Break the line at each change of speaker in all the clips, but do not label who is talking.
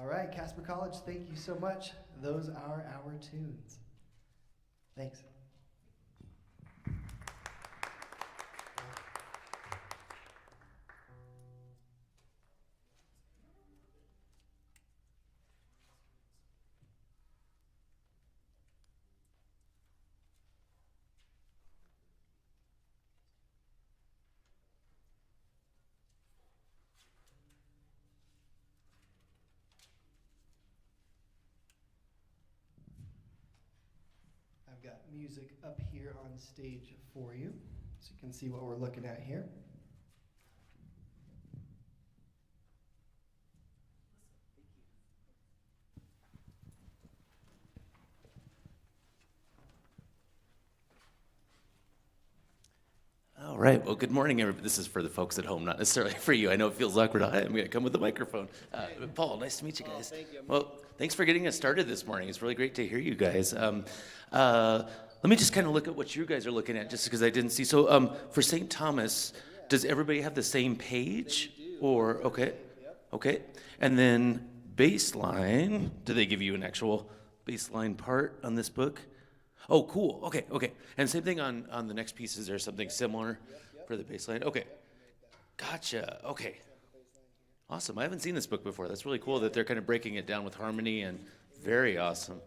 All right, Casper College, thank you so much. Those are our tunes. Thanks. I've got music up here on stage for you, so you can see what we're looking at here.
All right. Well, good morning, everybody. This is for the folks at home, not necessarily for you. I know it feels awkward. I'm going to come with the microphone. Paul, nice to meet you guys.
Thank you.
Well, thanks for getting us started this morning. It's really great to hear you guys. Let me just kind of look at what you guys are looking at, just because I didn't see. So for St. Thomas, does everybody have the same page? Or, okay. Okay. And then baseline, do they give you an actual baseline part on this book? Oh, cool. Okay, okay. And same thing on the next piece. Is there something similar for the baseline? Okay. Gotcha. Okay. Awesome. I haven't seen this book before. That's really cool that they're kind of breaking it down with harmony, and very awesome.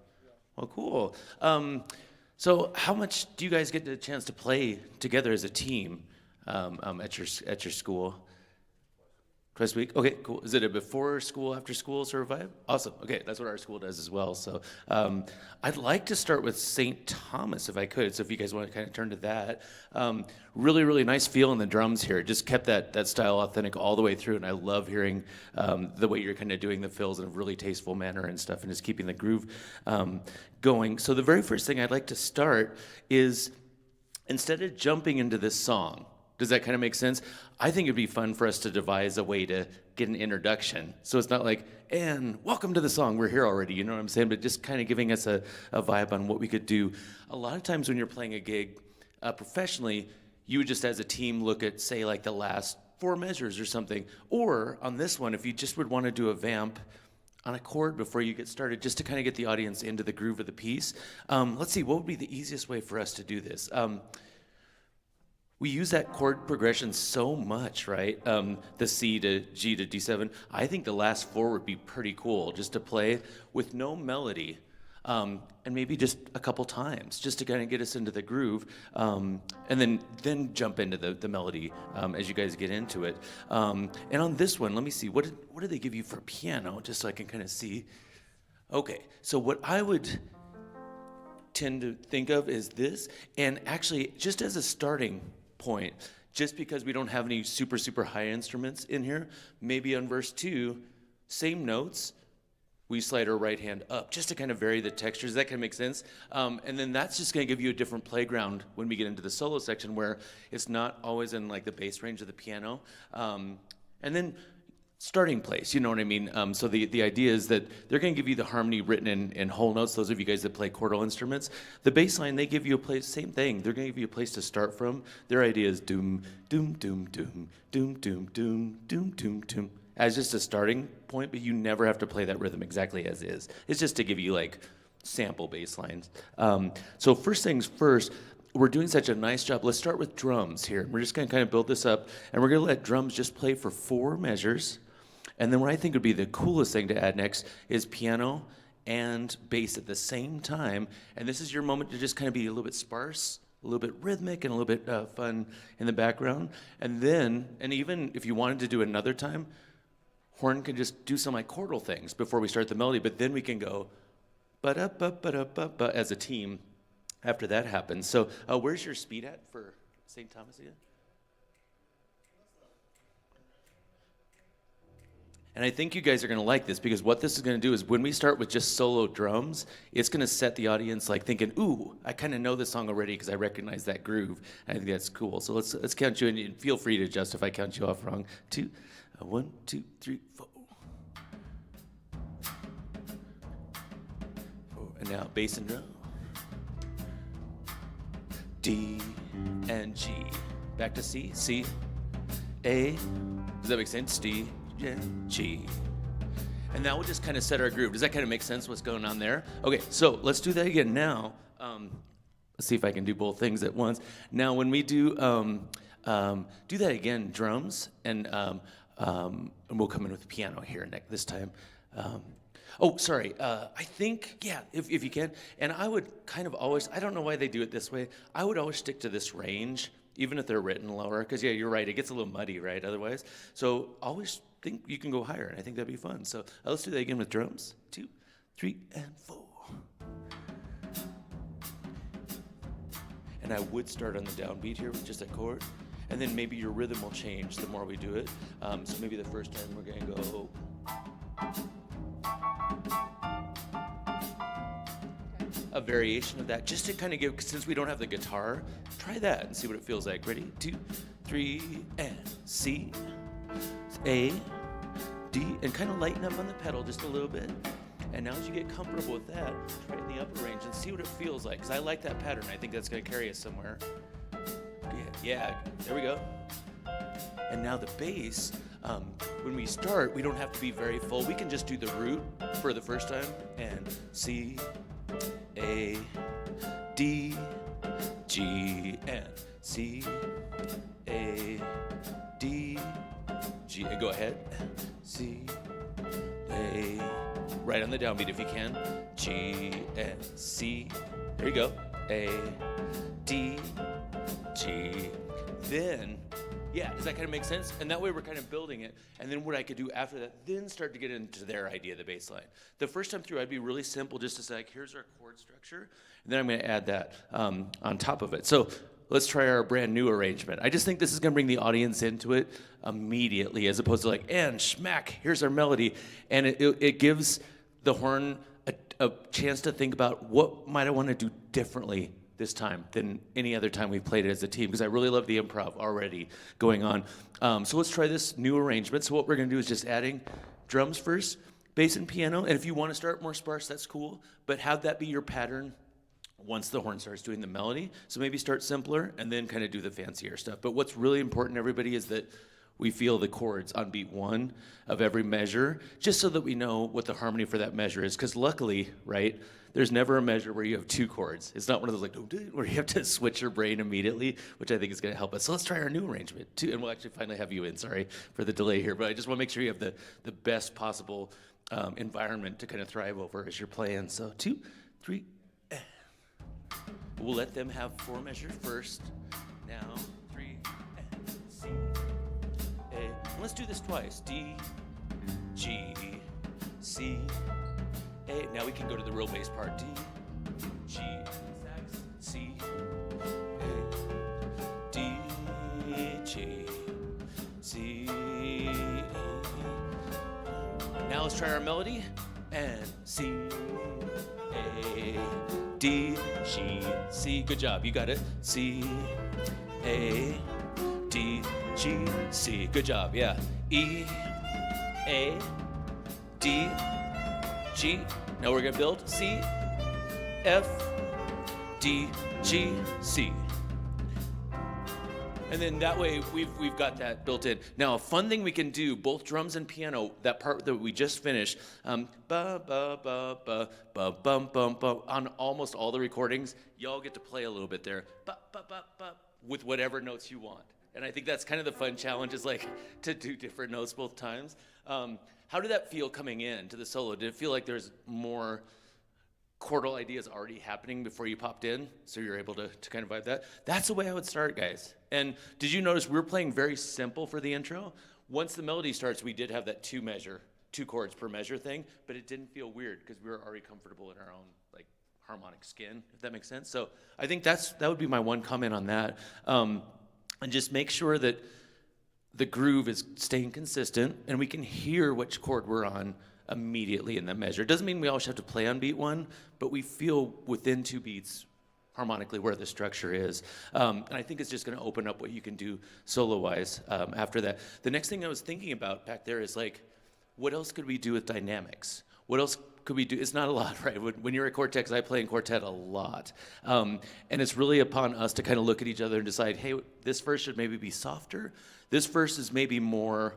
Well, cool. So how much do you guys get the chance to play together as a team at your school? Twice a week? Okay, cool. Is it a before school, after school sort of vibe? Awesome. Okay, that's what our school does as well. So I'd like to start with St. Thomas if I could. So if you guys want to kind of turn to that. Really, really nice feel in the drums here. It just kept that style authentic all the way through. And I love hearing the way you're kind of doing the fills in a really tasteful manner and stuff, and just keeping the groove going. So the very first thing I'd like to start is, instead of jumping into this song, does that kind of make sense? I think it'd be fun for us to devise a way to get an introduction. So it's not like, and welcome to the song, we're here already, you know what I'm saying? But just kind of giving us a vibe on what we could do. A lot of times when you're playing a gig professionally, you would just as a team look at, say, like the last 4 measures or something. Or on this one, if you just would want to do a vamp on a chord before you get started, just to kind of get the audience into the groove of the piece. Let's see, what would be the easiest way for us to do this? We use that chord progression so much, right? The C to G to D7. I think the last 4 would be pretty cool, just to play with no melody, and maybe just a couple times, just to kind of get us into the groove, and then jump into the melody as you guys get into it. And on this one, let me see, what did they give you for piano, just so I can kind of see. Okay, so what I would tend to think of is this, and actually, just as a starting point, just because we don't have any super, super high instruments in here, maybe on verse 2, same notes, we slide our right hand up, just to kind of vary the textures. That kind of makes sense. And then that's just going to give you a different playground when we get into the solo section, where it's not always in like the bass range of the piano. And then starting place, you know what I mean? So the idea is that they're going to give you the harmony written in whole notes, those of you guys that play chordal instruments. The bass line, they give you a place, same thing. They're going to give you a place to start from. Their idea is doom, doom, doom, doom, doom, doom, doom, doom, doom, doom, as just a starting point, but you never have to play that rhythm exactly as is. It's just to give you like sample bass lines. So first things first, we're doing such a nice job. Let's start with drums here. We're just going to kind of build this up, and we're going to let drums just play for 4 measures. And then what I think would be the coolest thing to add next is piano and bass at the same time. And this is your moment to just kind of be a little bit sparse, a little bit rhythmic, and a little bit fun in the background. And then, and even if you wanted to do it another time, horn can just do some like chordal things before we start the melody, but then we can go ba-da-ba-ba-da-ba-ba as a team after that happens. So where's your speed at for St. Thomas again? And I think you guys are going to like this, because what this is going to do is when we start with just solo drums, it's going to set the audience like thinking, ooh, I kind of know this song already because I recognize that groove. And I think that's cool. So let's count you in, and feel free to adjust if I count you off wrong. 2, 1, 2, 3, 4. And now bass and drum. D and G. Back to C, C, A. Does that make sense? D, G. And that will just kind of set our groove. Does that kind of make sense what's going on there? Okay, so let's do that again now. Let's see if I can do both things at once. Now, when we do that again, drums, and we'll come in with the piano here this time. I think, yeah, if you can. And I would kind of always, I don't know why they do it this way, I would always stick to this range, even if they're written lower, because, yeah, you're right, it gets a little muddy, right, otherwise. So always think you can go higher, and I think that'd be fun. So let's do that again with drums. 2, 3, and 4. And I would start on the downbeat here with just a chord, and then maybe your rhythm will change the more we do it. So maybe the first time we're going to go. A variation of that, just to kind of give, since we don't have the guitar, try that and see what it feels like. Ready? 2, 3, and C, A, D, and kind of lighten up on the pedal just a little bit. And now as you get comfortable with that, try it in the upper range and see what it feels like, because I like that pattern. I think that's going to carry us somewhere. Yeah, there we go. And now the bass, when we start, we don't have to be very full. We can just do the root for the first time, and C, A, D, G, and C, A, D, G, and go ahead, C, A, right on the downbeat if you can, G, and C, there you go, A, D, G, then, yeah, does that kind of make sense? And that way we're kind of building it. And then what I could do after that, then start to get into their idea of the bass line. The first time through, I'd be really simple just to say, like, here's our chord structure. And then I'm going to add that on top of it. So let's try our brand new arrangement. I just think this is going to bring the audience into it immediately, as opposed to like, and schmack, here's our melody. And it gives the horn a chance to think about what might I want to do differently this time than any other time we've played it as a team, because I really love the improv already going on. So let's try this new arrangement. So what we're going to do is just adding drums first, bass and piano, and if you want to start more sparse, that's cool, but have that be your pattern once the horn starts doing the melody. So maybe start simpler and then kind of do the fancier stuff. But what's really important, everybody, is that we feel the chords on beat 1 of every measure, just so that we know what the harmony for that measure is, because luckily, right, there's never a measure where you have 2 chords. It's not one of those like, where you have to switch your brain immediately, which I think is going to help us. So let's try our new arrangement, too. And we'll actually finally have you in. Sorry for the delay here, but I just want to make sure you have the best possible environment to kind of thrive over as you're playing. So 2, 3, and. We'll let them have 4 measures first. Now, 3, and C, A. And let's do this twice. D, G, C, A. Now we can go to the real bass part. D, G, sax, C, A, D, G, C, A. Now let's try our melody. And C, A, D, G, C. Good job, you got it. C, A, D, G, C. Good job, yeah. E, A, D, G. Now we're gonna build C, F, D, G, C. And then that way we've got that built in. Now a fun thing we can do, both drums and piano, that part that we just finished, ba ba ba ba ba bum bum bum, on almost all the recordings, y'all get to play a little bit there, ba ba ba ba, with whatever notes you want. And I think that's kind of the fun challenge, is like to do different notes both times. How did that feel coming in to the solo? Did it feel like there's more chordal ideas already happening before you popped in, so you're able to kind of vibe that? That's the way I would start, guys. And did you notice we're playing very simple for the intro? Once the melody starts, we did have that 2 chords per measure thing, but it didn't feel weird because we were already comfortable in our own like harmonic skin, if that makes sense. So I think that would be my one comment on that. And just make sure that the groove is staying consistent and we can hear which chord we're on immediately in that measure. It doesn't mean we always have to play on beat 1, but we feel within 2 beats harmonically where the structure is. And I think it's just going to open up what you can do solo-wise after that. The next thing I was thinking about back there is like, what else could we do with dynamics? What else could we do? It's not a lot, right? When you're a quartet, because I play in quartet a lot. And it's really upon us to kind of look at each other and decide, hey, this verse should maybe be softer. This verse is maybe more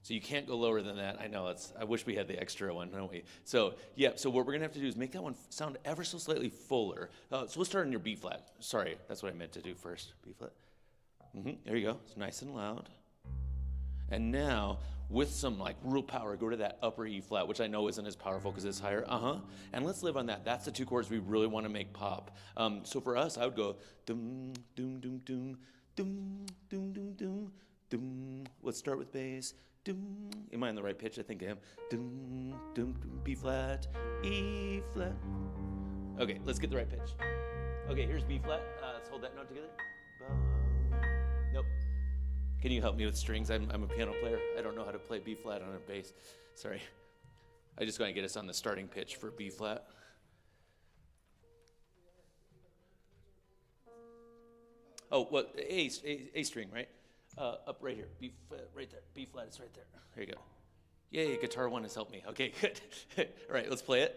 So you can't go lower than that. I know, I wish we had the extra one, don't we? So, yeah, so what we're gonna have to do is make that one sound ever so slightly fuller. So let's start on your B flat. Sorry, that's what I meant to do first, B flat. There you go, it's nice and loud. And now, with some like real power, go to that upper E flat, which I know isn't as powerful because it's higher. And let's live on that. That's the two chords we really want to make pop. So for us, I would go dum dum dum dum dum dum dum dum dum. Let's start with bass. Dum. Am I on the right pitch? I think I am. Dum dum dum. B flat, E flat. Okay, let's get the right pitch. Okay, here's B flat. Let's hold that note together. Nope. Can you help me with strings? I'm a piano player. I don't know how to play B flat on a bass. Sorry. I just want to get us on the starting pitch for B flat. Oh, well, A string, right? Up right here. B flat, right there. B flat is right there. There you go. Yay, guitar one has helped me. Okay, good. All right, let's play it.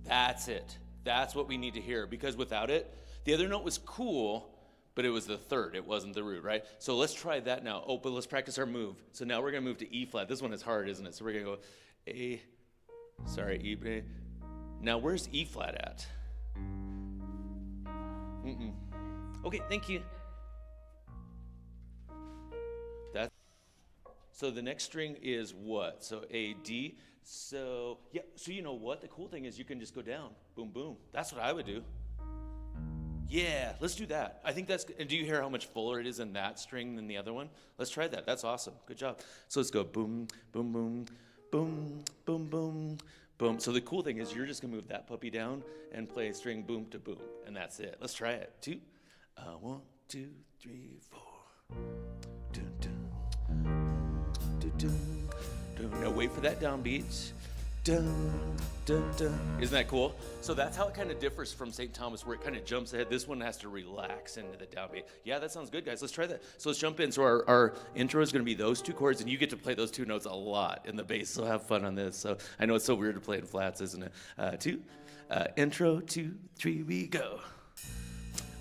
That's it. That's what we need to hear, because without it, the other note was cool, but it was the third. It wasn't the root, right? So let's try that now. Oh, but let's practice our move. So now we're going to move to E flat. This one is hard, isn't it? So we're going to go A, sorry, E, A. Now where's E flat at? Okay, thank you. So the next string is what? So A, D. So, yeah, so you know what? The cool thing is you can just go down. Boom, boom. That's what I would do. Yeah, let's do that. I think that's, and do you hear how much fuller it is in that string than the other one? Let's try that. That's awesome. Good job. So let's go boom, boom, boom, boom, boom, boom, boom. So the cool thing is you're just going to move that puppy down and play string boom to boom. And that's it. Let's try it. 1, 2, 3, 4. Dun, dun. Dun, dun. Now wait for that downbeat. Dun, dun, dun. Isn't that cool? So that's how it kind of differs from St. Thomas, where it kind of jumps ahead. This one has to relax into the downbeat. Yeah, that sounds good, guys. Let's try that. So let's jump in. So our intro is going to be those two chords, and you get to play those two notes a lot in the bass. So have fun on this. So I know it's so weird to play in flats, isn't it? Intro, 2, 3, we go.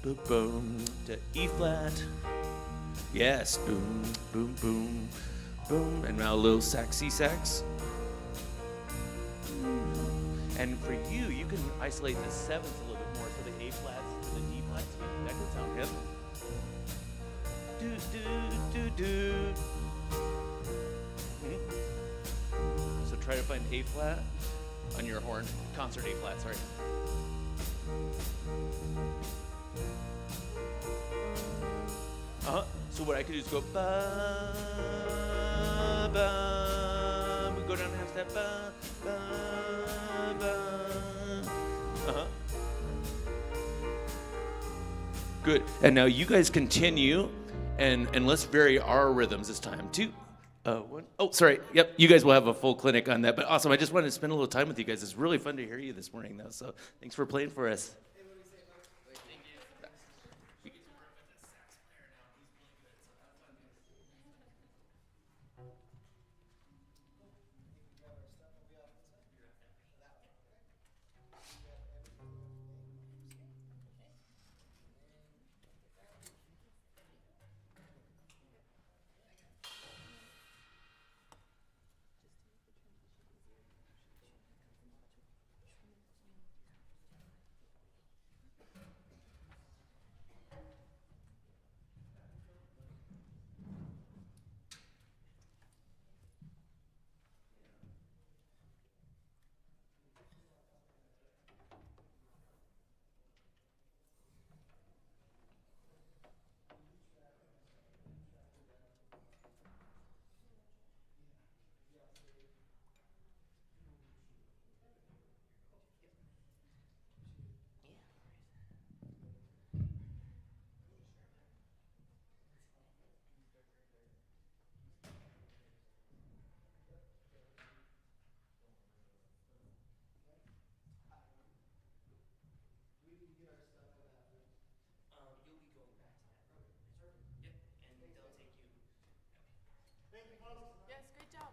Boom, boom, to E flat. Yes, boom, boom, boom. Boom, and now a little saxy sax. And for you, you can isolate the sevenths a little bit more, so the A flats to the D flats. That could sound good. Do, do, do, do. So try to find A flat on your horn. Concert A flat, sorry. So what I could do is go ba, ba. We go down and have that ba, ba, ba. Good. And now you guys continue, and let's vary our rhythms this time. 2, 1. Oh, sorry. Yep. You guys will have a full clinic on that. But awesome. I just wanted to spend a little time with you guys. It's really fun to hear you this morning, though. So thanks for playing for us.
Yes, great job.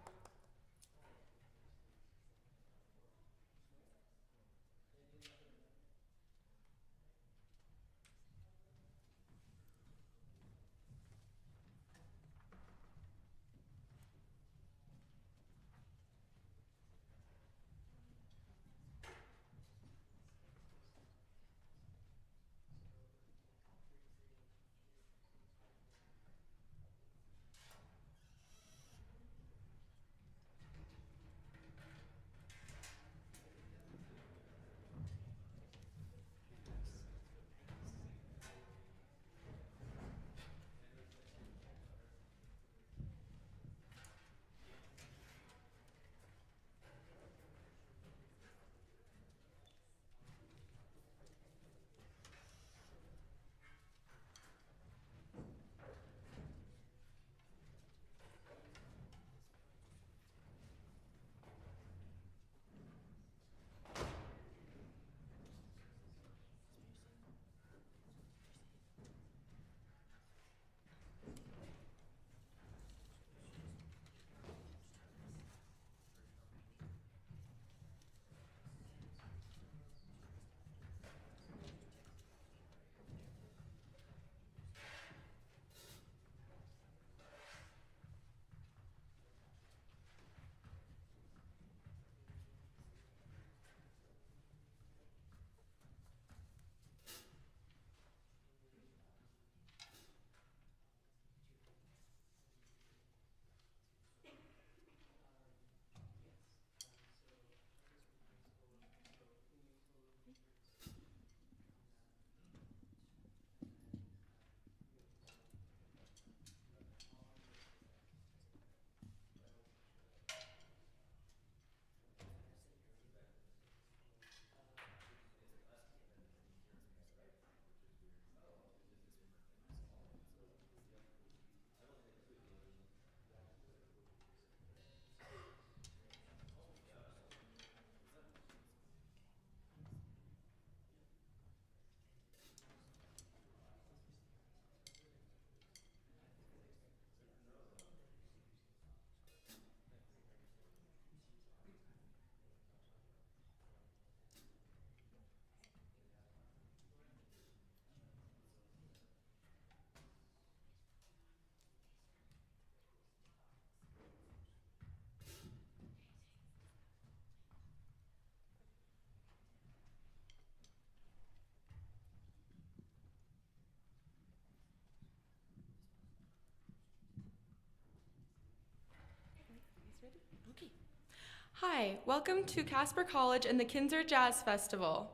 Hi, welcome to Casper College and the Kinser Jazz Festival.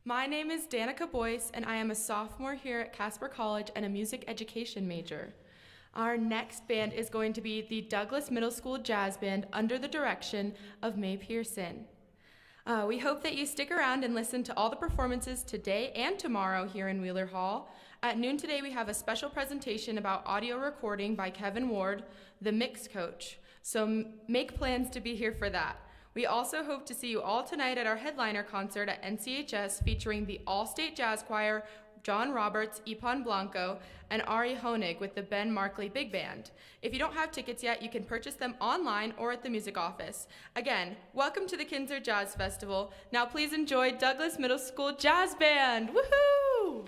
My name is Danica Boyce, and I am a sophomore here at Casper College and a music education major. Our next band is going to be the Douglas Middle School Jazz Band under the direction of Mae Pearson. We hope that you stick around and listen to all the performances today and tomorrow here in Wheeler Hall. At noon today, we have a special presentation about audio recording by Kevin Ward, the mix coach. So make plans to be here for that. We also hope to see you all tonight at our headliner concert at NCHS featuring the All-State Jazz Choir, John Roberts, Ipan Blanco, and Ari Honig with the Ben Markley Big Band. If you don't have tickets yet, you can purchase them online or at the music office. Again, welcome to the Kinser Jazz Festival. Now please enjoy Douglas Middle School Jazz Band. Woohoo!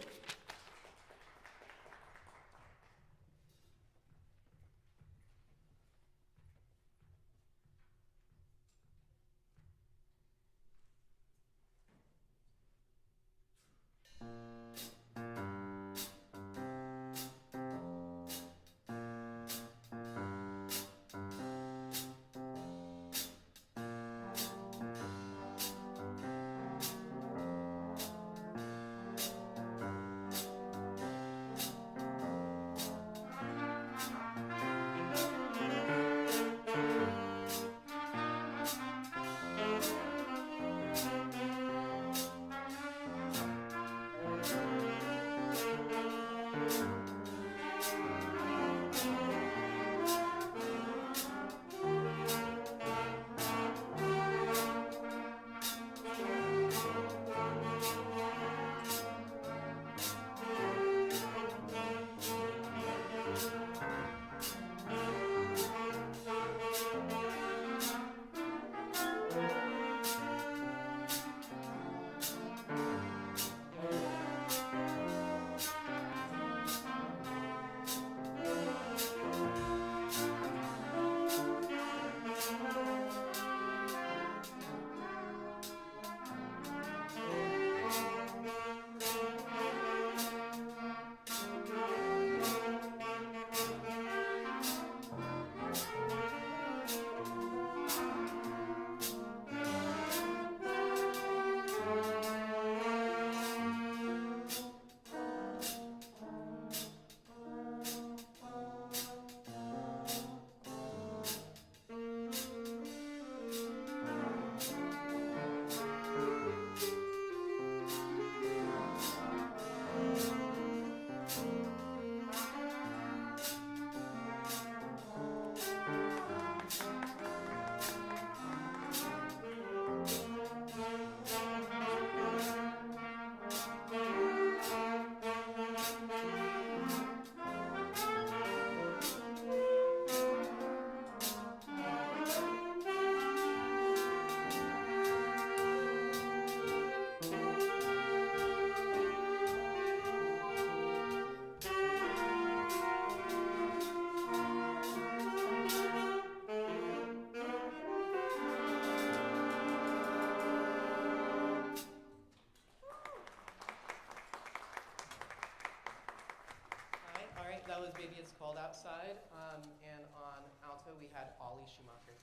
That was Baby It's Cold Outside, and on alto we had Ollie Schumacher.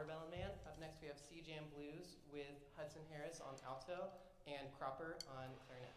Watermelon Man. Up next we have Sea Jam Blues with Hudson Harris on alto and Cropper on clarinet.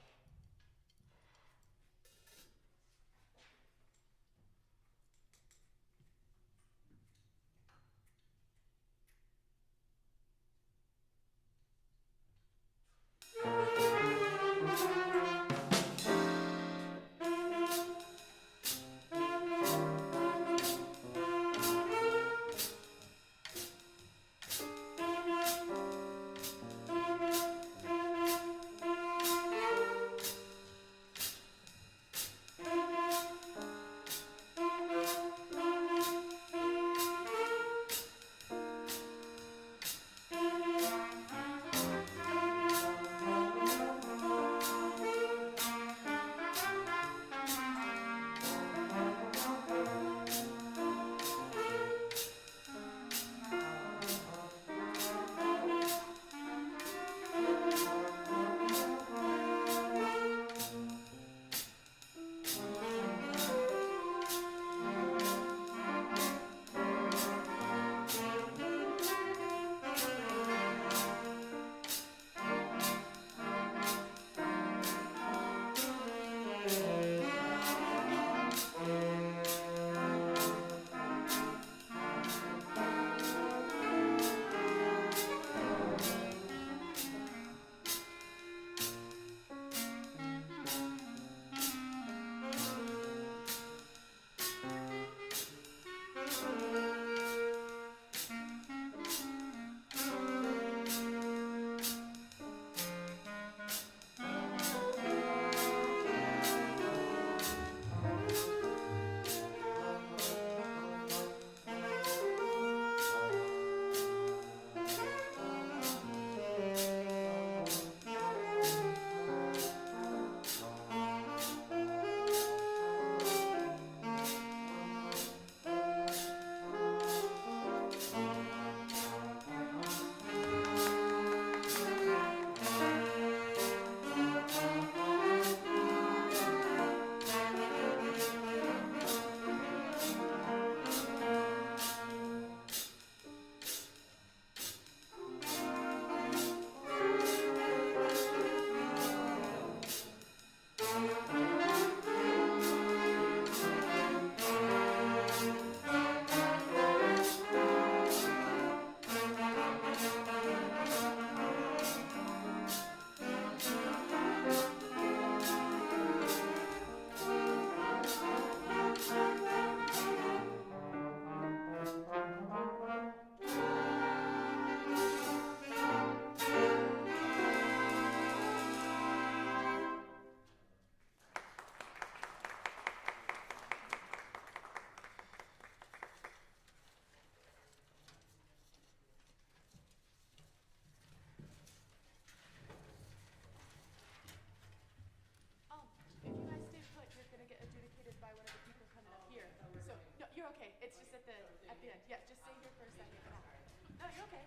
It's just at the end. Yeah, just stay here for a second. No, you're okay.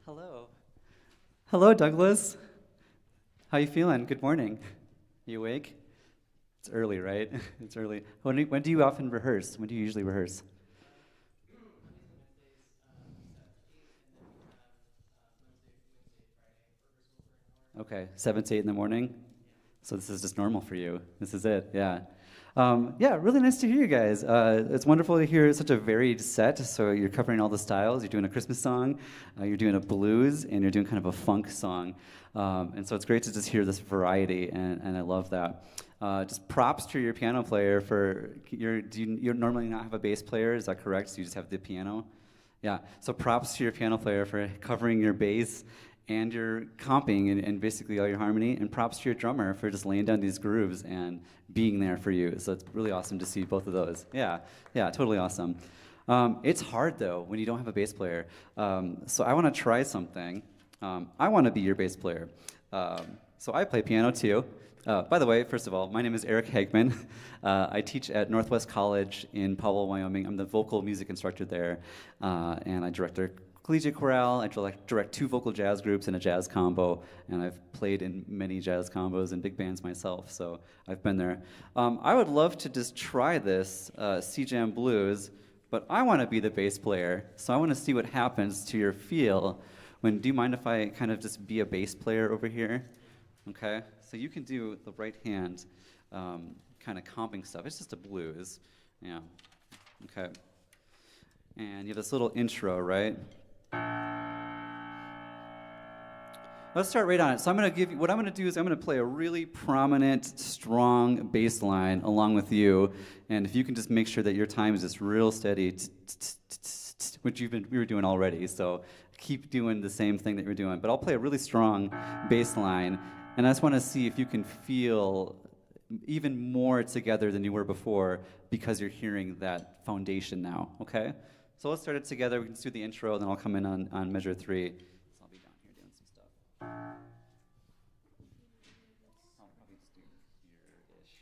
Hello. Hello, Douglas. How you feeling? Good morning. You awake? It's early, right? It's early. When do you often rehearse? When do you usually rehearse? Okay, 7 to 8 in the morning? So this is just normal for you. This is it, yeah. Yeah, really nice to hear you guys. It's wonderful to hear such a varied set. So you're covering all the styles. You're doing a Christmas song, you're doing a blues, and you're doing kind of a funk song. And so it's great to just hear this variety, and I love that. Just props to your piano player for, you normally not have a bass player, is that correct? So you just have the piano? Yeah, so props to your piano player for covering your bass and you're comping and basically all your harmony, and props to your drummer for just laying down these grooves and being there for you. So it's really awesome to see both of those. Yeah, totally awesome. It's hard though when you don't have a bass player. So I want to try something. I want to be your bass player. So I play piano too. By the way, first of all, my name is Eric Hagman. I teach at Northwest College in Powell, Wyoming. I'm the vocal music instructor there, and I direct their collegiate chorale. I direct 2 vocal jazz groups and a jazz combo, and I've played in many jazz combos and big bands myself, so I've been there. I would love to just try this C-Jam Blues, but I want to be the bass player, so I want to see what happens to your feel. Do you mind if I kind of just be a bass player over here? Okay, so you can do the right hand kind of comping stuff. It's just a blues, yeah, okay. And you have this little intro, right? Let's start right on it. So what I'm gonna do is I'm gonna play a really prominent, strong bass line along with you, and if you can just make sure that your time is just real steady, which we were doing already, so keep doing the same thing that you're doing. But I'll play a really strong bass line, and I just wanna see if you can feel even more together than you were before because you're hearing that foundation now, okay? So let's start it together. We can just do the intro, then I'll come in on measure 3. So I'll be down here doing some stuff. I'll probably just do here-ish.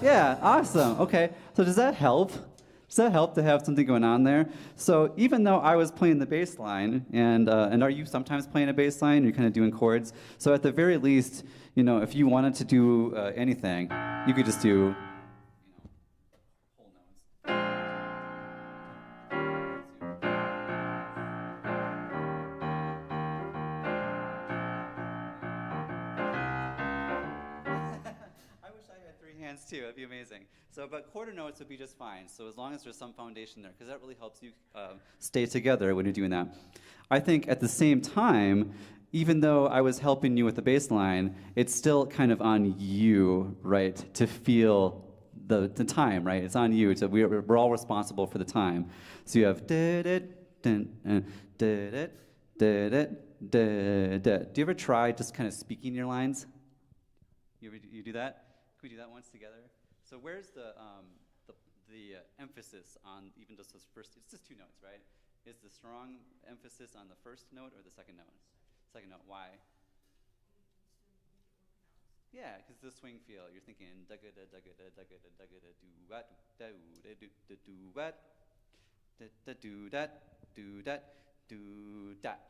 Yeah, awesome. Okay, so does that help? Does that help to have something going on there? So even though I was playing the bass line, and are you sometimes playing a bass line? You're kind of doing chords. So at the very least, if you wanted to do anything, you could just do, whole notes. I wish I had 3 hands too. That'd be amazing. So, but quarter notes would be just fine. So as long as there's some foundation there, because that really helps you stay together when you're doing that. I think at the same time, even though I was helping you with the bass line, it's still kind of on you, right, to feel the time, right? It's on you. So we're all responsible for the time. So you have did-it, did-it, did-it, did-it. Do you ever try just kind of speaking your lines? You do that? Can we do that once together? So where's the emphasis on even just those first? It's just 2 notes, right? Is the strong emphasis on the first note or the second note? Second note. Why? Yeah, because the swing feel. You're thinking da ga da da ga da da ga da da ga da do what da do da do what da da do that do that do that.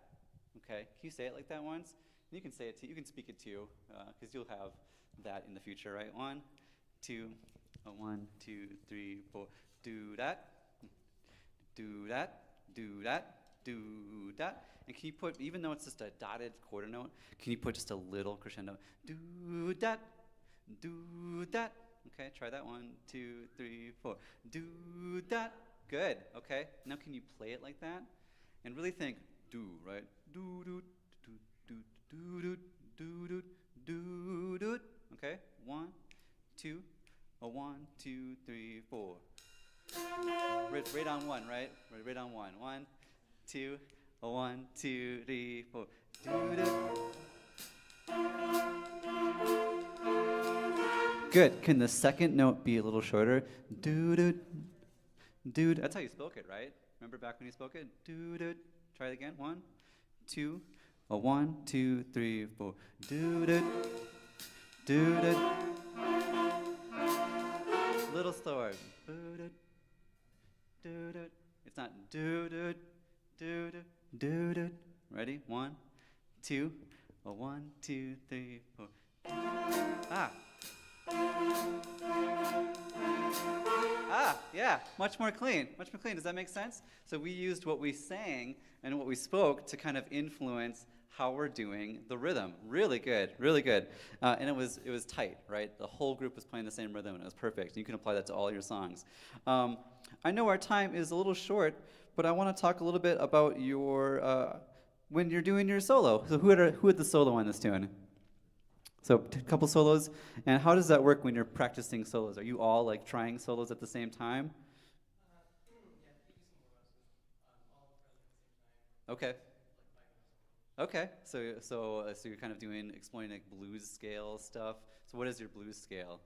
Okay, can you say it like that once? And you can say it too. You can speak it too, because you'll have that in the future, right? 1, 2, 1, 2, 3, 4. Do that, do that, do that, do that. And can you put, even though it's just a dotted quarter note, can you put just a little crescendo? Do that, do that. Okay, try that. 1, 2, 3, 4. Do that. Good. Okay. Now can you play it like that? And really think do, right? Do do do do do do do do do. Okay. 1, 2. 1, 2, 3, 4. Right on 1, right? Right on 1. 1, 2. 1, 2, 3, 4. Good. Can the second note be a little shorter? Dude. That's how you spoke it, right? Remember back when you spoke it? Dude. Try it again. 1, 2. 1, 2, 3, 4. Dude. Little slower. do do. It's not do do do do do do. Ready? 1, 2. 1, 2, 3, 4. Ah. Yeah, much more clean, much more clean. Does that make sense? So we used what we sang and what we spoke to kind of influence how we're doing the rhythm. Really good, really good. And it was tight, right? The whole group was playing the same rhythm, and it was perfect. You can apply that to all your songs. I know our time is a little short, but I want to talk a little bit about your when you're doing your solo. So who had the solo on this tune? So a couple solos, and how does that work when you're practicing solos? Are you all like trying solos at the same time? Okay. Okay. So you're kind of exploring like blues scale stuff. So what is your blues scale?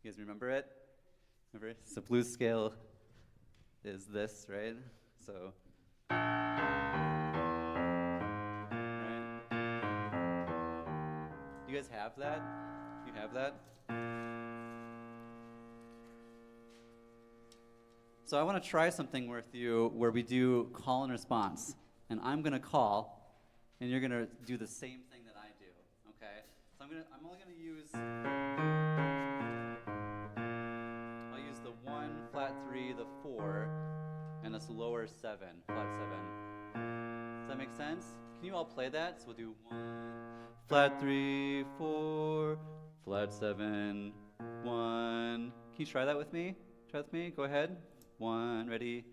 You guys remember it? Remember it? So blues scale is this, right? So. You guys have that? You have that? So I want to try something with you where we do call and response. And I'm going to call, and you're going to do the same thing that I do, okay? So I'm only going to use, I'll use the 1, flat 3, the 4, and this lower 7, flat 7. Does that make sense? Can you all play that? So we'll do 1, flat 3, 4, flat 7, 1. Can you try that with me? Try with me? Go ahead. 1, ready?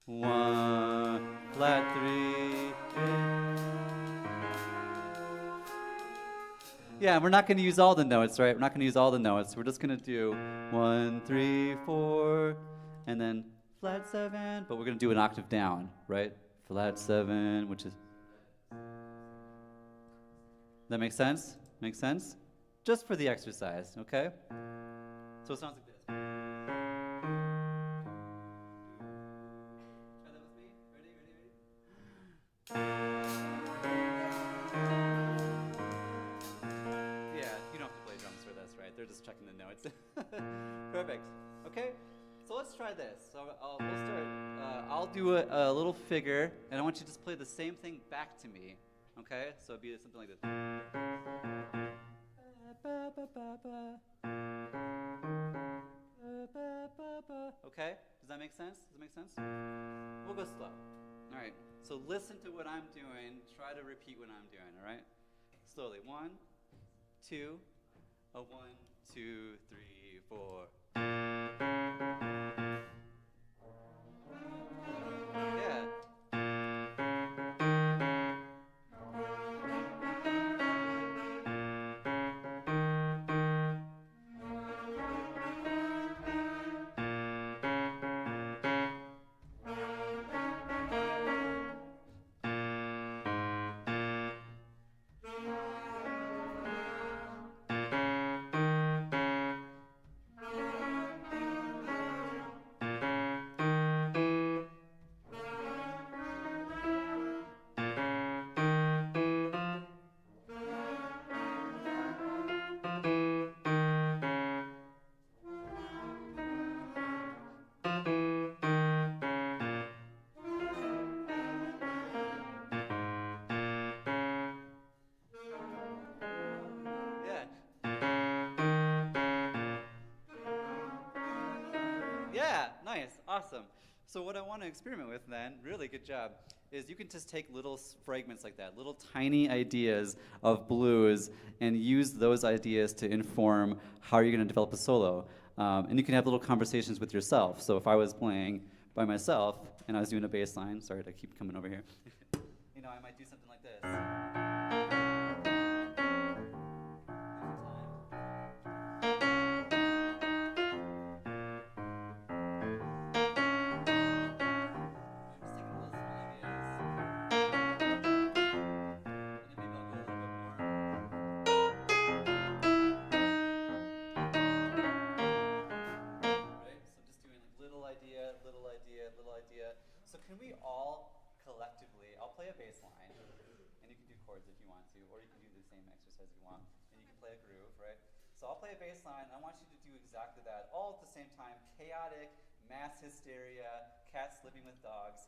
1, flat 3. Yeah, we're not going to use all the notes, right? We're not going to use all the notes. We're just going to do 1, 3, 4, and then flat 7. But we're going to do an octave down, right? Flat 7, which is. That makes sense? Make sense? Just for the exercise, okay? So it sounds like this. Try that with me. Ready? Yeah, you don't have to play drums for this, right? They're just checking the notes. Perfect. Okay, so let's try this. So we'll start. I'll do a little figure, and I want you to just play the same thing back to me. Okay, so it'd be something like this. Okay, does that make sense? Does it make sense? We'll go slow. All right, so listen to what I'm doing. Try to repeat what I'm doing, all right? Slowly. 1, 2, 1, 2, 3, 4. Yeah. Yeah, nice, awesome. So what I want to experiment with then, really good job, is you can just take little fragments like that, little tiny ideas of blues, and use those ideas to inform how you're going to develop a solo. And you can have little conversations with yourself. So if I was playing by myself and I was doing a bass line, sorry to keep coming over here, you know, I might do something like this. So can we all collectively, I'll play a bass line, and you can do chords if you want to, or you can do the same exercise if you want, and you can play a groove, right? So I'll play a bass line, and I want you to do exactly that, all at the same time, chaotic, mass hysteria, cats living with dogs.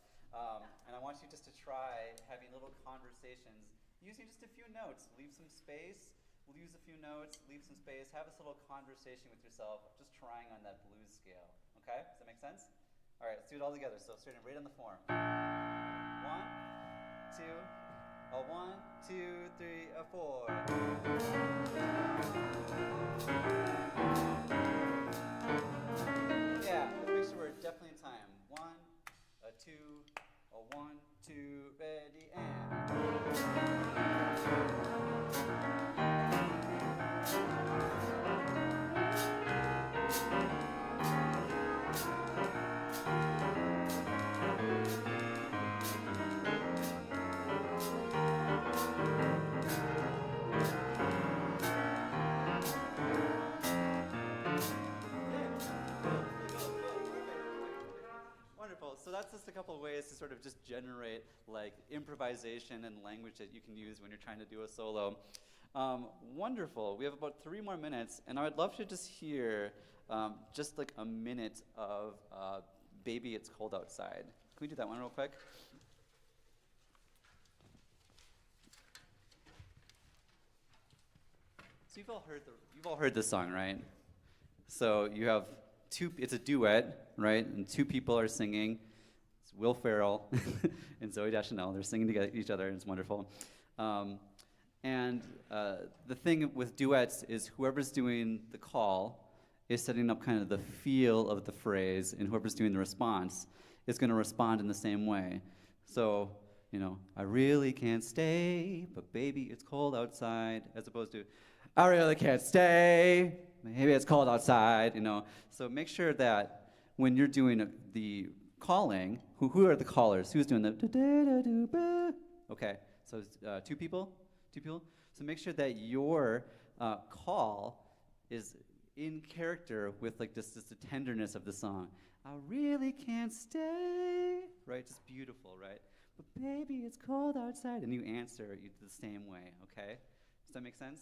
And I want you just to try having little conversations using just a few notes. Leave some space, we'll use a few notes, leave some space, have this little conversation with yourself, just trying on that blues scale. Okay? Does that make sense? All right, let's do it all together. So starting right on the form. 1, 2, a 1, 2, 3, a 4. Yeah, let's make sure we're definitely in time. 1, a 2, a 1, 2, ready, and. Wonderful. So that's just a couple of ways to sort of just generate like improvisation and language that you can use when you're trying to do a solo. Wonderful. We have about 3 more minutes, and I would love to just hear just like a minute of Baby It's Cold Outside. Can we do that one real quick? So you've all heard this song, right? So you have it's a duet, right? And 2 people are singing. It's Will Ferrell and Zooey Deschanel. They're singing together each other, and it's wonderful. And the thing with duets is whoever's doing the call is setting up kind of the feel of the phrase, and whoever's doing the response is going to respond in the same way. So, you know, I really can't stay, but baby, it's cold outside, as opposed to, I really can't stay, maybe it's cold outside, you know. So make sure that when you're doing the calling, who are the callers? Who's doing the da-da-da-do-ba? Okay, so 2 people? 2 people? So make sure that your call is in character with like just the tenderness of the song. I really can't stay, right? Just beautiful, right? But baby, it's cold outside. And you answer the same way, okay? Does that make sense?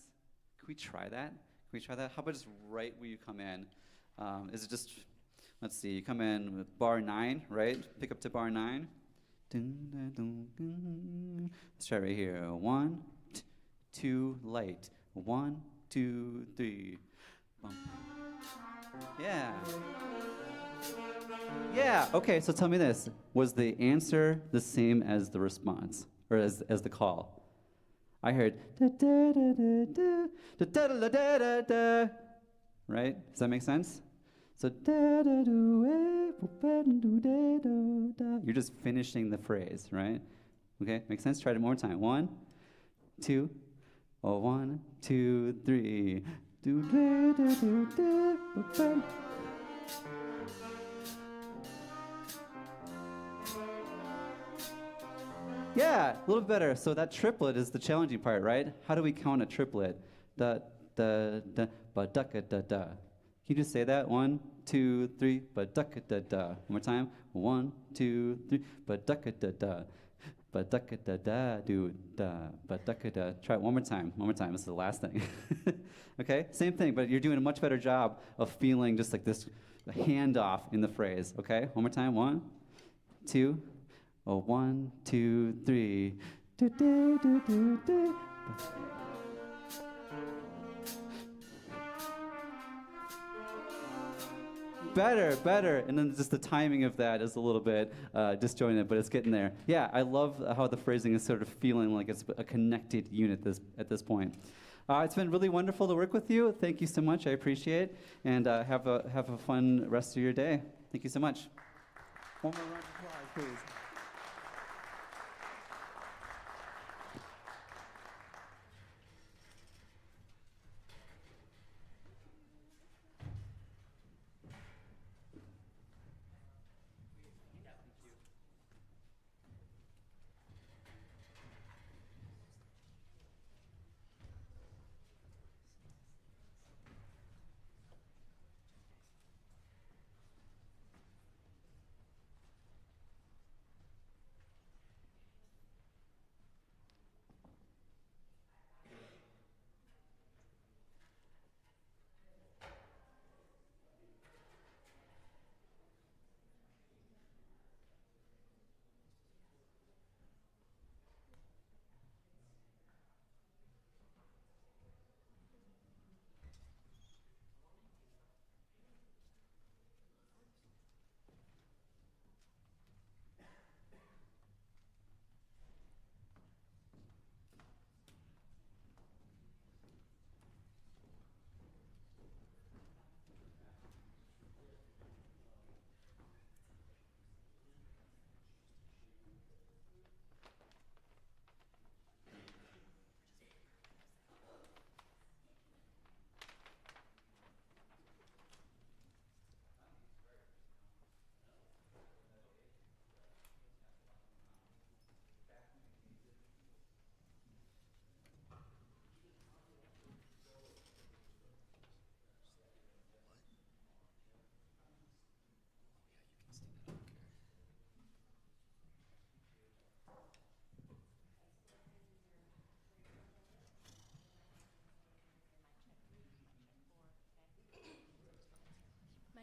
Can we try that? Can we try that? How about just right where you come in? Is it just, let's see, you come in with bar 9, right? Pick up to bar 9. Let's try right here. 1, 2, light. 1, 2, 3. Bum. Yeah. Yeah, okay, so tell me this. Was the answer the same as the response, or as the call? I heard da da da da da da da da da da. Right? Does that make sense? So da da do do da do da. You're just finishing the phrase, right? Okay, makes sense? Try it one more time. 1, 2, 1, 2, 3. Do da da do da. Yeah, a little better. So that triplet is the challenging part, right? How do we count a triplet? Da, da, da, ba, da, da, da, da. Can you just say that? 1, 2, 3, ba, da, da, da. One more time. 1, 2, 3, ba, da, da, da. Ba, da, da, da, do, da, ba, da, da. Try it one more time. One more time. This is the last thing. Okay? Same thing, but you're doing a much better job of feeling just like this handoff in the phrase. Okay? One more time. 1, 2, 1, 2, 3. Do, do, do, do, do. Better. And then just the timing of that is a little bit disjointed, but it's getting there. Yeah, I love how the phrasing is sort of feeling like it's a connected unit at this point. It's been really wonderful to work with you. Thank you so much. I appreciate it. And have a fun rest of your day. Thank you so much. One more round of applause, please.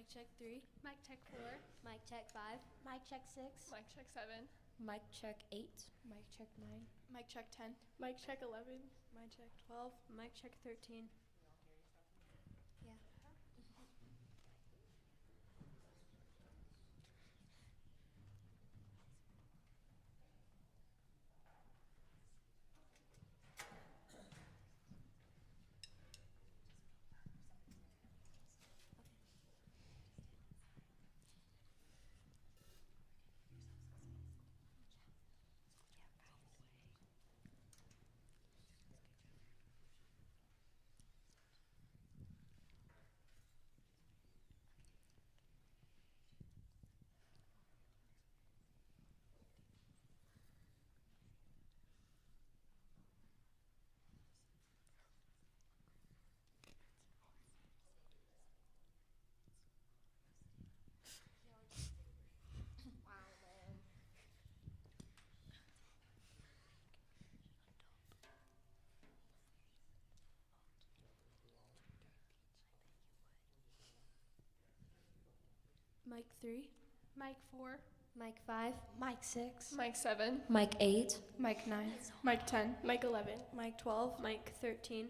Mic check 3.
Mic check 4.
Mic check 5.
Mic check 6.
Mic check 7.
Mic check 8.
Mic check 9.
Mic check 10.
Mic check 11. Mic check 12.
Mic check 13. Yeah.
Mic 3.
Mic 4.
Mic 5.
Mic 6.
Mic 7.
Mic 8.
Mic 9. Mic 10. Mic 11. Mic 12. Mic 13.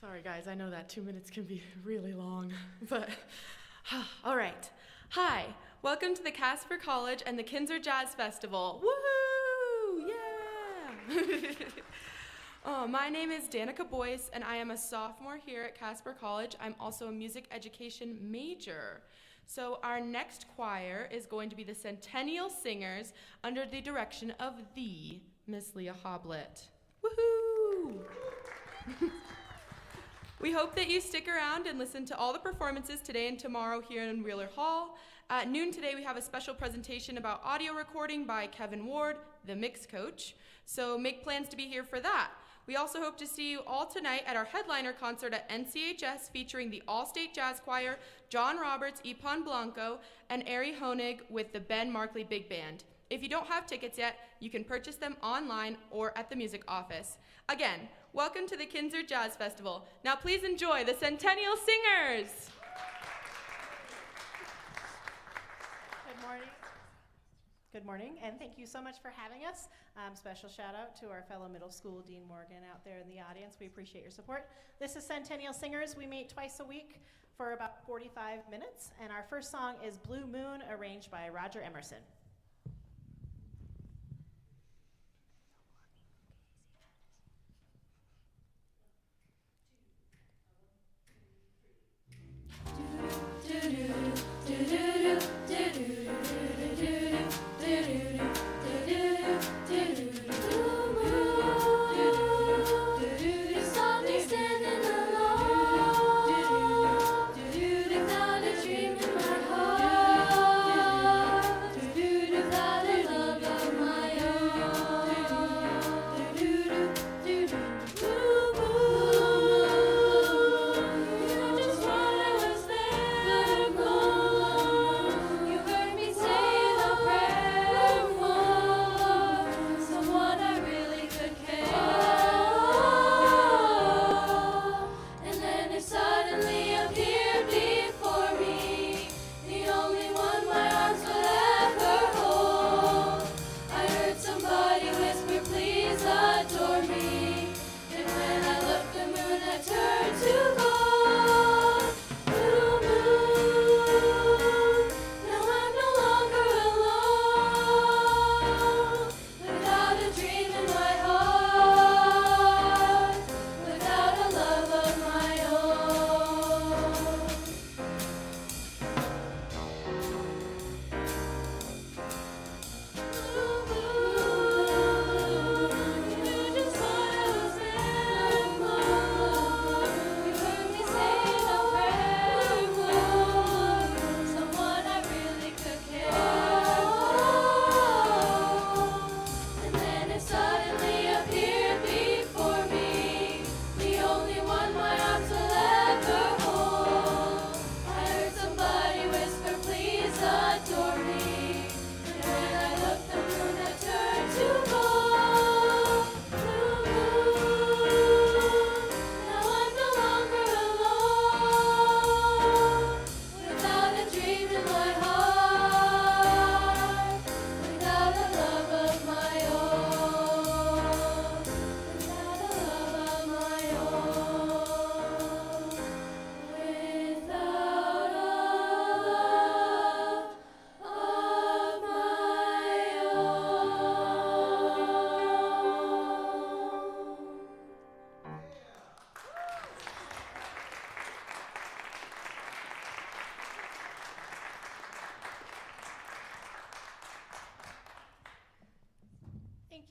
Sorry, guys, I know that 2 minutes can be really long, but all right. Hi, welcome to the Casper College and the Kinser Jazz Festival. Woohoo! Yeah! My name is Danica Boyce, and I am a sophomore here at Casper College. I'm also a music education major. So our next choir is going to be the Centennial Singers under the direction of the Miss Leah Hoblet. Woohoo! We hope that you stick around and listen to all the performances today and tomorrow here in Wheeler Hall. At noon today, we have a special presentation about audio recording by Kevin Ward, the mix coach. So make plans to be here for that. We also hope to see you all tonight at our headliner concert at NCHS featuring the All-State Jazz Choir, John Roberts, Ipan Blanco, and Ari Honig with the Ben Markley Big Band. If you don't have tickets yet, you can purchase them online or at the music office. Again, welcome to the Kinser Jazz Festival. Now please enjoy the Centennial Singers.
Good morning. Good morning, and thank you so much for having us. Special shout out to our fellow middle school Dean Morgan out there in the audience. We appreciate your support. This is Centennial Singers. We meet twice a week for about 45 minutes, and our first song is Blue Moon, arranged by Roger Emerson.
Without a dream in my heart.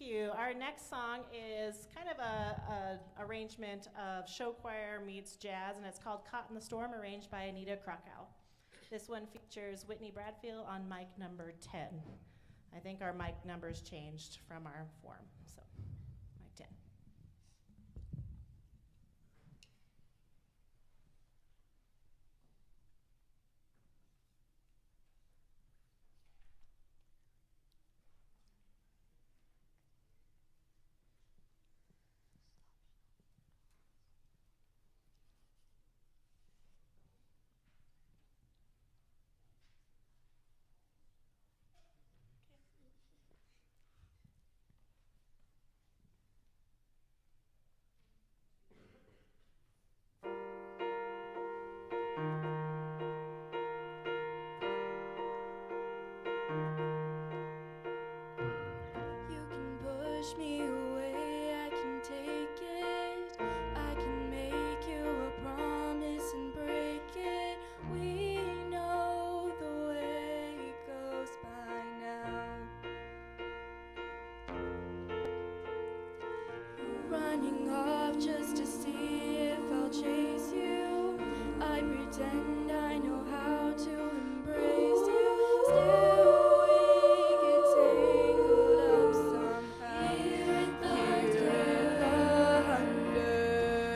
you. Our next song is kind of a arrangement of show choir meets jazz, and it's called Caught in the Storm, arranged by Anita Krakow. This one features Whitney Bradfield on mic number 10. I think our mic numbers changed from our form, so mic 10.
You can push me away, I can take it. I can make you a promise and break it. We know the way it goes by now. Running off just to see if I'll chase you. I pretend I know how to embrace you. Still we get tangled up somehow. Hear thunder.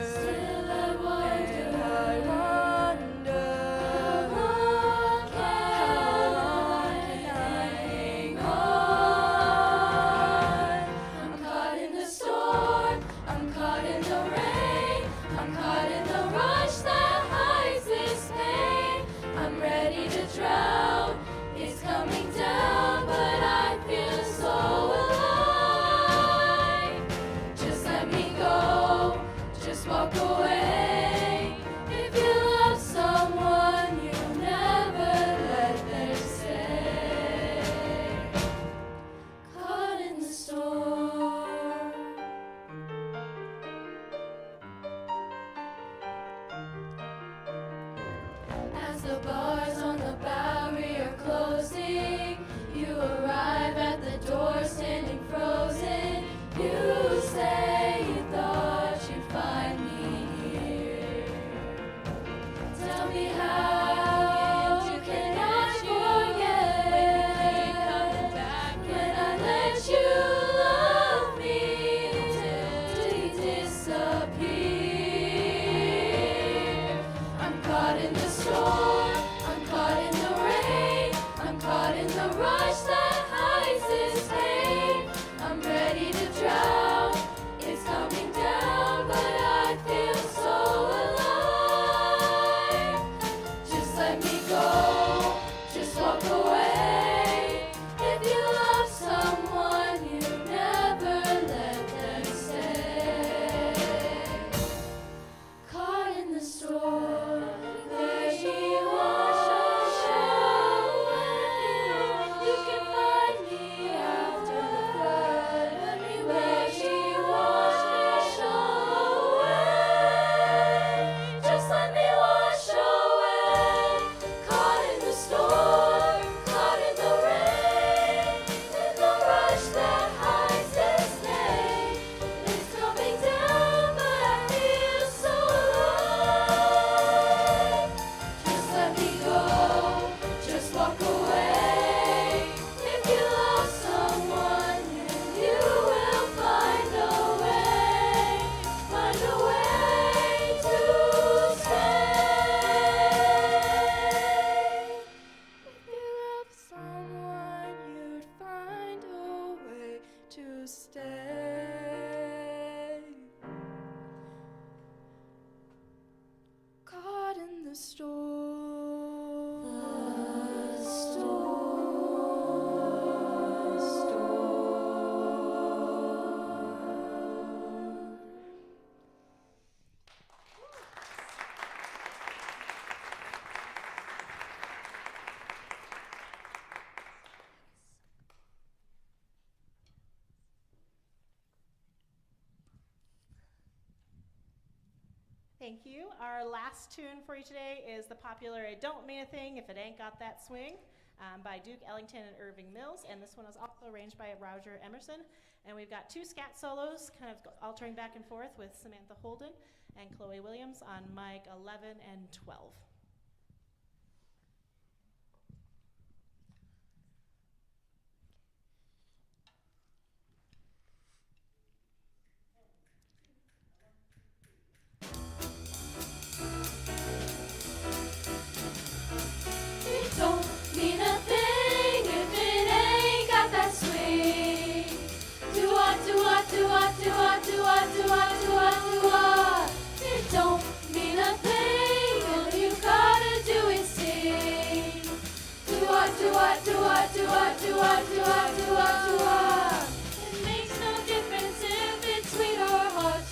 Still I wonder. How long can I hang on? I'm caught in the storm. I'm caught in the rain. I'm caught in the rush that hides this pain. I'm ready to drown. It's coming down, but I feel so alive. Just let me go. Just walk away. If you love someone, you never let them stay. Caught in the storm. As the bars on the Bowery are closing, you arrive at the door standing frozen. You say you thought you'd find me here. Tell me how can I forget when I let you love me till you disappear. I'm caught in the storm, I'm caught in the rain, I'm caught in the rush that hides this pain. I'm ready to drown, it's coming down, but I feel so alive. Just let me go, just walk away. If you love someone, you never let them stay. Caught in the storm, there she was. You can find me after the flood. Where she washed away. Just let me wash away. Caught in the storm, caught in the rain, in the rush that hides this name. It's coming down, but I feel so alive. Just let me go, just walk away. If you love someone, you will find a way to stay. If you love someone, you'd find a way to stay. Caught in the storm. The storm.
Thank you. Our last tune for you today is the popular It Don't Mean a Thing If It Ain't Got That Swing. by Duke Ellington and Irving Mills, and this one is also arranged by Roger Emerson. And we've got 2 scat solos, kind of altering back and forth with Samantha Holden and Chloe Williams on mic 11 and 12.
It don't mean a thing if it ain't got that swing. Do-ah, do-ah, do-ah, do-ah, do-ah, do-ah, do-ah, do-ah. It don't mean a thing, all you gotta do is sing. Do-ah, do-ah, do-ah, do-ah, do-ah, do-ah, do-ah, do-ah. It makes no difference if it's sweet or hot.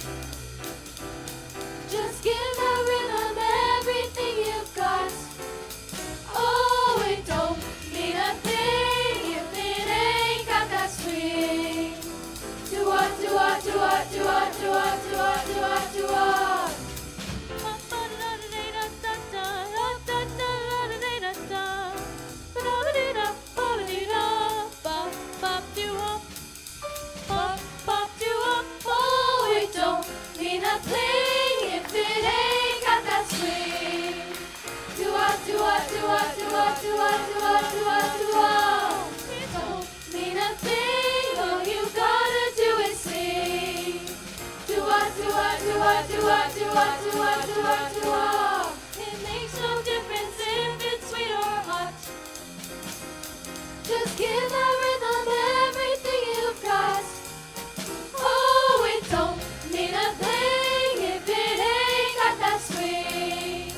Just give the rhythm everything you've got. Oh, it don't mean a thing if it ain't got that swing. Do-ah, do-ah, do-ah, do-ah, do-ah, do-ah, do-ah, do-ah. Oh, it don't mean a thing if it ain't got that swing. Do-ah, do-ah, do-ah, do-ah, do-ah, do-ah, do-ah, do-ah. It don't mean a thing, all you gotta do is sing. Do-ah, do-ah, do-ah, do-ah, do-ah, do-ah, do-ah, do-ah. It makes no difference if it's sweet or hot. Just give the rhythm everything you've got. Oh, it don't mean a thing if it ain't got that swing.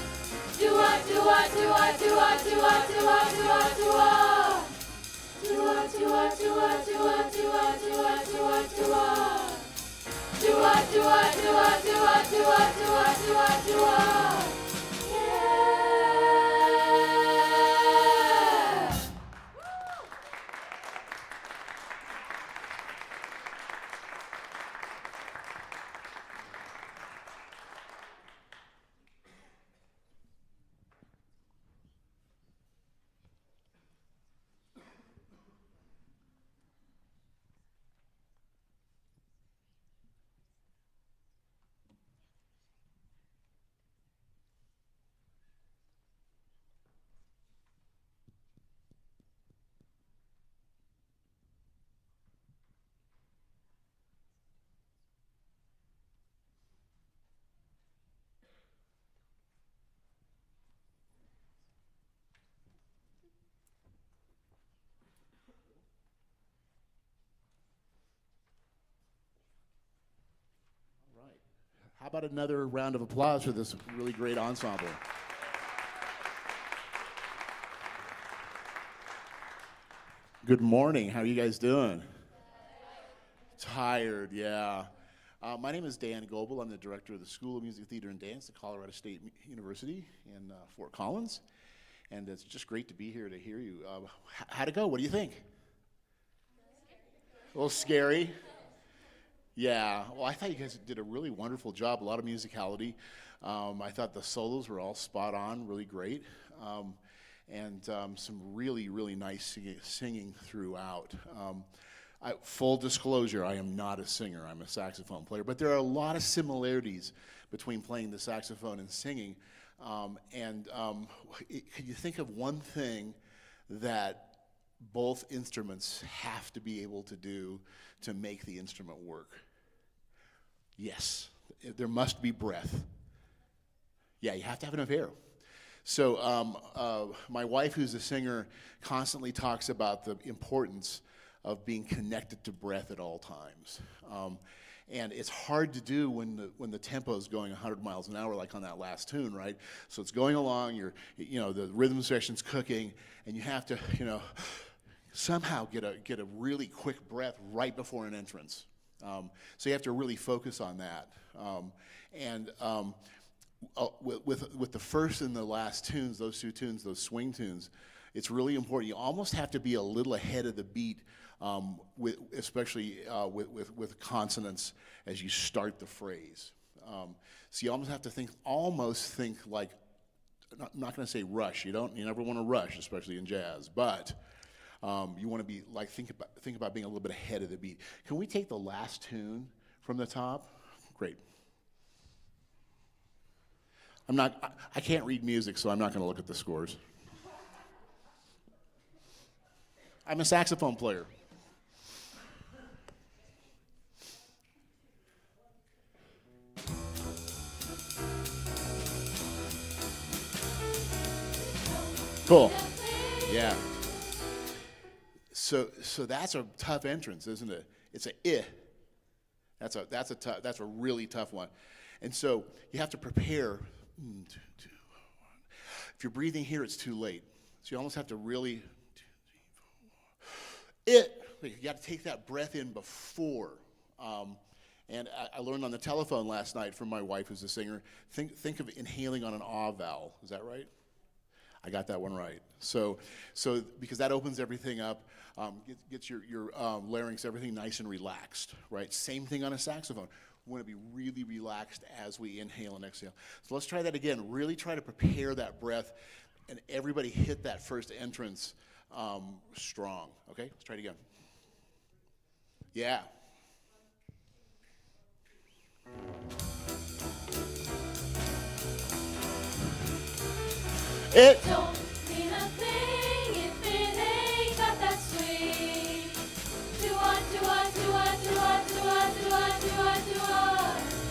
Do-ah, do-ah, do-ah, do-ah, do-ah, do-ah, do-ah, do-ah. Do-ah, do-ah, do-ah, do-ah, do-ah, do-ah, do-ah, do-ah. Do-ah, do-ah, do-ah, do-ah, do-ah, do-ah, do-ah, do-ah. Yeah.
Right. How about another round of applause for this really great ensemble? Good morning. How are you guys doing? Tired, yeah. My name is Dan Goebel. I'm the director of the School of Music, Theater, and Dance at Colorado State University in Fort Collins. And it's just great to be here to hear you. How'd it go? What do you think? A little scary. Yeah, well, I thought you guys did a really wonderful job, a lot of musicality. I thought the solos were all spot on, really great, and some really, really nice singing throughout. Full disclosure, I am not a singer, I'm a saxophone player, but there are a lot of similarities between playing the saxophone and singing. Could you think of one thing that both instruments have to be able to do to make the instrument work? Yes, there must be breath. Yeah, you have to have enough air. So my wife, who's a singer, constantly talks about the importance of being connected to breath at all times. And it's hard to do when the tempo is going 100 miles an hour, like on that last tune, right? So it's going along, the rhythm section's cooking, and you have to, somehow get a really quick breath right before an entrance. So you have to really focus on that. With the first and the last tunes, those two tunes, those swing tunes, it's really important. You almost have to be a little ahead of the beat, especially with consonants as you start the phrase. So you almost have to think like I'm not going to say rush. You never want to rush, especially in jazz, but you want to be like, think about being a little bit ahead of the beat. Can we take the last tune from the top? Great. I can't read music, so I'm not going to look at the scores. I'm a saxophone player. Cool. Yeah. So that's a tough entrance, isn't it? It's a I. That's a really tough one. And so you have to prepare. If you're breathing here, it's too late. So you almost have to really you got to take that breath in before. And I learned on the telephone last night from my wife, who's a singer. Think of inhaling on an ah vowel. Is that right? I got that one right. So because that opens everything up, gets your larynx, everything nice and relaxed, right? Same thing on a saxophone. We want to be really relaxed as we inhale and exhale. So let's try that again. Really try to prepare that breath, and everybody hit that first entrance strong. Okay, let's try it again. Yeah. It
Don't mean a thing if it ain't got that swing.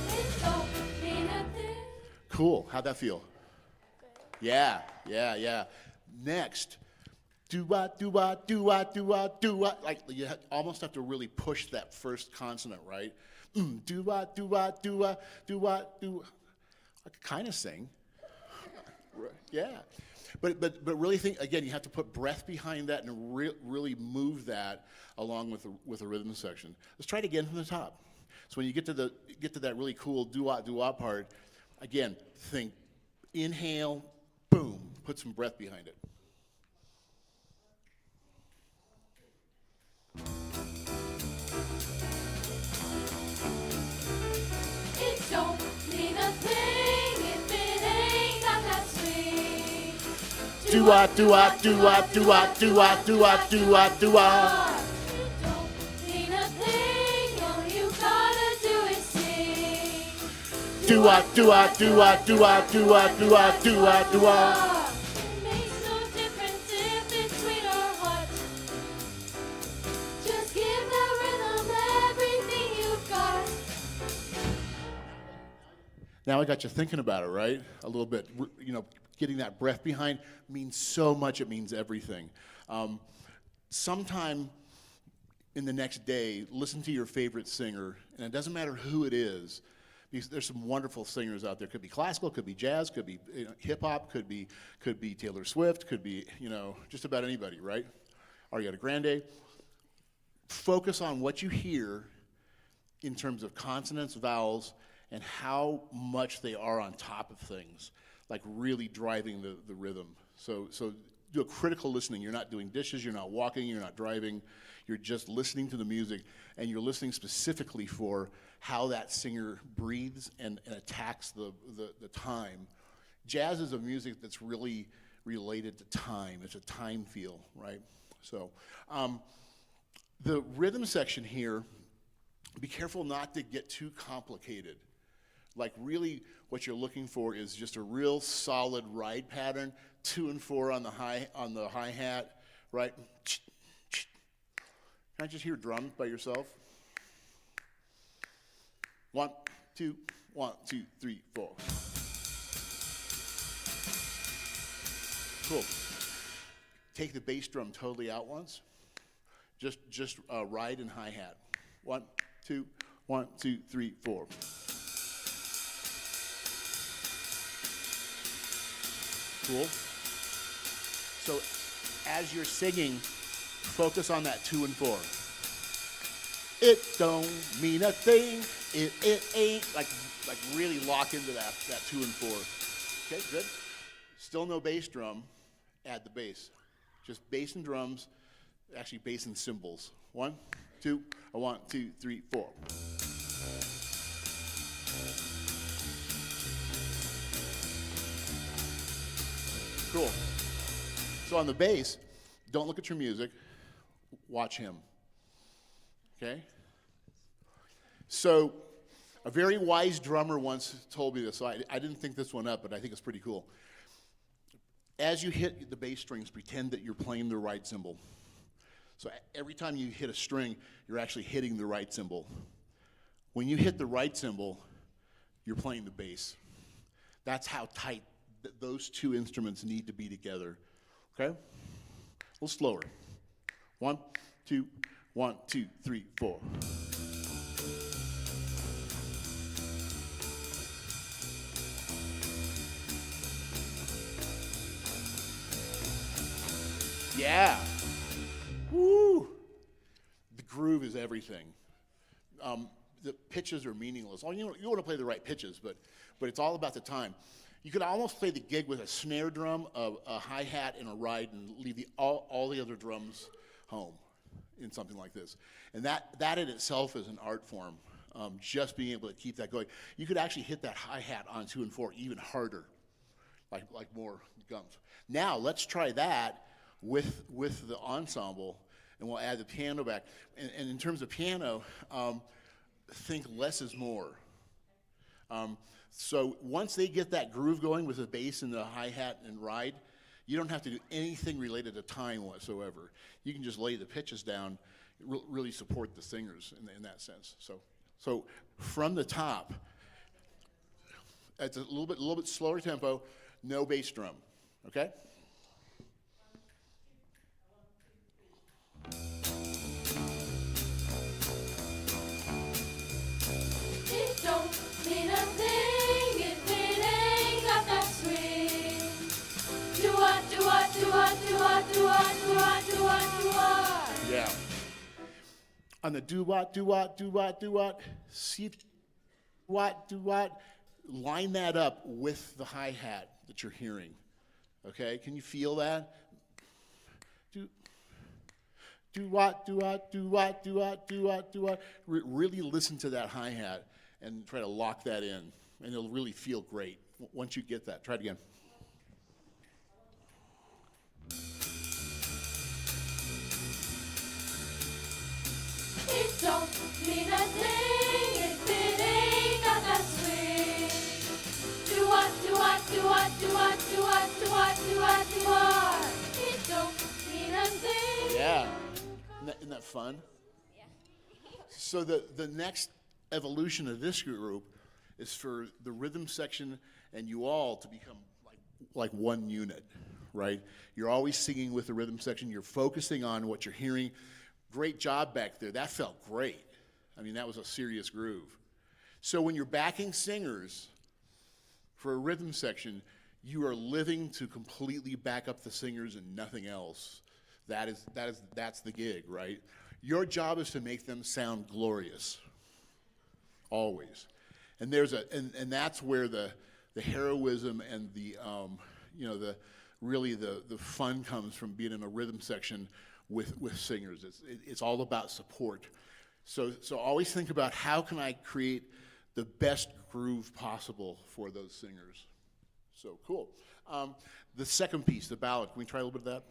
It don't mean a thing.
cool. How'd that feel? Yeah. Next, do-wah, do-wah, do-wah, do-wah, do-wah. Like you almost have to really push that first consonant, right? Do-wah, do-wah, do-wah, do-wah, do. I could kind of sing. Yeah. But really think, again, you have to put breath behind that and really move that along with the rhythm section. Let's try it again from the top. So when you get to that really cool doo-wah part, again, think inhale, boom, put some breath behind it.
It don't mean a thing if it ain't got that swing.
Do-wah, do-wah, do-wah, do-wah, do-wah, do-wah, do-wah, do-wah.
It don't mean a thing, all you gotta do is sing.
Do-wah, do-wah, do-wah, do-wah, do-wah, do-wah, do-wah, do-wah.
It makes no difference if it's sweet or hot. Just give that rhythm everything you've got.
Now I got you thinking about it, right? A little bit. You know, getting that breath behind means so much. It means everything. Sometime in the next day, listen to your favorite singer, and it doesn't matter who it is, because there's some wonderful singers out there. Could be classical, could be jazz, could be hip hop, could be Taylor Swift, could be just about anybody, right? Ariana Grande. Focus on what you hear in terms of consonants, vowels, and how much they are on top of things, like really driving the rhythm. So do a critical listening. You're not doing dishes, you're not walking, you're not driving. You're just listening to the music, and you're listening specifically for how that singer breathes and attacks the time. Jazz is a music that's really related to time. It's a time feel, right? So the rhythm section here, be careful not to get too complicated. Like really what you're looking for is just a real solid ride pattern, 2 and 4 on the hi-hat, right? Can I just hear drums by yourself? 1, 2, 1, 2, 3, 4. Cool. Take the bass drum totally out once. Just ride and hi-hat. 1, 2, 1, 2, 3, 4. Cool. So as you're singing, focus on that 2 and 4. It don't mean a thing. It ain't like really lock into that 2 and 4. Okay, good. Still no bass drum. Add the bass. Just bass and drums. Actually, bass and cymbals. 1, 2, 1, 2, 3, 4. Cool. So on the bass, don't look at your music, watch him. Okay? So a very wise drummer once told me this, so I didn't think this one up, but I think it's pretty cool. As you hit the bass strings, pretend that you're playing the right cymbal. So every time you hit a string, you're actually hitting the right cymbal. When you hit the right cymbal, you're playing the bass. That's how tight those two instruments need to be together. Okay? A little slower. 1, 2, 1, 2, 3, 4. Yeah. Woo! The groove is everything. The pitches are meaningless. You want to play the right pitches, but it's all about the time. You could almost play the gig with a snare drum, a hi-hat, and a ride, and leave all the other drums home in something like this. And that in itself is an art form, just being able to keep that going. You could actually hit that hi-hat on 2 and 4 even harder, like more gums. Now, let's try that with the ensemble, and we'll add the piano back. And in terms of piano, think less is more. So once they get that groove going with the bass and the hi-hat and ride, you don't have to do anything related to time whatsoever. You can just lay the pitches down, really support the singers in that sense. So from the top, it's a little bit slower tempo, no bass drum, okay?
It don't mean a thing if it ain't got that swing. Do what, do what, do what, do what, do what, do what, do what, do what.
Yeah. On the do what, do what, do what, do what, see what, do what, line that up with the hi-hat that you're hearing. Okay, can you feel that? Do what, do what, do what, do what, do what, do what. Really listen to that hi-hat and try to lock that in, and it'll really feel great once you get that. Try it again.
It don't mean a thing if it ain't got that swing. Do what, do what, do what, do what, do what, do what, do what, do what. It don't mean a thing.
Yeah. Isn't that fun? Yeah. So the next evolution of this group is for the rhythm section and you all to become like one unit, right? You're always singing with the rhythm section. You're focusing on what you're hearing. Great job back there. That felt great. I mean, that was a serious groove. So when you're backing singers for a rhythm section, you are living to completely back up the singers and nothing else. That's the gig, right? Your job is to make them sound glorious, always. And and that's where the heroism and the the fun comes from being in a rhythm section with singers. It's all about support. So always think about how can I create the best groove possible for those singers. So cool. The second piece, the ballad. Can we try a little bit of that?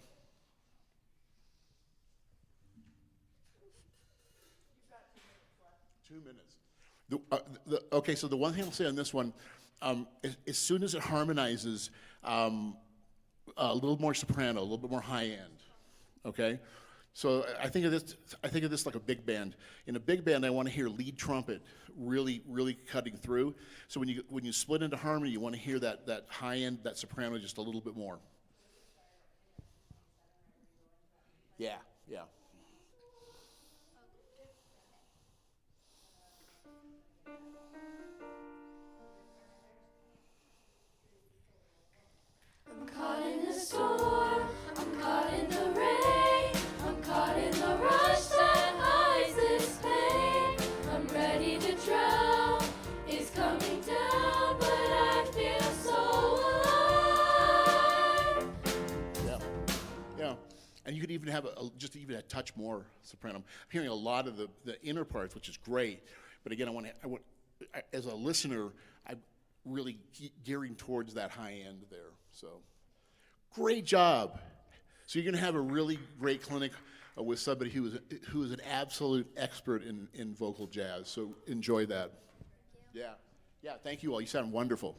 Okay, so the one thing I'll say on this one, as soon as it harmonizes, a little more soprano, a little bit more high end. Okay, so I think of this like a big band. In a big band, I want to hear lead trumpet really, really cutting through. So when you split into harmony, you want to hear that high end, that soprano just a little bit more. Yeah.
I'm caught in the storm, I'm caught in the rain, I'm caught in the rush that hides this pain. I'm ready to drown, it's coming down, but I feel so alive.
Yeah. And you could even have just even a touch more soprano. I'm hearing a lot of the inner parts, which is great. But again, as a listener, I'm really gearing towards that high end there. So Great job. So you're going to have a really great clinic with somebody who is an absolute expert in vocal jazz. So enjoy that. Yeah. Yeah, thank you all. You sound wonderful.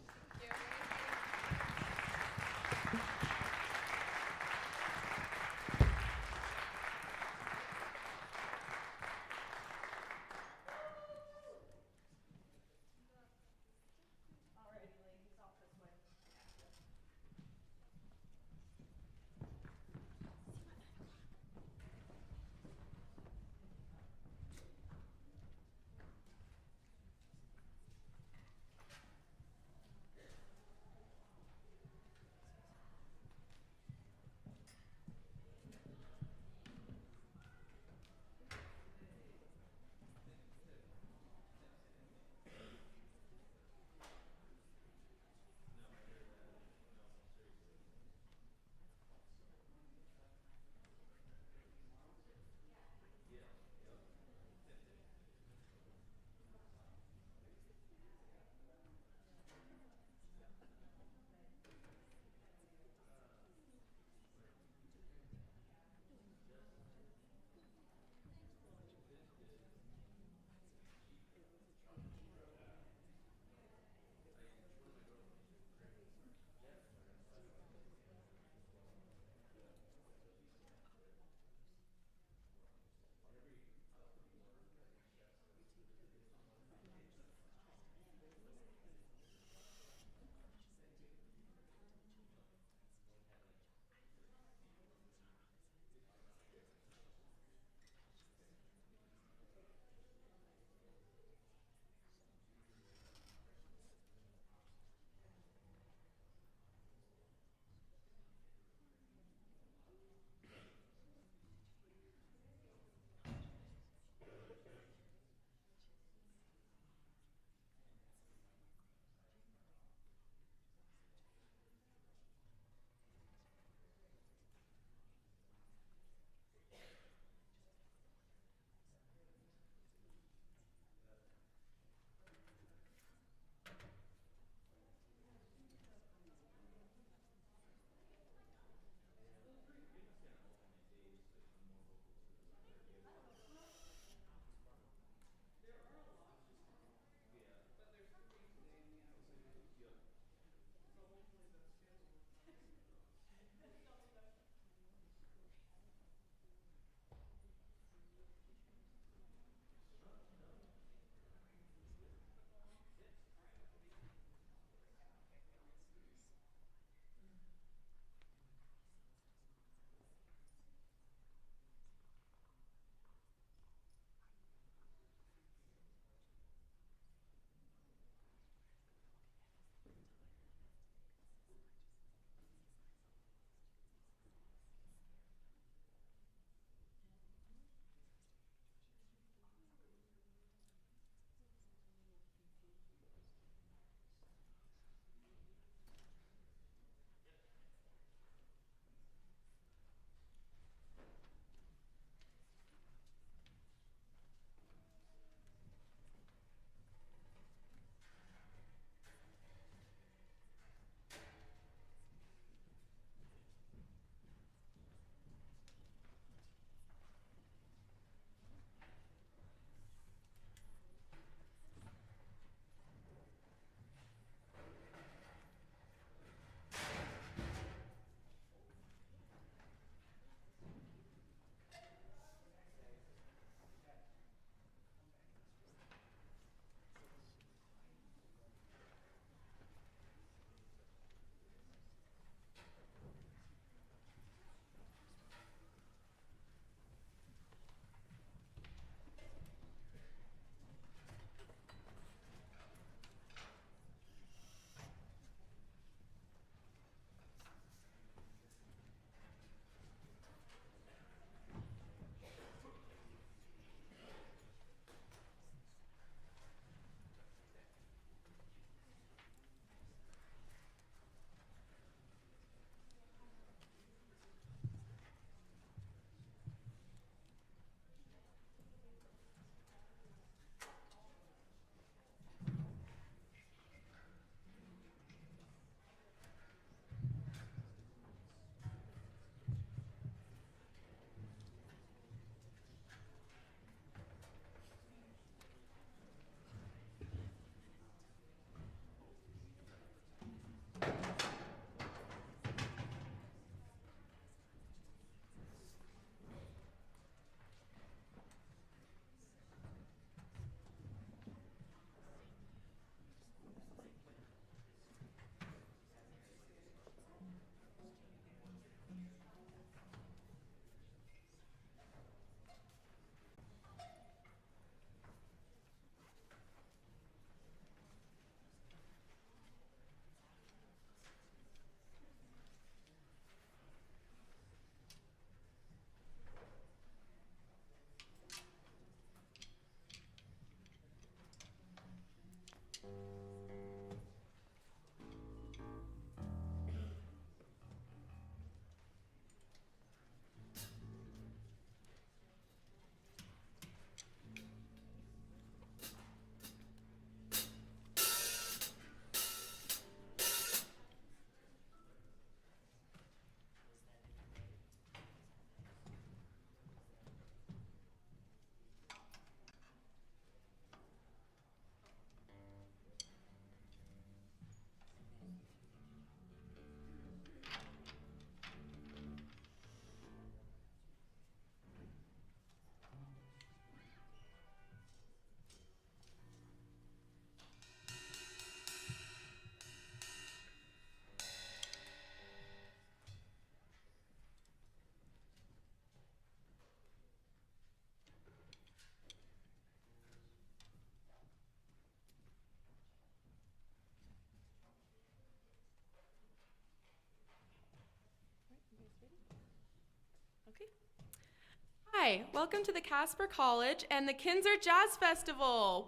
Hi, welcome to the Casper College and the Kinser Jazz Festival.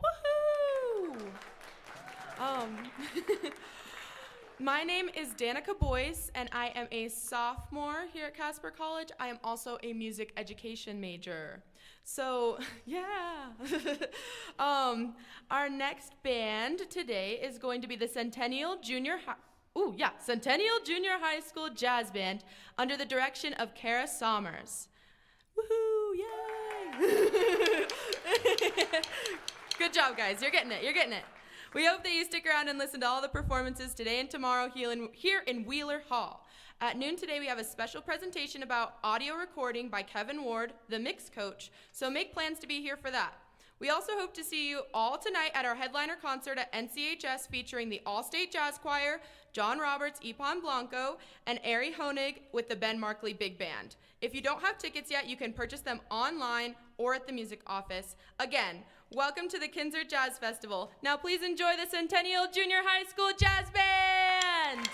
Woohoo! My name is Danica Boyce, and I am a sophomore here at Casper College. I am also a music education major. So, yeah. Our next band today is going to be the Centennial Junior High School Jazz Band under the direction of Kara Sommers. Woohoo! Yay! Good job, guys. You're getting it. You're getting it. We hope that you stick around and listen to all the performances today and tomorrow here in Wheeler Hall. At noon today, we have a special presentation about audio recording by Kevin Ward, the mix coach, so make plans to be here for that. We also hope to see you all tonight at our headliner concert at NCHS featuring the All-State Jazz Choir, John Roberts, Ipan Blanco, and Ari Honig with the Ben Markley Big Band. If you don't have tickets yet, you can purchase them online or at the music office. Again, welcome to the Kinser Jazz Festival. Now please enjoy the Centennial Junior High School Jazz Band!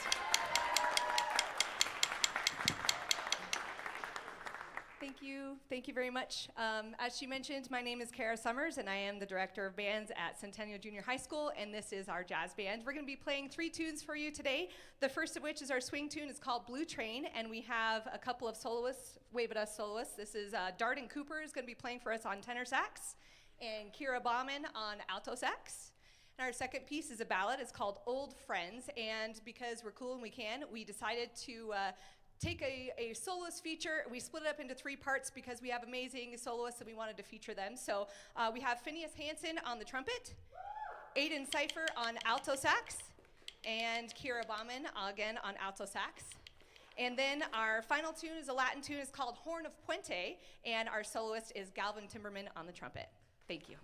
Thank you very much. As she mentioned, my name is Kara Summers, and I am the director of bands at Centennial Junior High School, and this is our jazz band. We're going to be playing 3 tunes for you today. The first of which is our swing tune. It's called Blue Train, and we have a couple of soloists, wave at us soloists. This is Darden Cooper is going to be playing for us on tenor sax, and Kira Bauman on alto sax. And our second piece is a ballad. It's called Old Friends, and because we're cool and we can, we decided to take a soloist feature. We split it up into 3 parts because we have amazing soloists and we wanted to feature them. So we have Phineas Hansen on the trumpet, Aiden Cipher on alto sax, and Kira Bauman again on alto sax. And then our final tune is a Latin tune. It's called Horn of Puente, and our soloist is Galvin Timberman on the trumpet. Thank you.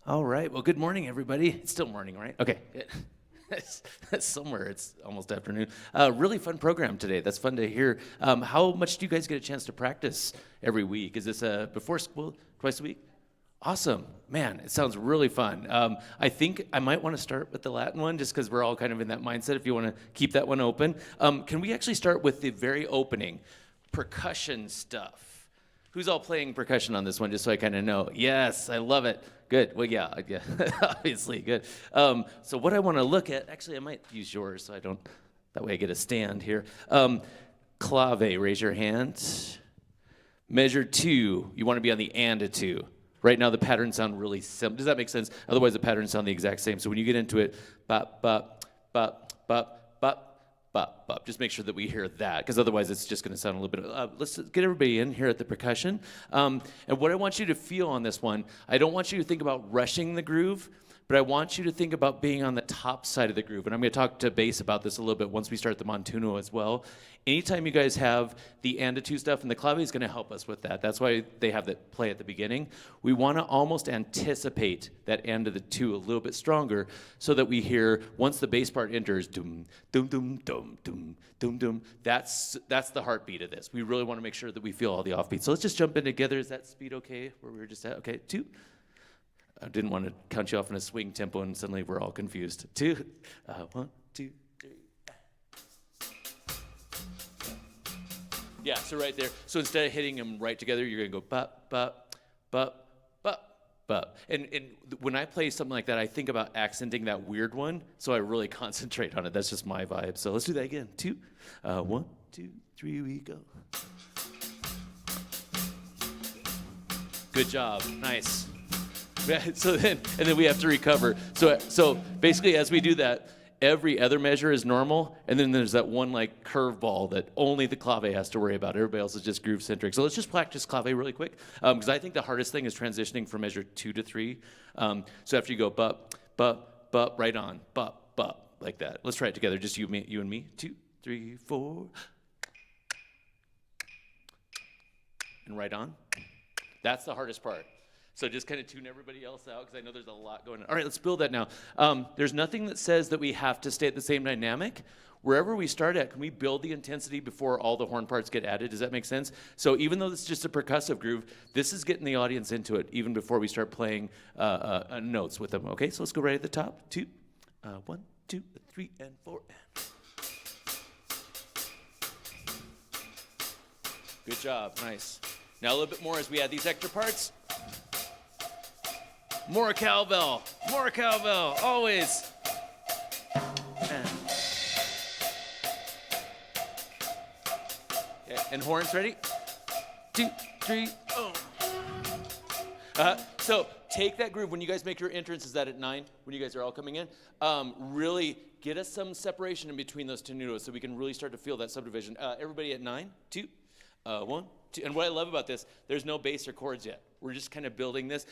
All right. Well, good morning, everybody. It's still morning, right? Okay. Good. Somewhere it's almost afternoon. Really fun program today. That's fun to hear. How much do you guys get a chance to practice every week? Is this before school, twice a week? Awesome. Man, it sounds really fun. I think I might want to start with the Latin one just because we're all kind of in that mindset if you want to keep that one open. Can we actually start with the very opening? Percussion stuff. Who's all playing percussion on this one, just so I kind of know? Yes, I love it. Good. Well, yeah, obviously, good. So what I want to look at, actually, I might use yours so I don't, that way I get a stand here. Clave, raise your hand. Measure 2, you want to be on the and a 2. Right now, the patterns sound really simple. Does that make sense? Otherwise, the patterns sound the exact same. So when you get into it, bop, bop, bop, bop, bop, bop, bop. Just make sure that we hear that, because otherwise it's just going to sound a little bit. Let's get everybody in here at the percussion. And what I want you to feel on this one, I don't want you to think about rushing the groove, but I want you to think about being on the top side of the groove. And I'm going to talk to bass about this a little bit once we start the Montuno as well. Anytime you guys have the and a 2 stuff, and the clave is going to help us with that. That's why they have that play at the beginning. We want to almost anticipate that and of the 2 a little bit stronger so that we hear, once the bass part enters, dum, dum, dum, dum, dum, dum, dum. That's the heartbeat of this. We really want to make sure that we feel all the offbeats. So let's just jump in together. Is that speed okay, where we were just at? Okay, 2. I didn't want to count you off in a swing tempo, and suddenly we're all confused. 2, 1, 2, 3. Yeah, so right there. So instead of hitting them right together, you're going to go bop, bop, bop, bop, bop. And when I play something like that, I think about accenting that weird one, so I really concentrate on it. That's just my vibe. So let's do that again. 2, 1, 2, 3, we go. Good job. Nice. So then we have to recover. So basically, as we do that, every other measure is normal, and then there's that one like curveball that only the clave has to worry about. Everybody else is just groove centric. So let's just practice clave really quick, because I think the hardest thing is transitioning from measure 2 to 3. So after you go bop, bop, bop, right on, bop, bop, like that. Let's try it together, just you and me. 2, 3, 4, and right on. That's the hardest part. So just kind of tune everybody else out, because I know there's a lot going on. All right, let's build that now. There's nothing that says that we have to stay at the same dynamic. Wherever we start at, can we build the intensity before all the horn parts get added? Does that make sense? So even though this is just a percussive groove, this is getting the audience into it even before we start playing notes with them. Okay, so let's go right at the top. 2, 1, 2, 3, and 4. Good job, nice. Now a little bit more as we add these extra parts. More cowbell, always. And horns ready? 2, 3, oh. So take that groove when you guys make your entrance. Is that at 9 when you guys are all coming in? Really get us some separation in between those tenutos so we can really start to feel that subdivision. Everybody at 9, 2, 1, 2. And what I love about this, there's no bass or chords yet. We're just kind of building this.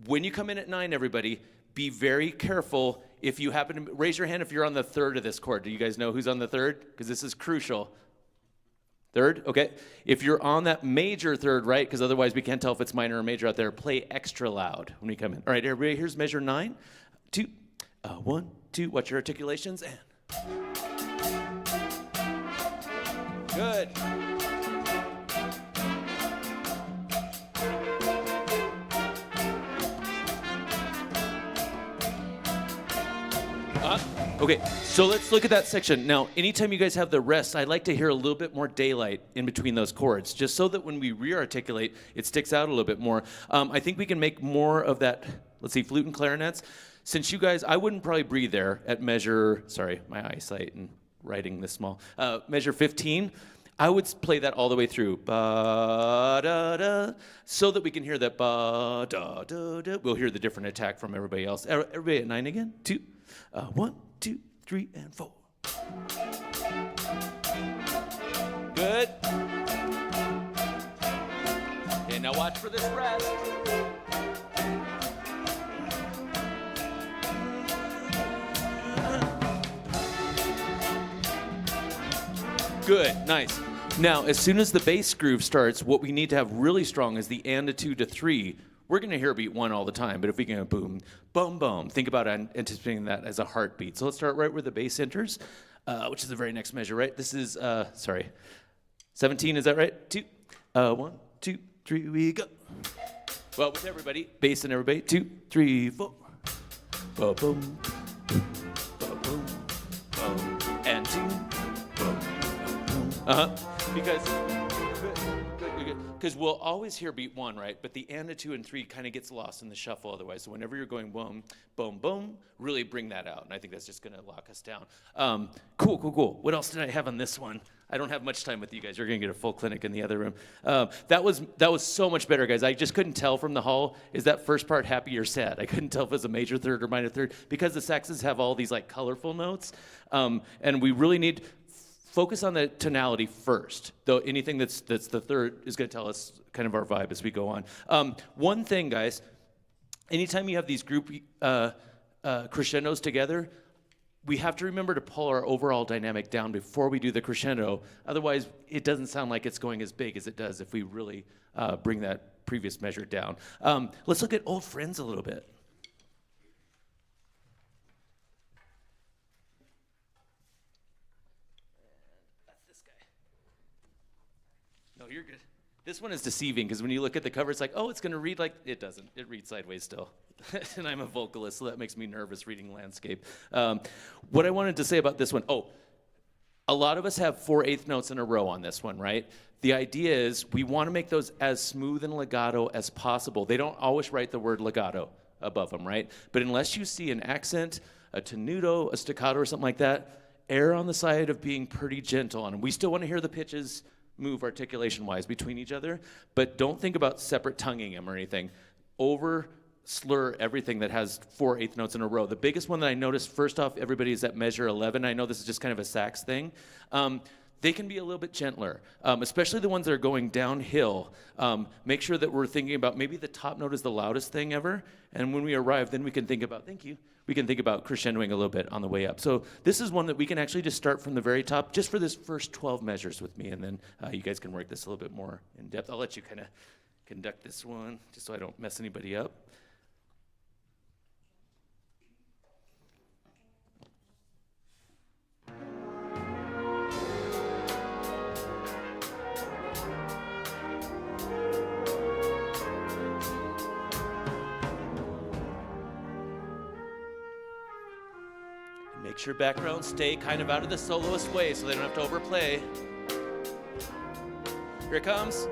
When you come in at 9, everybody, be very careful. If you happen to raise your hand if you're on the 3rd of this chord. Do you guys know who's on the 3rd? Because this is crucial. 3rd, okay. If you're on that major 3rd, right, because otherwise we can't tell if it's minor or major out there, play extra loud when we come in. All right, everybody, here's measure 9. 2, 1, 2. Watch your articulations, and good. Okay, so let's look at that section. Now, anytime you guys have the rest, I'd like to hear a little bit more daylight in between those chords, just so that when we re-articulate, it sticks out a little bit more. I think we can make more of that, let's see, flute and clarinets. Since you guys, I wouldn't probably breathe there at measure, sorry, my eyesight and writing this small, measure 15. I would play that all the way through, ba-da-da, so that we can hear that ba-da-da-da. We'll hear the different attack from everybody else. Everybody at 9 again. 2, 1, 2, 3, and 4. Good. Okay, now watch for this rest. Good, nice. Now, as soon as the bass groove starts, what we need to have really strong is the and a 2 to 3. we're going to hear beat 1 all the time, but if we can go boom, boom, boom, think about anticipating that as a heartbeat. So let's start right where the bass enters, which is the very next measure, right? This is, 17, is that right? 2, 1, 2, 3, we go. Well, with everybody, bass and everybody, 2, 3, 4. Boom, boom, boom, boom, boom, and 2. Because we'll always hear beat 1, right? But the and a 2 and 3 kind of gets lost in the shuffle otherwise. So whenever you're going boom, boom, boom, really bring that out. And I think that's just going to lock us down. Cool. What else did I have on this one? I don't have much time with you guys. You're going to get a full clinic in the other room. That was so much better, guys. I just couldn't tell from the hall, is that first part happy or sad? I couldn't tell if it was a major third or minor third because the saxes have all these like colorful notes. And we really need focus on the tonality first, though anything that's the third is going to tell us kind of our vibe as we go on. One thing, guys, anytime you have these group crescendos together, we have to remember to pull our overall dynamic down before we do the crescendo. Otherwise, it doesn't sound like it's going as big as it does if we really bring that previous measure down. Let's look at old friends a little bit. No, you're good. This one is deceiving because when you look at the cover, it's like, oh, it's going to read like, it doesn't. It reads sideways still. And I'm a vocalist, so that makes me nervous reading landscape. What I wanted to say about this one, a lot of us have 4/8 notes in a row on this one, right? The idea is we want to make those as smooth and legato as possible. They don't always write the word legato above them, right? But unless you see an accent, a tenuto, a staccato, or something like that, err on the side of being pretty gentle on them. We still want to hear the pitches move articulation-wise between each other, but don't think about separate tonguing them or anything. Over slur everything that has 4/8 notes in a row. The biggest one that I noticed, first off, everybody is at measure 11. I know this is just kind of a sax thing. They can be a little bit gentler, especially the ones that are going downhill. Make sure that we're thinking about maybe the top note is the loudest thing ever, and when we arrive, then we can think about, thank you, we can think about crescendoing a little bit on the way up. So this is one that we can actually just start from the very top, just for this first 12 measures with me, and then you guys can work this a little bit more in depth. I'll let you kind of conduct this one, just so I don't mess anybody up. Make sure backgrounds stay kind of out of the soloist way so they don't have to overplay. Here it comes.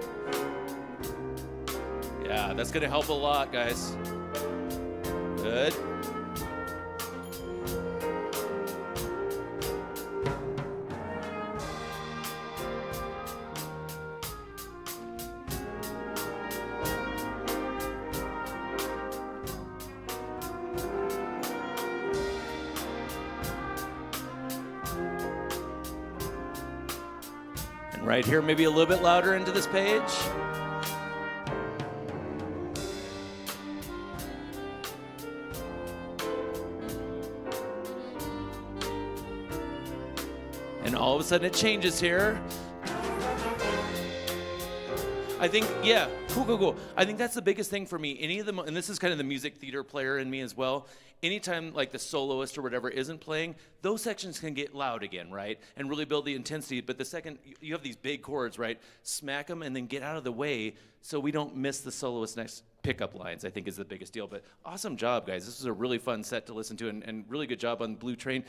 Yeah, that's going to help a lot, guys. Good. Right here, maybe a little bit louder into this page. And all of a sudden it changes here. I think, yeah, cool. I think that's the biggest thing for me. Any of them, and this is kind of the music theater player in me as well. Anytime like the soloist or whatever isn't playing, those sections can get loud again, right? And really build the intensity. But the second you have these big chords, right? Smack them and then get out of the way so we don't miss the soloist's next pickup lines, I think is the biggest deal. But awesome job, guys. This was a really fun set to listen to and really good job on Blue Train.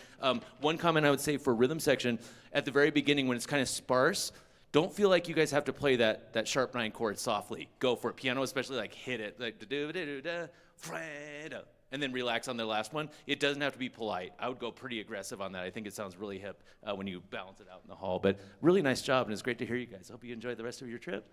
One comment I would say for rhythm section, at the very beginning when it's kind of sparse, don't feel like you guys have to play that sharp 9 chord softly. Go for it. Piano especially, like hit it. Like and then relax on the last one. It doesn't have to be polite. I would go pretty aggressive on that. I think it sounds really hip when you balance it out in the hall. But really nice job, and it's great to hear you guys. I hope you enjoy the rest of your trip.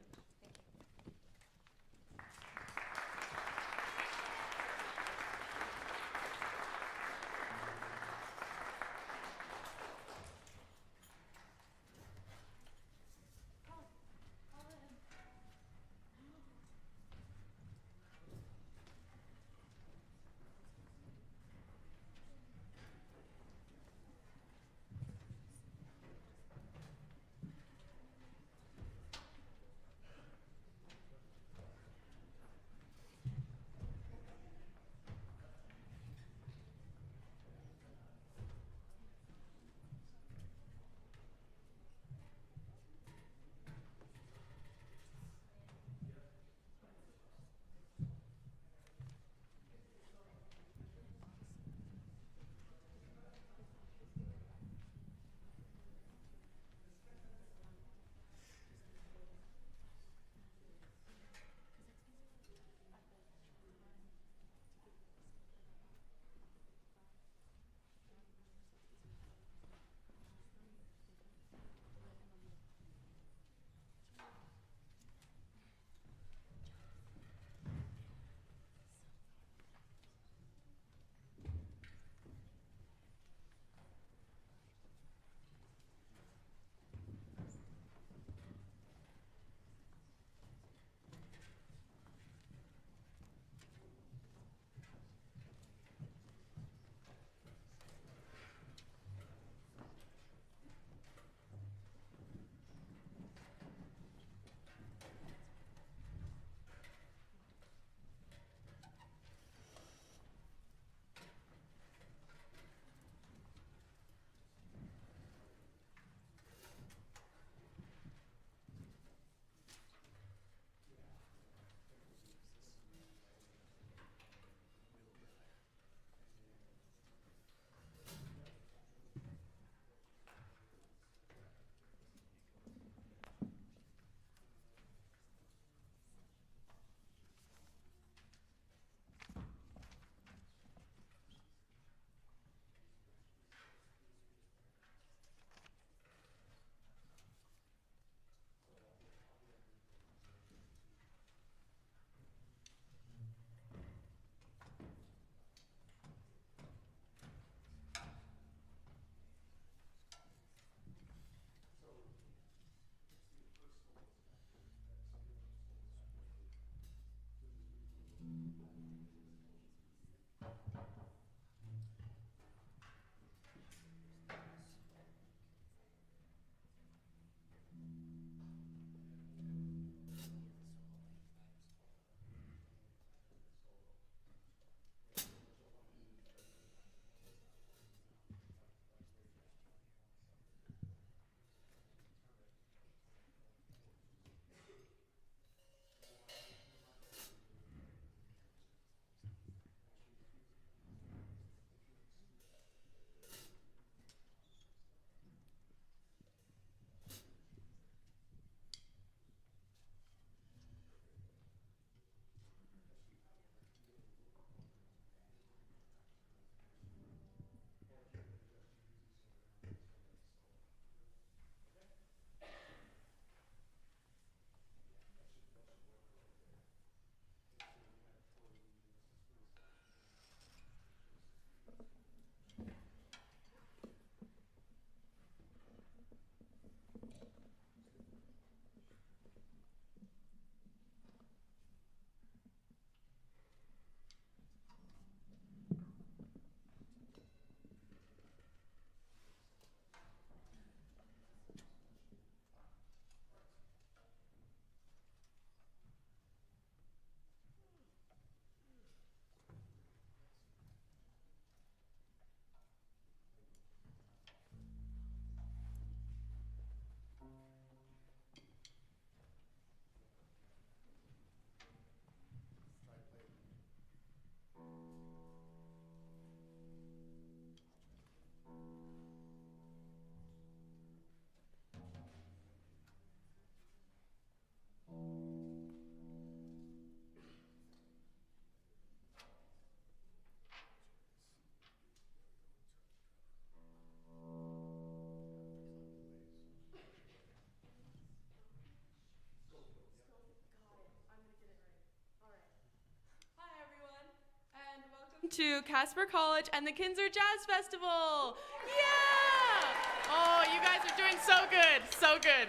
to Casper College and the Kinser Jazz Festival. Yeah! Oh, you guys are doing so good, so good.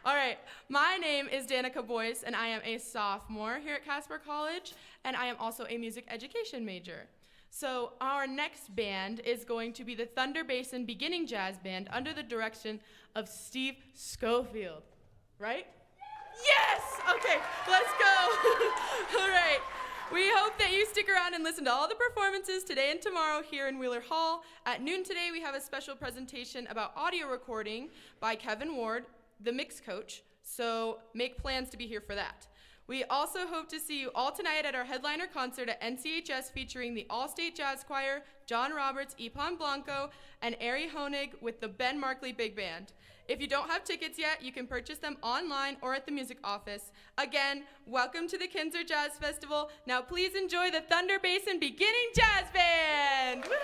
All right, my name is Danica Boyce, and I am a sophomore here at Casper College, and I am also a music education major. So our next band is going to be the Thunder Basin Beginning Jazz Band under the direction of Steve Schofield, right? Yes! Okay, let's go. All right. We hope that you stick around and listen to all the performances today and tomorrow here in Wheeler Hall. At noon today, we have a special presentation about audio recording by Kevin Ward, the mix coach, so make plans to be here for that. We also hope to see you all tonight at our headliner concert at NCHS featuring the All-State Jazz Choir, John Roberts, Ipan Blanco, and Ari Honig with the Ben Markley Big Band. If you don't have tickets yet, you can purchase them online or at the music office. Again, welcome to the Kinser Jazz Festival. Now please enjoy the Thunder Basin Beginning Jazz Band. Woo!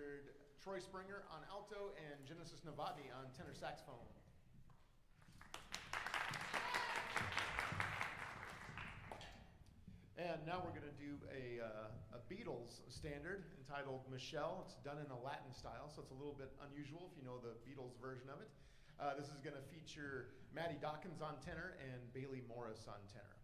featured Troy Springer on alto and Genesis Novotny on tenor saxophone. And now we're going to do a Beatles standard entitled Michelle. It's done in a Latin style, so it's a little bit unusual if you know the Beatles version of it. This is going to feature Maddie Dawkins on tenor and Bailey Morris on tenor.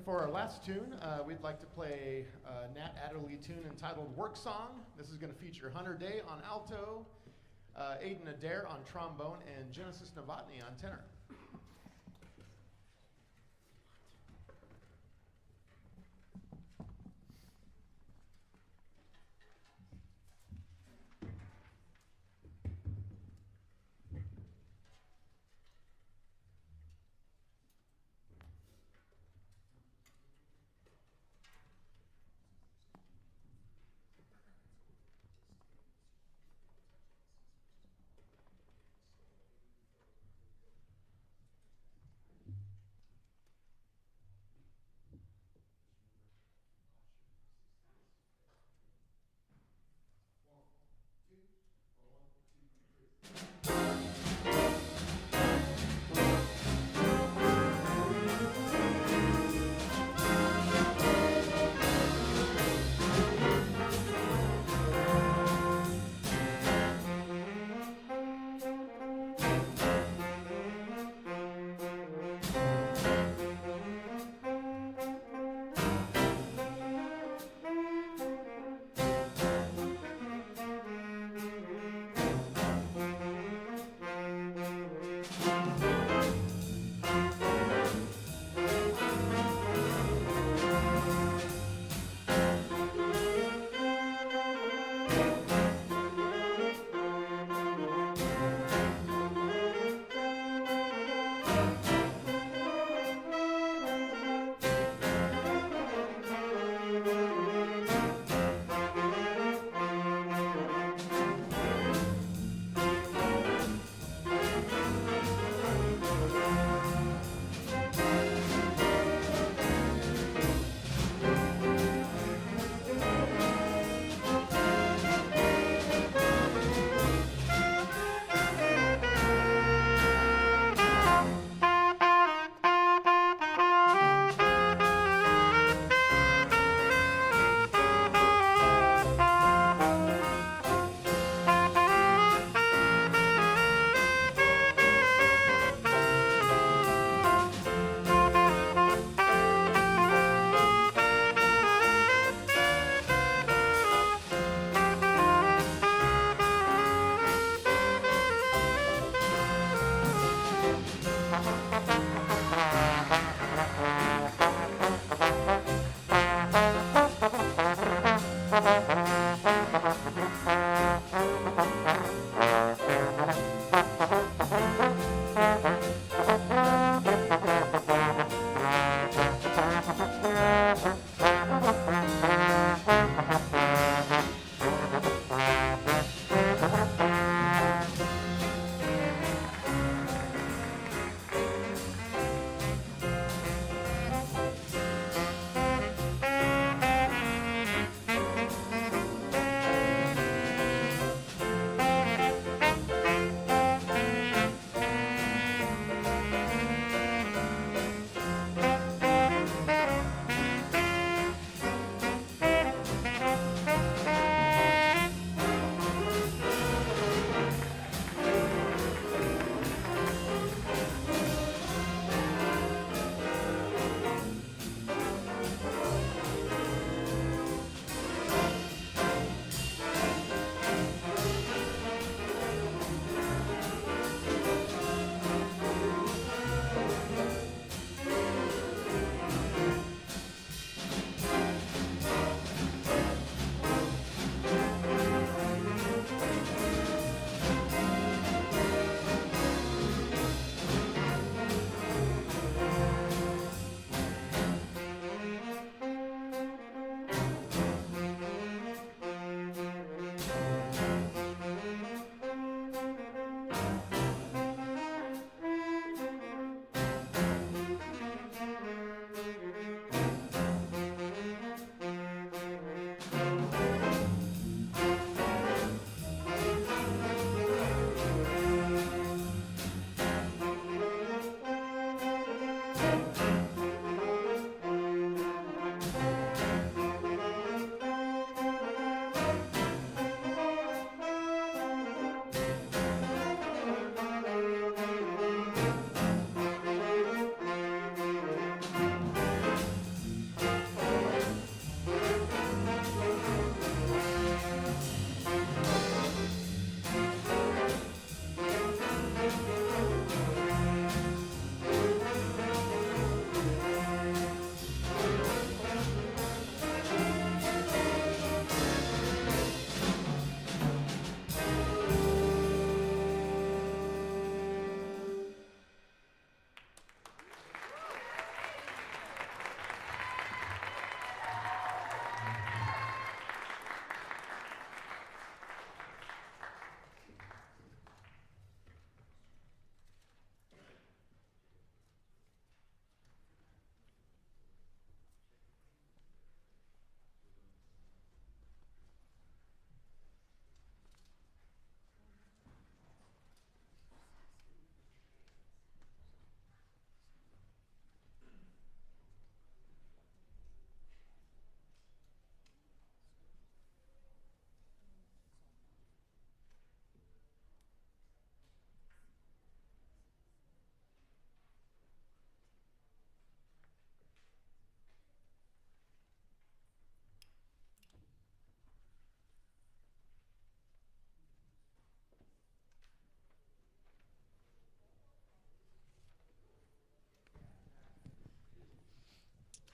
for our last tune, we'd like to play a Nat Adderley tune entitled Work Song. This is going to feature Hunter Day on alto, Aiden Adair on trombone, and Genesis Novotny on tenor.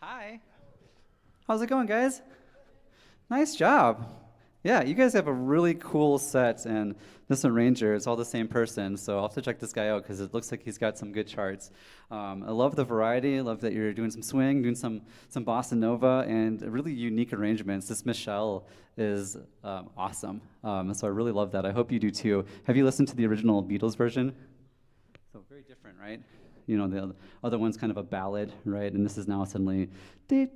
Hi. How's it going, guys? Nice job. Yeah, you guys have a really cool set, and this arranger is all the same person, so I'll have to check this guy out because it looks like he's got some good charts. I love the variety. I love that you're doing some swing, doing some Bossa Nova, and really unique arrangements. This Michelle is awesome, so I really love that. I hope you do too. Have you listened to the original Beatles version? So very different, right? You know, the other one's kind of a ballad, right? And this is now suddenly, it's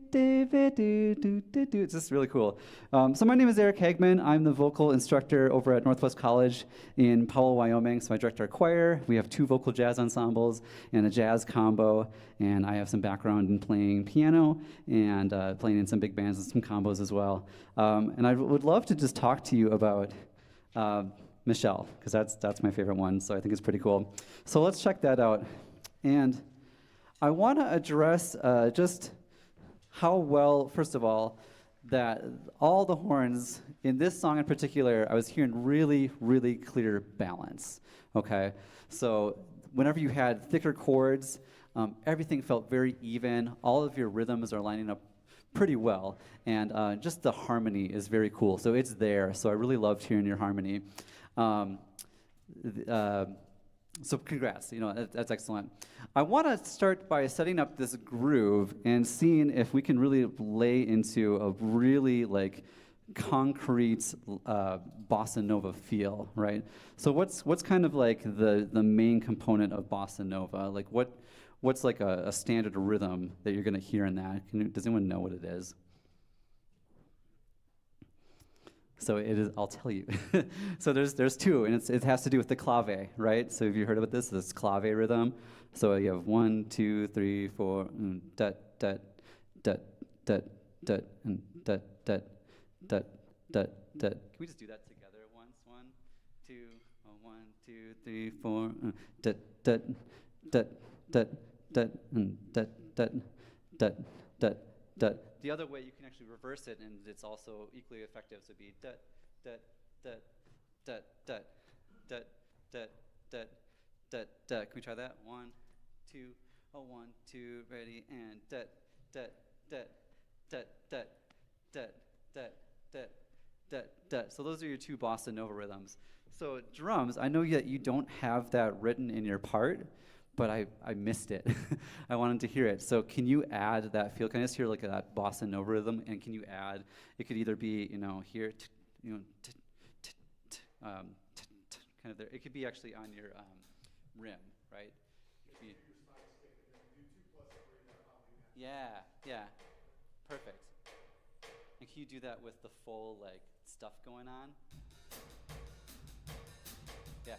just really cool. So my name is Eric Hagman. I'm the vocal instructor over at Northwest College in Powell, Wyoming. So I direct our choir. We have 2 vocal jazz ensembles and a jazz combo. And I have some background in playing piano and playing in some big bands and some combos as well. And I would love to just talk to you about Michelle, because that's my favorite one. So I think it's pretty cool. So let's check that out. And I want to address just how well, first of all, that all the horns, in this song in particular, I was hearing really, really clear balance, okay? So whenever you had thicker chords, everything felt very even. All of your rhythms are lining up pretty well, and just the harmony is very cool. So it's there, so I really loved hearing your harmony. So congrats, you know, that's excellent. I want to start by setting up this groove and seeing if we can really lay into a really like concrete Bossa Nova feel, right? So what's kind of like the main component of Bossa Nova? Like what's like a standard rhythm that you're gonna hear in that? Does anyone know what it is? So it is. I'll tell you. So there's 2, and it has to do with the clave, right? So have you heard about this? This clave rhythm. So you have 1, 2, 3, 4, da da da da da da da da da da. Can we just do that together at once? 1, 2, 1, 2, 3, 4, da da da da da da da da da da. The other way you can actually reverse it, and it's also equally effective. So it'd be da da da da da da da da da da. Can we try that? 1, 2, 1, 2, ready, and da da da da da da da da da da. So those are your 2 Bossa Nova rhythms. So drums, I know that you don't have that written in your part, but I missed it. I wanted to hear it. So can you add that feel? Can I just hear like that Bossa Nova rhythm? And can you add, it could either be, you know, here, you know, kind of there. It could be actually on your rim, right? Yeah, perfect. And can you do that with the full like stuff going on? Yeah.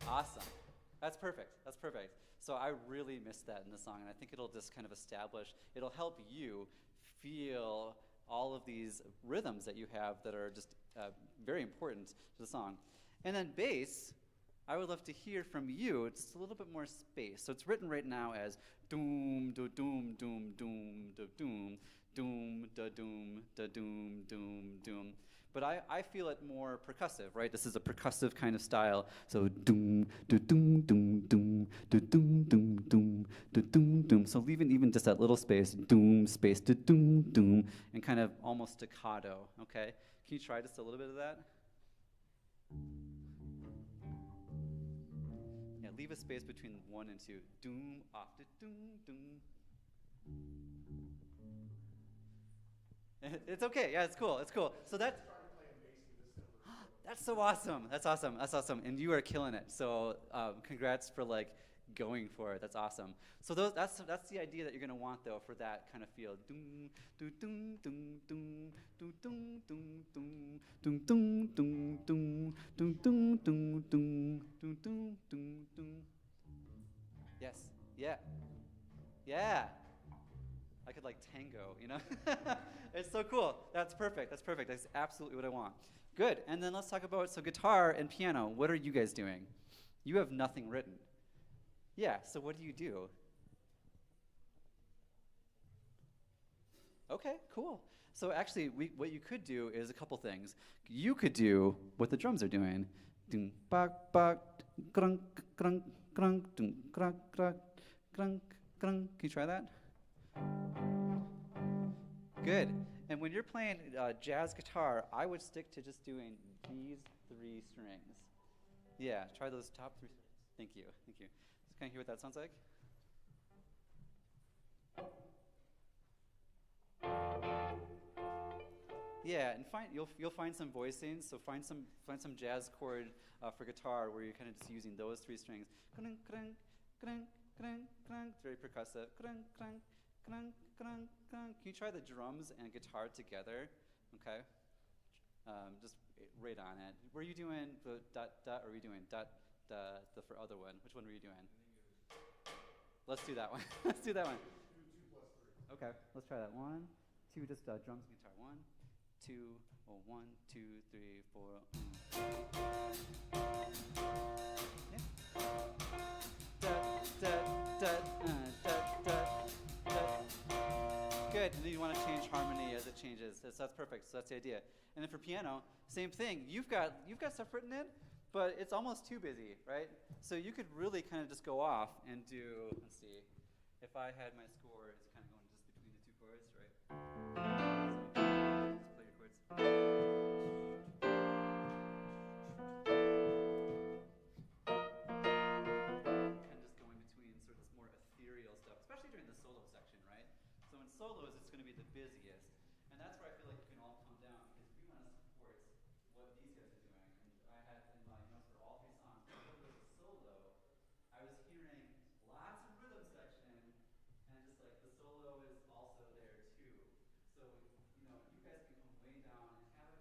Awesome. That's perfect. So I really missed that in the song, and I think it'll just kind of it'll help you feel all of these rhythms that you have that are just very important to the song. And then bass, I would love to hear from you. It's a little bit more space. So it's written right now as doom, do doom, doom, doom, da doom, doom, da doom, da doom, doom, doom. But I feel it more percussive, right? This is a percussive kind of style. So doom, do doom, doom, doom, do doom, doom, doom, do doom, doom. So leaving even just that little space, doom, space, do doom, doom, and kind of almost staccato, okay? Can you try just a little bit of that? Yeah, leave a space between 1 and 2. Doom, off to doom, doom. It's okay, yeah, it's cool. So that's so awesome. That's awesome. And you are killing it. So congrats for like going for it. That's awesome. So that's the idea that you're gonna want though for that kind of feel. Doom, doo, doom, doom, doom, doo, doom, doom, doom, doom, doom, doom, doom, doom, doom, doom, doom, doom, doom, doom, doom. Yes. Yeah. I could like tango, you know? It's so cool. That's perfect. That's absolutely what I want. Good. And then let's talk about, so guitar and piano. What are you guys doing? You have nothing written. Yeah, so what do you do? Okay, cool. So actually, what you could do is a couple things. You could do what the drums are doing. Ding, bak, bak, grunk, grunk, grunk, ding, grunk, grunk, grunk, grunk. Can you try that? Good. And when you're playing jazz guitar, I would stick to just doing these 3 strings. Yeah, try those top 3. Thank you. Thank you. So can I hear what that sounds like? Yeah, and you'll find some voicing. So find some jazz chord for guitar where you're kind of just using those 3 strings. It's very percussive. Can you try the drums and guitar together? Okay. Just right on it. Were you doing the dot dot, or were you doing dot the for other one? Which one were you doing? Let's do that one. Let's do that one. Okay, let's try that. 1, 2, just drums and guitar. 1, 2, 1, 2, 3, 4. Yeah. Da, da, da, da, da, da. Good. And then you want to change harmony as it changes. That's perfect. So that's the idea. And then for piano, same thing. You've got stuff written in, but it's almost too busy, right? So you could really kind of just go off and do. Let's see. If I had my score, it's kind of going just between the 2 chords, right? So just play your chords. Kind of just going between sort of this more ethereal stuff, especially during the solo section, right? So in solos, it's going to be the busiest. And that's where I feel like you can all come down, because we want to support what these guys are doing. And I had in my notes for all 3 songs, whenever there was a solo, I was hearing lots of rhythm section, and just like the solo is also there too. So, you guys can come way down and have a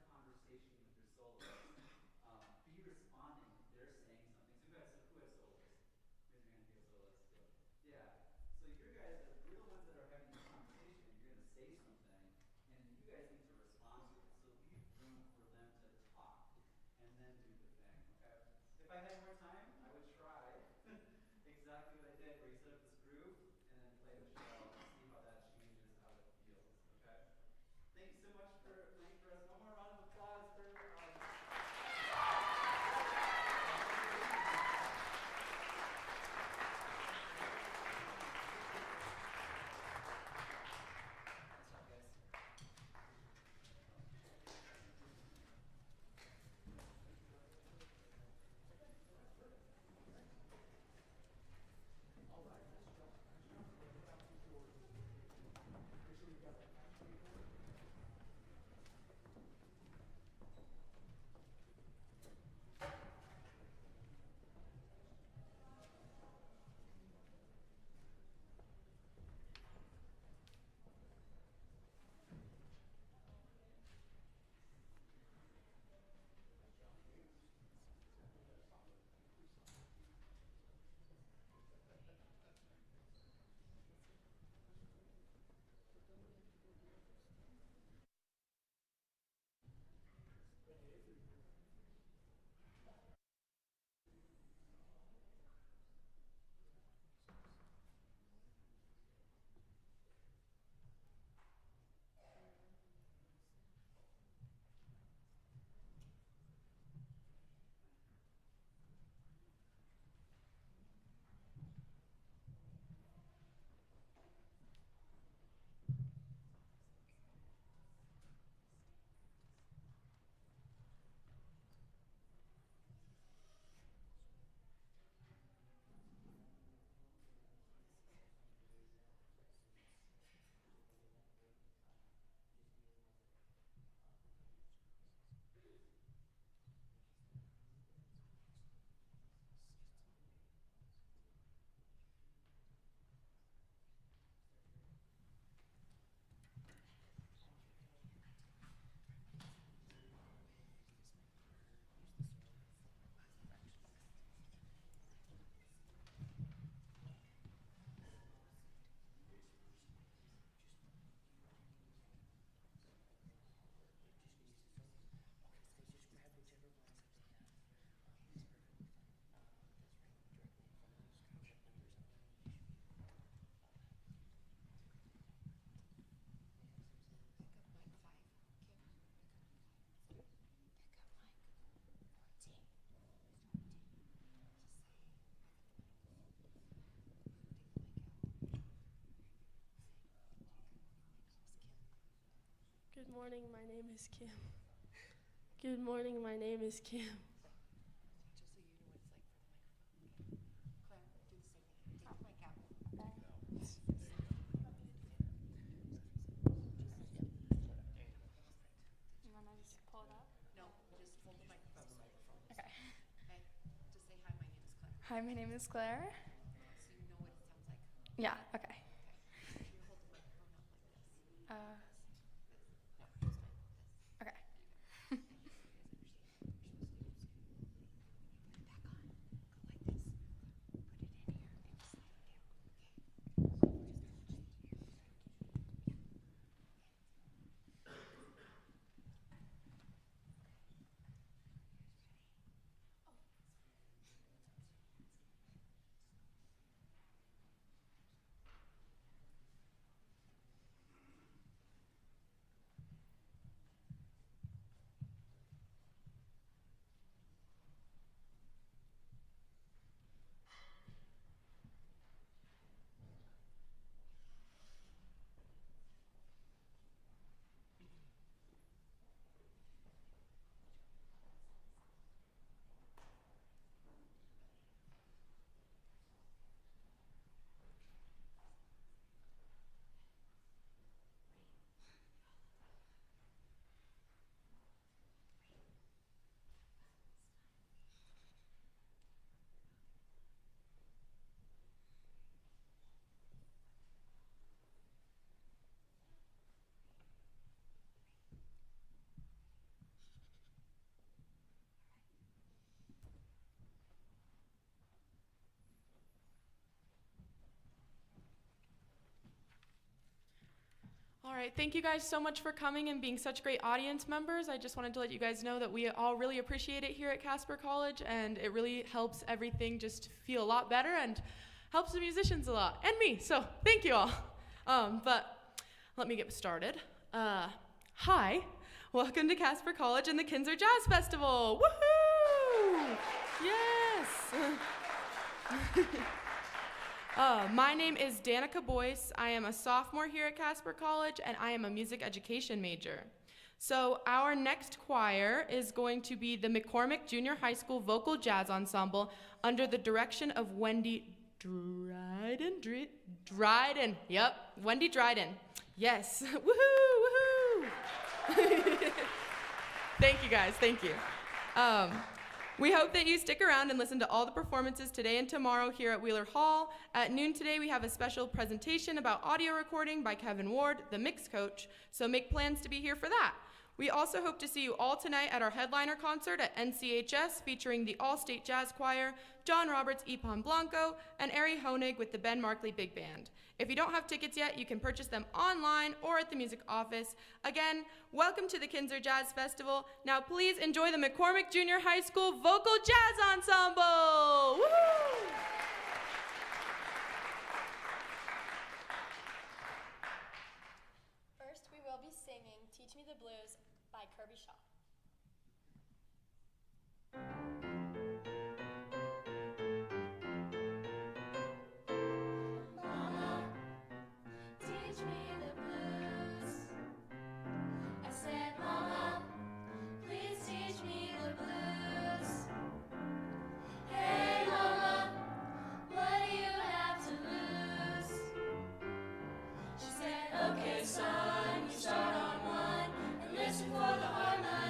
morning, my name is Kim. Good morning, my name is Kim.
Hi, my name is Claire.
So you know what it sounds like.
Yeah, okay.
You hold the microphone up like this.
Okay.
All right, thank you guys so much for coming and being such great audience members. I just wanted to let you guys know that we all really appreciate it here at Casper College, and it really helps everything just feel a lot better and helps the musicians a lot, and me, so thank you all. But let me get started. Hi, welcome to Casper College and the Kinser Jazz Festival. Woohoo! Yes! My name is Danica Boyce. I am a sophomore here at Casper College, and I am a music education major. So our next choir is going to be the McCormick Junior High School Vocal Jazz Ensemble under the direction of Wendy Dryden. Yep, Wendy Dryden. Yes. Woohoo! Woohoo! Thank you guys. Thank you. We hope that you stick around and listen to all the performances today and tomorrow here at Wheeler Hall. At noon today, we have a special presentation about audio recording by Kevin Ward, the mix coach, so make plans to be here for that. We also hope to see you all tonight at our headliner concert at NCHS featuring the All-State Jazz Choir, John Roberts Epon Blanco, and Ari Honig with the Ben Markley Big Band. If you don't have tickets yet, you can purchase them online or at the music office. Again, welcome to the Kinser Jazz Festival. Now please enjoy the McCormick Junior High School Vocal Jazz Ensemble! Woo-hoo!
First, we will be singing Teach Me the Blues by Kirby Shaw.
Mama, teach me the blues. I said, Mama, please teach me the blues. Hey, Mama, what do you have to lose? She said, okay, son, you start on one and listen for the harmony.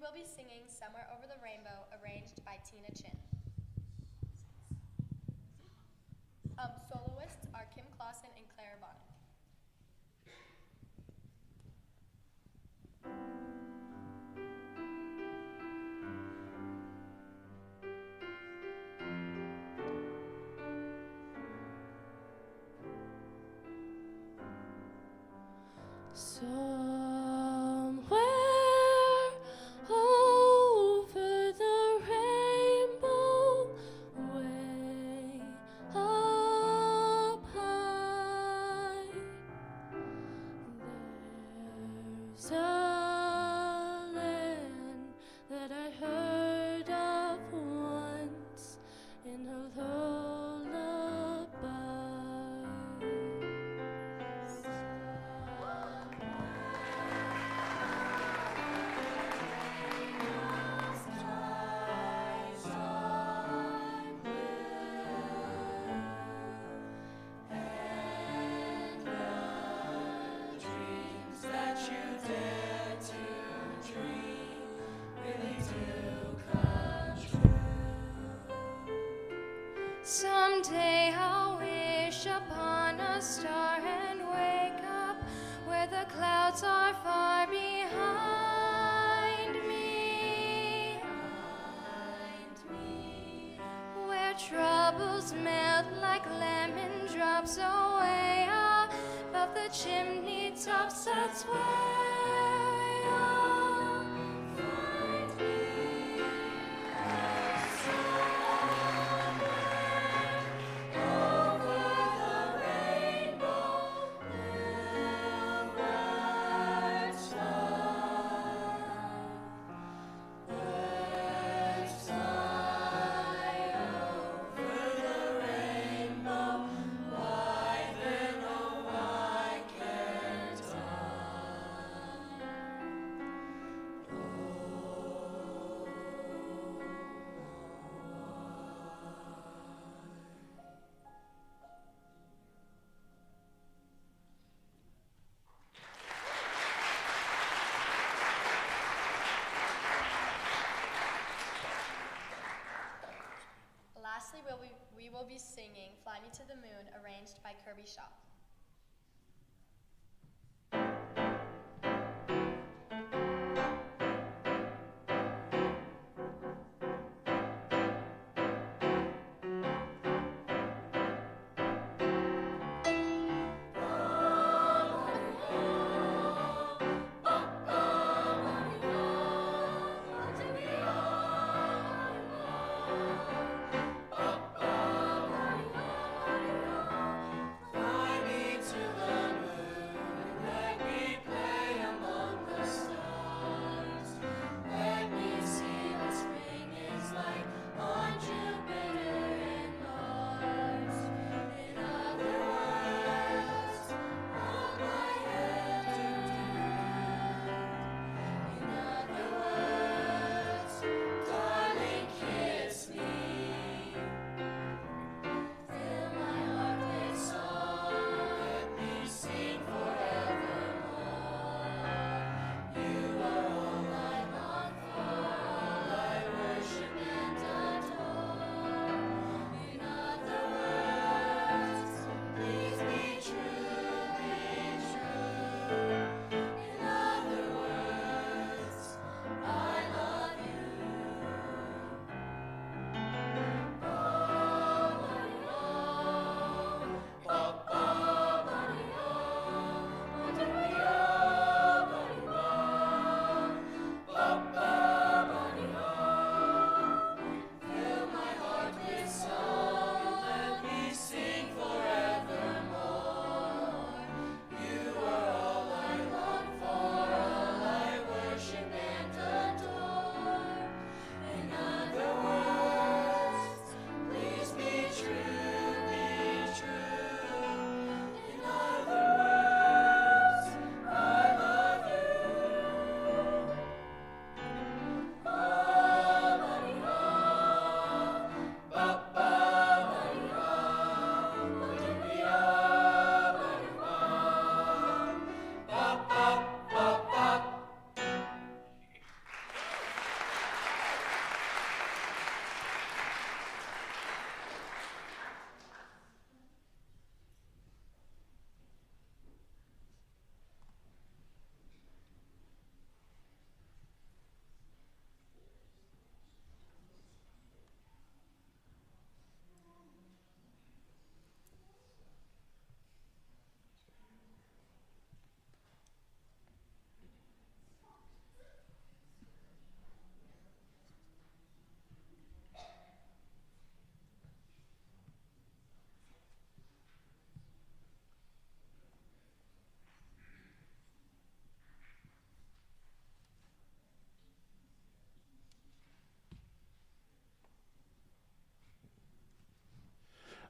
will be singing Somewhere Over the Rainbow, arranged by Tina Chin. Soloists are Kim Clausen and Claire Bonnet.
Somewhere over the rainbow, way up high, there's a land that I heard of once in a lullaby. Someday I'll wish upon a star and wake up where the clouds are far behind me, where troubles melt like lemon drops away above the chimney tops. That's where you'll find me.
Lastly, we will be singing Fly Me to the Moon, arranged by Kirby Shaw.
Fly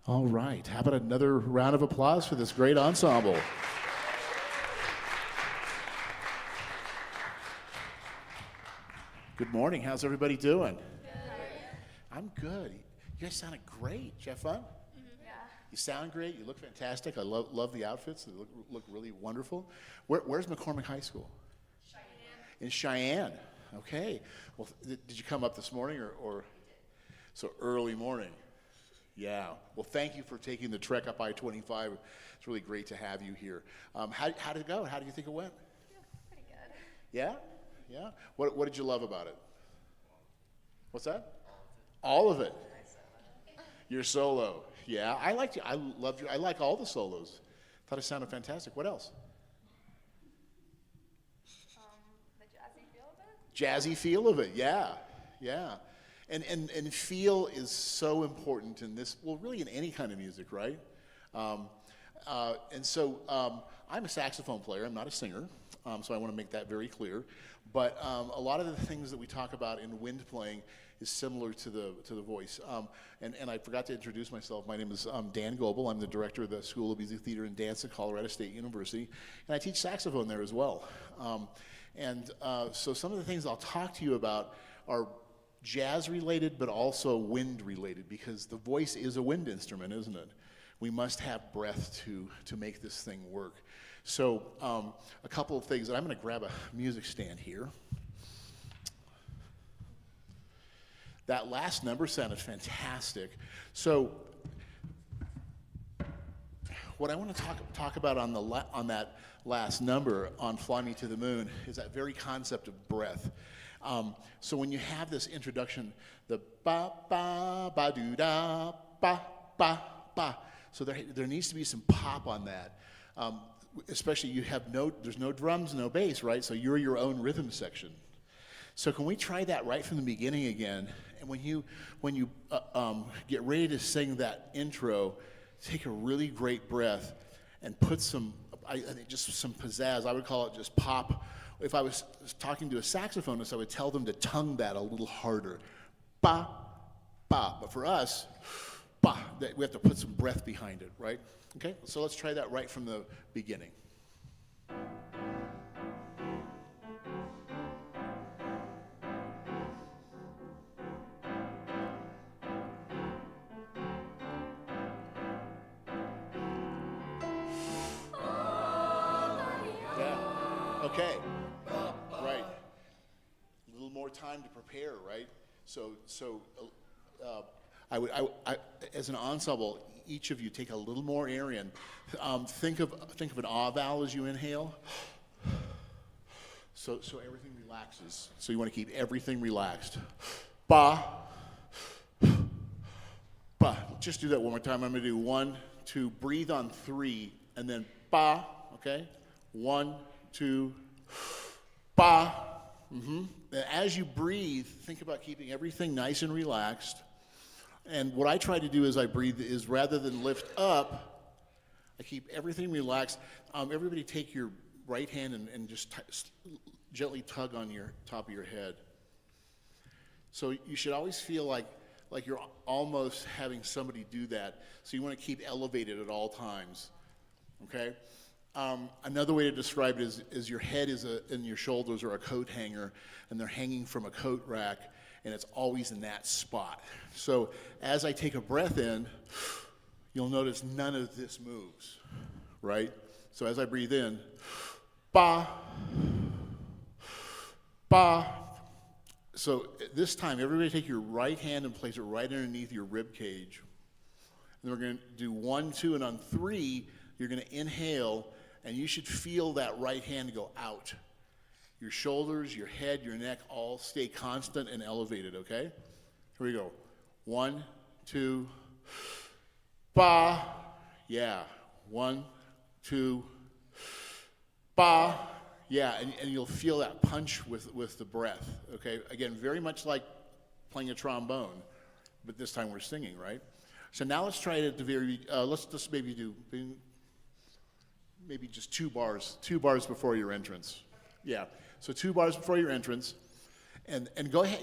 All right, how about another round of applause for this great ensemble? Good morning, how's everybody doing? I'm good. You guys sounded great. Did you have fun?
Yeah.
You sound great, you look fantastic. I love the outfits, they look really wonderful. Where's McCormick High School? Cheyenne. In Cheyenne, okay. Well, did you come up this morning or? So early morning. Yeah, well thank you for taking the trek up I-25. It's really great to have you here. How did it go? How do you think it went?
Pretty good.
Yeah? Yeah? What did you love about it? What's that? All of it. Your solo. Yeah, I liked you. I loved you. I like all the solos. Thought it sounded fantastic. What else?
The jazzy feel of it?
Jazzy feel of it. Yeah. Yeah. And feel is so important in this, well, really in any kind of music, right? And so I'm a saxophone player. I'm not a singer, so I want to make that very clear. But a lot of the things that we talk about in wind playing is similar to the voice. And I forgot to introduce myself. My name is Dan Goebel. I'm the director of the School of Music Theater and Dance at Colorado State University, and I teach saxophone there as well. So some of the things I'll talk to you about are jazz related, but also wind related, because the voice is a wind instrument, isn't it? We must have breath to make this thing work. So a couple of things, and I'm going to grab a music stand here. That last number sounded fantastic. So what I want to talk about on that last number on Fly Me to the Moon is that very concept of breath. So when you have this introduction, the ba ba ba doo da ba ba ba, so there needs to be some pop on that. Especially there's no drums, no bass, right? So you're your own rhythm section. So can we try that right from the beginning again? And when you get ready to sing that intro, take a really great breath and put I think just some pizzazz. I would call it just pop. If I was talking to a saxophonist, I would tell them to tongue that a little harder. Ba, ba. But for us, ba, we have to put some breath behind it, right? Okay, so let's try that right from the beginning. Yeah, okay. Right. A little more time to prepare, right? So I as an ensemble, each of you take a little more air in. Think of an ah vowel as you inhale. So everything relaxes. So you want to keep everything relaxed. Ba, ba. Just do that one more time. I'm going to do 1, 2. Breathe on 3, and then ba. Okay. 1, 2. Ba. Mm-hmm. And as you breathe, think about keeping everything nice and relaxed. And what I try to do as I breathe is rather than lift up, I keep everything relaxed. Everybody take your right hand and just gently tug on your top of your head. So you should always feel like you're almost having somebody do that. So you want to keep elevated at all times, okay? Another way to describe it is your head and your shoulders are a coat hanger, and they're hanging from a coat rack, and it's always in that spot. So as I take a breath in, you'll notice none of this moves, right? So as I breathe in, ba, ba. So this time, everybody take your right hand and place it right underneath your rib cage. And we're going to do 1, 2, and on 3, you're going to inhale, and you should feel that right hand go out. Your shoulders, your head, your neck all stay constant and elevated, okay? Here we go. 1, 2, ba. Yeah. 1, 2, ba. Yeah, and you'll feel that punch with the breath, okay? Again, very much like playing a trombone, but this time we're singing, right? So now let's try it at the very, let's just maybe do just 2 bars before your entrance. Yeah, so 2 bars before your entrance. And go ahead,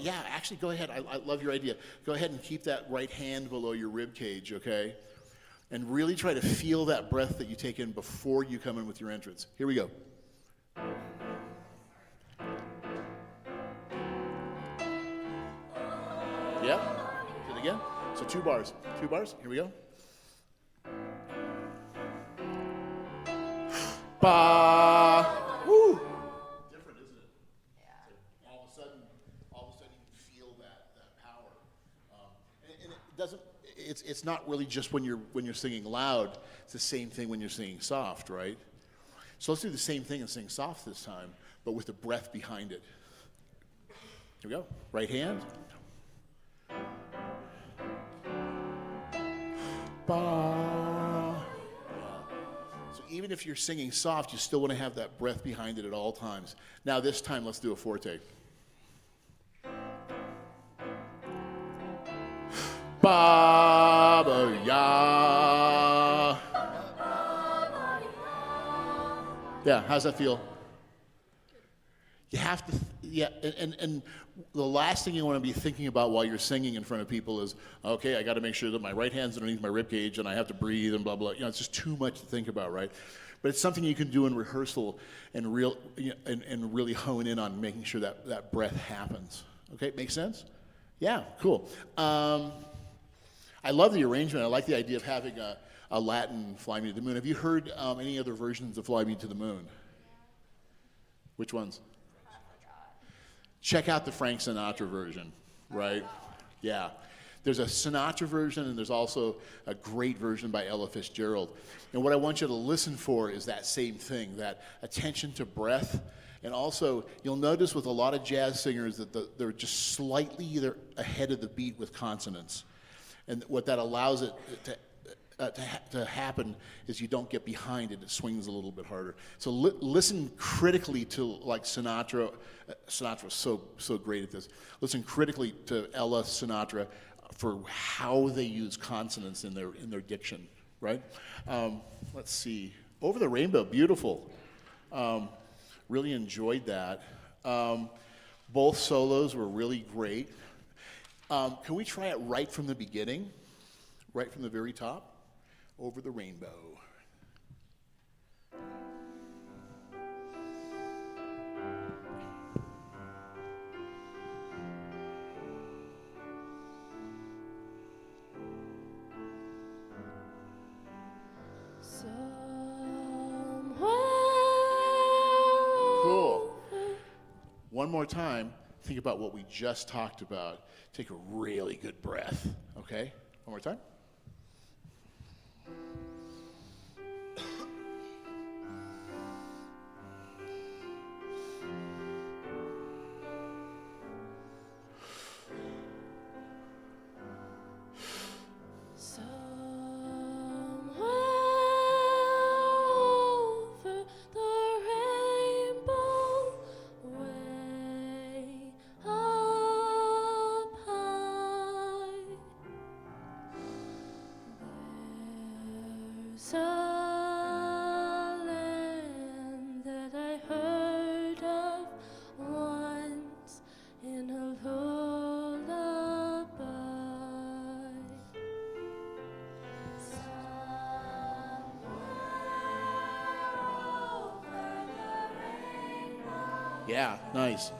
go ahead. I love your idea. Go ahead and keep that right hand below your rib cage, okay? And really try to feel that breath that you take in before you come in with your entrance. Here we go. Yep. Do it again. So 2 bars. 2 bars. Here we go. Ba. Woo. Different, isn't it? Yeah. All of a sudden you can feel that power. And it doesn't. It's not really just when you're singing loud. It's the same thing when you're singing soft, right? So let's do the same thing and sing soft this time, but with the breath behind it. Here we go. Right hand. Ba. So even if you're singing soft, you still want to have that breath behind it at all times. Now this time, let's do a forte. Ba ba ya. Yeah, how's that feel? You have to, and the last thing you want to be thinking about while you're singing in front of people is, okay, I got to make sure that my right hand's underneath my rib cage and I have to breathe and blah blah. It's just too much to think about, right? But it's something you can do in rehearsal and really hone in on making sure that breath happens. Okay, make sense? Yeah, cool. I love the arrangement. I like the idea of having a Latin Fly Me to the Moon. Have you heard any other versions of Fly Me to the Moon? Which ones? Check out the Frank Sinatra version, right? Yeah. There's a Sinatra version, and there's also a great version by Ella Fitzgerald. And what I want you to listen for is that same thing, that attention to breath. And also, you'll notice with a lot of jazz singers that they're just slightly either ahead of the beat with consonants. And what that allows it to happen is you don't get behind it. It swings a little bit harder. So listen critically to, like, Sinatra. Sinatra's so great at this. Listen critically to Ella Sinatra for how they use consonants in their diction, right? Let's see. Over the Rainbow, beautiful. Really enjoyed that. Both solos were really great. Can we try it right from the beginning? Right from the very top? Over the Rainbow. Cool. One more time, think about what we just talked about. Take a really good breath, okay? One more time. Yeah, nice.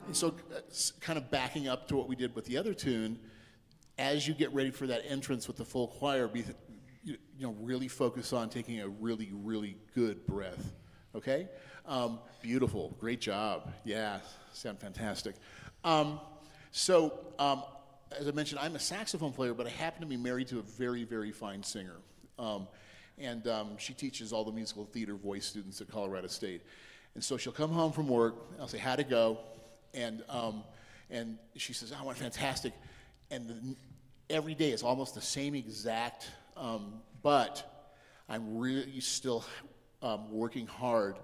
And so kind of backing up to what we did with the other tune, as you get ready for that entrance with the full choir, really focus on taking a really, really good breath, okay? Beautiful, great job. Yeah, sound fantastic. As I mentioned, I'm a saxophone player, but I happen to be married to a very, very fine singer. She teaches all the musical theater voice students at Colorado State. And so she'll come home from work, I'll say, how'd it go? And she says, oh, went fantastic. And every day it's almost the same exact, but I'm really still working hard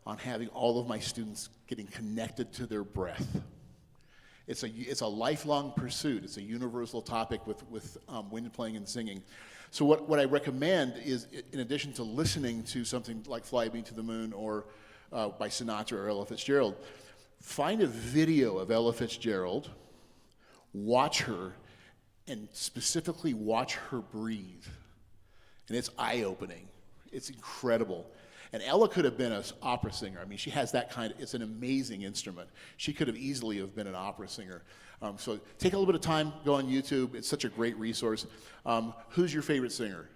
on having all of my students getting connected to their breath. It's a lifelong pursuit. It's a universal topic with wind playing and singing. So what I recommend is, in addition to listening to something like Fly Me to the Moon or by Sinatra or Ella Fitzgerald, find a video of Ella Fitzgerald, watch her, and specifically watch her breathe. And it's eye-opening. It's incredible. And Ella could have been an opera singer. I mean, she has that kind of, it's an amazing instrument. She could have easily have been an opera singer. So take a little bit of time, go on YouTube. It's such a great resource. Who's your favorite singer?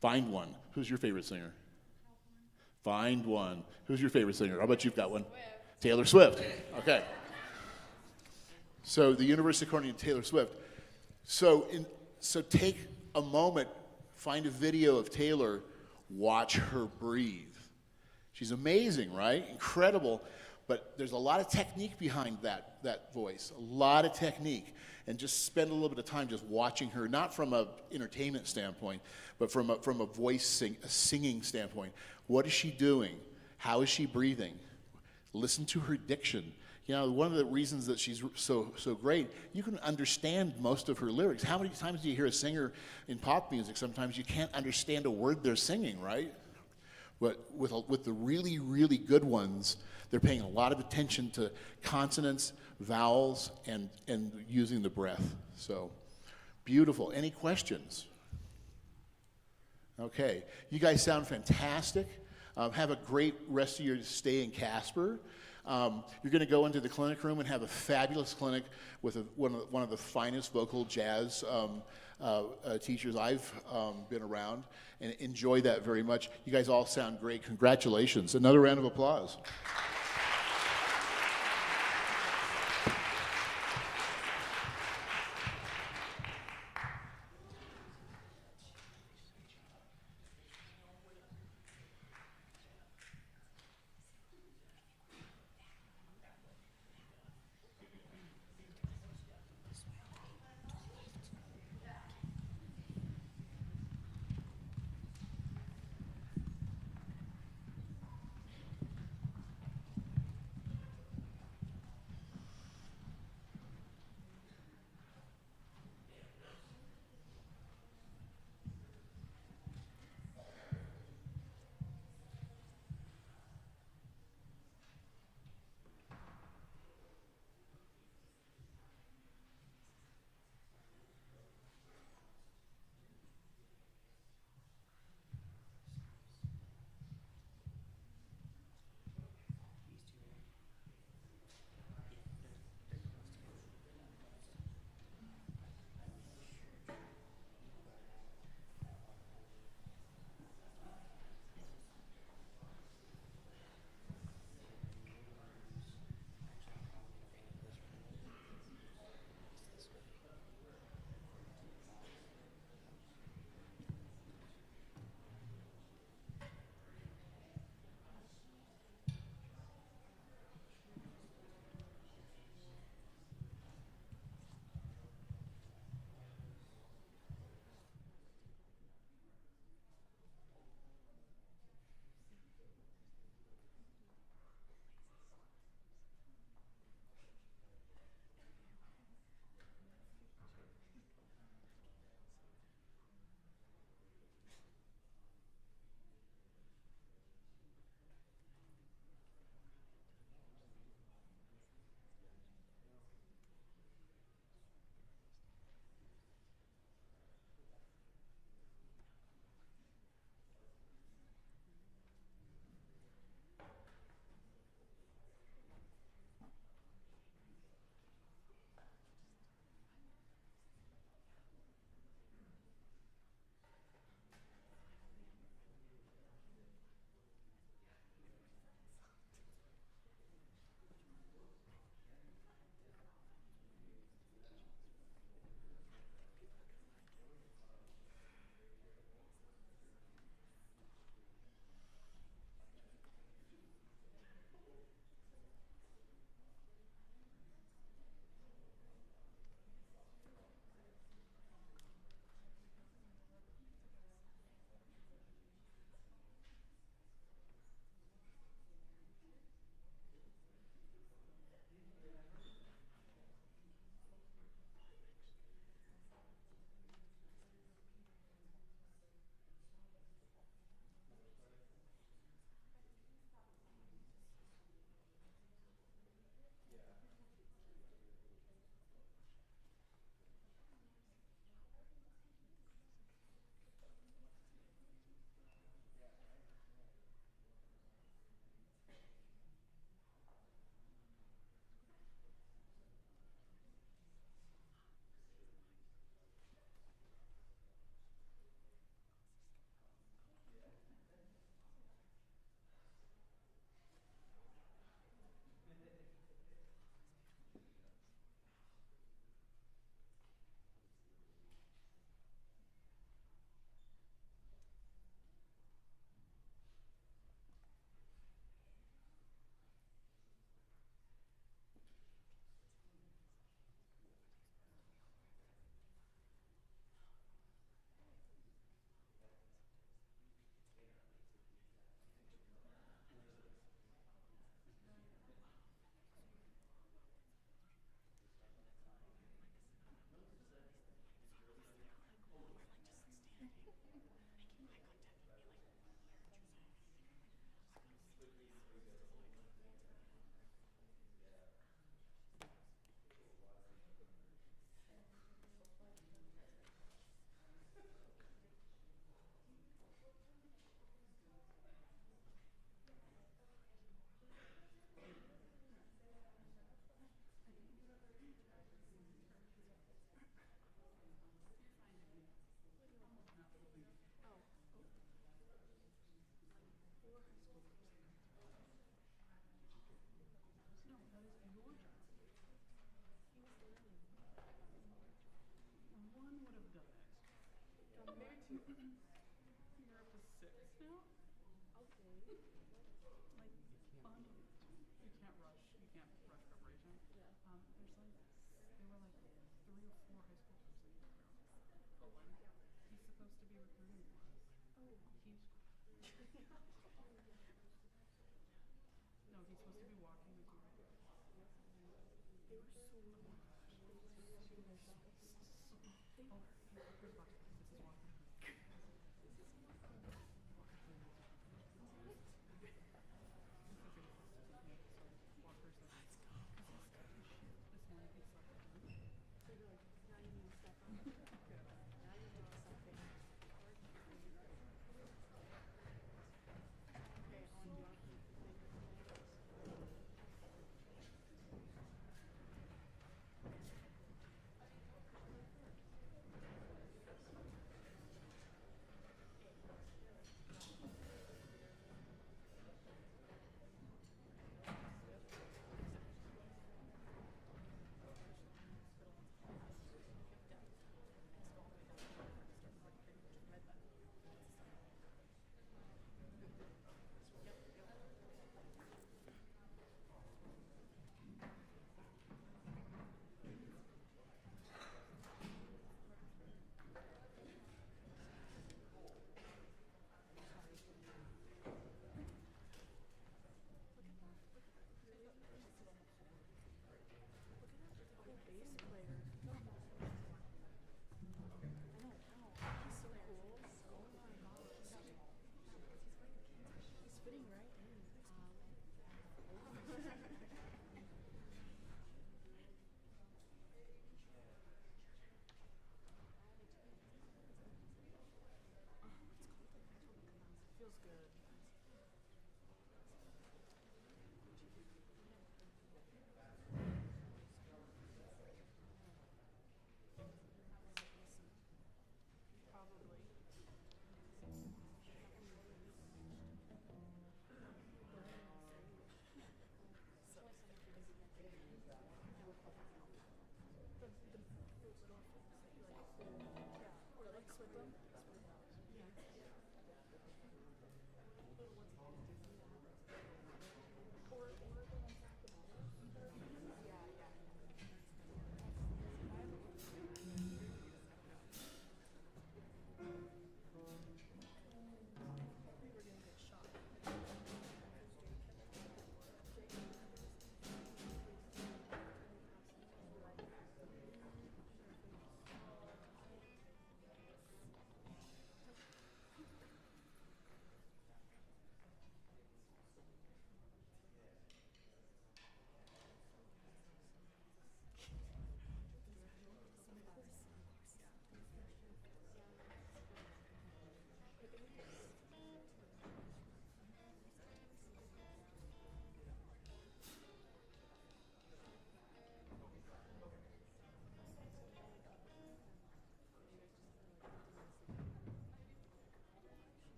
Find one. Who's your favorite singer? Find one. Who's your favorite singer? How about you've got one? Taylor Swift. Okay. So the universe according to Taylor Swift. So take a moment, find a video of Taylor, watch her breathe. She's amazing, right? Incredible. But there's a lot of technique behind that voice, a lot of technique. And just spend a little bit of time just watching her, not from an entertainment standpoint, but from a voice singing standpoint. What is she doing? How is she breathing? Listen to her diction. You know, one of the reasons that she's so great, you can understand most of her lyrics. How many times do you hear a singer in pop music? Sometimes you can't understand a word they're singing, right? But with the really, really good ones, they're paying a lot of attention to consonants, vowels, and using the breath. So, beautiful. Any questions? Okay. You guys sound fantastic. Have a great rest of your stay in Casper. You're going to go into the clinic room and have a fabulous clinic with one of the finest vocal jazz teachers I've been around, and enjoy that very much. You guys all sound great. Congratulations. Another round of applause.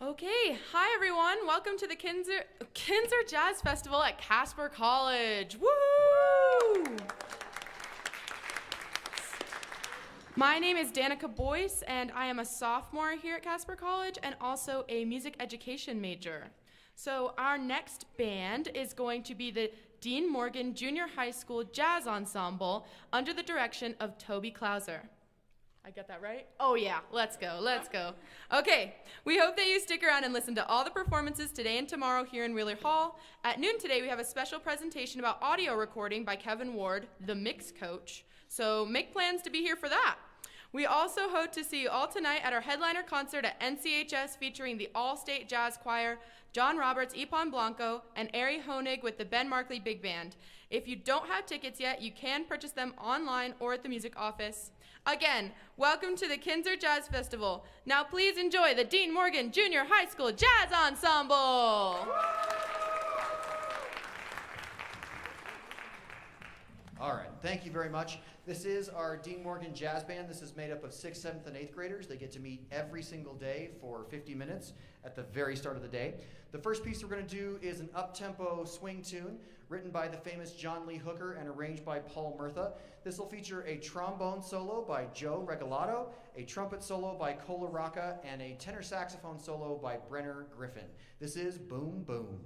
Okay, hi everyone. Welcome to the Kinser Jazz Festival at Casper College. Woo! My name is Danica Boyce, and I am a sophomore here at Casper College and also a music education major. So our next band is going to be the Dean Morgan Junior High School Jazz Ensemble under the direction of Toby Klauser. I got that right? Oh yeah, let's go, let's go. Okay, we hope that you stick around and listen to all the performances today and tomorrow here in Wheeler Hall. At noon today, we have a special presentation about audio recording by Kevin Ward, the mix coach. So make plans to be here for that. We also hope to see you all tonight at our headliner concert at NCHS featuring the All-State Jazz Choir, John Roberts, Ipan Blanco, and Ari Honig with the Ben Markley Big Band. If you don't have tickets yet, you can purchase them online or at the music office. Again, welcome to the Kinser Jazz Festival. Now please enjoy the Dean Morgan Junior High School Jazz Ensemble.
All right, thank you very much. This is our Dean Morgan Jazz Band. This is made up of 6th, 7th, and 8th graders. They get to meet every single day for 50 minutes at the very start of the day. The first piece we're going to do is an up-tempo swing tune written by the famous John Lee Hooker and arranged by Paul Murtha. This will feature a trombone solo by Joe Regalado, a trumpet solo by Cola Rocca, and a tenor saxophone solo by Brenner Griffin. This is Boom Boom.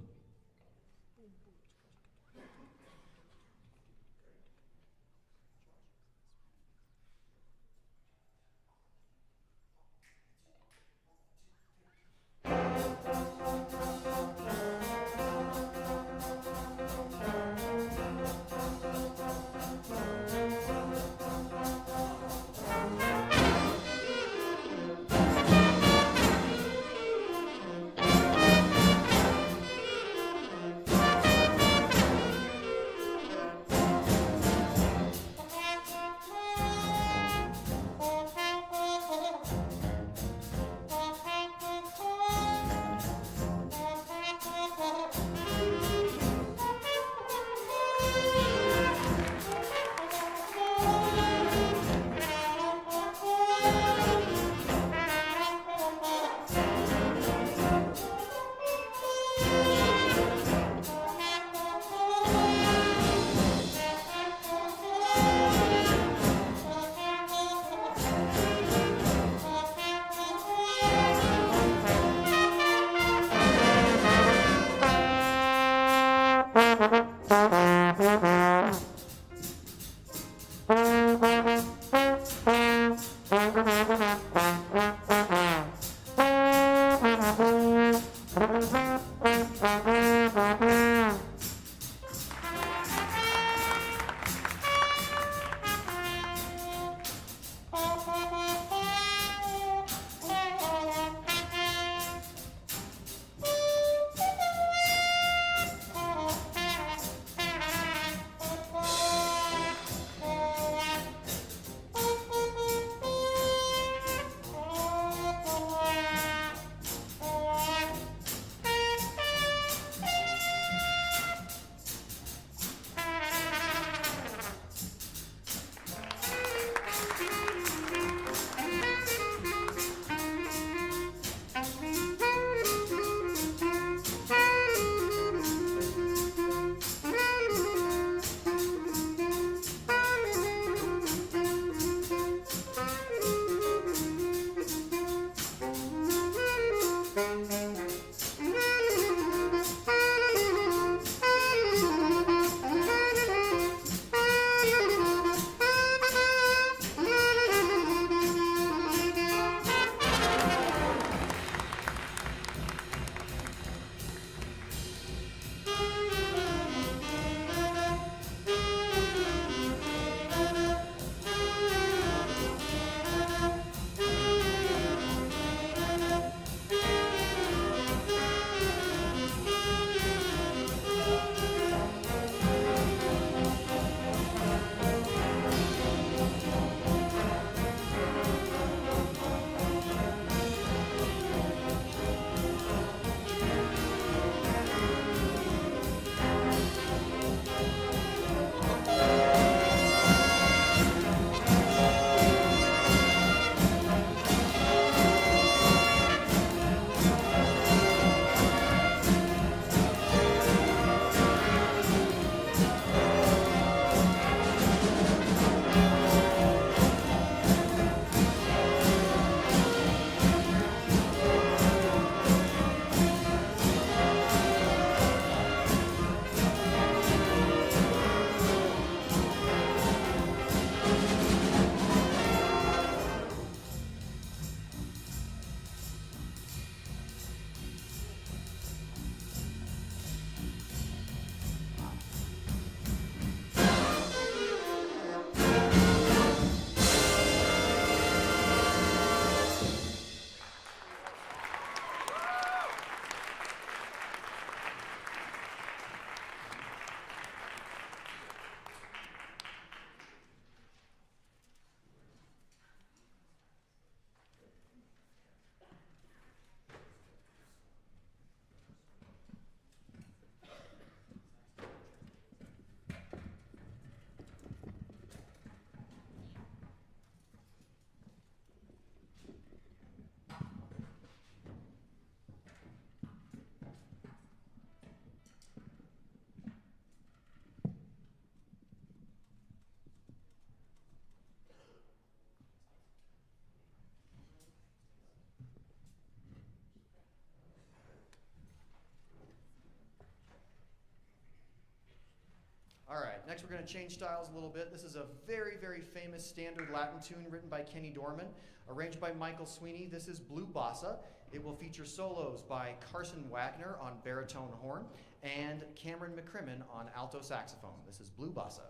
Next, we're going to change styles a little bit. This is a very, very famous standard Latin tune written by Kenny Dorman, arranged by Michael Sweeney. This is Blue Bossa. It will feature solos by Carson Wagner on baritone horn and Cameron McCrimmon on alto saxophone. This is Blue Bossa.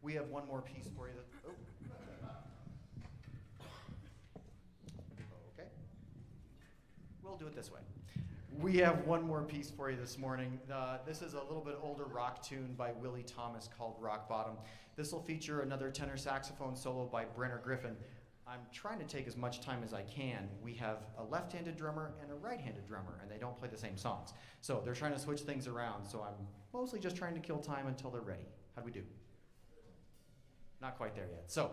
We have one more piece for you. Okay. We'll do it this way. We have one more piece for you this morning. This is a little bit older rock tune by Willie Thomas called Rock Bottom. This will feature another tenor saxophone solo by Brenner Griffin. I'm trying to take as much time as I can. We have a left-handed drummer and a right-handed drummer, and they don't play the same songs. So they're trying to switch things around, so I'm mostly just trying to kill time until they're ready. How'd we do? Not quite there yet. So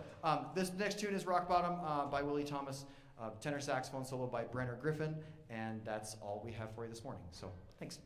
this next tune is Rock Bottom by Willie Thomas, tenor saxophone solo by Brenner Griffin, and that's all we have for you this morning. So thanks.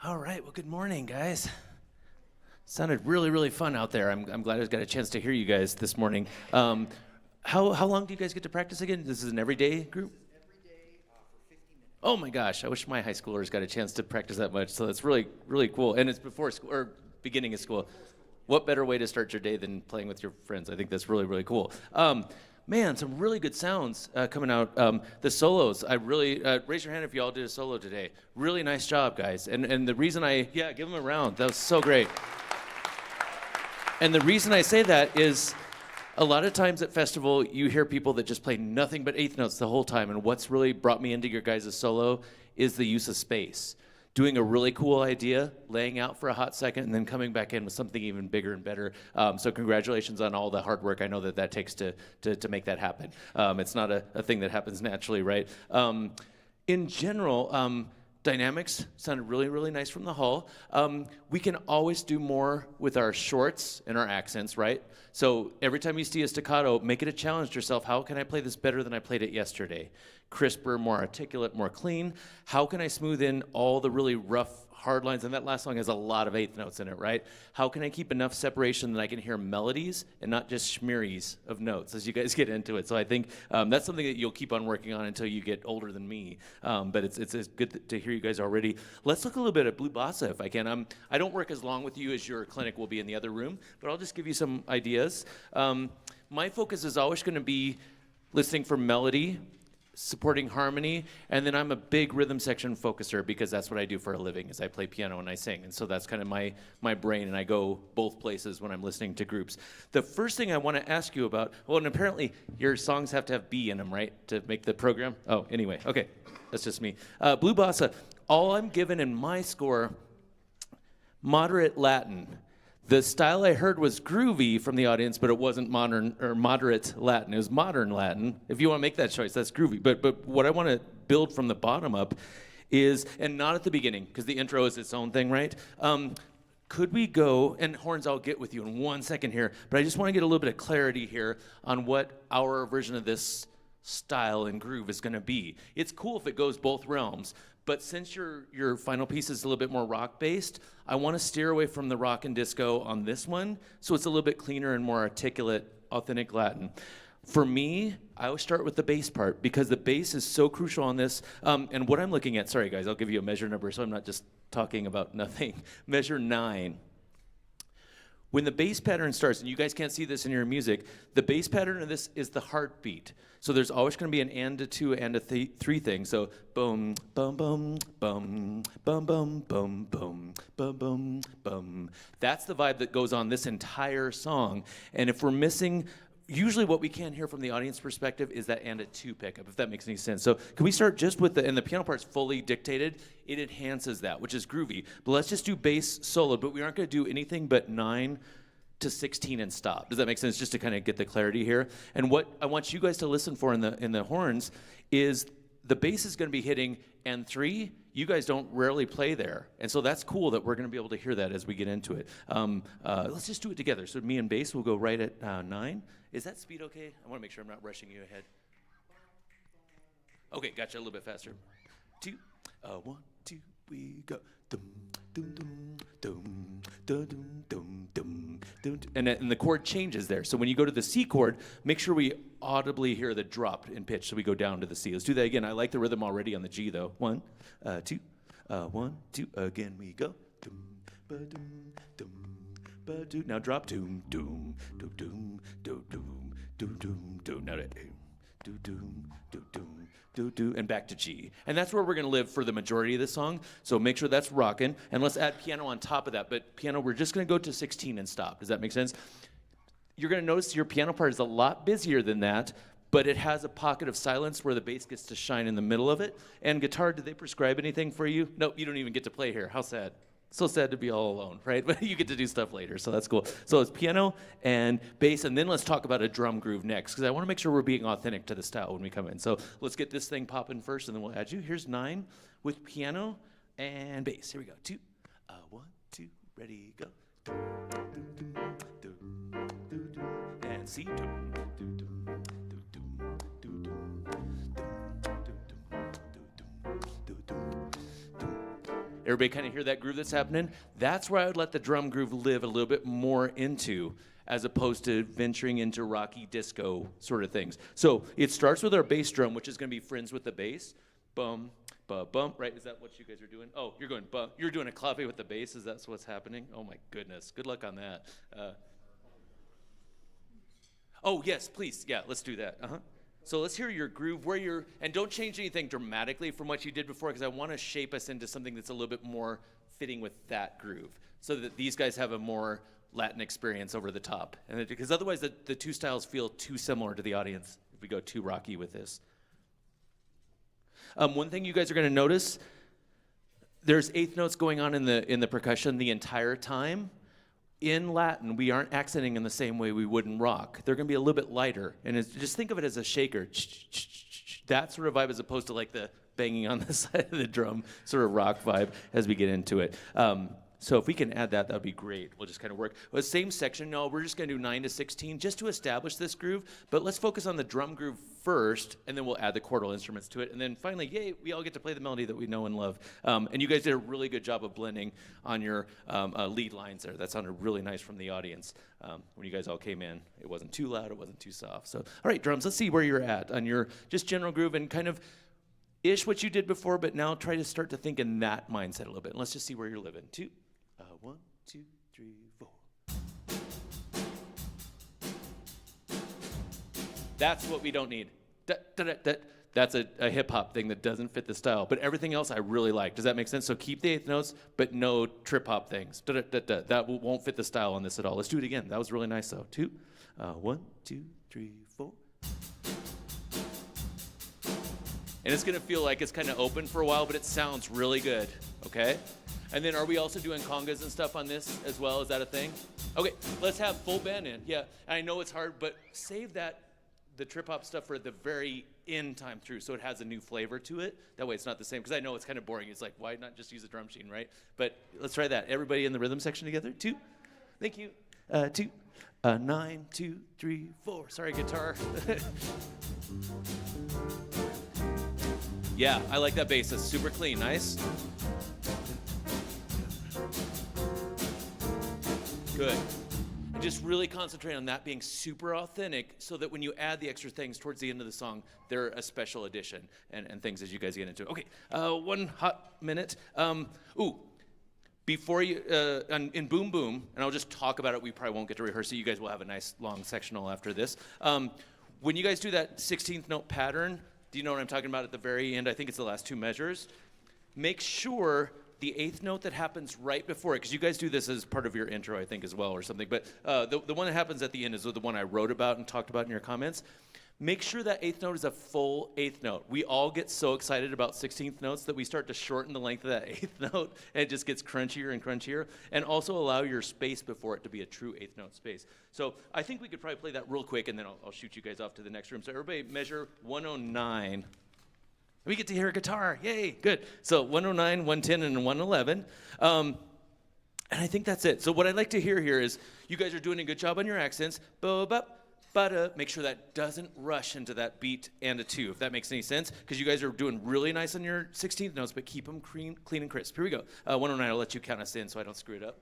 All right, well, good morning, guys. Sounded really, really fun out there. I'm glad I got a chance to hear you guys this morning. How long do you guys get to practice again? This is an everyday group?
Every day for 50 minutes.
Oh my gosh, I wish my high schoolers got a chance to practice that much. So that's really, really cool. And it's before school, or beginning of school. What better way to start your day than playing with your friends? I think that's really, really cool. Man, some really good sounds coming out. The solos, I really, raise your hand if you all did a solo today. Really nice job, guys. And the reason give them a round. That was so great. And the reason I say that is a lot of times at festival, you hear people that just play nothing but eighth notes the whole time. And what's really brought me into your guys' solo is the use of space. Doing a really cool idea, laying out for a hot second, and then coming back in with something even bigger and better. So congratulations on all the hard work I know that takes to make that happen. It's not a thing that happens naturally, right? In general, dynamics sounded really, really nice from the hall. We can always do more with our shorts and our accents, right? So every time you see a staccato, make it a challenge to yourself. How can I play this better than I played it yesterday? Crisper, more articulate, more clean. How can I smooth in all the really rough, hard lines? And that last song has a lot of eighth notes in it, right? How can I keep enough separation that I can hear melodies and not just schmearies of notes as you guys get into it? So I think that's something that you'll keep on working on until you get older than me. But it's good to hear you guys already. Let's look a little bit at Blue Bossa if I can. I don't work as long with you as your clinic will be in the other room, but I'll just give you some ideas. My focus is always going to be listening for melody, supporting harmony, and then I'm a big rhythm section focuser because that's what I do for a living is I play piano and I sing, and so that's kind of my brain, and I go both places when I'm listening to groups. The first thing I want to ask you about, well, and apparently your songs have to have B in them, right, to make the program? Oh, anyway, okay, that's just me. Blue Bossa, all I'm given in my score, moderate Latin. The style I heard was groovy from the audience, but it wasn't modern or moderate Latin. It was modern Latin. If you want to make that choice, that's groovy. But what I want to build from the bottom up is, and not at the beginning, because the intro is its own thing, right? Could we go, and horns I'll get with you in 1 second here, but I just want to get a little bit of clarity here on what our version of this style and groove is going to be. It's cool if it goes both realms, but since your final piece is a little bit more rock-based, I want to steer away from the rock and disco on this one, so it's a little bit cleaner and more articulate, authentic Latin. For me, I always start with the bass part, because the bass is so crucial on this. And what I'm looking at, sorry guys, I'll give you a measure number so I'm not just talking about nothing. Measure 9. When the bass pattern starts, and you guys can't see this in your music, the bass pattern of this is the heartbeat. So there's always going to be an and a 2 and a 3 thing. So boom, bum, bum, bum, bum, bum, bum, bum, bum, bum, bum. That's the vibe that goes on this entire song. And if we're missing, usually what we can't hear from the audience perspective is that and a 2 pickup, if that makes any sense. So can we start just with and the piano part's fully dictated, it enhances that, which is groovy. But let's just do bass solo, but we aren't going to do anything but 9 to 16 and stop. Does that make sense? Just to kind of get the clarity here. And what I want you guys to listen for in the horns is the bass is going to be hitting and 3. You guys don't rarely play there. And so that's cool that we're going to be able to hear that as we get into it. Let's just do it together. So me and bass will go right at 9. Is that speed okay? I want to make sure I'm not rushing you ahead. Okay, gotcha, a little bit faster. 2, 1, 2, we go. Dum, dum, dum, dum, dum, dum, dum, dum, dum. And the chord changes there. So when you go to the C chord, make sure we audibly hear the drop in pitch, so we go down to the C. Let's do that again. I like the rhythm already on the G, though. 1, 2, 1, 2. Again we go. Dum, ba-dum, dum. Ba-doo. Now drop doom doom doom doom doom doom doom doom doom. Now that doom doom doom doom doom doom, and back to G. And that's where we're going to live for the majority of the song. So make sure that's rocking, and let's add piano on top of that. But piano, we're just going to go to 16 and stop. Does that make sense? You're going to notice your piano part is a lot busier than that, but it has a pocket of silence where the bass gets to shine in the middle of it. And guitar, did they prescribe anything for you? Nope, you don't even get to play here. How sad. So sad to be all alone, right? But you get to do stuff later, so that's cool. So it's piano and bass, and then let's talk about a drum groove next, because I want to make sure we're being authentic to the style when we come in. So let's get this thing popping first, and then we'll add you. Here's 9 with piano and bass. Here we go. 2, 1, 2, ready, go. And C. Everybody kind of hear that groove that's happening? That's where I would let the drum groove live a little bit more into, as opposed to venturing into rocky disco sort of things. So it starts with our bass drum, which is going to be friends with the bass. Bum, ba, bum, right? Is that what you guys are doing? Oh, you're going bum. You're doing a clave with the bass. Is that what's happening? Oh my goodness. Good luck on that. Oh yes, please. Yeah, let's do that. So let's hear your groove where you're, and don't change anything dramatically from what you did before, because I want to shape us into something that's a little bit more fitting with that groove, so that these guys have a more Latin experience over the top. And because otherwise the two styles feel too similar to the audience if we go too rocky with this. One thing you guys are going to notice, there's eighth notes going on in the percussion the entire time. In Latin, we aren't accenting in the same way we would in rock. They're going to be a little bit lighter. And just think of it as a shaker. That sort of vibe as opposed to like the banging on the side of the drum sort of rock vibe as we get into it. So if we can add that, that would be great. We'll just kind of work. Well, same section, no, we're just going to do 9 to 16 just to establish this groove. But let's focus on the drum groove first, and then we'll add the chordal instruments to it. And then finally, yay, we all get to play the melody that we know and love. And you guys did a really good job of blending on your lead lines there. That sounded really nice from the audience. When you guys all came in, it wasn't too loud, it wasn't too soft. So, all right, drums, let's see where you're at on your just general groove and kind of ish what you did before, but now try to start to think in that mindset a little bit. And let's just see where you're living. 2, 1, 2, 3, 4. That's what we don't need. That's a hip hop thing that doesn't fit the style. But everything else I really like. Does that make sense? So keep the eighth notes, but no trip hop things. That won't fit the style on this at all. Let's do it again. That was really nice though. 2, 1, 2, 3, 4. And it's gonna feel like it's kind of open for a while, but it sounds really good, okay? And then are we also doing congas and stuff on this as well? Is that a thing? Okay, let's have full band in. Yeah, and I know it's hard, but save the trip hop stuff for the very end time through so it has a new flavor to it. That way it's not the same, because I know it's kind of boring. It's like, why not just use a drum machine, right? But let's try that. Everybody in the rhythm section together. 2, thank you. 2, 9, 2, 3, 4. Sorry, guitar. Yeah, I like that bass. It's super clean, nice. Good. And just really concentrate on that being super authentic so that when you add the extra things towards the end of the song, they're a special addition and things as you guys get into it. Okay, one hot minute. Before you, in Boom Boom, and I'll just talk about it, we probably won't get to rehearse it. You guys will have a nice long sectional after this. When you guys do that 16th note pattern, do you know what I'm talking about at the very end? I think it's the last 2 measures. Make sure the 8th note that happens right before it, because you guys do this as part of your intro, I think, as well, or something, but the one that happens at the end is the one I wrote about and talked about in your comments. Make sure that 8th note is a full 8th note. We all get so excited about 16th notes that we start to shorten the length of that 8th note, and it just gets crunchier and crunchier, and also allow your space before it to be a true 8th note space. So I think we could probably play that real quick, and then I'll shoot you guys off to the next room. So everybody measure 109. We get to hear a guitar. Yay, good. So 109, 110, and 111. And I think that's it. So what I'd like to hear here is you guys are doing a good job on your accents. Make sure that doesn't rush into that beat and a 2, if that makes any sense, because you guys are doing really nice on your 16th notes, but keep them clean and crisp. Here we go. 109, I'll let you count us in so I don't screw it up.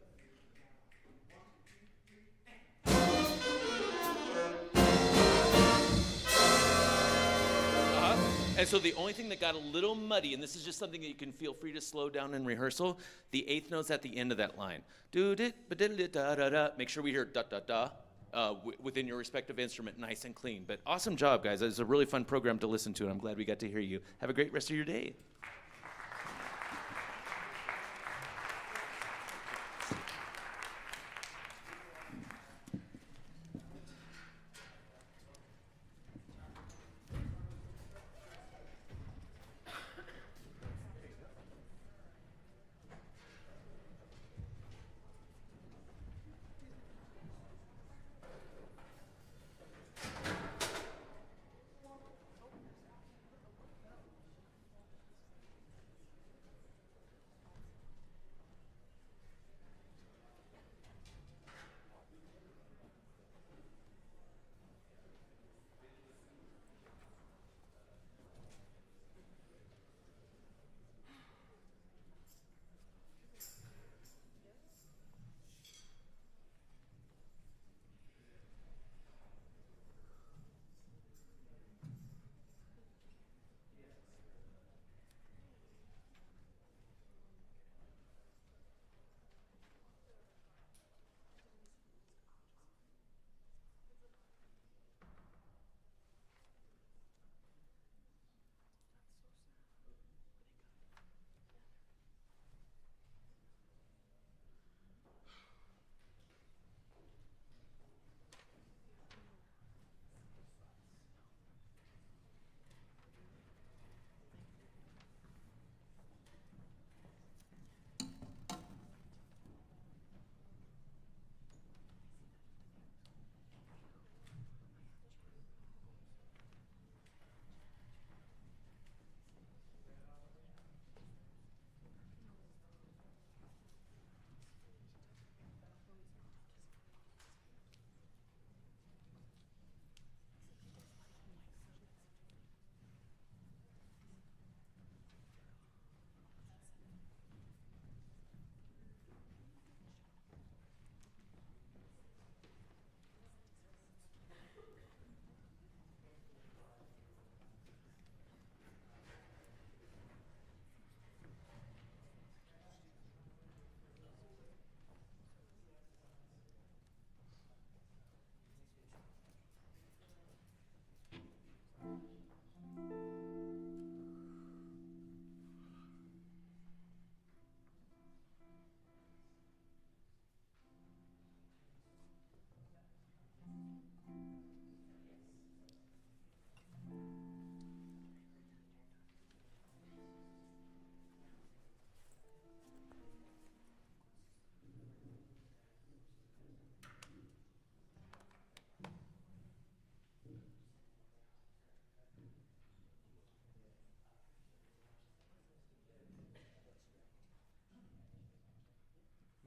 And so the only thing that got a little muddy, and this is just something that you can feel free to slow down in rehearsal, the 8th note's at the end of that line. Make sure we hear da-da-da within your respective instrument, nice and clean. But awesome job, guys. It was a really fun program to listen to, and I'm glad we got to hear you. Have a great rest of your day.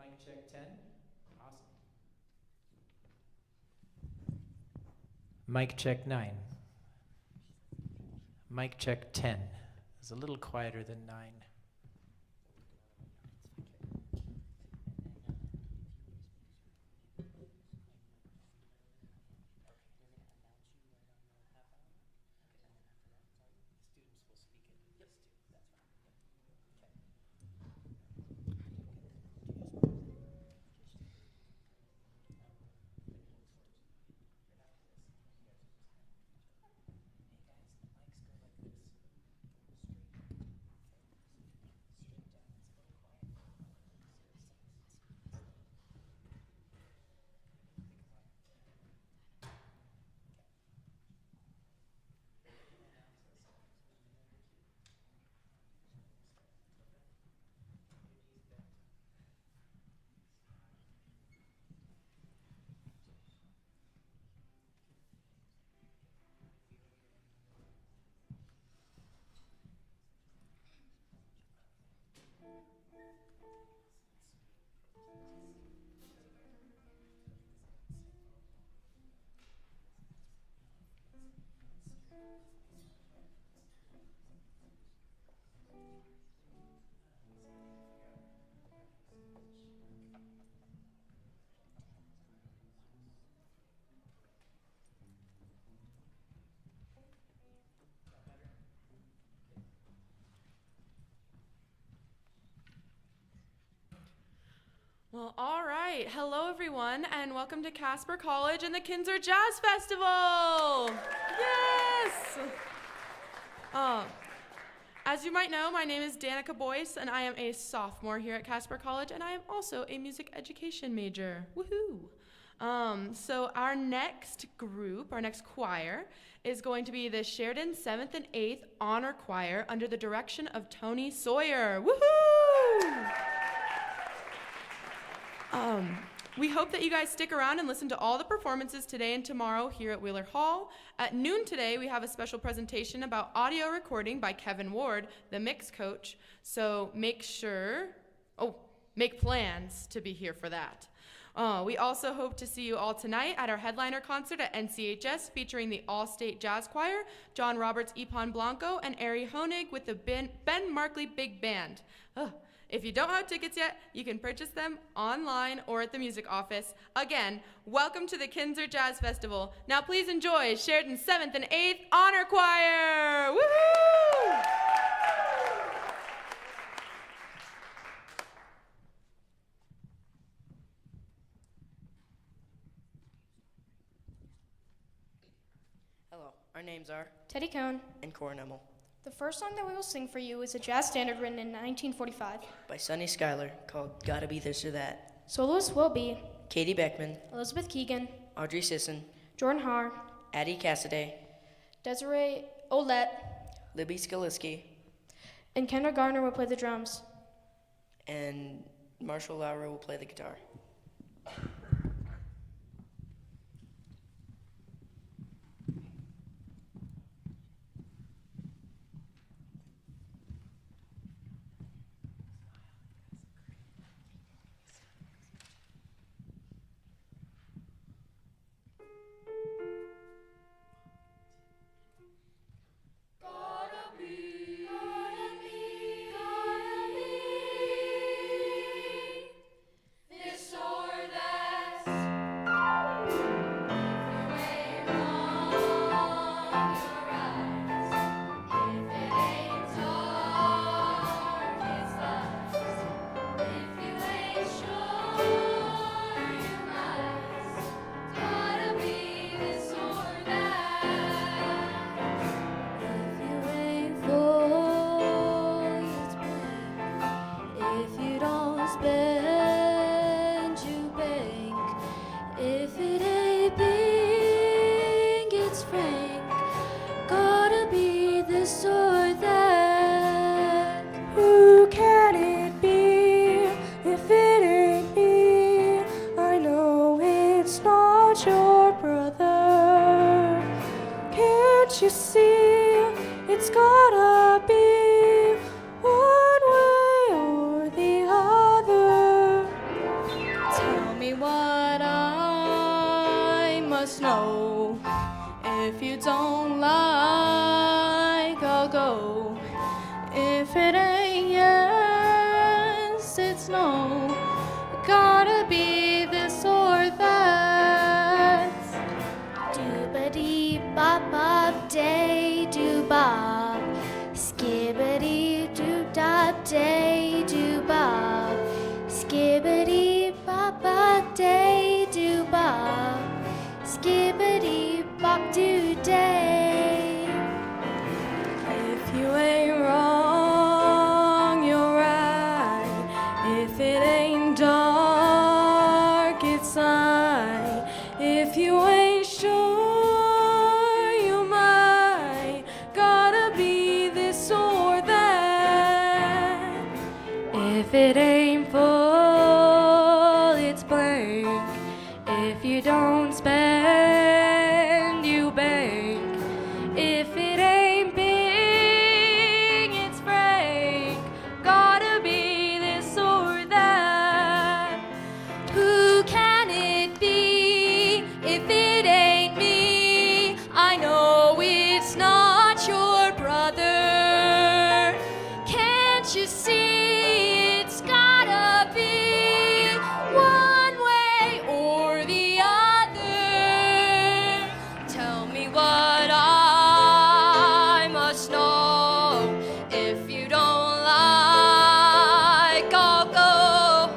Mic check 10. Awesome. Mic check 9. Mic check 10. It's a little quieter than 9.
Well, all right. Hello, everyone, and welcome to Casper College and the Kinser Jazz Festival. Yes! As you might know, my name is Danica Boyce, and I am a sophomore here at Casper College, and I am also a music education major. Woohoo! So our next group, our next choir, is going to be the Sheridan 7th and 8th Honor Choir under the direction of Tony Sawyer. Woohoo! We hope that you guys stick around and listen to all the performances today and tomorrow here at Wheeler Hall. At noon today, we have a special presentation about audio recording by Kevin Ward, the mix coach. So make plans to be here for that. We also hope to see you all tonight at our headliner concert at NCHS featuring the All-State Jazz Choir, John Roberts Epon Blanco, and Ari Honig with the Ben Markley Big Band. If you don't have tickets yet, you can purchase them online or at the music office. Again, welcome to the Kinser Jazz Festival. Now please enjoy Sheridan 7th and 8th Honor Choir. Woohoo!
Hello, our names are
Teddy Cohn.
and Corin Emmel
The first song that we will sing for you is a jazz standard written in 1945.
by Sonny Schuyler called Gotta Be This or That.
Soloists will be
Katie Beckman,
Elizabeth Keegan,
Audrey Sisson,
Jordan Haar,
Addie Cassidy,
Desiree Olette,
Libby Skaliski,
and Kendra Garner will play the drums.
and Marshall Lowry will play the guitar.
This or that. no. If you don't like, I'll go. If it ain't yes, it's no. Gotta be this or that.
Doobity bop bop day doo bop. Skibbity doo dop day doo bop. Skibbity bop bop day doo bop. Skibbity bop doo day.
If you ain't wrong, you're right. If it ain't dark, it's light. If you ain't sure, you might. Gotta be this or that. If it ain't full, it's blank. If you don't spend, you bank. If it ain't big, it's frank. Gotta be this or that.
Who can it be if it ain't me? I know it's not your brother. Can't you see it's gotta be one way or the other? Tell me what I must know. If you don't like, I'll go.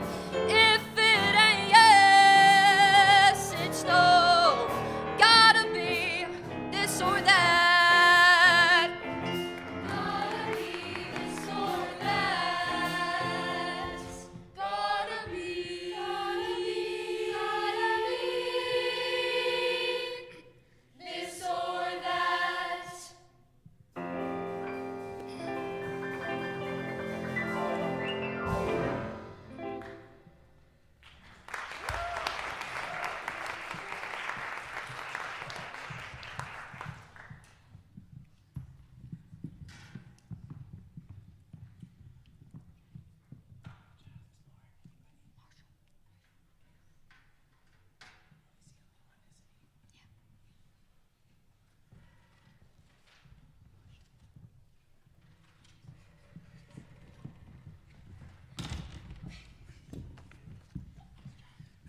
If it ain't yes, it's no. Gotta be this or that. Gotta be this or that. Gotta be this or that.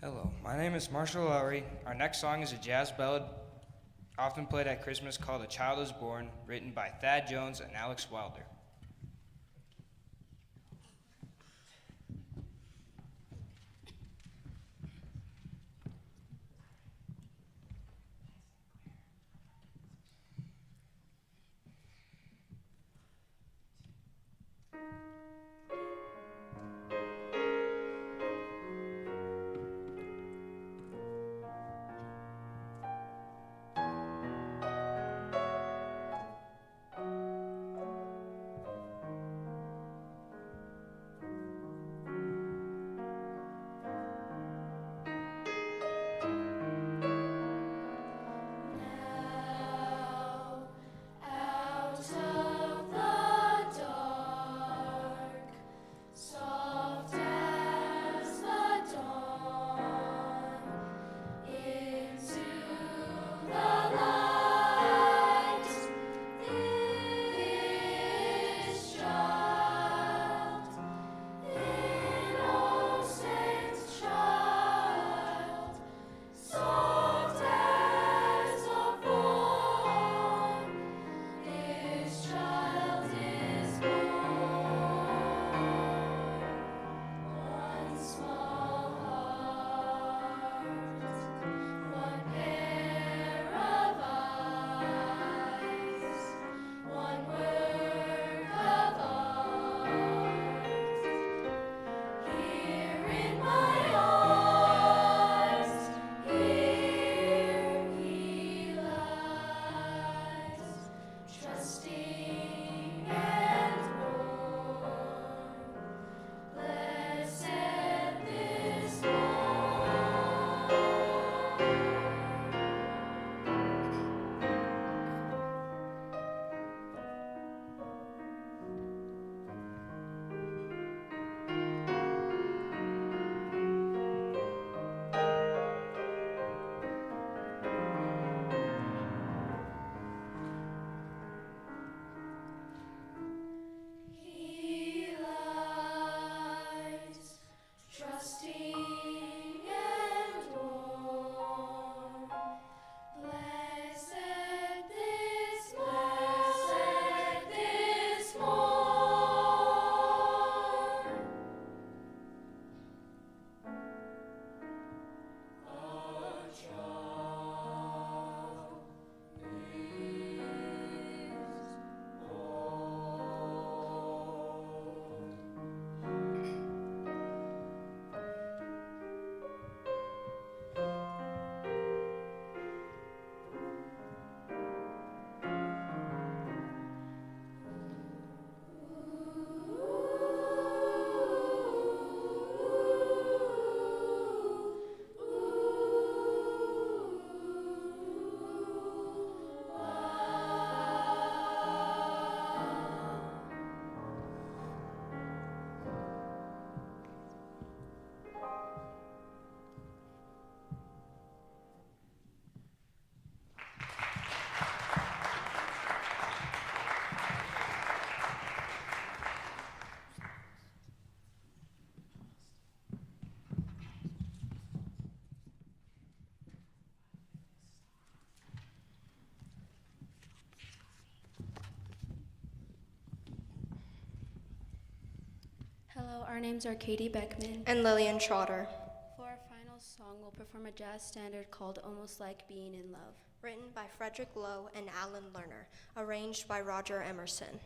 Hello, my name is Marshall Lowry. Our next song is a jazz ballad often played at Christmas called A Child is Born, written by Thad Jones and Alex Wilder.
Hello, our names are Katie Beckman.
And Lillian Trotter.
For our final song, we'll perform a jazz standard called Almost Like Being in Love.
Written by Frederick Lowe and Alan Lerner. Arranged by Roger Emerson.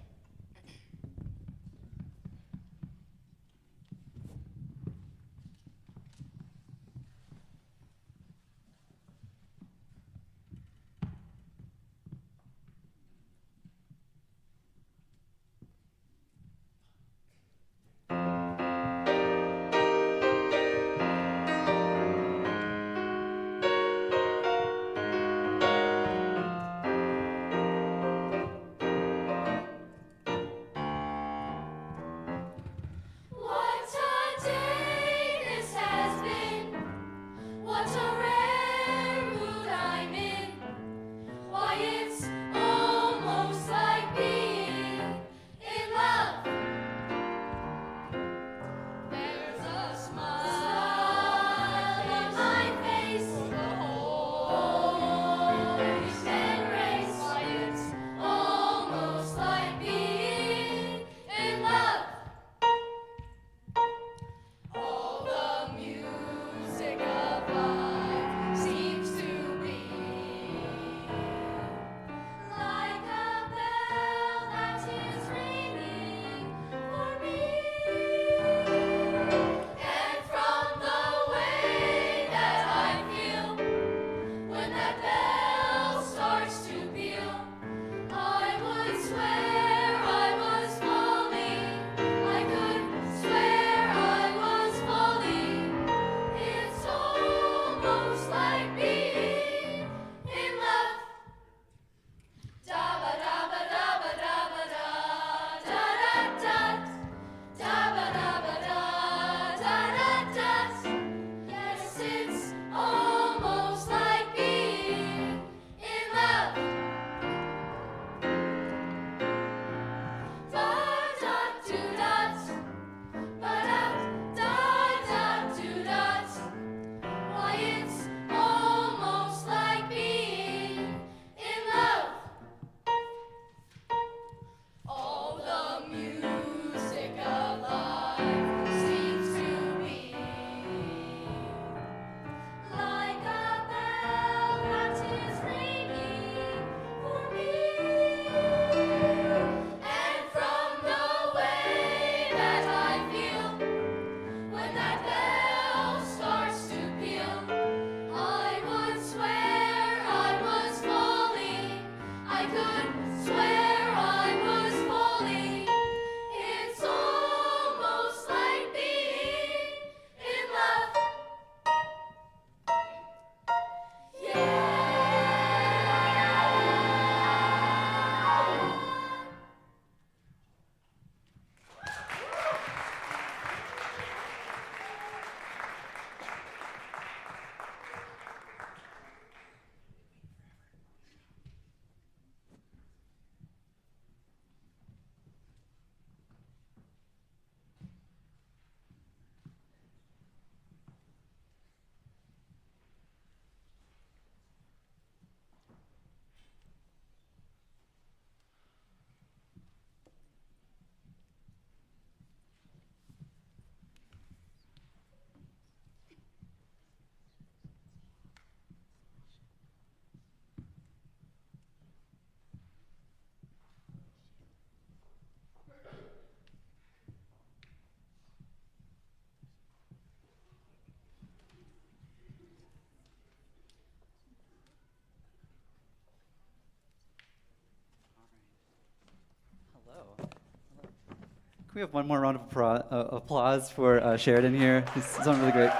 Can we have one more round of applause for Sheridan here? He's sounding really great.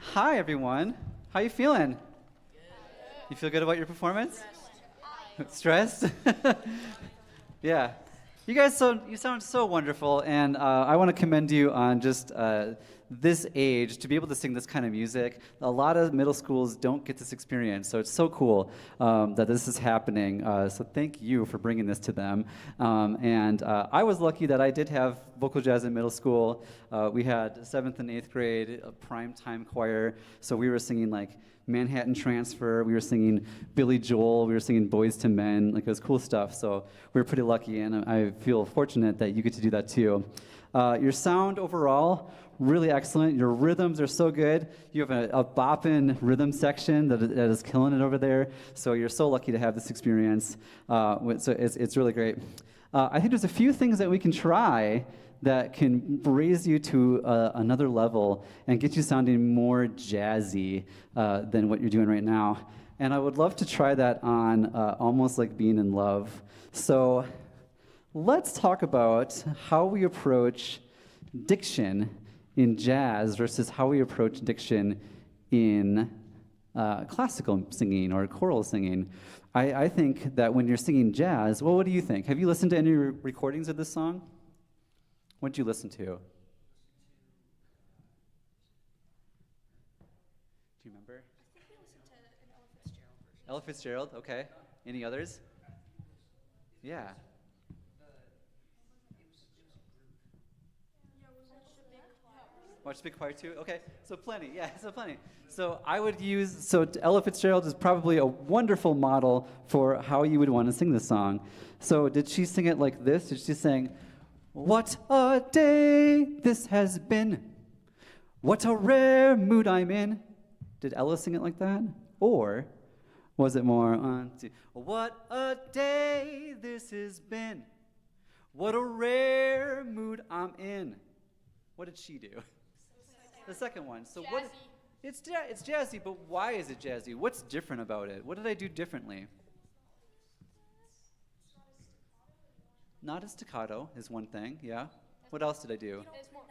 Hi, everyone. How you feeling? Good. You feel good about your performance? Stressed? Yeah. You guys, you sound so wonderful, and I want to commend you on just this age to be able to sing this kind of music. A lot of middle schools don't get this experience, so it's so cool that this is happening. So thank you for bringing this to them. And I was lucky that I did have vocal jazz in middle school. We had 7th and 8th grade, a prime time choir, so we were singing like Manhattan Transfer, we were singing Billy Joel, we were singing Boys to Men, like it was cool stuff, so we were pretty lucky, and I feel fortunate that you get to do that too. Your sound overall, really excellent. Your rhythms are so good. You have a boppin' rhythm section that is killing it over there, so you're so lucky to have this experience, so it's really great. I think there's a few things that we can try that can raise you to another level and get you sounding more jazzy than what you're doing right now. And I would love to try that on Almost Like Being in Love. So let's talk about how we approach diction in jazz versus how we approach diction in classical singing or choral singing. I think that when you're singing jazz, well, what do you think? Have you listened to any recordings of this song? What did you listen to? Do you remember?
I think we listened to an Ella Fitzgerald version.
Ella Fitzgerald, okay. Any others? Yeah. Watch Big Choir too? Okay, so plenty, yeah, so plenty. So I would use, so Ella Fitzgerald is probably a wonderful model for how you would want to sing this song. So did she sing it like this? Did she sing, "What a day this has been. What a rare mood I'm in"? Did Ella sing it like that? Or was it more on to, "What a day this has been. What a rare mood I'm in"? What did she do? The second one. So
jazzy.
what? It's jazzy, but why is it jazzy? What's different about it? What did I do differently? Not as staccato is one thing, yeah. What else did I do?
It's more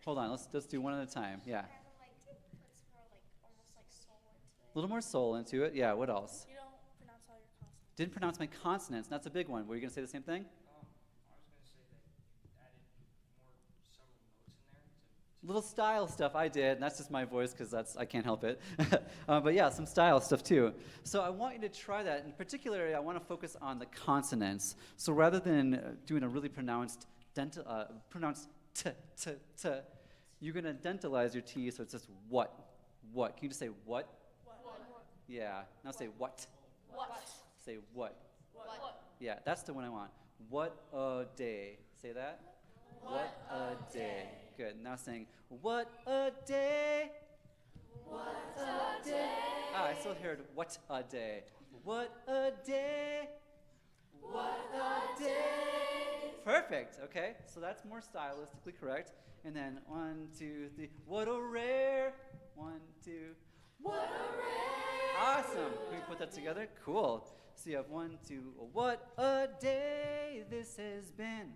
Hold on, let's do one at a time. Yeah. A little more soul into it. Yeah, what else?
You don't pronounce all your consonants.
Didn't pronounce my consonants. That's a big one. Were you going to say the same thing?
I was going to say that added more subtle notes in there.
Little style stuff I did, and that's just my voice because I can't help it. But yeah, some style stuff too. So I want you to try that. In particular, I want to focus on the consonants. So rather than doing a really pronounced t, t, t, you're going to dentalize your T, so it's just what. What. Can you just say what?
What?
Yeah. Now say what.
What?
Say what.
What?
Yeah, that's the one I want. What a day. Say that. What a day. Good. Now saying, what a day.
What a day.
I still heard what a day. What a day.
What a day.
Perfect. Okay. So that's more stylistically correct. And then 1, 2, 3. What a rare. 1, 2.
What a rare.
Awesome. Can we put that together? Cool. So you have 1, 2. What a day this has been.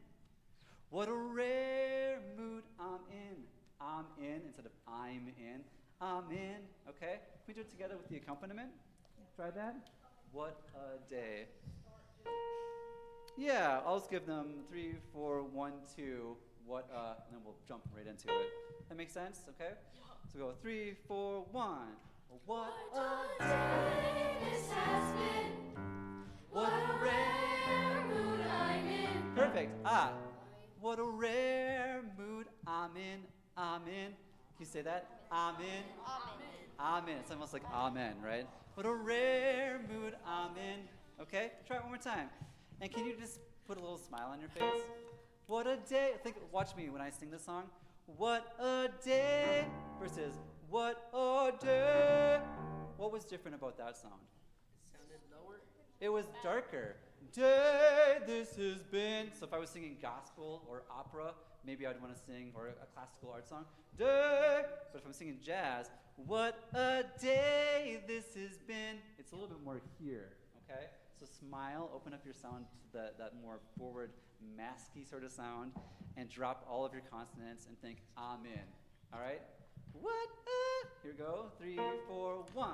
What a rare mood I'm in. I'm in instead of I'm in. I'm in. Okay? Can we do it together with the accompaniment? Try that. What a day. Yeah, I'll just give them 3, 4, 1, 2. What and then we'll jump right into it. That makes sense? Okay? So go 3, 4, 1. What a
day this has been. What a rare mood I'm in.
Perfect. What a rare mood I'm in. I'm in. Can you say that? I'm in. Amen. It's almost like amen, right? What a rare mood I'm in. Okay? Try it one more time. And can you just put a little smile on your face? What a day. Watch me when I sing this song. What a day versus what a day. What was different about that sound?
It sounded lower.
It was darker. Day this has been. So if I was singing gospel or opera, maybe I'd want to sing, or a classical art song, day. But if I'm singing jazz, what a day this has been. It's a little bit more here, okay? So smile, open up your sound to that more forward, masky sort of sound, and drop all of your consonants and think, I'm in. All right? What a, here we go, 3, 4, 1.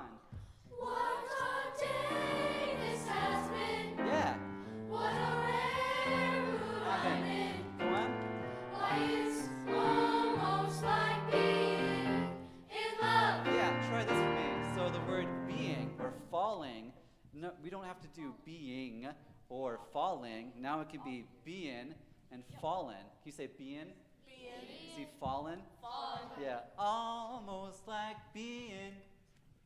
What a day this has been.
Yeah.
What a rare mood I'm in.
Come on.
Why, it's almost
No, we don't have to do being or falling. Now it can be being and fallen. Can you say being? Being. See fallen? Fallen. Yeah. Almost like being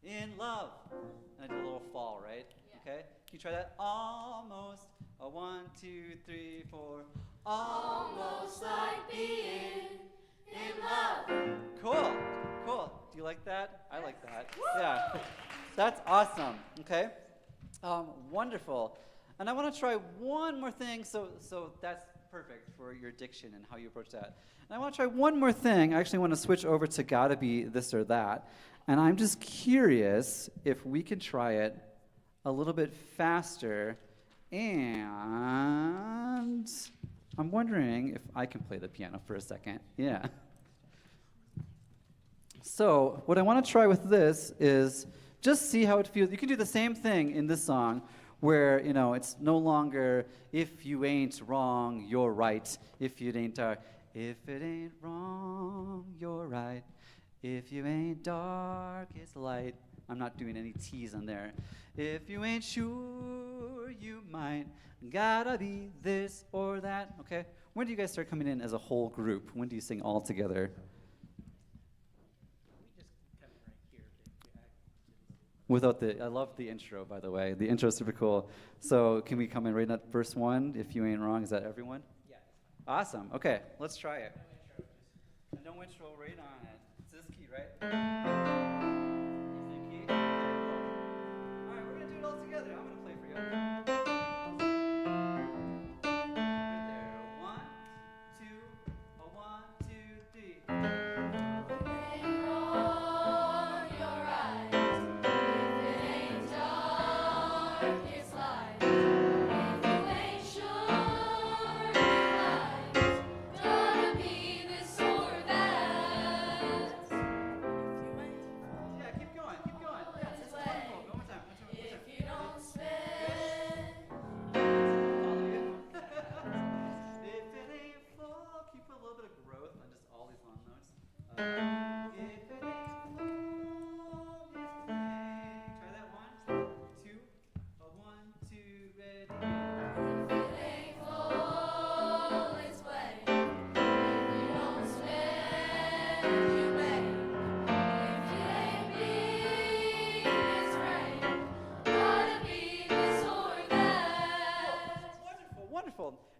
in love. And I do a little fall, right? Yeah. Okay. Can you try that? Almost. A 1, 2, 3, 4. Almost like being in love. Cool. Cool. Do you like that? I like that. Yeah. That's awesome. Okay. Wonderful. And I want to try one more thing. So that's perfect for your diction and how you approach that. And I want to try one more thing. I actually want to switch over to Gotta Be This or That. And I'm just curious if we can try it a little bit faster. And I'm wondering if I can play the piano for a second. Yeah. So what I want to try with this is just see how it feels. You can do the same thing in this song where, you know, it's no longer if you ain't wrong, you're right. If it ain't dark, if it ain't wrong, you're right. If you ain't dark, it's light. I'm not doing any T's on there. If you ain't sure, you might. Gotta be this or that. Okay? When do you guys start coming in as a whole group? When do you sing all together? Without I love the intro, by the way. The intro is super cool. So can we come in right at verse 1? If you ain't wrong, is that everyone? Yeah. Awesome. Okay, let's try it. No intro, right on it. It's this key, right? Is it key? Okay, cool. All right, we're going to do it all together. I'm going to play for you. Right there. 1, 2, a 1, 2, 3.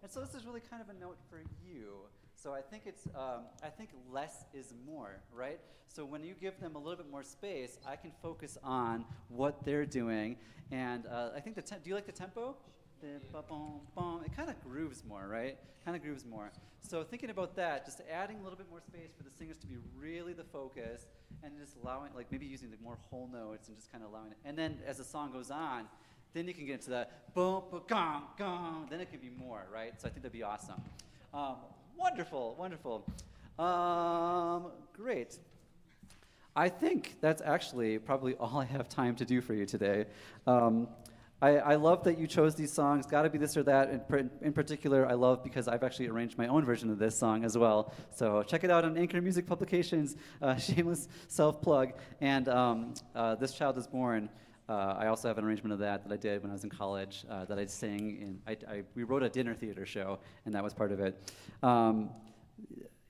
And so this is really kind of a note for you. So I think I think less is more, right? So when you give them a little bit more space, I can focus on what they're doing. And I think do you like the tempo? It kind of grooves more, right? Kind of grooves more. So thinking about that, just adding a little bit more space for the singers to be really the focus, and just allowing, like maybe using the more whole notes and just kind of allowing it. And then as the song goes on, then you can get into that boom, boom, gong, gong. Then it can be more, right? So I think that'd be awesome. Wonderful, wonderful. Great. I think that's actually probably all I have time to do for you today. I love that you chose these songs. Gotta Be This or That. In particular, I love because I've actually arranged my own version of this song as well. So check it out on Anchor Music Publications. Shameless self-plug. And This Child Is Born. I also have an arrangement of that I did when I was in college that I sang in. We wrote a dinner theater show, and that was part of it.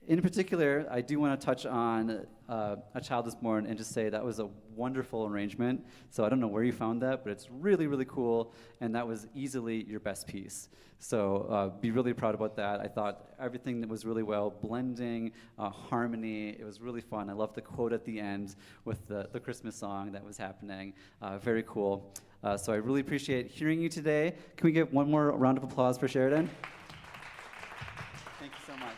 In particular, I do want to touch on A Child Is Born and just say that was a wonderful arrangement. So I don't know where you found that, but it's really, really cool, and that was easily your best piece. So be really proud about that. I thought everything that was really well, blending, harmony, it was really fun. I love the quote at the end with the Christmas song that was happening. Very cool. So I really appreciate hearing you today. Can we give one more round of applause for Sheridan? Thank you so much.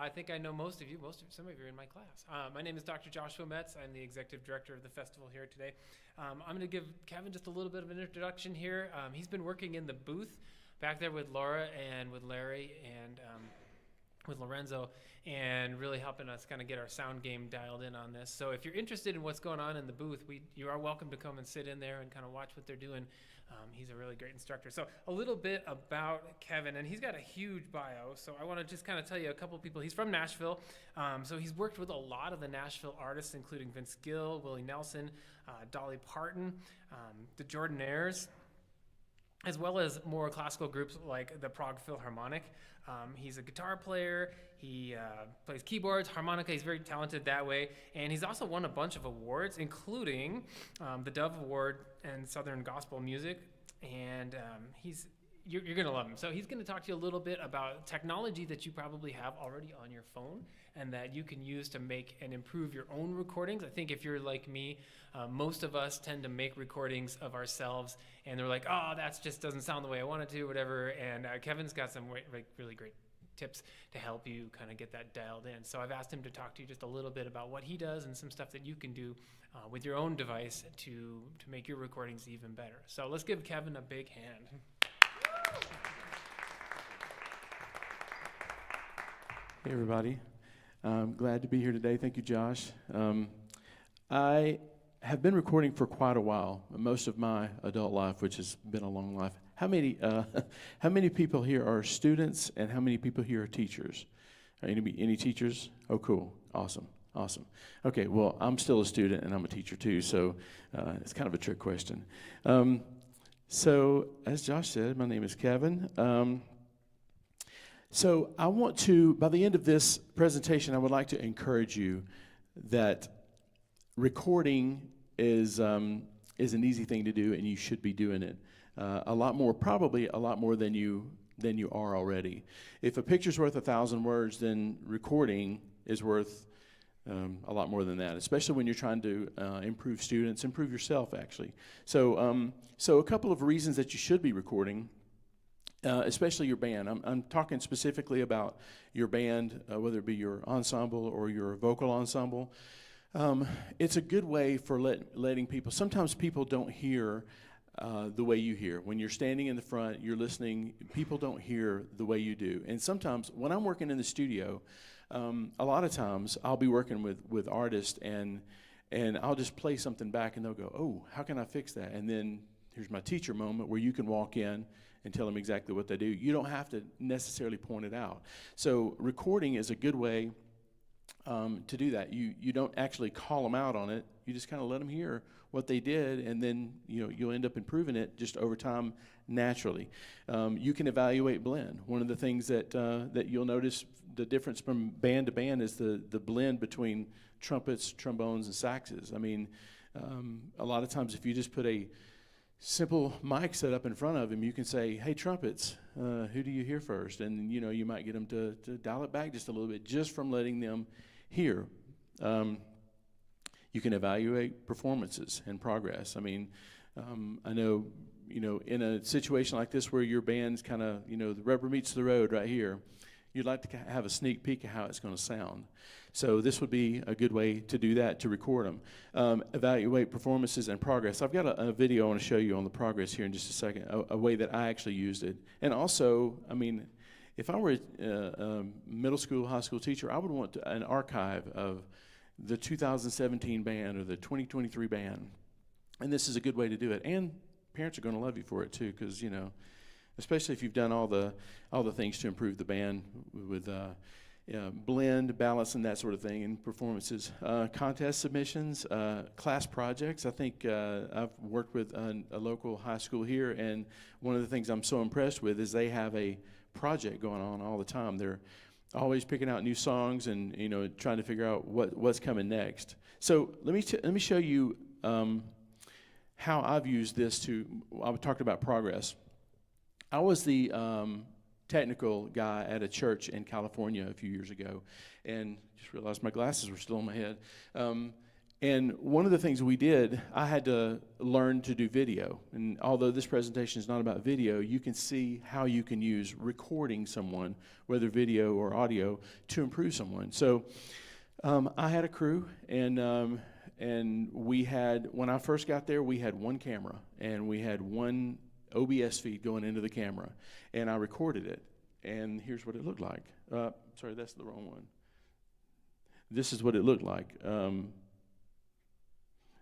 I think I know most of you. Some of you are in my class. My name is Dr. Joshua Metz. I'm the executive director of the festival here today. I'm going to give Kevin just a little bit of an introduction here. He's been working in the booth back there with Laura and with Larry and with Lorenzo, and really helping us kind of get our sound game dialed in on this. So if you're interested in what's going on in the booth, you are welcome to come and sit in there and kind of watch what they're doing. He's a really great instructor. So a little bit about Kevin, and he's got a huge bio, so I want to just kind of tell you a couple people. He's from Nashville, so he's worked with a lot of the Nashville artists, including Vince Gill, Willie Nelson, Dolly Parton, the Jordanaires, as well as more classical groups like the Prague Philharmonic. He's a guitar player, he plays keyboards, harmonica, he's very talented that way, and he's also won a bunch of awards, including the Dove Award in Southern Gospel Music, and you're going to love him. So he's going to talk to you a little bit about technology that you probably have already on your phone and that you can use to make and improve your own recordings. I think if you're like me, most of us tend to make recordings of ourselves and they're like, oh, that just doesn't sound the way I want it to, whatever. And Kevin's got some really great tips to help you kind of get that dialed in. So I've asked him to talk to you just a little bit about what he does and some stuff that you can do with your own device to make your recordings even better. So let's give Kevin a big hand.
Hey everybody, I'm glad to be here today. Thank you, Josh. I have been recording for quite a while, most of my adult life, which has been a long life. How many people here are students, and how many people here are teachers? Any teachers? Oh, cool, awesome. Okay, well, I'm still a student and I'm a teacher too, so it's kind of a trick question. So, as Josh said, my name is Kevin. So I want to, by the end of this presentation, I would like to encourage you that recording is an easy thing to do, and you should be doing it probably a lot more than you are already. If a picture's worth 1,000 words, then recording is worth a lot more than that, especially when you're trying to improve students, improve yourself, actually. So a couple of reasons that you should be recording. Especially your band. I'm talking specifically about your band, whether it be your ensemble or your vocal ensemble. It's a good way for letting people, sometimes people don't hear the way you hear. When you're standing in the front, you're listening, people don't hear the way you do. And sometimes when I'm working in the studio, a lot of times I'll be working with artists and I'll just play something back and they'll go, oh, how can I fix that? And then here's my teacher moment where you can walk in and tell them exactly what they do. You don't have to necessarily point it out. So recording is a good way to do that. You don't actually call them out on it. You just kind of let them hear what they did, and then you'll end up improving it just over time naturally. You can evaluate blend. One of the things that you'll notice the difference from band to band is the blend between trumpets, trombones, and saxes. I mean, a lot of times if you just put a simple mic set up in front of him, you can say, hey, trumpets, who do you hear first? And, you might get them to dial it back just a little bit just from letting them hear. You can evaluate performances and progress. I mean, I know, in a situation like this where your band's kind of, the rubber meets the road right here, you'd like to have a sneak peek of how it's going to sound. So this would be a good way to do that, to record them. Evaluate performances and progress. I've got a video I want to show you on the progress here in just a second, a way that I actually used it. And also, I mean, if I were a middle school, high school teacher, I would want an archive of the 2017 band or the 2023 band. And this is a good way to do it. And parents are going to love you for it too, because, especially if you've done all the things to improve the band with blend, balance, and that sort of thing, and performances. Contest submissions, class projects. I think I've worked with a local high school here, and one of the things I'm so impressed with is they have a project going on all the time. They're always picking out new songs and trying to figure out what's coming next. So let me show you how I've used this I talked about progress. I was the technical guy at a church in California a few years ago, and just realized my glasses were still on my head. And one of the things we did, I had to learn to do video. And although this presentation is not about video, you can see how you can use recording someone, whether video or audio, to improve someone. So I had a crew, and we had, when I first got there, we had one camera, and we had one OBS feed going into the camera, and I recorded it. And here's what it looked like. Sorry, that's the wrong one. This is what it looked like.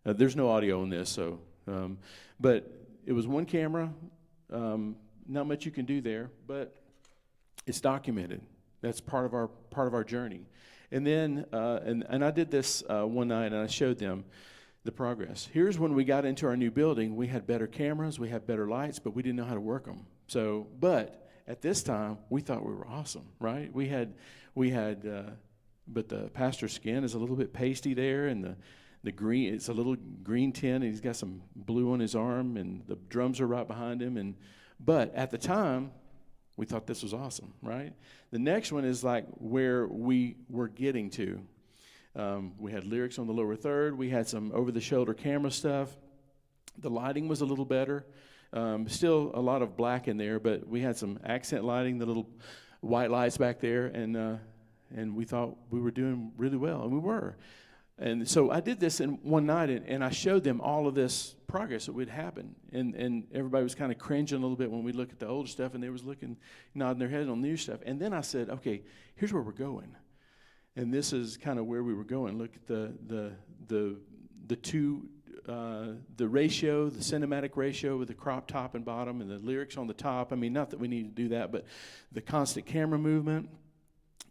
There's no audio in this, so, but it was one camera. Not much you can do there, but it's documented. That's part of our journey. And then, and I did this one night, and I showed them the progress. Here's when we got into our new building. We had better cameras, we had better lights, but we didn't know how to work them. So, but at this time, we thought we were awesome, right? But the pastor's skin is a little bit pasty there, and the green, it's a little green tint, and he's got some blue on his arm, and the drums are right behind him. But at the time, we thought this was awesome, right? The next one is like where we were getting to. We had lyrics on the lower third. We had some over-the-shoulder camera stuff. The lighting was a little better. Still a lot of black in there, but we had some accent lighting, the little white lights back there, and we thought we were doing really well, and we were. And so I did this in one night, and I showed them all of this progress that would happen. And everybody was kind of cringing a little bit when we looked at the older stuff, and they was looking, nodding their head on new stuff. And then I said, okay, here's where we're going. And this is kind of where we were going. Look at the ratio, the cinematic ratio with the crop top and bottom, and the lyrics on the top. I mean, not that we need to do that, but the constant camera movement.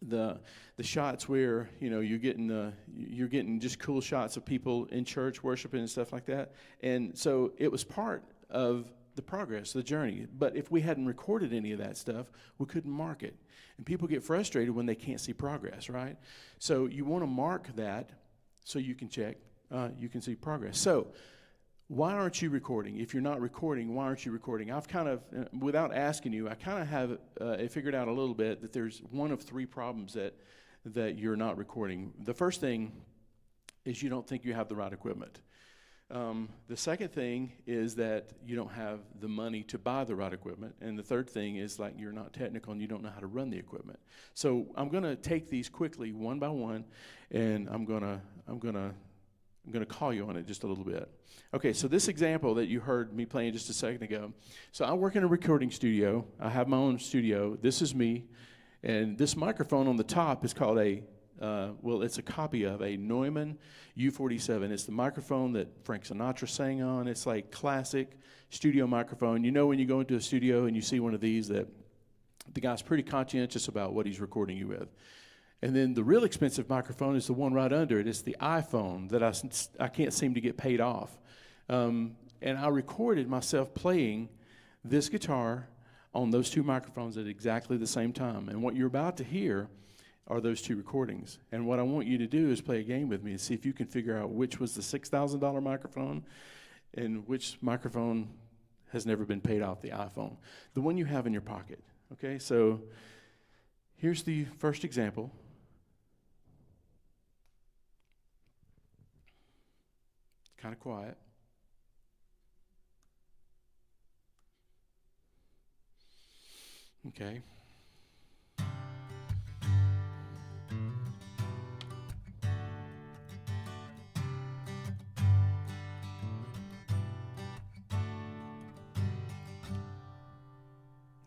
The shots where you're getting just cool shots of people in church worshiping and stuff like that, and so it was part of the progress, the journey. But if we hadn't recorded any of that stuff, we couldn't mark it, and people get frustrated when they can't see progress, right? So you want to mark that so you can check, you can see progress. So why aren't you recording? If you're not recording, why aren't you recording? I've kind of, without asking you, I kind of have figured out a little bit that there's one of three problems that you're not recording. The first thing is you don't think you have the right equipment. The second thing is that you don't have the money to buy the right equipment. And the third thing is like you're not technical and you don't know how to run the equipment. So I'm going to take these quickly one by one, and I'm going to call you on it just a little bit. Okay, so this example that you heard me playing just a second ago. So I work in a recording studio. I have my own studio. This is me. And this microphone on the top is called it's a copy of a Neumann U47. It's the microphone that Frank Sinatra sang on. It's like classic studio microphone. You know when you go into a studio and you see one of these that the guy's pretty conscientious about what he's recording you with. And then the real expensive microphone is the one right under it. It's the iPhone that I can't seem to get paid off. And I recorded myself playing this guitar on those two microphones at exactly the same time. And what you're about to hear are those two recordings. And what I want you to do is play a game with me and see if you can figure out which was the $6,000 microphone and which microphone has never been paid off, the iPhone. The one you have in your pocket. Okay, so here's the first example. Kind of quiet. Okay.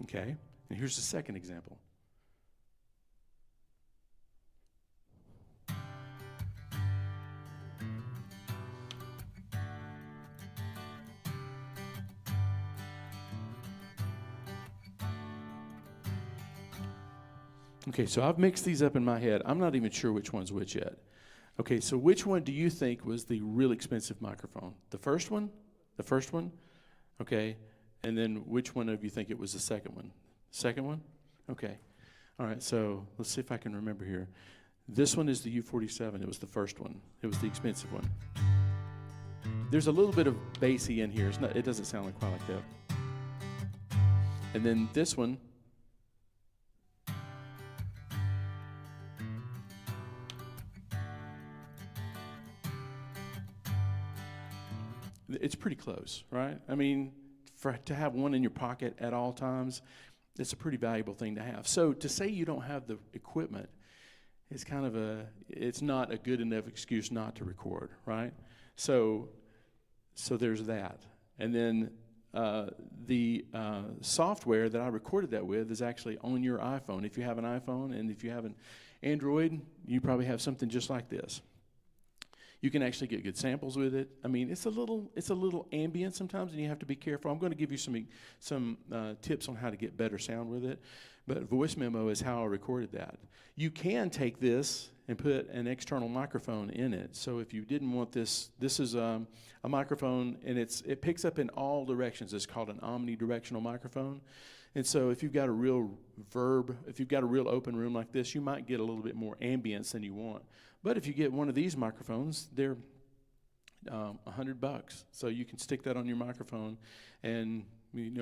Okay, and here's the second example. Okay, so I've mixed these up in my head. I'm not even sure which one's which yet. Okay, so which one do you think was the real expensive microphone? The first one? The first one? Okay, and then which one of you think it was the second one? Second one? Okay. All right, so let's see if I can remember here. This one is the U47. It was the first one. It was the expensive one. There's a little bit of bassy in here. It doesn't sound like quite like that. And then this one, it's pretty close, right? I mean, to have one in your pocket at all times, it's a pretty valuable thing to have. So to say you don't have the equipment is it's not a good enough excuse not to record, right? So there's that. And then the software that I recorded that with is actually on your iPhone. If you have an iPhone, and if you have an Android, you probably have something just like this. You can actually get good samples with it. I mean, it's a little ambient sometimes, and you have to be careful. I'm going to give you some tips on how to get better sound with it. But voice memo is how I recorded that. You can take this and put an external microphone in it. So if you didn't want this is a microphone, and it picks up in all directions. It's called an omnidirectional microphone. And so if you've got a real open room like this, you might get a little bit more ambience than you want. But if you get one of these microphones, they're $100. So you can stick that on your microphone, and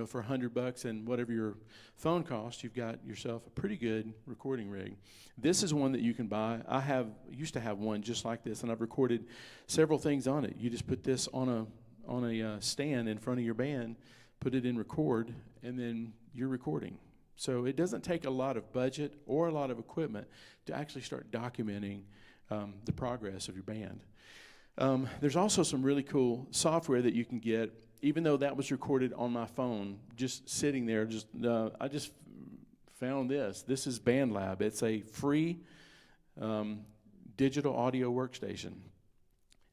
for $100 and whatever your phone costs, you've got yourself a pretty good recording rig. This is one that you can buy. I used to have one just like this, and I've recorded several things on it. You just put this on a stand in front of your band, put it in record, and then you're recording. So it doesn't take a lot of budget or a lot of equipment to actually start documenting the progress of your band. There's also some really cool software that you can get, even though that was recorded on my phone, just sitting there. I just found this. This is BandLab. It's a free digital audio workstation.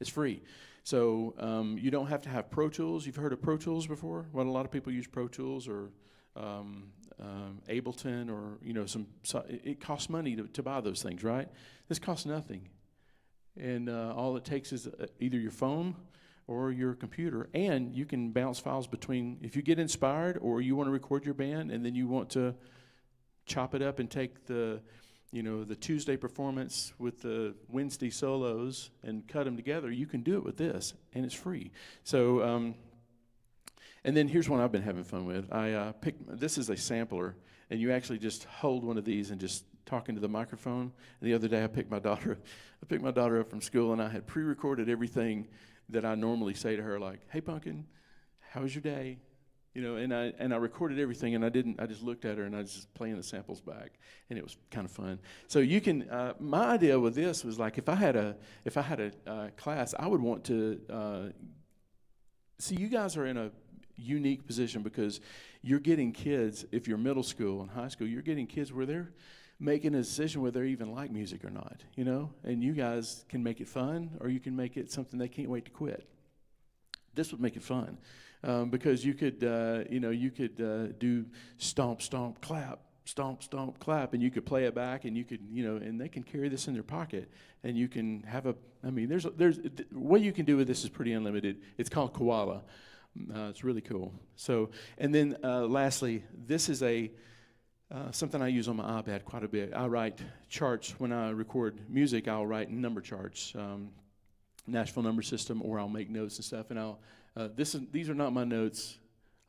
It's free. So you don't have to have Pro Tools. You've heard of Pro Tools before? Well, a lot of people use Pro Tools or Ableton, or it costs money to buy those things, right? This costs nothing, and all it takes is either your phone or your computer, and you can bounce files between. If you get inspired, or you want to record your band, and then you want to chop it up and take the Tuesday performance with the Wednesday solos and cut them together, you can do it with this, and it's free. So. And then here's one I've been having fun with. This is a sampler, and you actually just hold one of these and just talk into the microphone. And the other day I picked my daughter up from school, and I had pre-recorded everything that I normally say to her, like, "Hey, Pumpkin, how was your day?" And I recorded everything, and I just looked at her, and I was just playing the samples back, and it was kind of fun. So you can. My idea with this was, like, if I had a class, I would want to see, you guys are in a unique position because you're getting kids. If you're middle school and high school, you're getting kids where they're making a decision whether they even like music or not, and you guys can make it fun, or you can make it something they can't wait to quit. This would make it fun, because you could do stomp, stomp, clap, and you could play it back, and you could, and they can carry this in their pocket, and you can have there's what you can do with this is pretty unlimited. It's called Koala. It's really cool. So, and then lastly, this is something I use on my iPad quite a bit. I write charts when I record music. I'll write number charts, Nashville number system, or I'll make notes and stuff. And these are not my notes.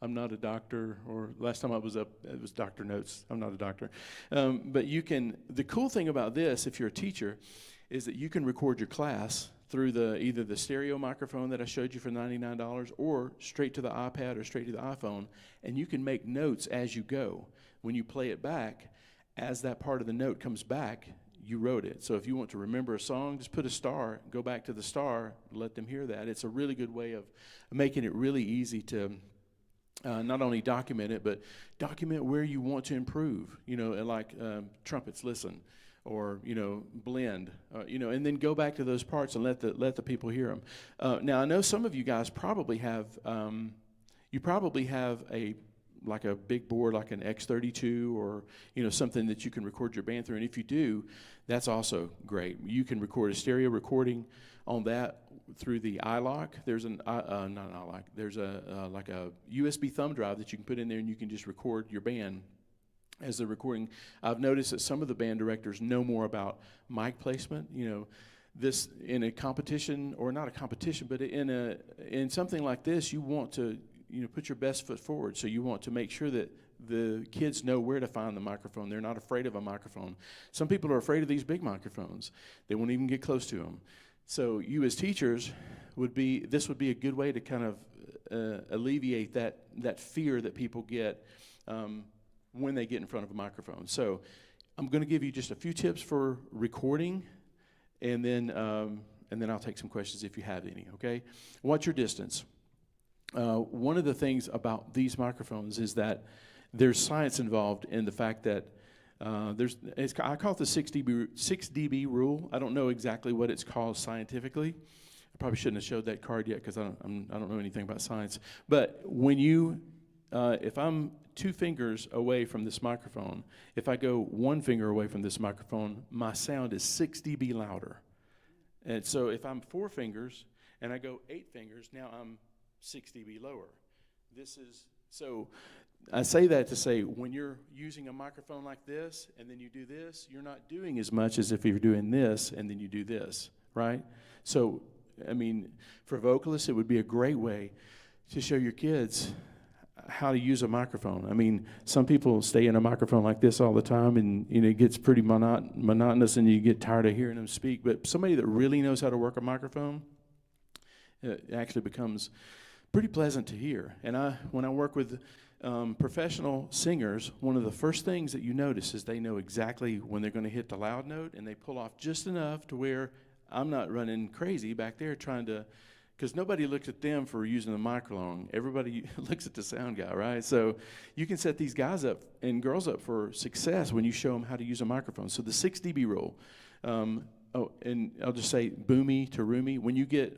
I'm not a doctor, or last time I was up, it was doctor notes. I'm not a doctor. But the cool thing about this, if you're a teacher, is that you can record your class through either the stereo microphone that I showed you for $99, or straight to the iPad or straight to the iPhone, and you can make notes as you go. When you play it back, as that part of the note comes back, you wrote it. So if you want to remember a song, just put a star, go back to the star, let them hear that. It's a really good way of making it really easy to not only document it, but document where you want to improve, like trumpets, listen. Or blend, and then go back to those parts and let the people hear them. Now I know some of you guys probably have a big board like an X32 or something that you can record your band through. And if you do, that's also great. You can record a stereo recording on that through the iLock. There's not an iLock. There's like a USB thumb drive that you can put in there, and you can just record your band as they're recording. I've noticed that some of the band directors know more about mic placement. This in a competition, or not a competition, but in something like this, you want to put your best foot forward. So you want to make sure that the kids know where to find the microphone. They're not afraid of a microphone. Some people are afraid of these big microphones. They won't even get close to them. So you as teachers this would be a good way to kind of alleviate that fear that people get when they get in front of a microphone. So I'm going to give you just a few tips for recording, and then I'll take some questions if you have any, okay? Watch your distance. One of the things about these microphones is that there's science involved in the fact that I call it the 6 dB rule. I don't know exactly what it's called scientifically. I probably shouldn't have showed that card yet because I don't know anything about science. But when if I'm 2 fingers away from this microphone, if I go 1 finger away from this microphone, my sound is 6 dB louder. And so if I'm 4 fingers and I go 8 fingers, now I'm 6 dB lower. So I say that to say when you're using a microphone like this and then you do this, you're not doing as much as if you're doing this and then you do this, right? So, I mean, for vocalists, it would be a great way to show your kids how to use a microphone. I mean, some people stay in a microphone like this all the time, and it gets pretty monotonous, and you get tired of hearing them speak. But somebody that really knows how to work a microphone, it actually becomes pretty pleasant to hear. And when I work with professional singers, one of the first things that you notice is they know exactly when they're going to hit the loud note, and they pull off just enough to where I'm not running crazy back there trying to, because nobody looks at them for using the microphone. Everybody looks at the sound guy, right? So you can set these guys up and girls up for success when you show them how to use a microphone. So the 6 dB rule. And I'll just say boomy to roomy.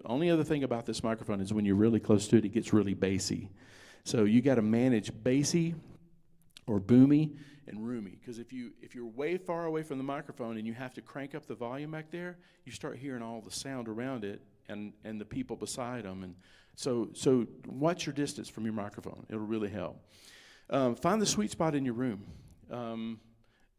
Only other thing about this microphone is when you're really close to it, it gets really bassy. So you got to manage bassy or boomy and roomy, because if you're way far away from the microphone and you have to crank up the volume back there, you start hearing all the sound around it and the people beside them. And so watch your distance from your microphone. It'll really help. Find the sweet spot in your room.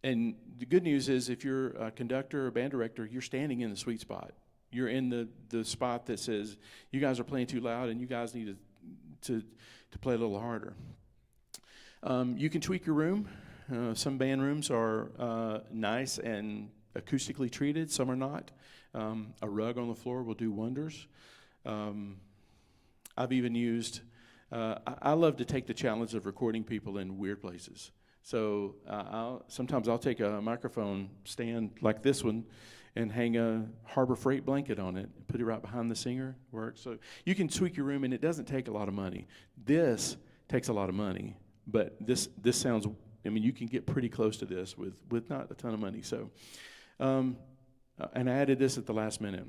And the good news is if you're a conductor or band director, you're standing in the sweet spot. You're in the spot that says you guys are playing too loud and you guys need to play a little harder. You can tweak your room. Some band rooms are nice and acoustically treated. Some are not. A rug on the floor will do wonders. I've even used, I love to take the challenge of recording people in weird places. So sometimes I'll take a microphone stand like this one and hang a Harbor Freight blanket on it, put it right behind the singer. Works. So you can tweak your room, and it doesn't take a lot of money. This takes a lot of money, but this sounds, I mean, you can get pretty close to this with not a ton of money. So, and I added this at the last minute.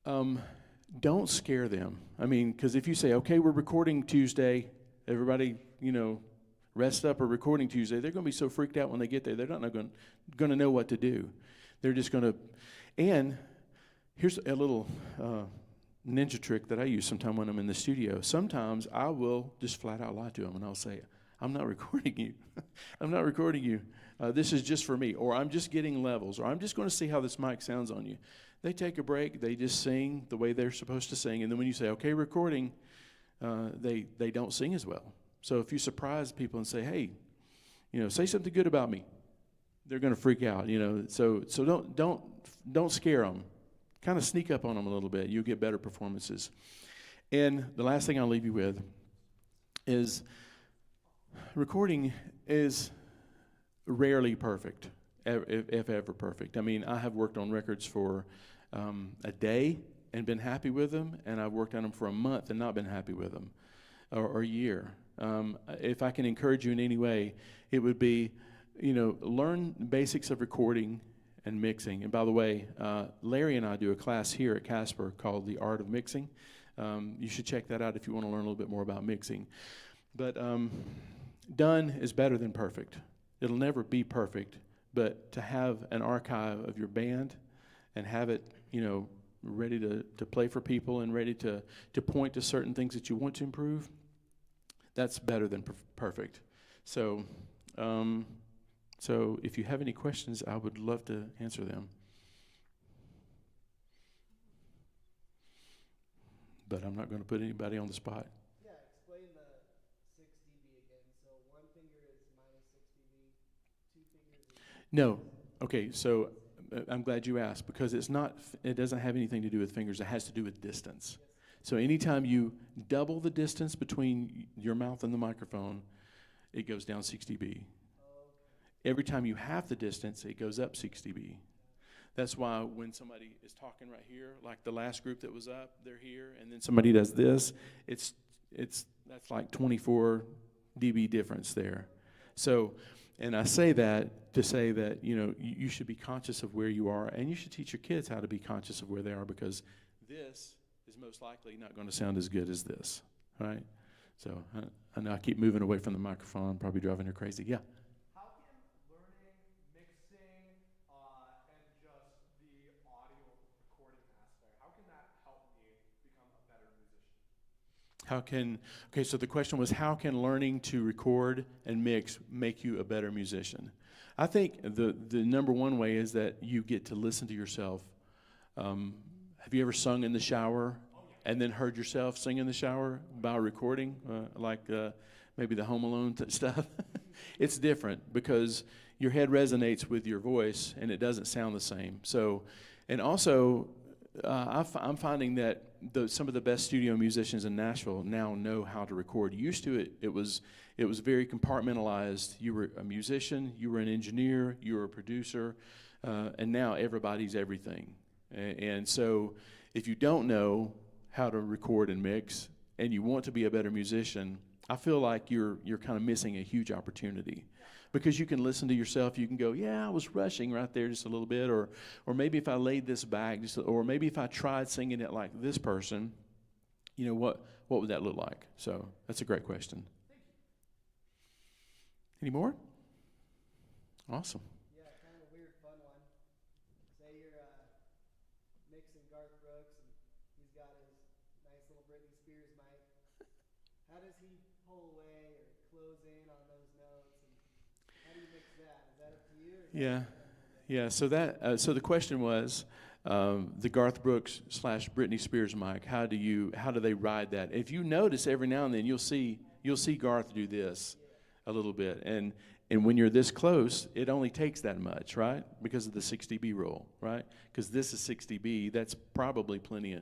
Don't scare them. I mean, because if you say, okay, we're recording Tuesday, everybody, rest up, or recording Tuesday, they're going to be so freaked out when they get there, they're not going to know what to do. They're just going to, and here's a little ninja trick that I use sometimes when I'm in the studio. Sometimes I will just flat out lie to them, and I'll say, I'm not recording you. I'm not recording you. This is just for me, or I'm just getting levels, or I'm just going to see how this mic sounds on you. They take a break. They just sing the way they're supposed to sing, and then when you say, okay, recording, they don't sing as well. So if you surprise people and say, hey, say something good about me, they're going to freak out, So don't scare them. Kind of sneak up on them a little bit. You'll get better performances. And the last thing I'll leave you with is recording is rarely perfect, if ever perfect. I mean, I have worked on records for a day and been happy with them, and I've worked on them for a month and not been happy with them, or a year. If I can encourage you in any way, it would be, learn basics of recording and mixing. And by the way, Larry and I do a class here at Casper called The Art of Mixing. You should check that out if you want to learn a little bit more about mixing. But done is better than perfect. It'll never be perfect, but to have an archive of your band and have it, ready to play for people and ready to point to certain things that you want to improve, that's better than perfect. So if you have any questions, I would love to answer them. But I'm not going to put anybody on the spot.
Yeah, explain the 6 dB again. So 1 finger is minus 6 dB, 2 fingers is...
No. Okay, so I'm glad you asked, because it doesn't have anything to do with fingers. It has to do with distance. So anytime you double the distance between your mouth and the microphone, it goes down 6 dB. Every time you half the distance, it goes up 6 dB. That's why when somebody is talking right here, like the last group that was up, they're here, and then somebody does this, that's like 24 dB difference there. So, and I say that to say that, you should be conscious of where you are, and you should teach your kids how to be conscious of where they are, because this is most likely not going to sound as good as this, right? So I know I keep moving away from the microphone, probably driving her crazy. Yeah.
How can learning mixing and just the audio recording aspect, how can that help me become a better musician?
So the question was, how can learning to record and mix make you a better musician? I think the number one way is that you get to listen to yourself. Have you ever sung in the shower and then heard yourself sing in the shower by recording, maybe the Home Alone stuff? It's different because your head resonates with your voice and it doesn't sound the same. So, and also, I'm finding that some of the best studio musicians in Nashville now know how to record. Used to it was very compartmentalized. You were a musician, you were an engineer, you were a producer, and now everybody's everything. And so if you don't know how to record and mix and you want to be a better musician, I feel like you're kind of missing a huge opportunity. Because you can listen to yourself, you can go, yeah, I was rushing right there just a little bit, or maybe if I laid this back, or maybe if I tried singing it like this person, what would that look like? So that's a great question. Any more? Awesome.
Yeah, kind of a weird, fun one. Say you're mixing Garth Brooks, and he's got his nice little Britney Spears mic. How does he pull away or close in on those notes? How do you mix that? Is that up to you?
Yeah. So the question was, the Garth Brooks / Britney Spears mic. How do they ride that? If you notice, every now and then you'll see Garth do this a little bit, and when you're this close, it only takes that much, right? Because of the 6 dB rule, right? Because this is 6 dB. That's probably plenty.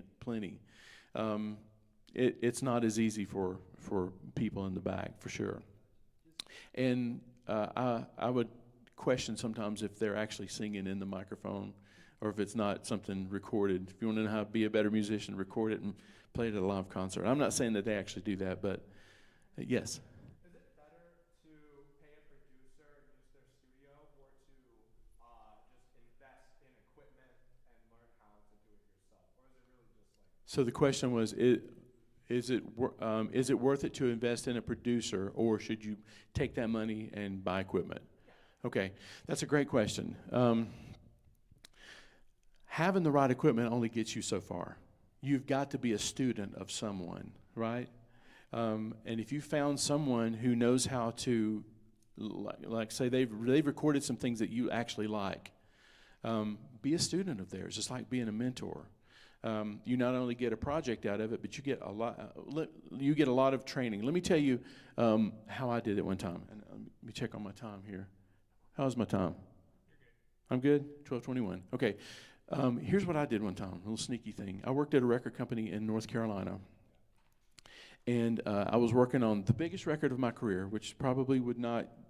It's not as easy for people in the back, for sure. And I would question sometimes if they're actually singing in the microphone or if it's not something recorded. If you want to know how to be a better musician, record it and play it at a live concert. I'm not saying that they actually do that, but yes.
Is it better to pay a producer and use their studio or to just invest in equipment and learn how to do it yourself? Or is it really just like...
So the question was, is it worth it to invest in a producer, or should you take that money and buy equipment? Okay, that's a great question. Having the right equipment only gets you so far. You've got to be a student of someone, right? And if you found someone who knows how to, like say they've recorded some things that you actually like, be a student of theirs. It's like being a mentor. You not only get a project out of it, but you get a lot of training. Let me tell you how I did it one time. And let me check on my time here. How's my time? I'm good? 12:21. Okay. Here's what I did one time, a little sneaky thing. I worked at a record company in North Carolina. And I was working on the biggest record of my career, which probably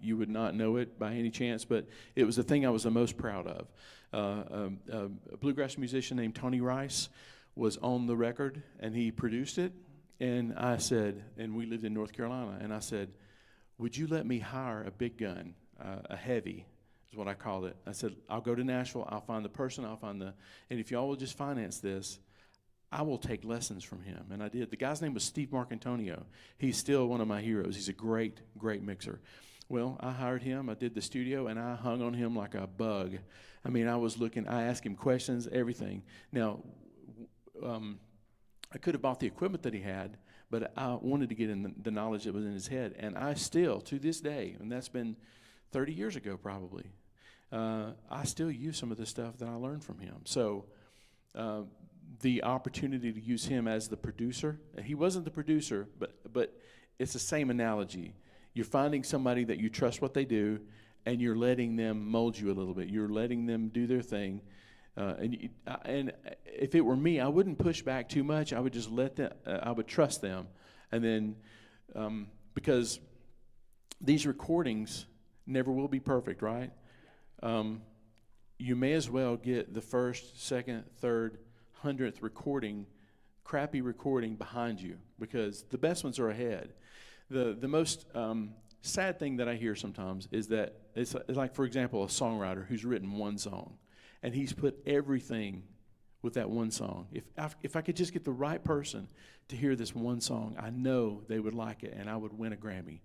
you would not know it by any chance, but it was the thing I was the most proud of. A bluegrass musician named Tony Rice was on the record, and he produced it. And I said, and we lived in North Carolina, and I said, would you let me hire a big gun, a heavy, is what I called it. I said, I'll go to Nashville, I'll find the person, and if y'all will just finance this, I will take lessons from him. And I did. The guy's name was Steve Marcantonio. He's still one of my heroes. He's a great, great mixer. Well, I hired him. I did the studio, and I hung on him like a bug. I mean, I asked him questions, everything. Now, I could have bought the equipment that he had, but I wanted to get in the knowledge that was in his head. And I still, to this day, and that's been 30 years ago probably, I still use some of the stuff that I learned from him. So the opportunity to use him as the producer, he wasn't the producer, but it's the same analogy. You're finding somebody that you trust what they do, and you're letting them mold you a little bit. You're letting them do their thing. And if it were me, I wouldn't push back too much. I would just let them, I would trust them. And then, because these recordings never will be perfect, right? You may as well get the first, second, third, 100th recording, crappy recording behind you, because the best ones are ahead. The most sad thing that I hear sometimes is that it's like, for example, a songwriter who's written one song, and he's put everything with that one song. If I could just get the right person to hear this one song, I know they would like it, and I would win a Grammy.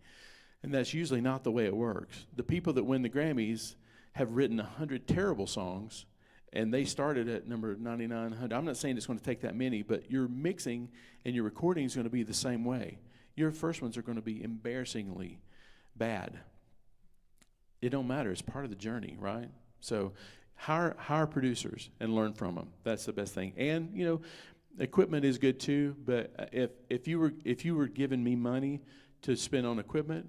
And that's usually not the way it works. The people that win the Grammys have written 100 terrible songs, and they started at number 99, 100. I'm not saying it's going to take that many, but your mixing and your recording is going to be the same way. Your first ones are going to be embarrassingly bad. It don't matter. It's part of the journey, right? So hire producers and learn from them. That's the best thing. And, you know, equipment is good too, but if you were giving me money to spend on equipment,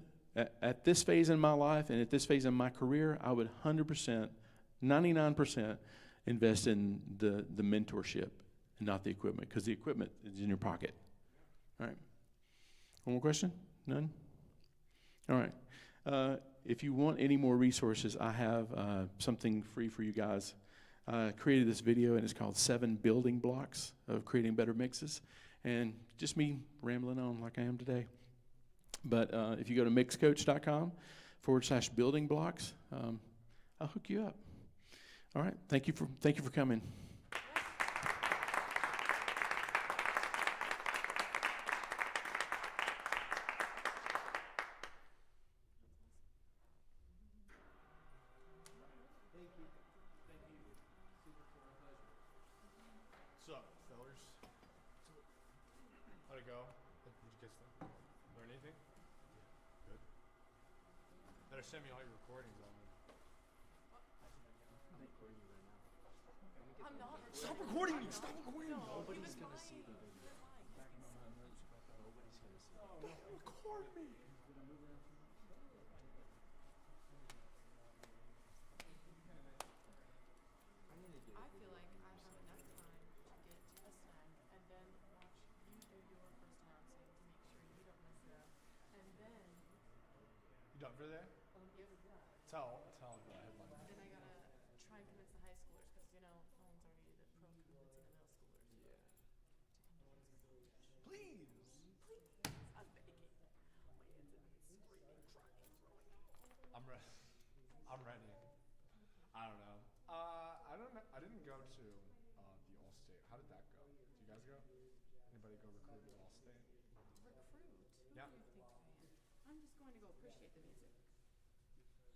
at this phase in my life and at this phase in my career, I would 100%, 99% invest in the mentorship and not the equipment, because the equipment is in your pocket. All right. One more question? None? All right. If you want any more resources, I have something free for you guys. I created this video, and it's called 7 Building Blocks of Creating Better Mixes. And just me rambling on like I am today. But if you go to mixcoach.com/building blocks, I'll hook you up. All right. Thank you for coming.
What's up, fellers? How'd it go? Did you guys learn anything? Good. Better send me all your recordings on it.
I'm not recording.
Stop recording me! Stop recording me!
Nobody's gonna see the
video. Don't record me!
I feel like I have enough time to get to the snack and then watch you do your first announcing to make sure you don't mess it up. And then
You done for there? Tell the headline.
then I gotta try and convince the high schoolers, because you know Owen's already the pro convincing the middle schoolers.
Yeah.
To convince me.
Please!
I'm begging. My hands and knees screaming, crying, throwing up.
I'm ready. I'm ready. I don't know. I don't know. I didn't go to the All-State. How did that go? Did you guys go? Anybody go recruit at All-State?
Recruit?
Yeah.
Who do you think I am? I'm just going to go appreciate the music.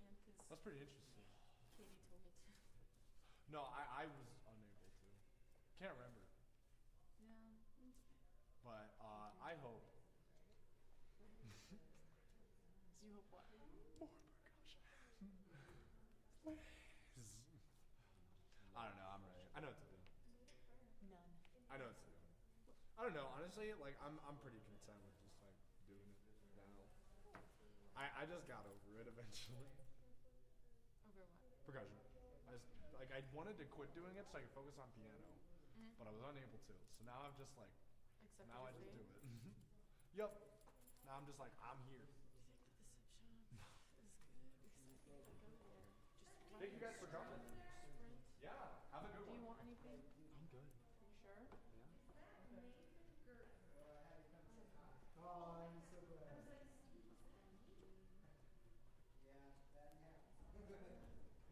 And because
That's pretty interesting.
Katie told me to.
No, I was unable to. Can't remember.
Yeah.
But I hope.
You hope what?
More percussion. Please. I don't know. I'm ready. I know what to do.
None.
I know what to do. I don't know. Honestly, like I'm pretty content with just like doing it now. I just got over it eventually.
Over what?
Percussion. I wanted to quit doing it so I could focus on piano, but I was unable to. So now I'm just like,
Accepted
now I
your
just
fate?
do it. Yep. Now I'm just like, I'm here. Thank you guys for coming. Yeah, have a good
Do
one.
you want anything?
I'm good.
You sure?
Oh, I'm so glad. Yeah, that happens.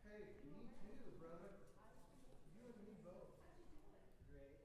Hey, me too, brother. You and me both. Great.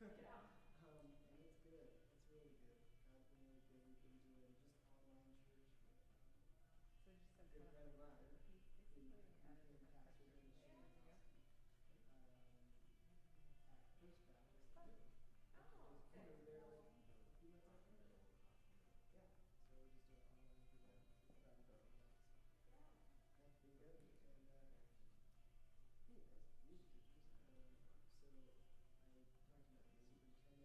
And it's good. It's really good. God's been really good. We've been doing just online church with a good friend of mine who became pastor ministry at First Baptist. We were there like a few months after. Yeah. So we're just doing online for them. That's been good. And anyways, so I talked to my superintendent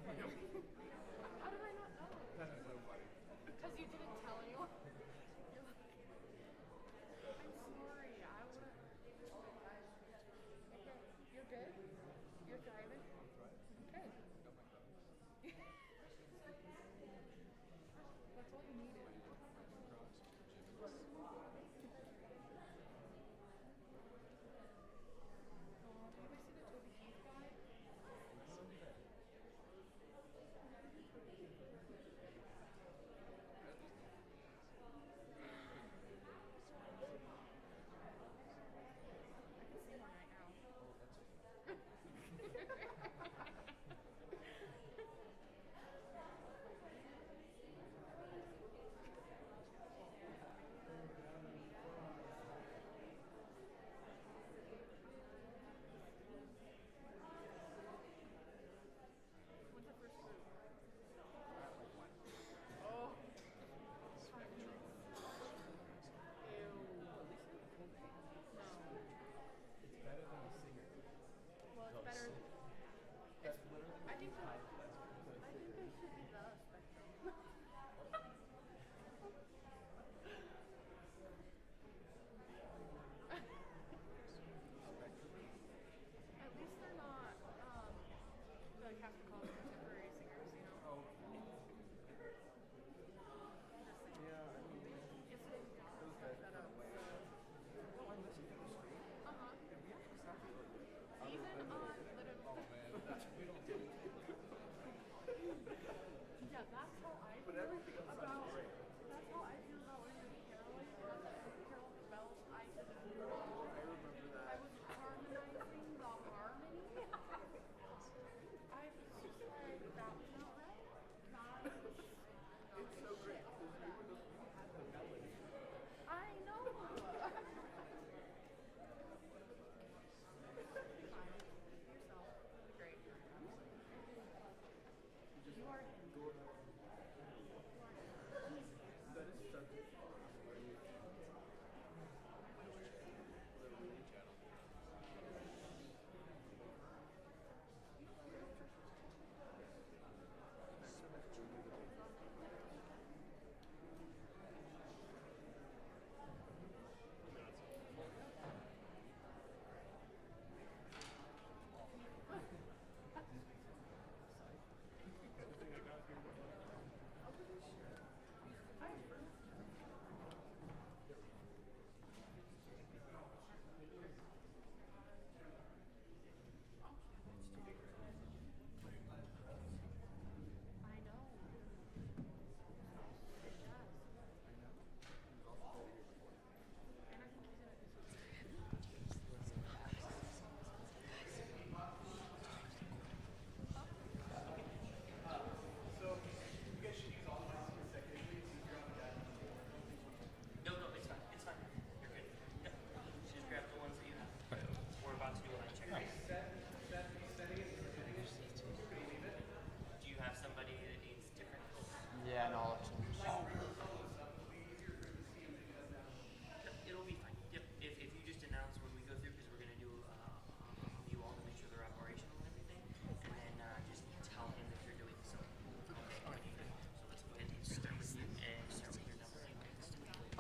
How did I not know?
That is so funny.
Because you didn't tell anyone. I'm sorry. I would have. Okay. You're good? You're driving? Okay. That's all you needed.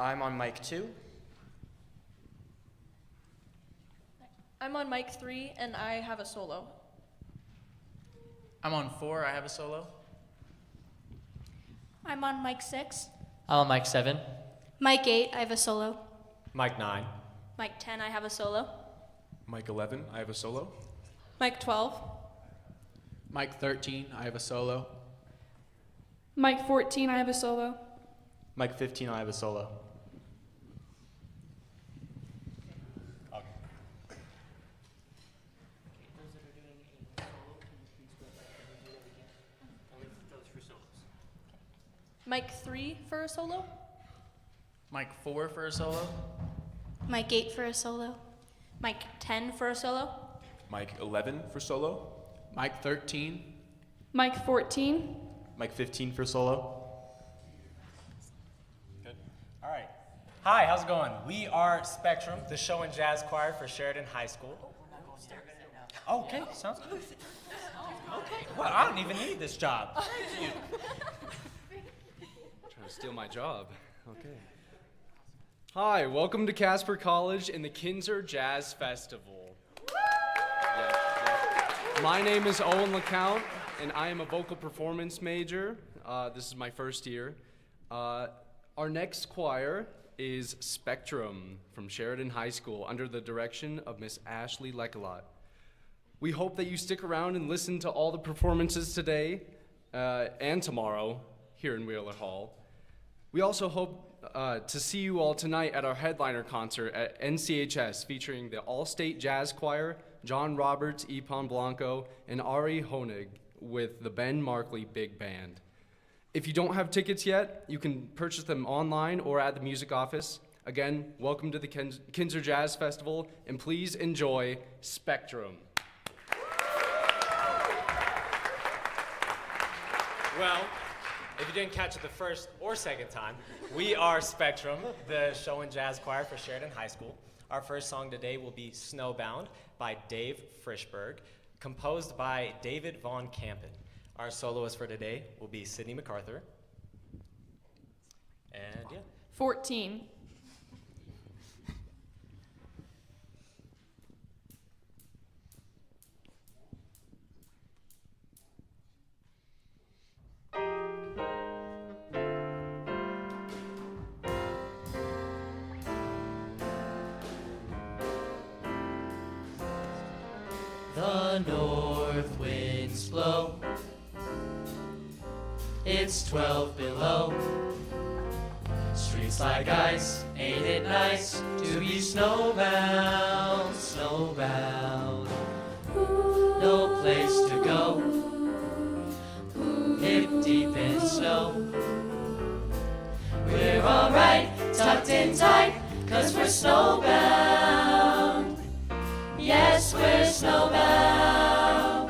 I'm on mic 2.
I'm on mic 3 and I have a solo.
I'm on 4, I have a solo.
I'm on mic 6.
I'm on mic 7.
Mic 8, I have a solo.
Mic 9.
Mic 10, I have a solo.
Mic 11, I have a solo.
Mic 12.
Mic 13, I have a solo.
Mic 14, I have a solo.
Mic 15, I have a solo.
Mic 3 for a solo.
Mic 4 for a solo.
Mic 8 for a solo. Mic 10 for a solo.
Mic 11 for solo.
Mic 13.
Mic 14.
Mic 15 for solo.
Good. All right. Hi, how's it going? We are Spectrum, the show and jazz choir for Sheridan High School.
Oh, okay,
sounds good. Okay. Well, I don't even need this job.
Trying to steal my job. Okay. Hi, welcome to Casper College and the Kinser Jazz Festival. My name is Owen LeCount, and I am a vocal performance major. This is my first year. Our next choir is Spectrum from Sheridan High School under the direction of Miss Ashley Leckalot. We hope that you stick around and listen to all the performances today and tomorrow here in Wheeler Hall. We also hope to see you all tonight at our headliner concert at NCHS featuring the All-State Jazz Choir, John Roberts, Epon Blanco, and Ari Honig with the Ben Markley Big Band. If you don't have tickets yet, you can purchase them online or at the music office. Again, welcome to the Kinser Jazz Festival, and please enjoy Spectrum.
Well, if you didn't catch it the first or second time, we are Spectrum, the show and jazz choir for Sheridan High School. Our first song today will be Snowbound by Dave Frischberg, composed by David Von Campen. Our soloist for today will be Sydney MacArthur. And yeah.
14.
The north winds blow, it's 12 below. Streets like ice, ain't it nice to be snowbound, snowbound. No place to go, hip deep in snow. We're alright, tucked in tight, 'cause we're snowbound. Yes, we're snowbound.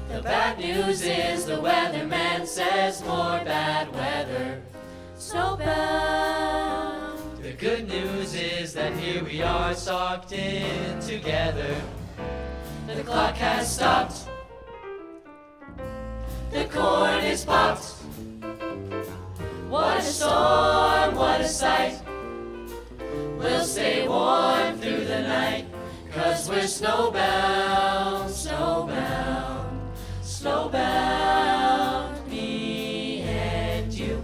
The bad news is the weatherman says more bad weather. Snowbound. The good news is that here we are socked in together. The clock has stopped. The corn is popped. What a storm, what a sight. We'll stay warm through the night. 'Cause we're snowbound, snowbound, snowbound, me and you.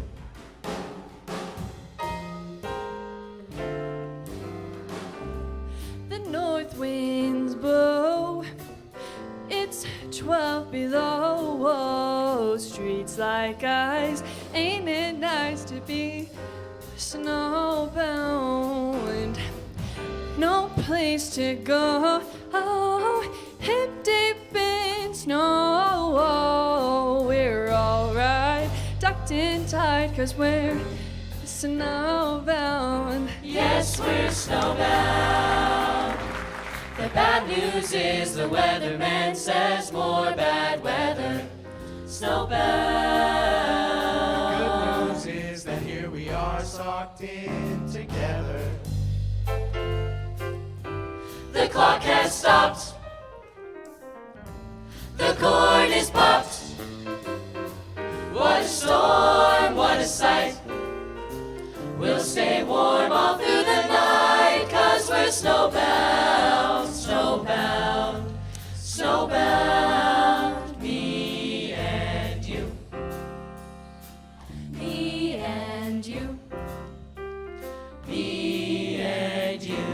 The north winds blow, it's 12 below. Whoa, streets like ice, ain't it nice to be snowbound? No place to go, oh, hip deep in snow. Oh, we're alright, tucked in tight, 'cause we're snowbound.
Yes, we're snowbound. The bad news is the weatherman says more bad weather. Snowbound.
The good news is that here we are socked in together.
The clock has stopped. The corn is popped. What a storm, what a sight. We'll stay warm all through the night, 'cause we're snowbound, snowbound, snowbound, me and you. Me and you. Me and you.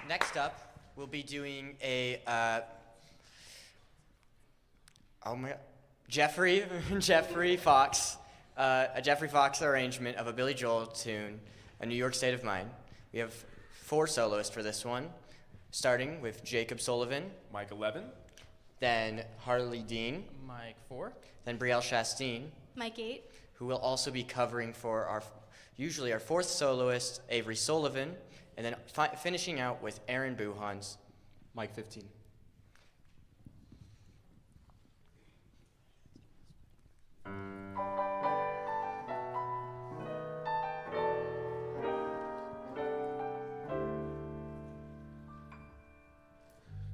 Next up, we'll be doing a Jeffrey Fox arrangement of a Billy Joel tune, A New York State of Mind. We have 4 soloists for this one, starting with Jacob Sullivan,
Mike 11,
then Harley Dean,
Mic 4.
then Brielle Chastain,
Mic 8.
who will also be covering for usually our fourth soloist, Avery Sullivan, and then finishing out with Aaron Buhans,
Mic 15.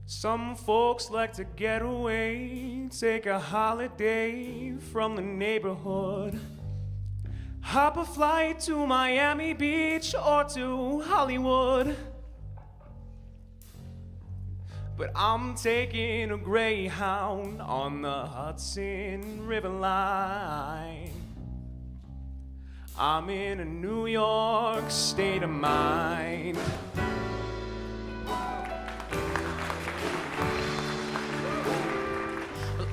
Some folks like to get away, take a holiday from the neighborhood. Hop a flight to Miami Beach or to Hollywood. But I'm taking a Greyhound on the Hudson River line. I'm in a New York state of mind.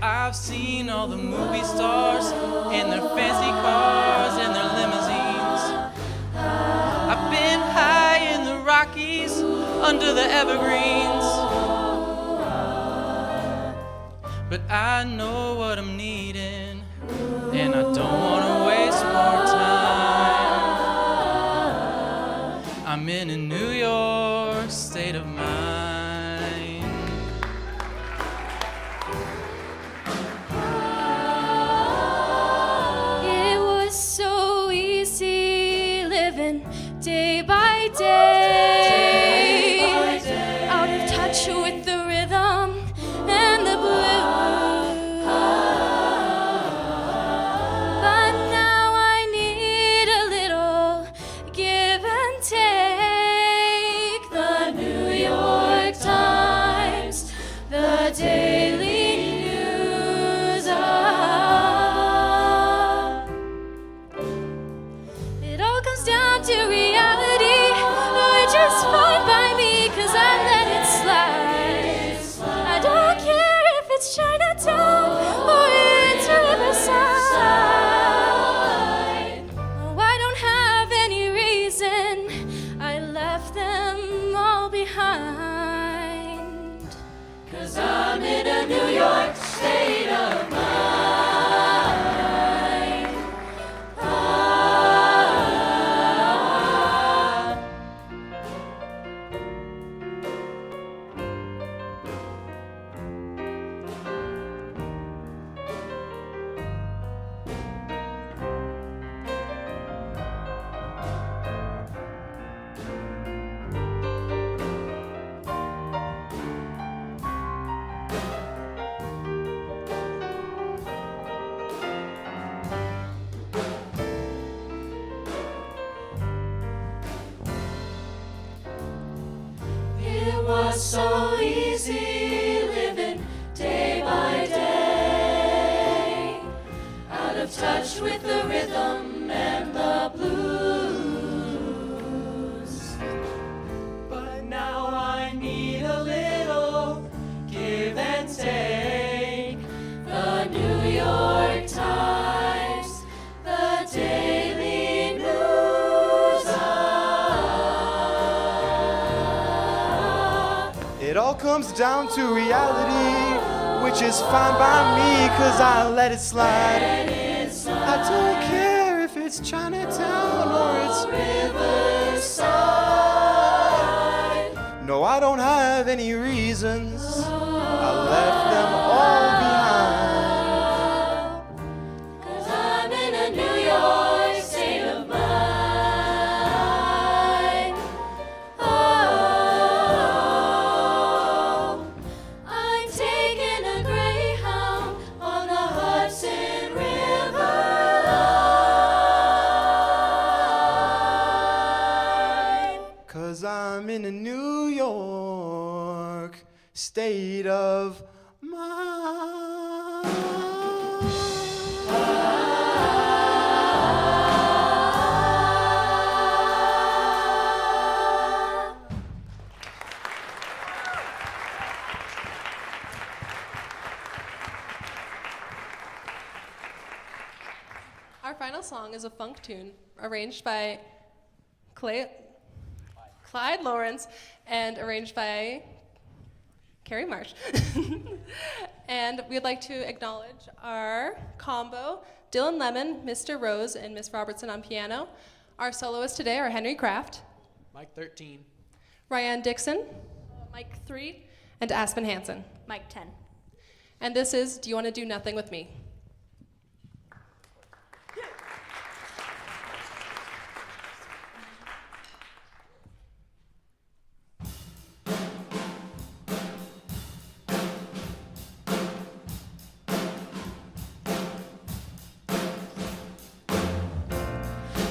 I've seen all the movie stars in their fancy cars and their limousines. I've been high in the Rockies under the evergreens. But I know what I'm needing, and I don't want to waste more time. I'm in a New York state of mind.
Day by day, out of touch with the rhythm and the blues. But now I need a little give and take. The New York Times, the Daily News. It all comes down to reality, which is fine by me, 'cause I let it slide. I don't care if it's Chinatown or it's Riverside. Oh, I don't have any reason, I left them all behind. 'Cause I'm in a New York state of mind. It was so easy living day by day, out of touch with the rhythm and the blues.
But now I need a little give and take.
The New York Times, the Daily News.
It all comes down to reality, which is fine by me, 'cause I let it slide. I don't care if it's Chinatown or it's Riverside. No, I don't have any reasons, I left them all behind.
'Cause I'm in a New York state of mind. Oh, I'm taking a Greyhound on the Hudson River line.
'Cause I'm in a New York state of mind.
Our final song is a funk tune arranged by Clyde Lawrence and arranged by Carrie Marsh. And we'd like to acknowledge our combo, Dylan Lemon, Mr. Rose, and Miss Robertson on piano. Our soloists today are Henry Kraft,
Mike 13.
Ryan Dixon,
Mike 3.
and Aspen Hansen.
Mike 10.
And this is Do You Want to Do Nothing With Me?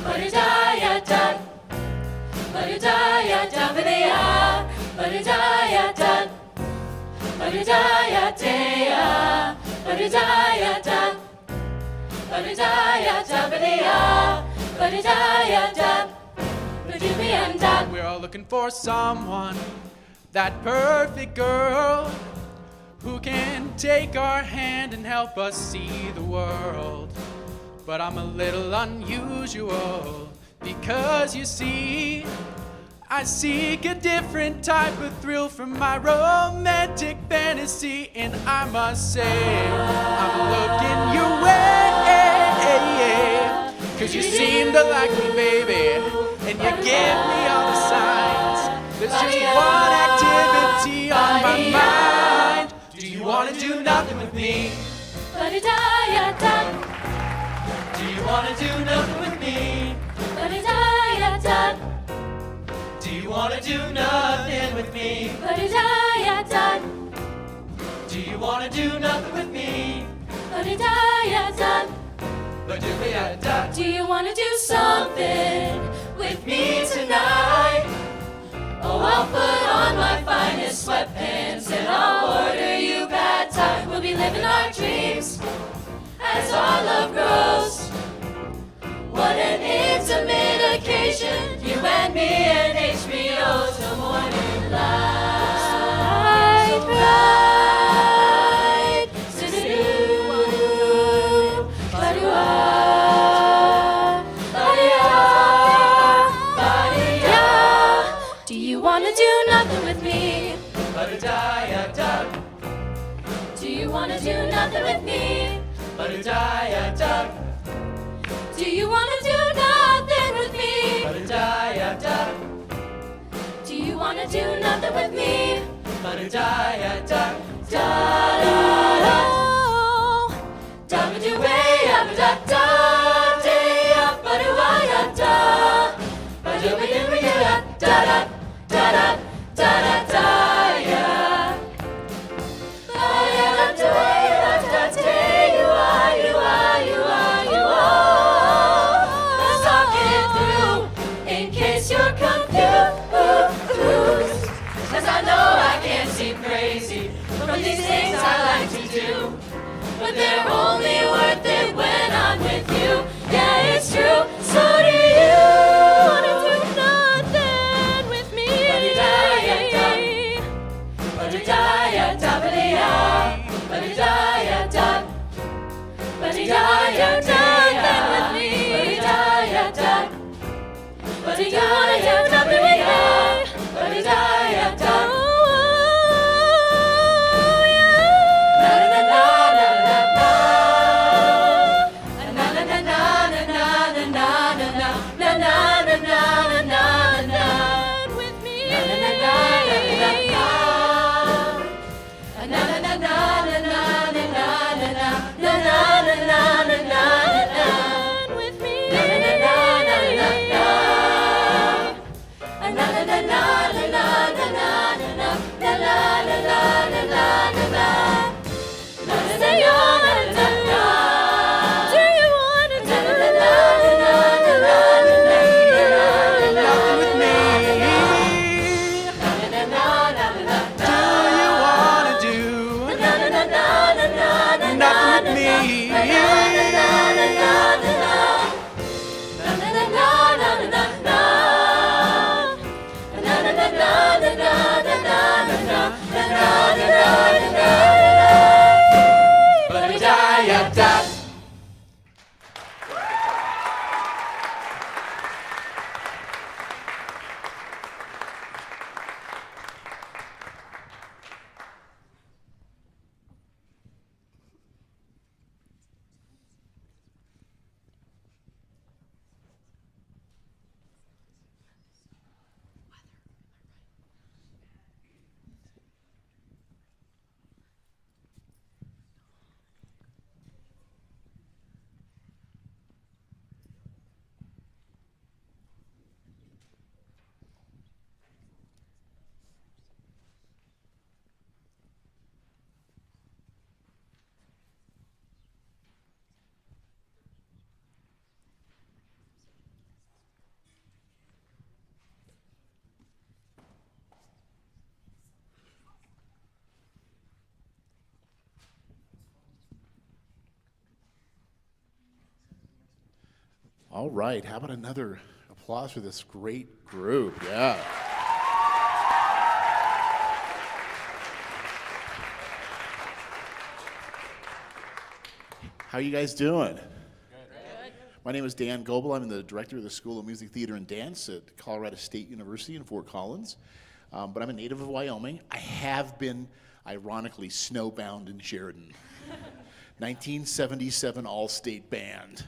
Ba-da-da-ya-da, ba-da-da-ya-da, ba-da-ya, ba-da-da-ya-da, ba-da-da-ya-da, ba-da-da-ya-da, ba-da-da-ya-da, ba-da-ya, ba-da-da-ya-da, ba-do-me-and-da.
We're all looking for someone, that perfect girl, who can take our hand and help us see the world. But I'm a little unusual, because you see, I seek a different type of thrill from my romantic fantasy. And I must say, I'm looking your way, 'cause you seem to like me, baby, and you give me all the signs. There's just one activity on my mind. Do you want to do nothing with me?
Ba-da-da-ya-da,
Do you want to do nothing with me?
ba-da-da-ya-da,
Do you want to do nothing with me?
ba-da-da-ya-da,
Do you want to do nothing with me?
ba-da-da-ya-da.
Ba-do-ba-ya-da.
Do you want to do something with me tonight? Oh, I'll put on my finest sweatpants and I'll order you pad thai. We'll be living our dreams as our love grows. What an intimate occasion, you and me and HBO till morning light. Right, do-do-do, ba-do-ah, ba-do-ah, ba-do-ah. Do you want to do nothing with me?
Ba-do-da-ya-da.
Do you want to do nothing with me?
Ba-do-da-ya-da.
Do you want to do nothing with me?
Ba-do-da-ya-da.
Do you want to do nothing with me?
Ba-do-da-ya-da.
Da-da-da. Da-ba-do-way-ya-ba-da-da. Day-ya-ba-do-wa-ya-da. Ba-do-ba-do-ba-ya-da. Da-da, da-da, da-da-da-ya. Ba-ya-da-da-way-ya-da. Day-you-are-you-are-you-are-you-are. Let's talk it through in case you're confused. 'Cause I know I can seem crazy from these things I like to do, but they're only worth it when I'm with you. Yeah, it's true. So do you wanna do nothing with me? Ba-da-da-ya-da, ba-da-da-ya-da, ba-da-da-ya-da, ba-da-da-ya-da, nothing with me. Ba-da-da-ya-da, but do you wanna do nothing with me? Ba-da-da-ya-da.
All right, how about another applause for this great group? Yeah. How you guys doing? Good. My name is Dan Goebel. I'm the director of the School of Music, Theater, and Dance at Colorado State University in Fort Collins. But I'm a native of Wyoming. I have been, ironically, snowbound in Sheridan. 1977 All-State Band.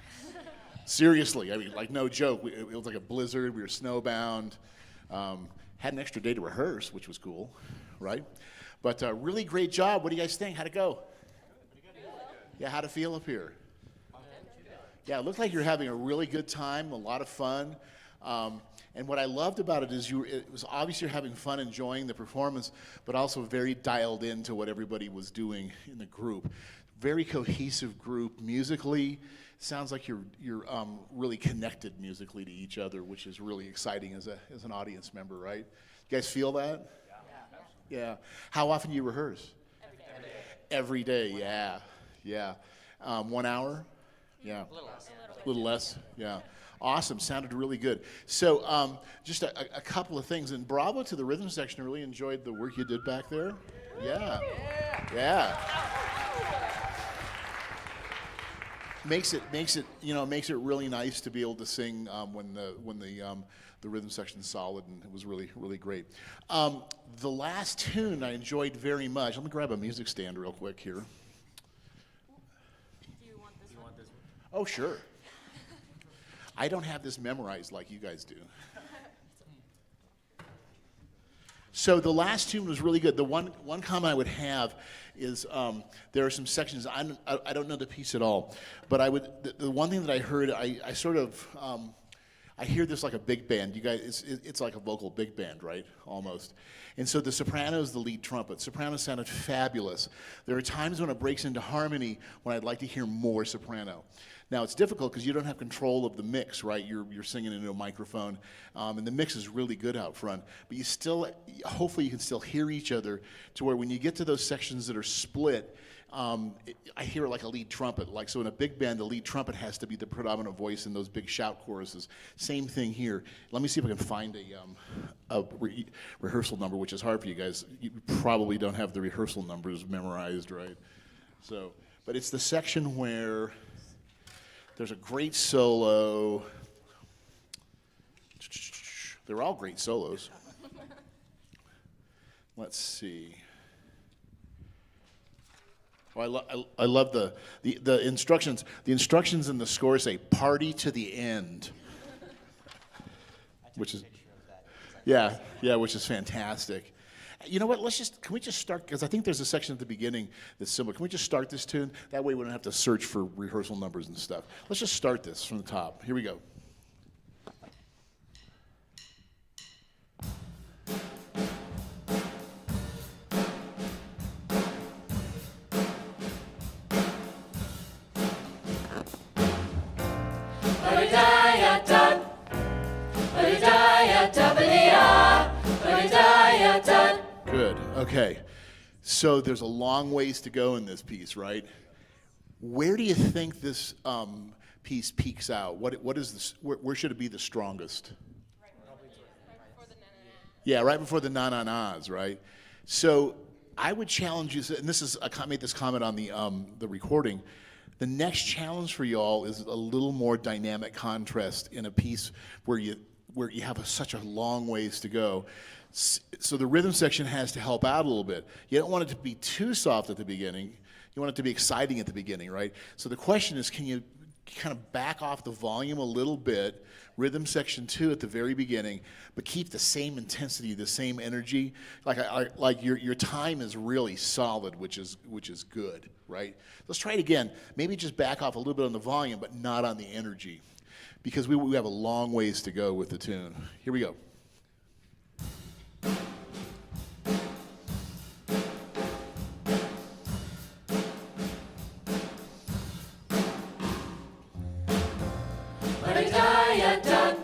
Seriously, I mean, like no joke. It was like a blizzard. We were snowbound. Had an extra day to rehearse, which was cool, right? But really great job. What do you guys think? How'd it go? Yeah, how'd it feel up here? Yeah, it looked like you're having a really good time, a lot of fun. And what I loved about it is it was obvious you're having fun enjoying the performance, but also very dialed into what everybody was doing in the group. Very cohesive group musically. Sounds like you're really connected musically to each other, which is really exciting as an audience member, right? You guys feel that? Yeah. How often do you rehearse? Every day, yeah. Yeah. 1 hour? Yeah. A little less, yeah. Awesome, sounded really good. So just a couple of things, and bravo to the rhythm section. I really enjoyed the work you did back there. Yeah. Yeah. Makes it really nice to be able to sing when the rhythm section's solid, and it was really, really great. The last tune I enjoyed very much. Let me grab a music stand real quick here. Oh, sure. I don't have this memorized like you guys do. So the last tune was really good. The one comment I would have is there are some sections, I don't know the piece at all, but the one thing that I heard, I sort of, I hear this like a big band. You guys, it's like a vocal big band, right? Almost. And so the soprano is the lead trumpet. Soprano sounded fabulous. There are times when it breaks into harmony when I'd like to hear more soprano. Now it's difficult because you don't have control of the mix, right? You're singing into a microphone, and the mix is really good out front. But you still, hopefully, you can still hear each other to where when you get to those sections that are split, I hear it like a lead trumpet. Like so, in a big band, the lead trumpet has to be the predominant voice in those big shout choruses. Same thing here. Let me see if I can find a rehearsal number, which is hard for you guys. You probably don't have the rehearsal numbers memorized, right? So, but it's the section where there's a great solo. They're all great solos. Let's see. Oh, I love the instructions. The instructions in the score say "party to the end," which is which is fantastic. You know what? Can we just start? Because I think there's a section at the beginning that's similar. Can we just start this tune? That way we don't have to search for rehearsal numbers and stuff. Let's just start this from the top. Here we go. Good. Okay. So there's a long ways to go in this piece, right? Where do you think this piece peaks out? What is this? Where should it be the strongest? Yeah, right before the na-na-nas, right? So I would challenge you, and I made this comment on the recording. The next challenge for y'all is a little more dynamic contrast in a piece where you have such a long ways to go. So the rhythm section has to help out a little bit. You don't want it to be too soft at the beginning. You want it to be exciting at the beginning, right? So the question is, can you kind of back off the volume a little bit, rhythm section 2 at the very beginning, but keep the same intensity, the same energy? Like your time is really solid, which is good, right? Let's try it again. Maybe just back off a little bit on the volume, but not on the energy, because we have a long ways to go with the tune. Here we go.
Ba-da-da-ya-da.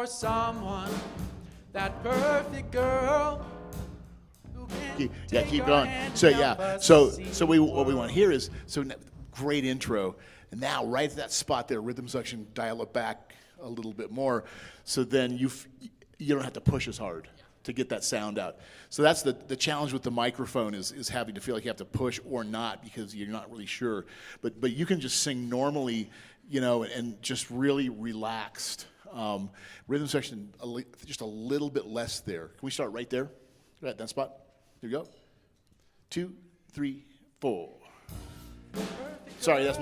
for someone, that perfect girl.
Yeah, keep going. So yeah, so what we want to hear is great intro, and now right at that spot there, rhythm section, dial it back a little bit more, so then you don't have to push as hard to get that sound out. So that's the challenge with the microphone is having to feel like you have to push or not because you're not really sure. But you can just sing normally, and just really relaxed. Rhythm section just a little bit less there. Can we start right there? Right, that spot. Here we go. 2, 3, 4. Sorry, that's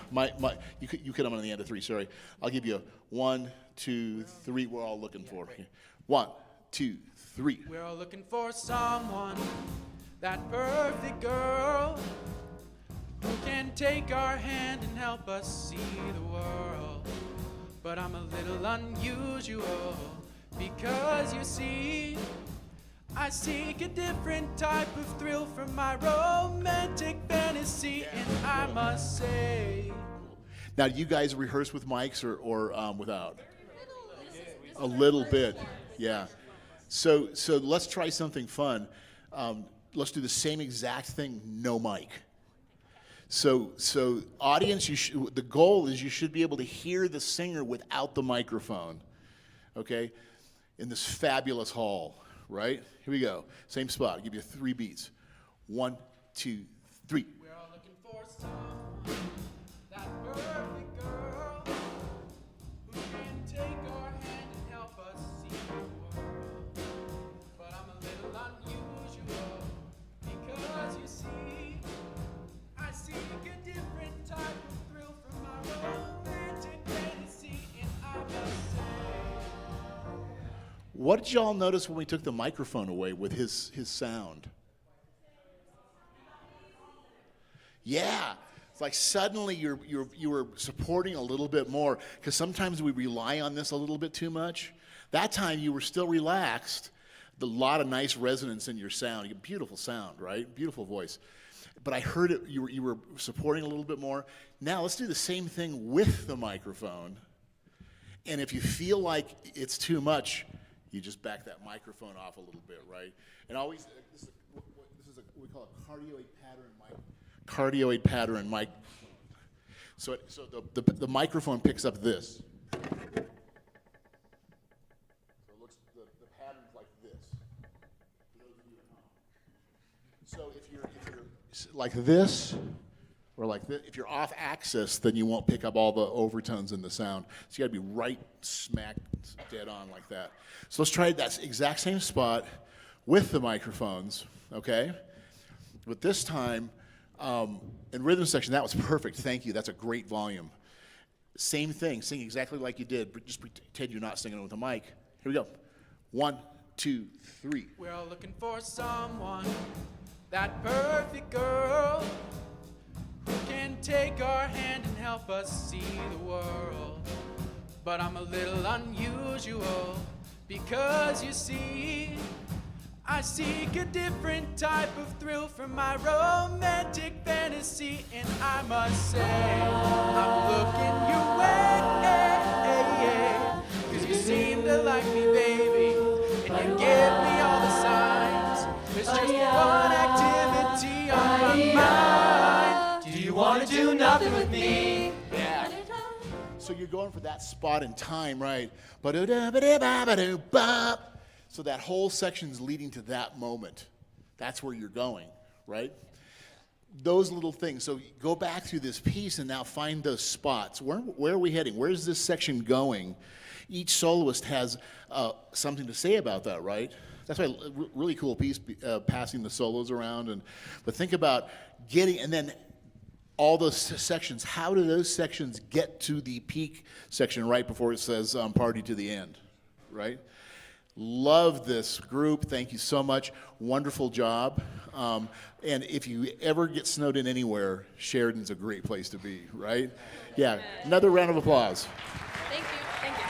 my you could have on the end of 3. Sorry, I'll give you 1, 2, 3. We're all looking for 1, 2, 3.
We're all looking for someone, that perfect girl, who can take our hand and help us see the world. But I'm a little unusual because you see, I seek a different type of thrill from my romantic fantasy, and I must say.
Now, do you guys rehearse with mics or without? A little bit, yeah. So let's try something fun. Let's do the same exact thing, no mic. So audience, the goal is you should be able to hear the singer without the microphone, okay, in this fabulous hall. Right? Here we go. Same spot. I'll give you 3 beats. 1, 2, 3.
We're all looking for someone, that perfect girl, who can take our hand and help us see the world. But I'm a little unusual because you see, I seek a different type of thrill from my romantic fantasy, and I must say.
What did y'all notice when we took the microphone away with his sound? Yeah, it's like suddenly you were supporting a little bit more, because sometimes we rely on this a little bit too much. That time you were still relaxed. A lot of nice resonance in your sound. You have beautiful sound, right? Beautiful voice. But I heard it. You were supporting a little bit more. Now let's do the same thing with the microphone. And if you feel like it's too much, you just back that microphone off a little bit, right? And always, this is what we call a cardioid pattern mic. Cardioid pattern mic. So the microphone picks up this. So it looks, the pattern's like this. For those of you at home. So if you're like this, or like this, if you're off axis, then you won't pick up all the overtones in the sound. So you got to be right smack dead on like that. So let's try that exact same spot with the microphones, okay? But this time, in rhythm section, that was perfect. Thank you. That's a great volume. Same thing. Sing exactly like you did, but just pretend you're not singing with a mic. Here we go. 1, 2, 3.
We're all looking for someone, that perfect girl, who can take our hand and help us see the world. But I'm a little unusual because you see, I seek a different type of thrill from my romantic fantasy, and I must say, I'm looking your way, 'cause you seem to like me, baby, and you give me all the signs. There's just one activity on my mind. Do you want to do nothing with me?
Yeah. So you're going for that spot in time, right? So that whole section's leading to that moment. That's where you're going, right? Those little things. So go back through this piece and now find those spots. Where are we heading? Where's this section going? Each soloist has something to say about that, right? That's why a really cool piece, passing the solos around. But think about getting, and then all those sections, how do those sections get to the peak section right before it says party to the end, right? Love this group. Thank you so much. Wonderful job. And if you ever get snowed in anywhere, Sheridan's a great place to be, right? Yeah, another round of applause.
Thank you. Thank you.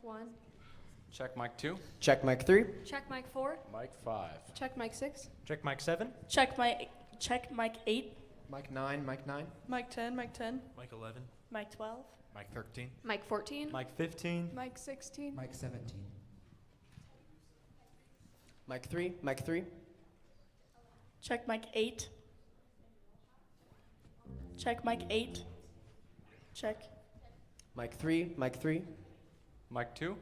1.
Check mic 2.
Check mic 3.
Check mic 4.
Mic 5.
Check mic 6.
Check mic 7.
Check mic 8.
Mic 9, mic 9.
Mic 10, mic 10.
Mic 11.
Mic 12.
Mic 13.
Mic 14.
Mic 15.
Mic 16.
Mic 17.
Mic 3. Mic 3.
Check mic 8. Check mic 8. Check.
Mic 3. Mic 3.
Mic 2.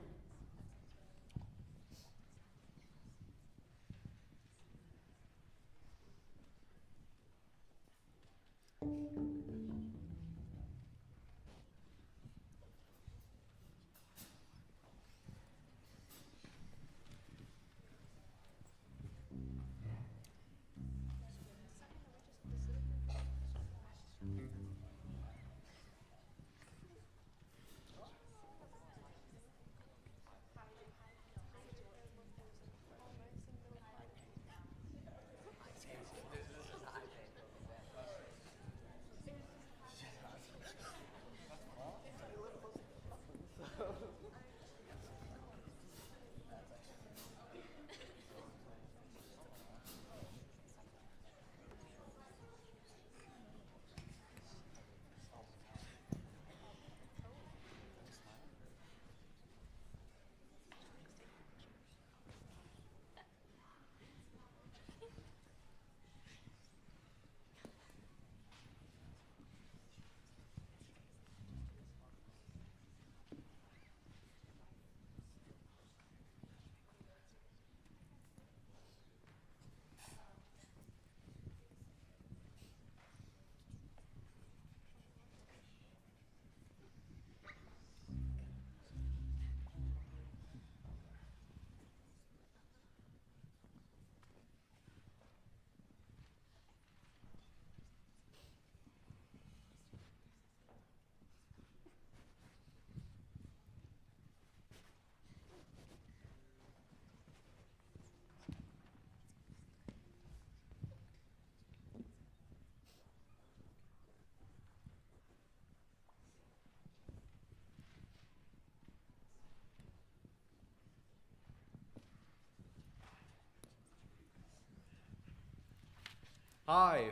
Hi,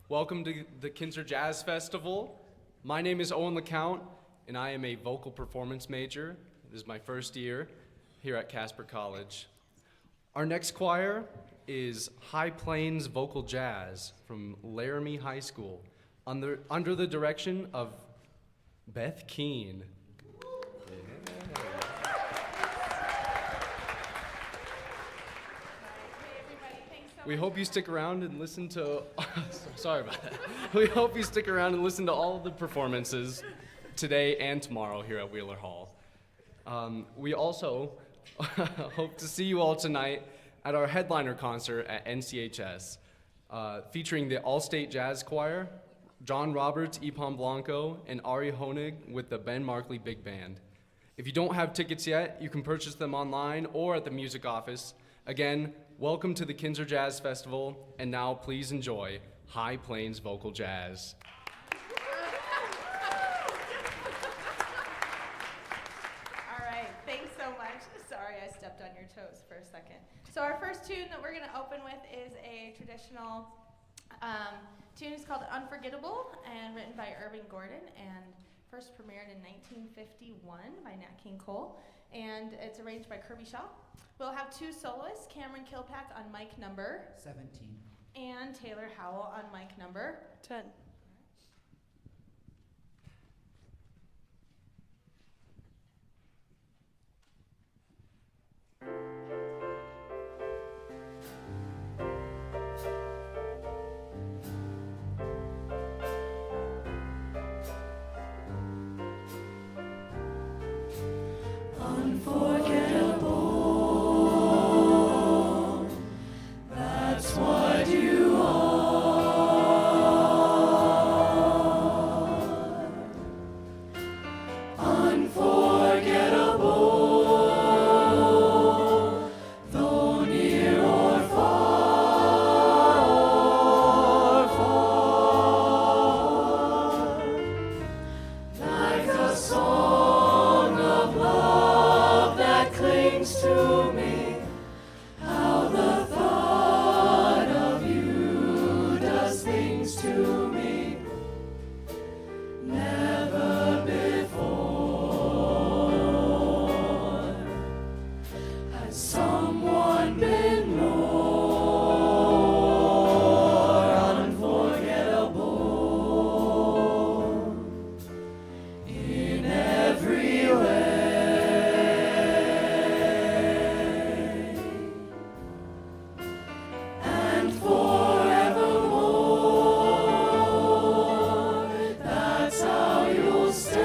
welcome to the Kinser Jazz Festival. My name is Owen LeCount, and I am a vocal performance major. This is my first year here at Casper College. Our next choir is High Plains Vocal Jazz from Laramie High School, under the direction of Beth Keene. We hope you stick around and listen to, sorry about that. We hope you stick around and listen to all of the performances today and tomorrow here at Wheeler Hall. We also hope to see you all tonight at our headliner concert at NCHS, featuring the All-State Jazz Choir, John Roberts, Ipon Blanco, and Ari Honig with the Ben Markley Big Band. If you don't have tickets yet, you can purchase them online or at the music office. Again, welcome to the Kinser Jazz Festival, and now please enjoy High Plains Vocal Jazz.
All right, thanks so much. Sorry I stepped on your toes for a second. So our first tune that we're going to open with is a traditional tune. It's called Unforgettable and written by Irving Gordon and first premiered in 1951 by Nat King Cole, and it's arranged by Kirby Shaw. We'll have two soloists, Cameron Kilpack on mic number
17.
and Taylor Howell on mic number
10.
Unforgettable, that's what you are. to me. How the thought of you does things to me. Never before has someone been more unforgettable in every way. And forevermore, that's how you'll stay.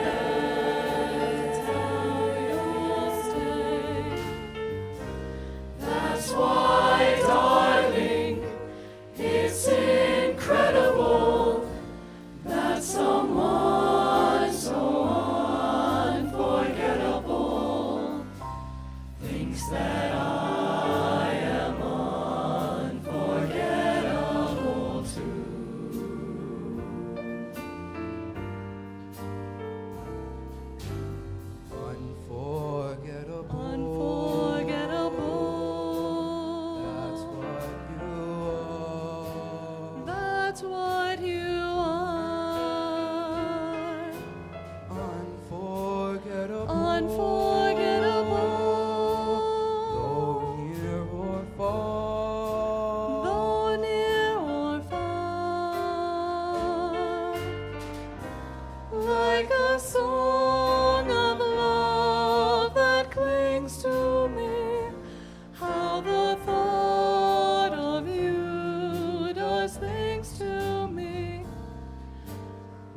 That's how you'll stay. That's why, darling, it's incredible that someone so unforgettable thinks that I am unforgettable too.
Unforgettable.
Unforgettable.
That's what you are.
That's what you are.
Unforgettable.
Unforgettable.
Though near or far.
Though near or far. Like a song of love that clings to me. How the thought of you does things to me.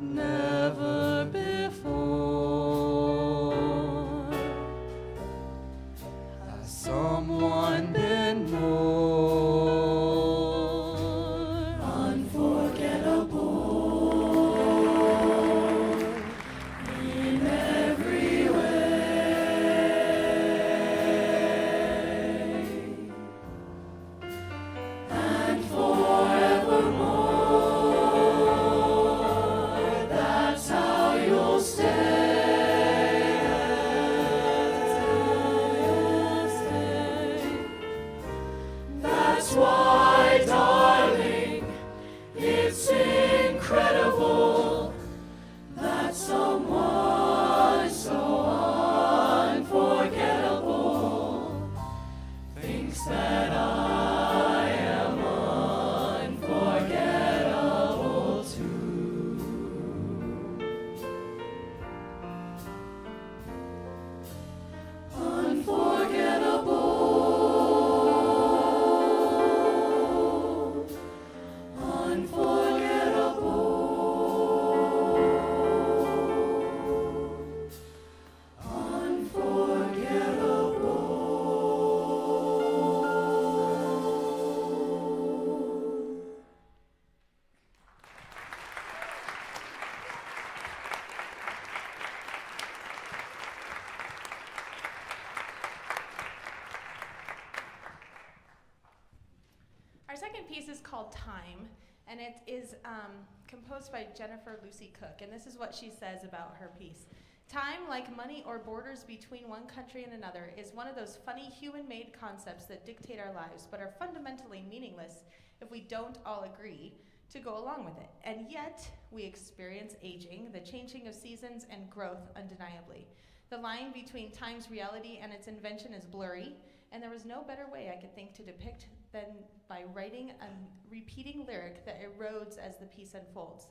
Never before has someone been more unforgettable in every way. And forevermore, that's how you'll stay. That's how you'll stay. That's why, darling, it's incredible that someone so unforgettable thinks that I am unforgettable too. Unforgettable.
Our second piece is called Time, and it is composed by Jennifer Lucy Cook, and this is what she says about her piece. Time, like money or borders between one country and another, is one of those funny human-made concepts that dictate our lives, but are fundamentally meaningless if we don't all agree to go along with it. And yet, we experience aging, the changing of seasons, and growth undeniably. The line between time's reality and its invention is blurry, and there was no better way I could think to depict than by writing a repeating lyric that erodes as the piece unfolds.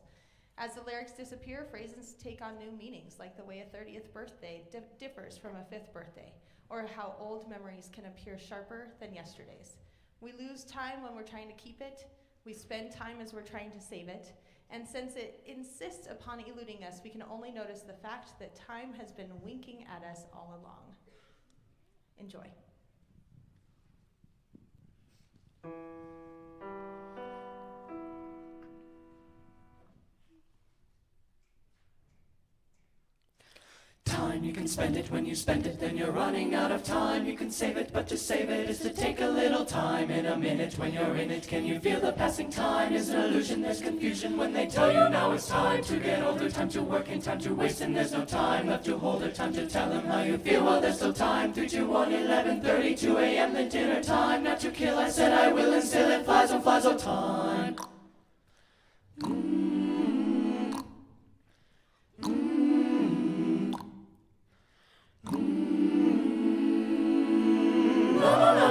As the lyrics disappear, phrases take on new meanings, like the way a 30th birthday differs from a 5th birthday, or how old memories can appear sharper than yesterday's. We lose time when we're trying to keep it, we spend time as we're trying to save it, and since it insists upon eluding us, we can only notice the fact that time has been winking at us all along. Enjoy.
Time, you You can spend it when you spend it, then you're running out of time. You can save it, but to save it is to take a little time. In a minute when you're in it, can you feel the passing time? Is an illusion, there's confusion when they tell you now it's time to get older, time to work and time to waste, and there's no time left to hold or time to tell them how you feel. Well, there's still time. 3, 2, 1, 11:30, 2 a.m. then dinner time. Not to kill, I said I will, and still it flies, oh time.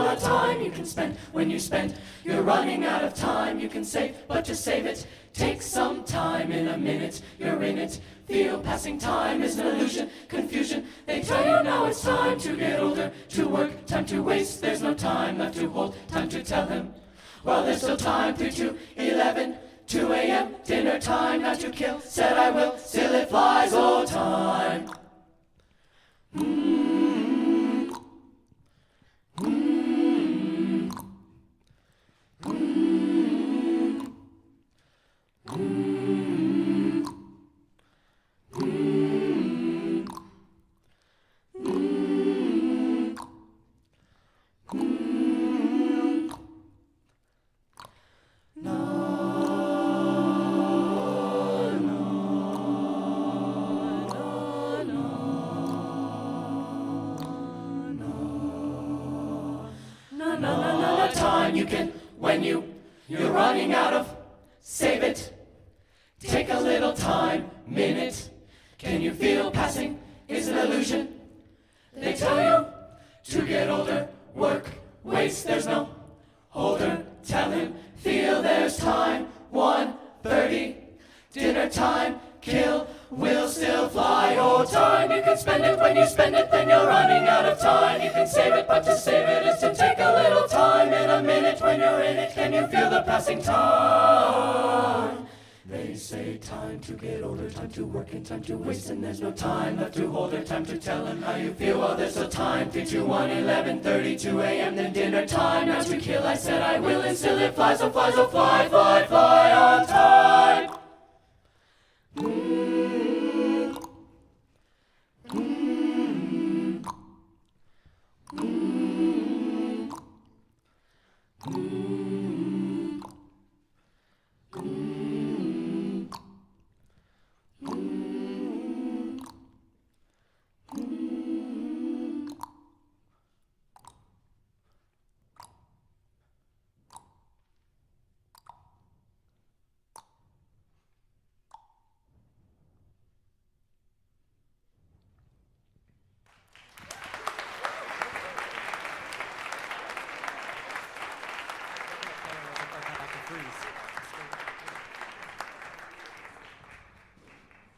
No time you can spend when you spend. You're running out of time you can save, but to save it, take some time. In a minute, you're in it. Feel passing time is an illusion, confusion. They tell you now it's time to get older, to work, time to waste. There's no time left to hold, time to tell them. Well, there's still time. 3, 2, 11, 2 a.m. dinner time. Not to kill, said I will, still it flies, oh time. Time you can, when you're running out of, save it. Take a little time, minute. Can you feel passing is an illusion? They tell you to get older, work, waste, there's no holder. Tell him, feel there's time. 1:30, dinner time, kill, will still fly. Oh time, you can spend it when you spend it, then you're running out of time. You can save it, but to save it is to take a little time. In a minute when you're in it, can you feel the passing time? They say time to get older, time to work and time to waste, and there's no time left to hold or time to tell them how you feel. Well, there's still time. 3, 2, 1, 11:30, 2 a.m. then dinner time. Not to kill, I said I will, and still it flies, oh fly, fly on time.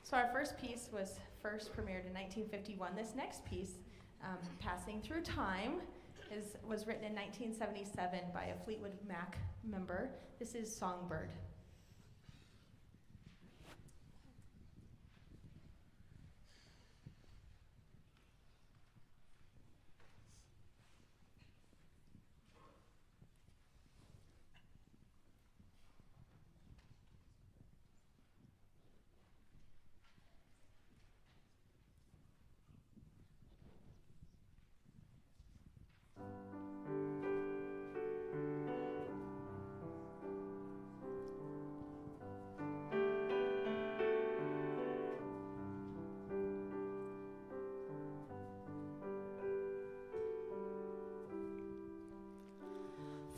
So our first piece was first premiered in 1951. This next piece, Passing Through Time, was written in 1977 by a Fleetwood Mac member. This is Songbird.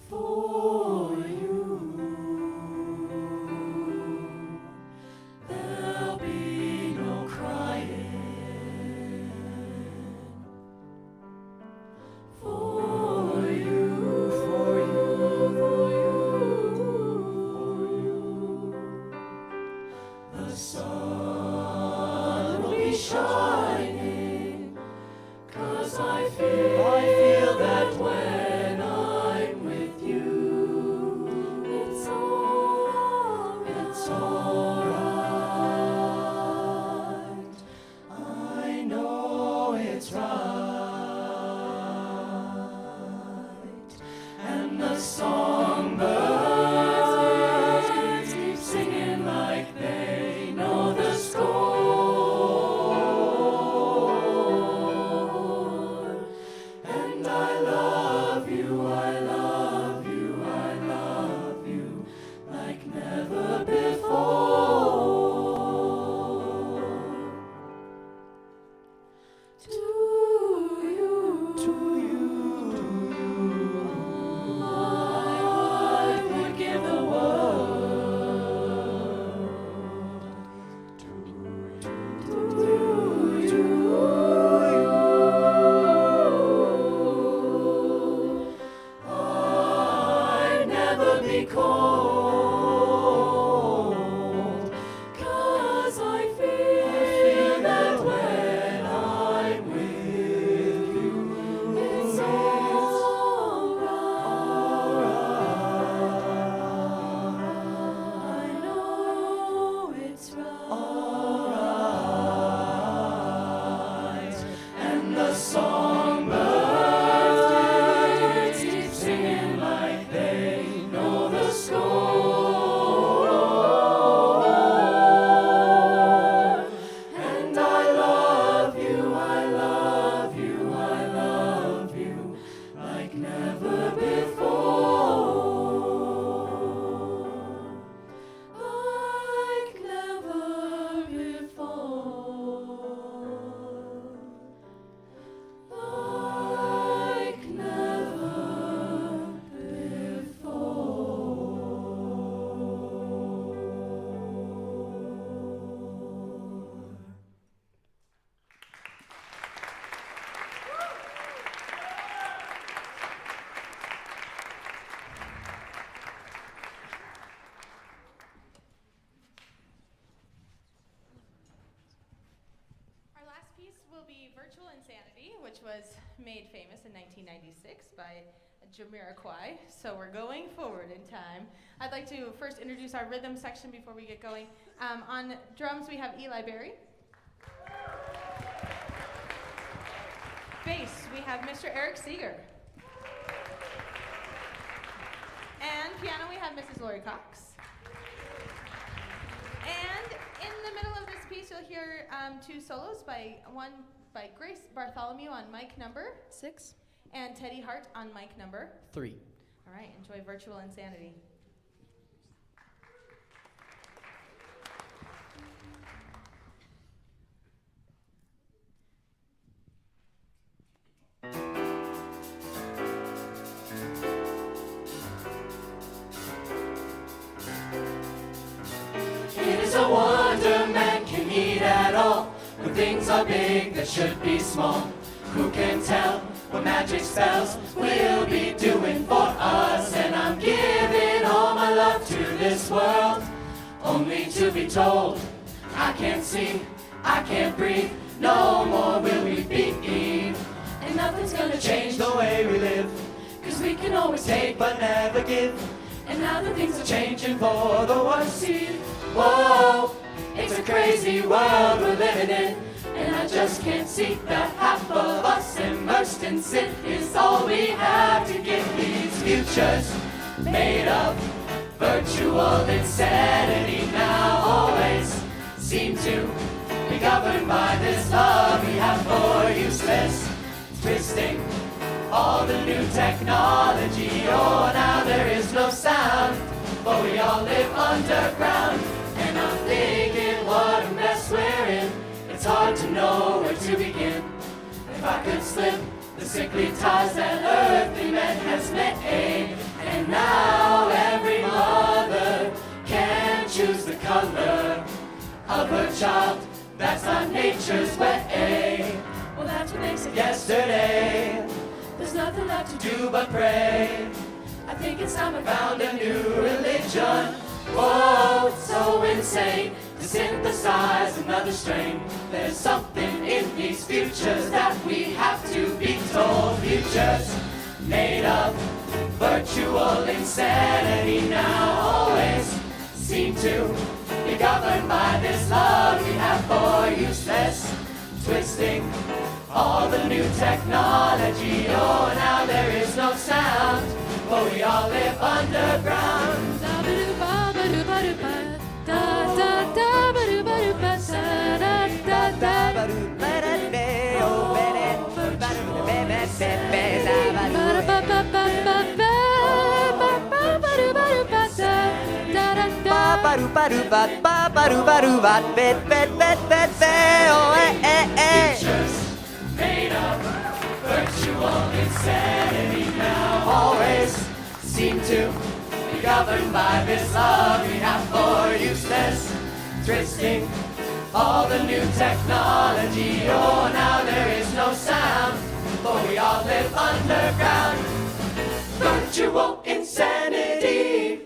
For you, there'll be no crying. For you, for you, for you, the sun will be shining, 'cause I feel that when I'm with you.
was made famous in 1996 by Jamiroquai. So we're going forward in time. I'd like to first introduce our rhythm section before we get going. On drums, we have Eli Berry. Bass, we have Mr. Eric Seeger. And piano, we have Mrs. Lori Cox. And in the middle of this piece, you'll hear two solos, one by Grace Bartholomew on mic number
6
and Teddy Hart on mic number
3.
All right, enjoy Virtual Insanity.
It is a wonder man can eat at all. When things are big that should be small. Who can tell what magic spells will be doing for us? And I'm giving all my love to this world, only to be told I can't see, I can't breathe, no more will we be. And nothing's gonna change the way we live, 'cause we can always take but never give. And now that things are changing for the worse, see, whoa, it's a crazy world we're living in. And I just can't see that half of us immersed in sin is all we have to give. These futures made of virtual insanity now always seem to be governed by this love we have for useless twisting all the new technology. Oh, now there is no sound, but we all live underground. And I'm thinking what a mess we're in. It's hard to know where to begin. If I could slip the sickly ties that earthly man has made. And now every mother can choose the color of her child. That's not nature's way. Well, that's what they said yesterday. There's nothing left to do but pray. I think it's time I found a new religion. Whoa, it's so insane to synthesize another strain. There's something in these futures that we have to be told. Futures made of virtual insanity now always seem to be governed by this love we have for useless twisting all the new technology. Oh, now there is no sound, but we all live underground. Futures made of virtual insanity now always seem to be governed by this love we have for useless twisting all the new technology. Oh, now there is no sound, but we all live underground. Virtual insanity.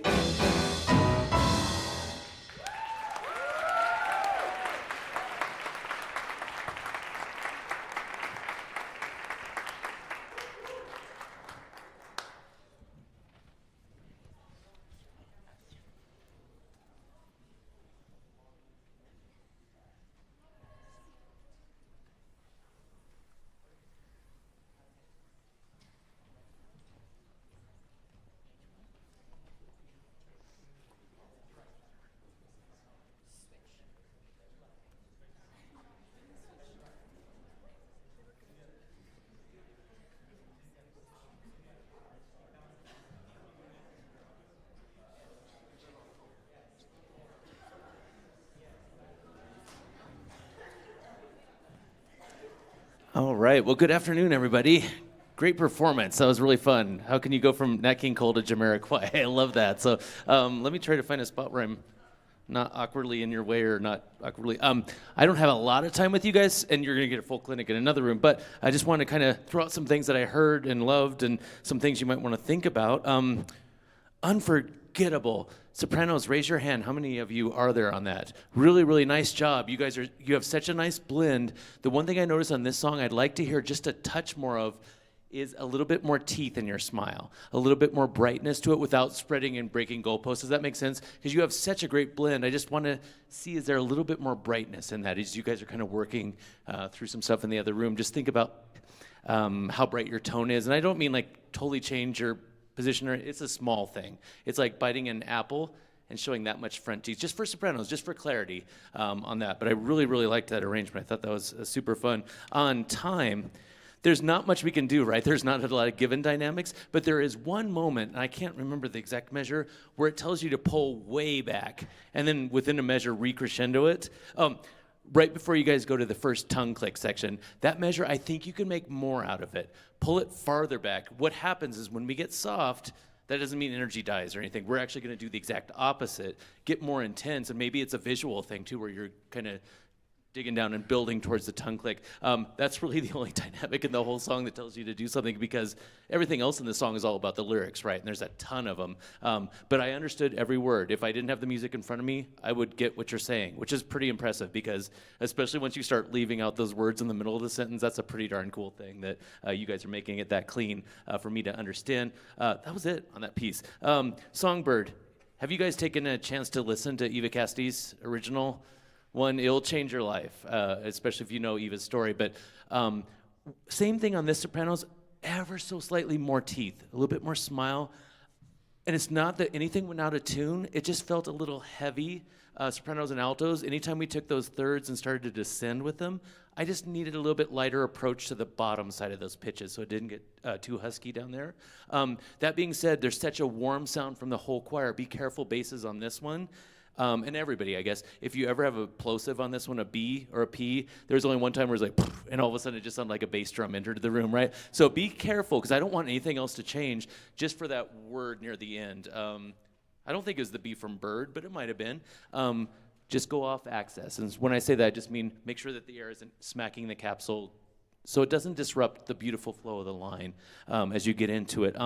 All right. Well, good afternoon, everybody. Great performance. That was really fun. How can you go from Nat King Cole to Jamiroquai? I love that. So let me try to find a spot where I'm not awkwardly in your way or not awkwardly. I don't have a lot of time with you guys, and you're going to get a full clinic in another room, but I just want to kind of throw out some things that I heard and loved and some things you might want to think about. unforgettable. Sopranos, raise your hand. How many of you are there on that? Really, really nice job. You have such a nice blend. The one thing I noticed on this song I'd like to hear just a touch more of is a little bit more teeth in your smile, a little bit more brightness to it without spreading and breaking goalposts. Does that make sense? Because you have such a great blend. I just want to see, is there a little bit more brightness in that as you guys are kind of working through some stuff in the other room? Just think about how bright your tone is. And I don't mean like totally change your position. It's a small thing. It's like biting an apple and showing that much front teeth, just for sopranos, just for clarity on that. But I really, really liked that arrangement. I thought that was super fun. On time, there's not much we can do, right? There's not a lot of given dynamics, but there is one moment, and I can't remember the exact measure, where it tells you to pull way back, and then within a measure, recrescendo it. Right before you guys go to the first tongue click section, that measure, I think you can make more out of it. Pull it farther back. What happens is when we get soft, that doesn't mean energy dies or anything. We're actually going to do the exact opposite, get more intense, and maybe it's a visual thing too, where you're kind of digging down and building towards the tongue click. That's really the only dynamic in the whole song that tells you to do something, because everything else in the song is all about the lyrics, right? And there's a ton of them. But I understood every word. If I didn't have the music in front of me, I would get what you're saying, which is pretty impressive, because especially once you start leaving out those words in the middle of the sentence, that's a pretty darn cool thing that you guys are making it that clean for me to understand. That was it on that piece. Songbird, have you guys taken a chance to listen to Eva Cassidy's original one? It'll change your life, especially if you know Eva's story. But same thing on this Sopranos, ever so slightly more teeth, a little bit more smile. And it's not that anything went out of tune. It just felt a little heavy, sopranos and altos. Anytime we took those thirds and started to descend with them, I just needed a little bit lighter approach to the bottom side of those pitches so it didn't get too husky down there. That being said, there's such a warm sound from the whole choir. Be careful basses on this one. And everybody, I guess, if you ever have a plosive on this one, a B or a P, there's only one time where it's like, and all of a sudden it just sounded like a bass drum entered the room, right? So be careful, because I don't want anything else to change just for that word near the end. I don't think it was the B from bird, but it might have been. Just go off access. And when I say that, I just mean make sure that the air isn't smacking the capsule so it doesn't disrupt the beautiful flow of the line as you get into it.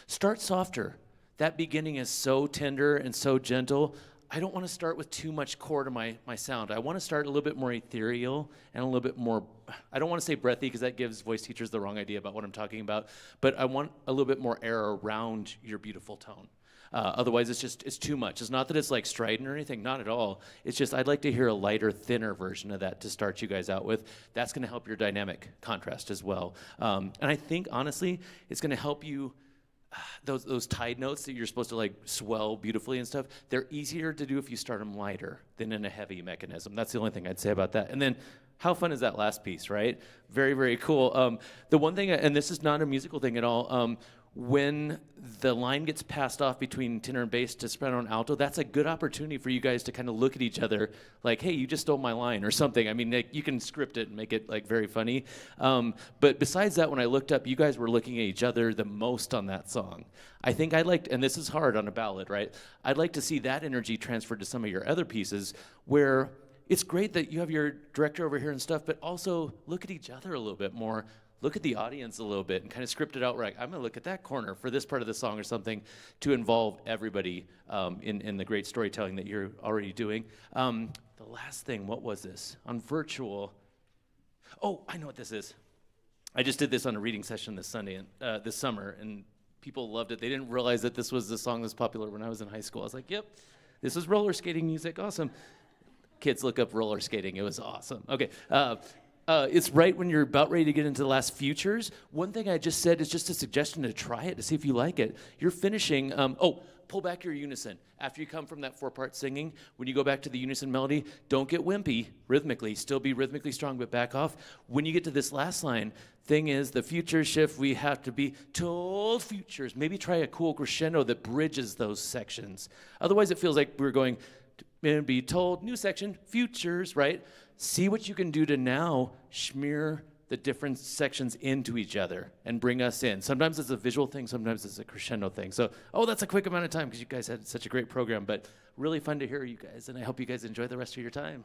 Start softer. That beginning is so tender and so gentle. I don't want to start with too much core to my sound. I want to start a little bit more ethereal and a little bit more, I don't want to say breathy because that gives voice teachers the wrong idea about what I'm talking about, but I want a little bit more air around your beautiful tone. Otherwise, it's too much. It's not that it's like strident or anything, not at all. It's just I'd like to hear a lighter, thinner version of that to start you guys out with. That's going to help your dynamic contrast as well. And I think, honestly, it's going to help you. Those tied notes that you're supposed to like swell beautifully and stuff, they're easier to do if you start them lighter than in a heavy mechanism. That's the only thing I'd say about that. And then how fun is that last piece, right? Very, very cool. The one thing, and this is not a musical thing at all, when the line gets passed off between tenor and bass to soprano and alto, that's a good opportunity for you guys to kind of look at each other like, hey, you just stole my line or something. I mean, like, you can script it and make it like very funny. But besides that, when I looked up, you guys were looking at each other the most on that song. I think I'd like, and this is hard on a ballad, right? I'd like to see that energy transferred to some of your other pieces where it's great that you have your director over here and stuff, but also look at each other a little bit more. Look at the audience a little bit and kind of script it out right. I'm going to look at that corner for this part of the song or something to involve everybody in the great storytelling that you're already doing. The last thing, what was this? On virtual, oh, I know what this is. I just did this on a reading session this summer, and people loved it. They didn't realize that this was the song that was popular when I was in high school. I was like, yep, this is roller skating music, awesome. Kids, look up roller skating, it was awesome. Okay. It's right when you're about ready to get into the last futures. One thing I just said is just a suggestion to try it, to see if you like it. You're finishing, pull back your unison. After you come from that 4-part singing, when you go back to the unison melody, don't get wimpy rhythmically. Still be rhythmically strong, but back off. When you get to this last line, thing is, the future shift, we have to be told futures. Maybe try a cool crescendo that bridges those sections. Otherwise, it feels like we're going to be told, new section, futures, right? See what you can do to now smear the different sections into each other and bring us in. Sometimes it's a visual thing, sometimes it's a crescendo thing. So, that's a quick amount of time because you guys had such a great program, but really fun to hear you guys, and I hope you guys enjoy the rest of your time.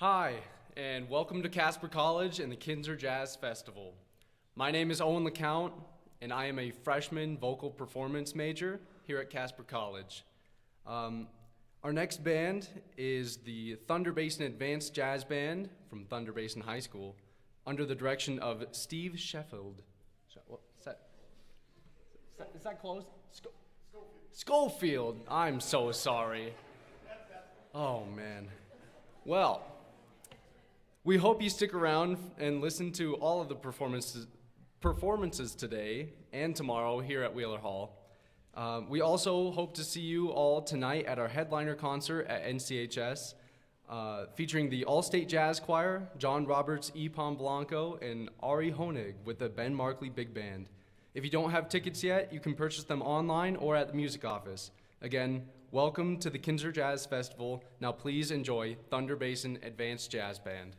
Hi, and welcome to Casper College and the Kinser Jazz Festival. My name is Owen LeCount, and I am a freshman vocal performance major here at Casper College. Our next band is the Thunder Basin Advanced Jazz Band from Thunder Basin High School, under the direction of Steve Sheffield. Is that close? Schofield. I'm so sorry. Oh, man. Well, we hope you stick around and listen to all of the performances today and tomorrow here at Wheeler Hall. We also hope to see you all tonight at our headliner concert at NCHS, featuring the All-State Jazz Choir, John Roberts E. Blanco, and Ari Honig with the Ben Markley Big Band. If you don't have tickets yet, you can purchase them online or at the music office. Again, welcome to the Kinser Jazz Festival. Now please enjoy Thunder Basin Advanced Jazz Band.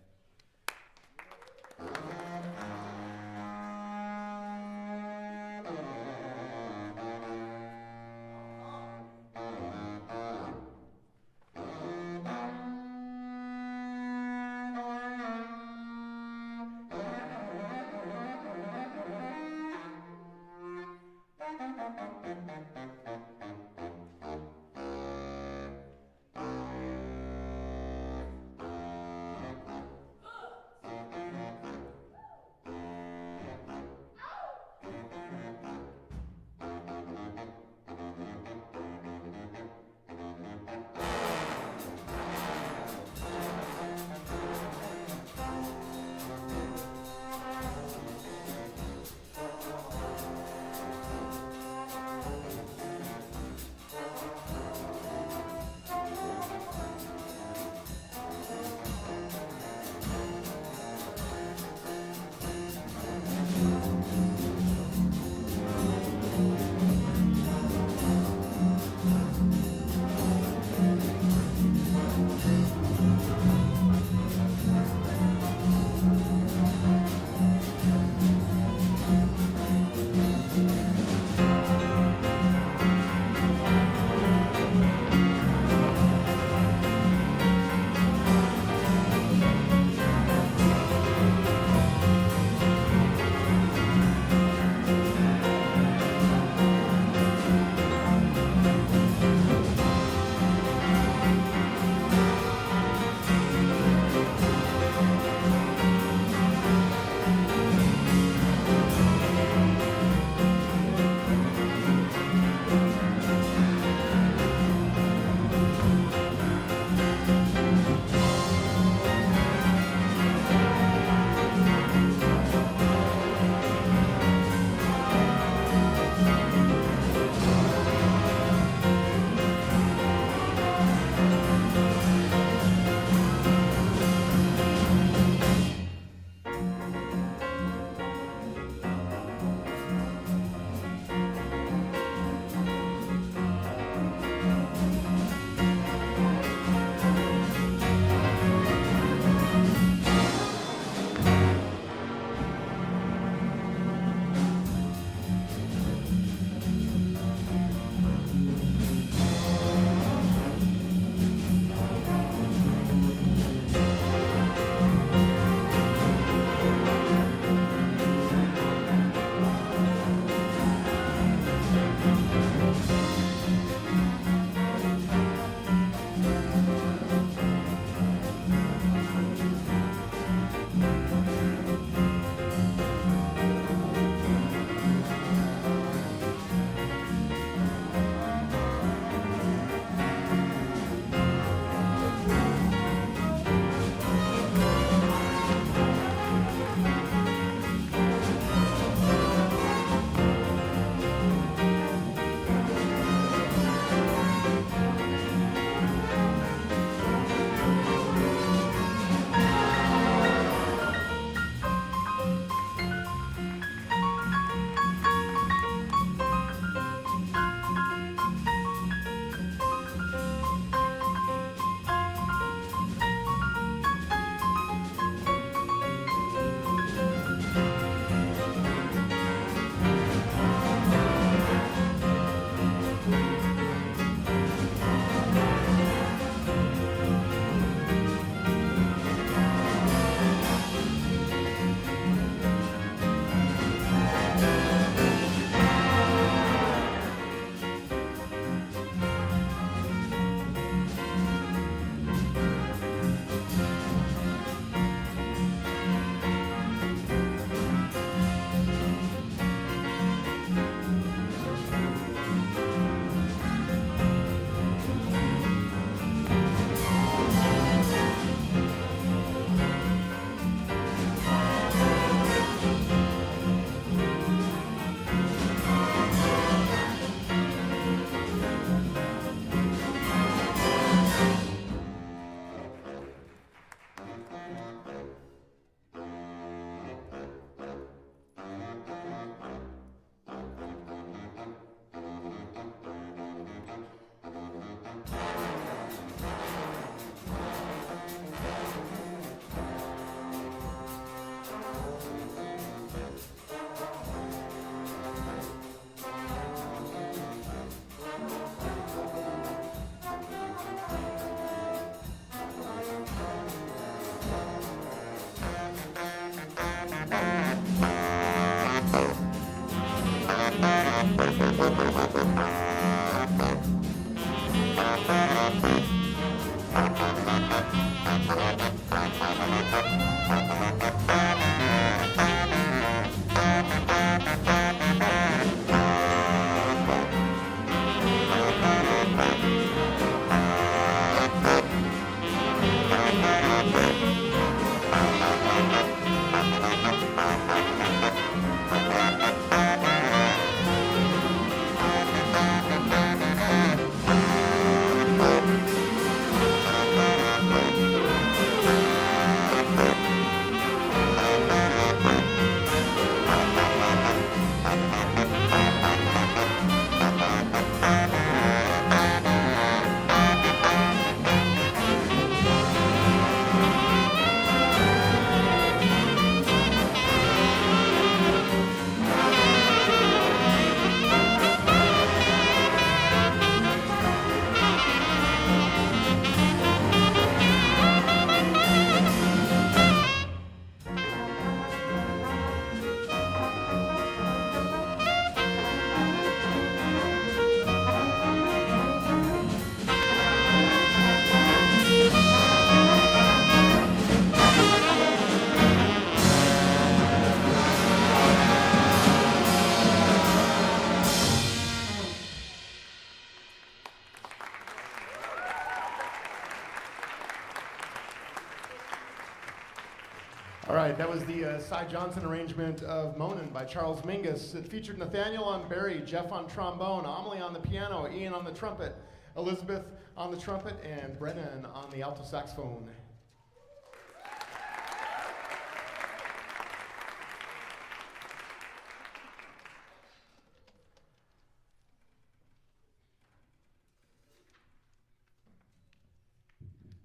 All right, that was the Cy Johnson arrangement of Monin by Charles Mingus. It featured Nathaniel on Barry, Jeff on trombone, Amelie on the piano, Ian on the trumpet, Elizabeth on the trumpet, and Brennan on the alto saxophone.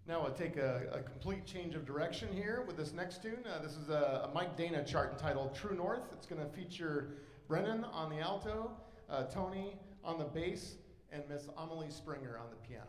Now we'll take a complete change of direction here with this next tune. This is a Mike Dana chart entitled True North. It's going to feature Brennan on the alto, Tony on the bass, and Miss Amelie Springer on the piano.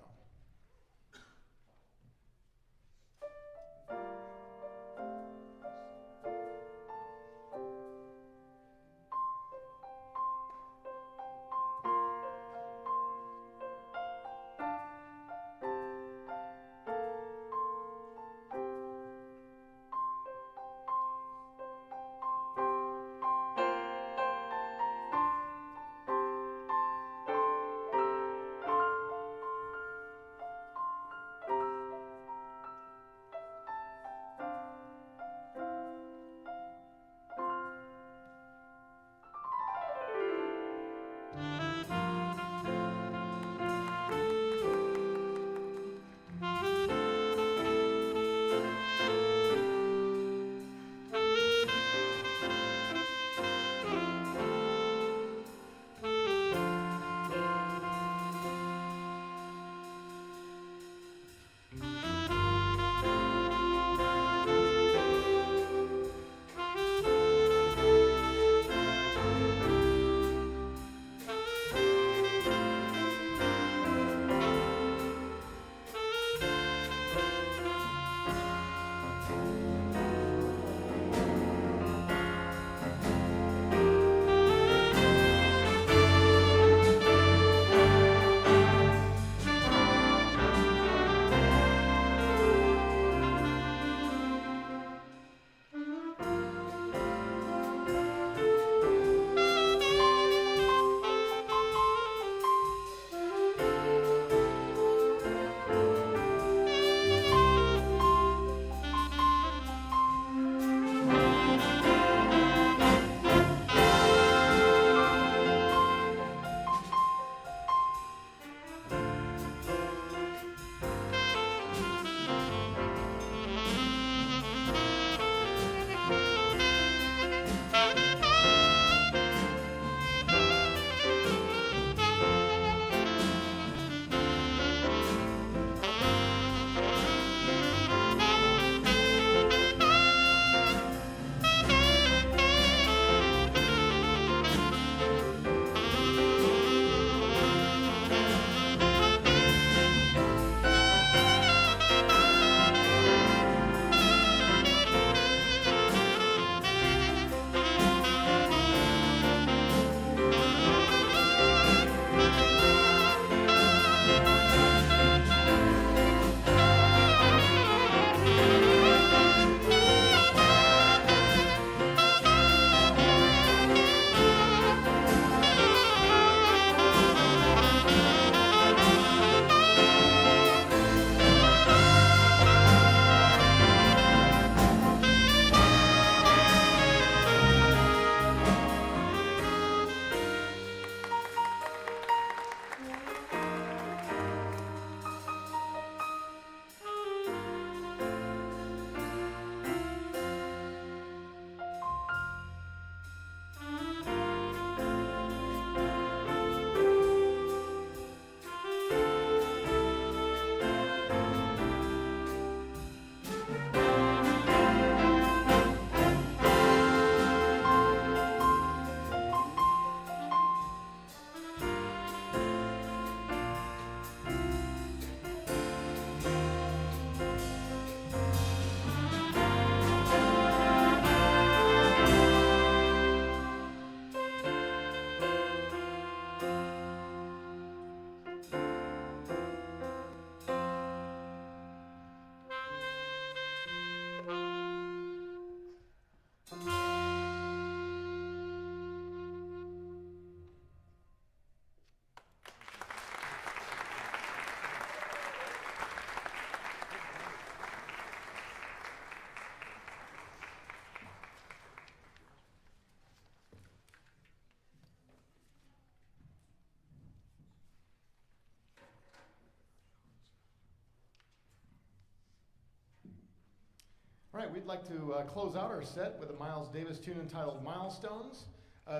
right, we'd like to close out our set with a Miles Davis tune entitled Milestones.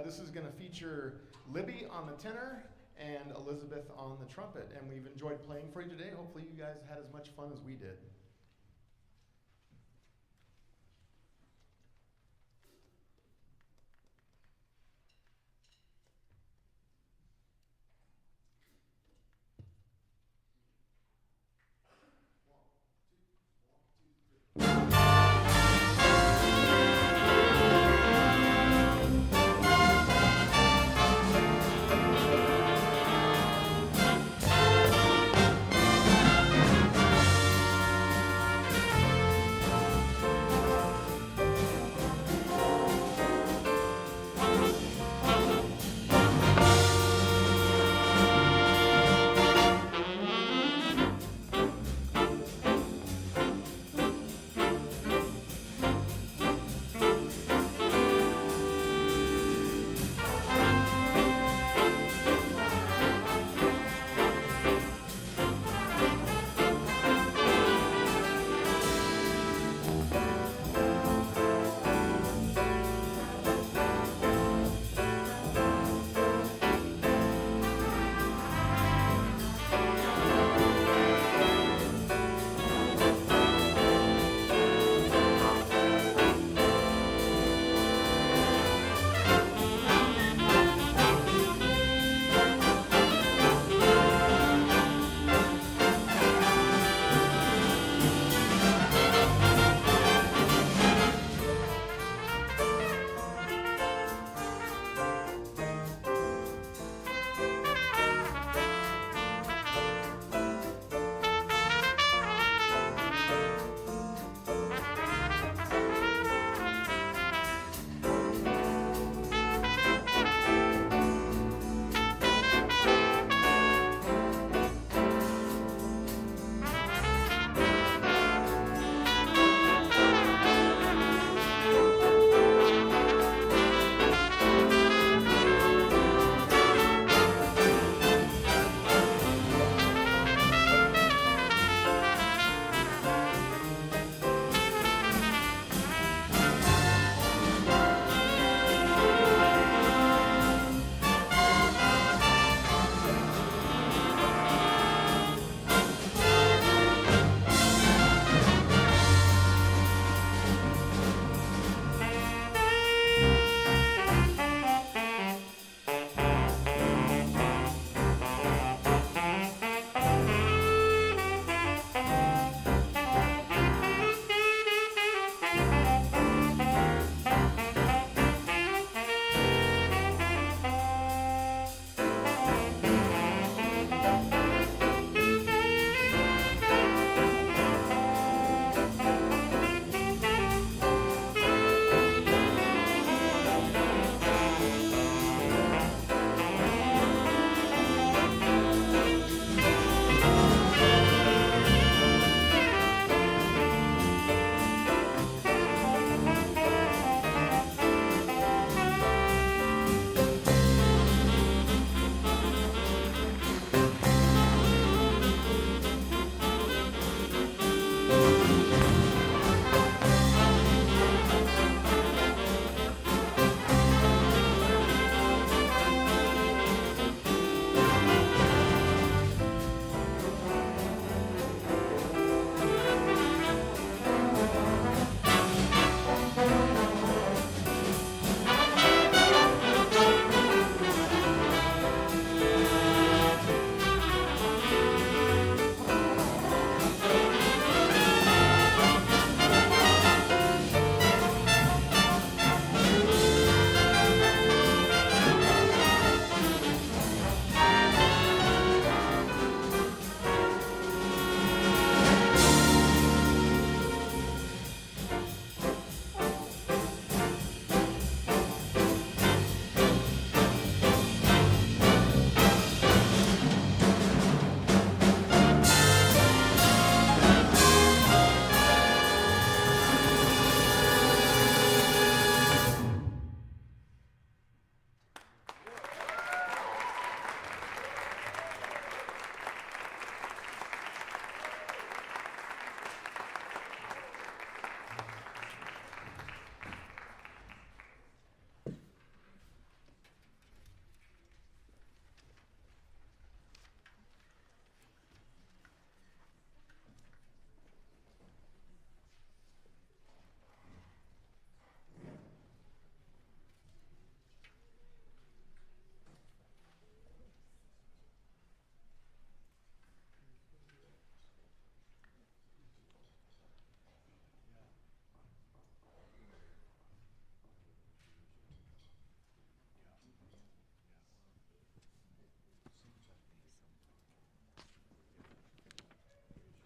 This is going to feature Libby on the tenor and Elizabeth on the trumpet. And we've enjoyed playing for you today. Hopefully you guys had as much fun as we did.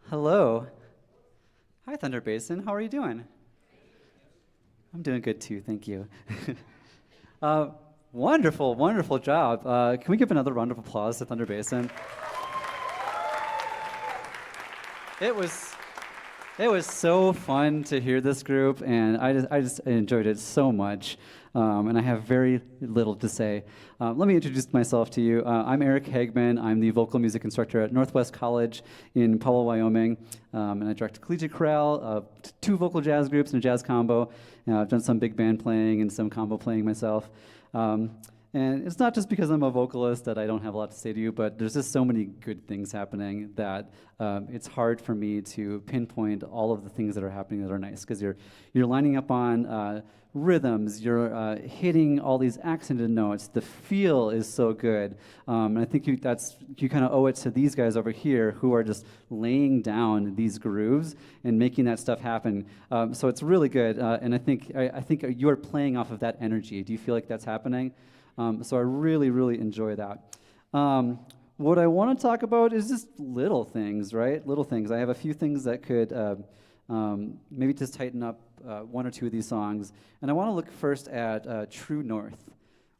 Hello. Hi, Thunder Basin. How are you doing? I'm doing good too, thank you. Wonderful, wonderful job. Can we give another round of applause to Thunder Basin? It was so fun to hear this group, and I just enjoyed it so much. And I have very little to say. Let me introduce myself to you. I'm Eric Hagman. I'm the vocal music instructor at Northwest College in Powell, Wyoming. And I direct a collegiate chorale, 2 vocal jazz groups and a jazz combo. I've done some big band playing and some combo playing myself. And it's not just because I'm a vocalist that I don't have a lot to say to you, but there's just so many good things happening that it's hard for me to pinpoint all of the things that are happening that are nice, because you're lining up on rhythms, you're hitting all these accented notes. The feel is so good, and I think you kind of owe it to these guys over here who are just laying down these grooves and making that stuff happen. So it's really good, and I think you are playing off of that energy. Do you feel like that's happening? So I really, really enjoy that. What I want to talk about is just little things, right? Little things. I have a few things that could maybe just tighten up 1 or 2 of these songs. And I want to look first at True North,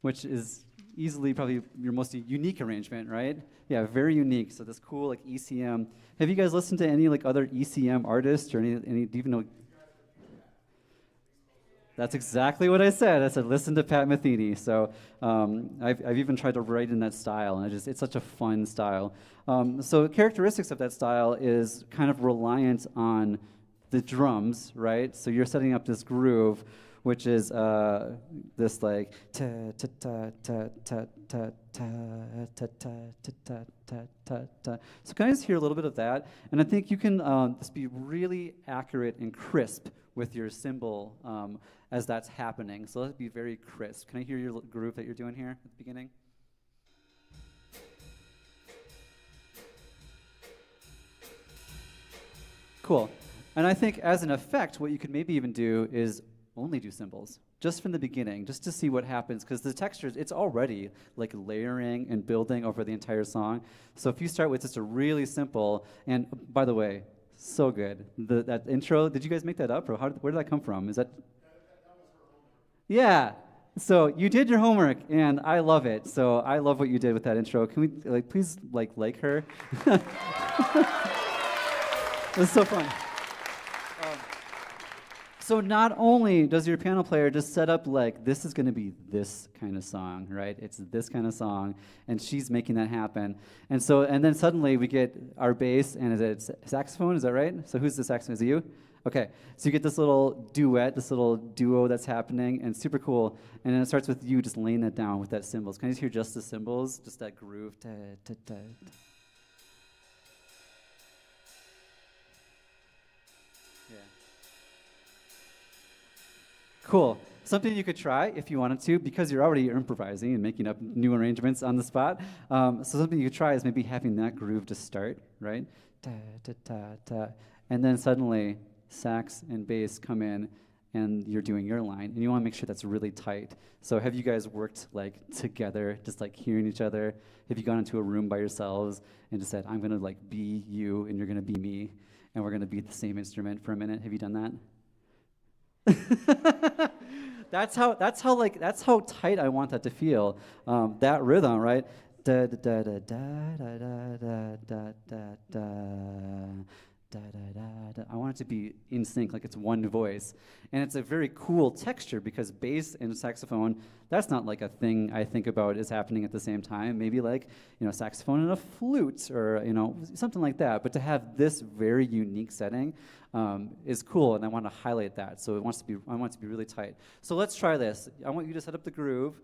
which is easily probably your most unique arrangement, right? Yeah, very unique. So this cool like ECM. Have you guys listened to any like other ECM artists or any do you even know? That's exactly what I said. I said, listen to Pat Metheny. So I've even tried to write in that style, and it's such a fun style. So characteristics of that style is kind of reliant on the drums, right? So you're setting up this groove, which is this like ta ta ta ta ta ta ta ta ta ta ta ta ta. So can I just hear a little bit of that? And I think you can just be really accurate and crisp with your cymbal as that's happening. So let's be very crisp. Can I hear your groove that you're doing here at the beginning? Cool. And I think as an effect, what you could maybe even do is only do cymbals, just from the beginning, just to see what happens, because the textures, it's already like layering and building over the entire song. So if you start with just a really simple, and by the way, so good. That intro, did you guys make that up, or where did that come from? Is that? Yeah. So you did your homework, and I love it. So I love what you did with that intro. Can we please like her? It's so fun. So not only does your piano player just set up like, this is going to be this kind of song, right? It's this kind of song, and she's making that happen. And then suddenly we get our bass, and is it saxophone? Is that right? So who's the saxophone? Is it you? Okay. So you get this little duet, this little duo that's happening, and super cool. And then it starts with you just laying that down with that cymbals. Can I just hear just the cymbals, just that groove? Ta, ta, ta. Cool. Something you could try if you wanted to, because you're already improvising and making up new arrangements on the spot. So something you could try is maybe having that groove to start, right? Ta, ta, ta, ta. And then suddenly sax and bass come in and you're doing your line. And you want to make sure that's really tight. So have you guys worked like together, just like hearing each other? Have you gone into a room by yourselves and just said, I'm going to like be you and you're going to be me and we're going to beat the same instrument for a minute? Have you done that? That's how tight I want that to feel. That rhythm, right? Da da da da da da da da da da da da da. I want it to be in sync, like it's one voice, and it's a very cool texture because bass and saxophone. That's not like a thing I think about is happening at the same time. Maybe like saxophone and a flute or something like that. But to have this very unique setting is cool, and I want to highlight that. So I want it to be really tight. So let's try this. I want you to set up the groove,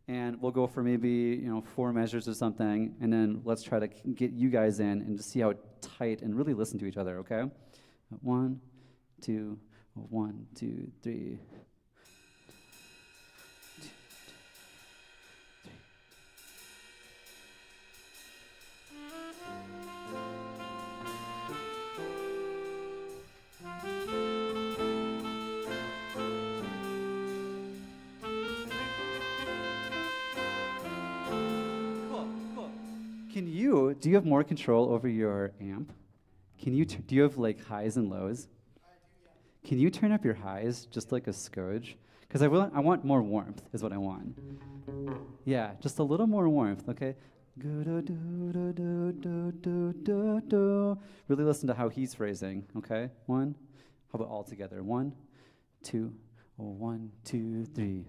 and we'll go for maybe 4 measures or something, and then let's try to get you guys in and just see how tight and really listen to each other. Okay, 1, 2, 1, 2, 3. Do you have more control over your amp? Can you, do you have like highs and lows? Can you turn up your highs just like a skoge? Because I want more warmth is what I want. Yeah, just a little more warmth, okay? Really listen to how he's phrasing, okay? One, how about all together? 1, 2, 1, 2, 3.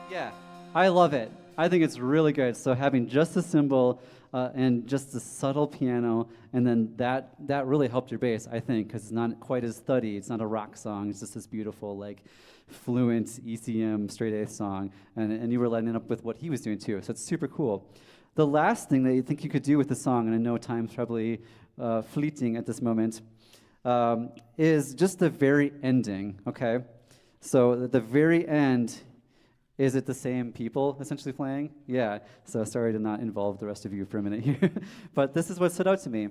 Yeah, I love it. I think it's really good. So having just a cymbal and just a subtle piano, and then that really helped your bass, I think, because it's not quite as thuddy. It's not a rock song. It's just this beautiful, like, fluent ECM straight eighth song, and you were lining up with what he was doing too. So it's super cool. The last thing that you think you could do with the song, and I know time's probably fleeting at this moment, is just the very ending. Okay, so at the very end. Is it the same people essentially playing? Yeah, so sorry to not involve the rest of you for a minute here. But this is what stood out to me.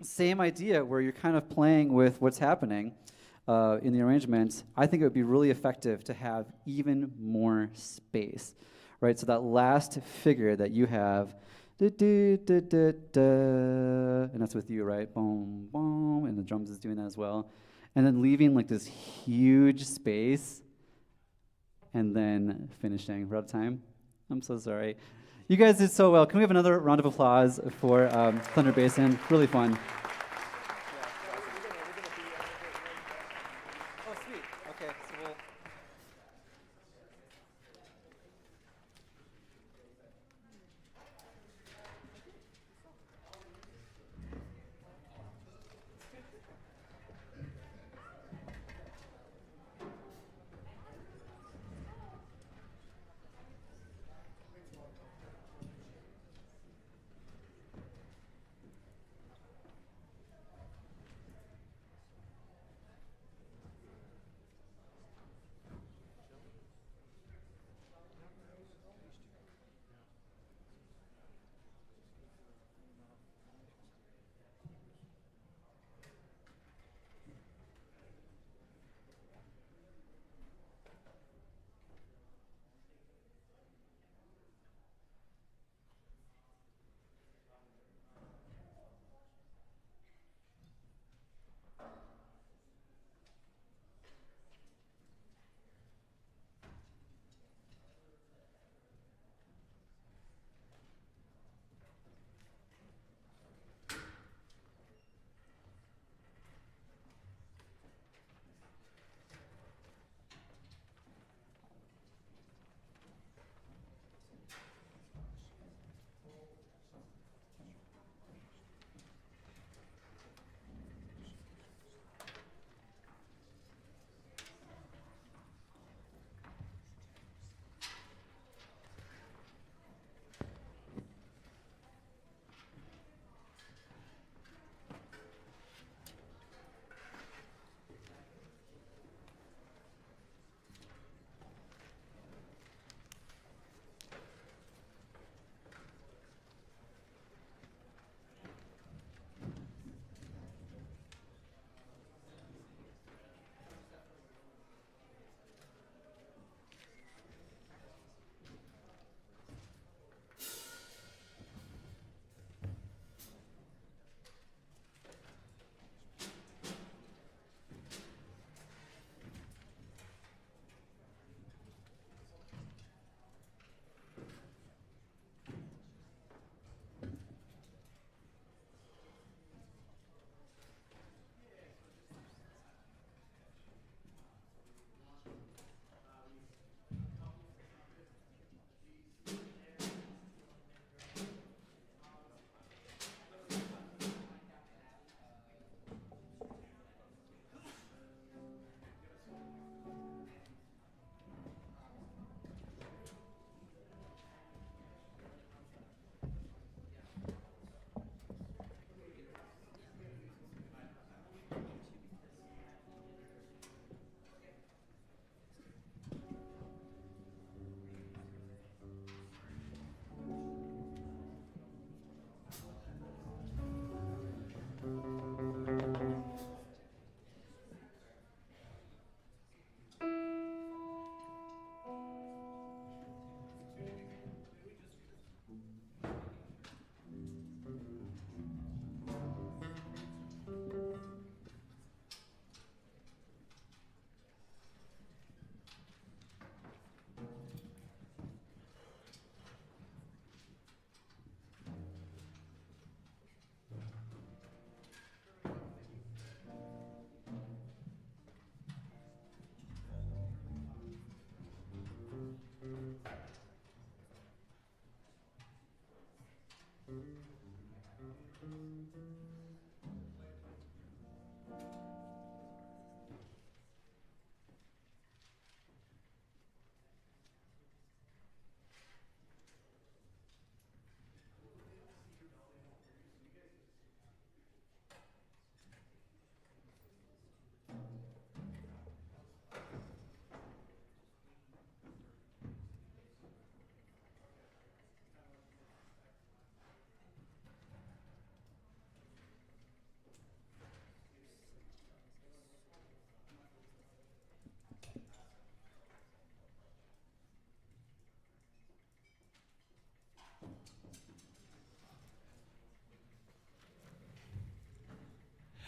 Same idea where you're kind of playing with what's happening in the arrangement. I think it would be really effective to have even more space, right? So that last figure that you have, and that's with you, right? Boom, boom, and the drums is doing that as well. And then leaving like this huge space and then finishing. We're out of time. I'm so sorry. You guys did so well. Can we have another round of applause for Thunder Basin? Really fun. Oh, sweet. Okay, so we'll...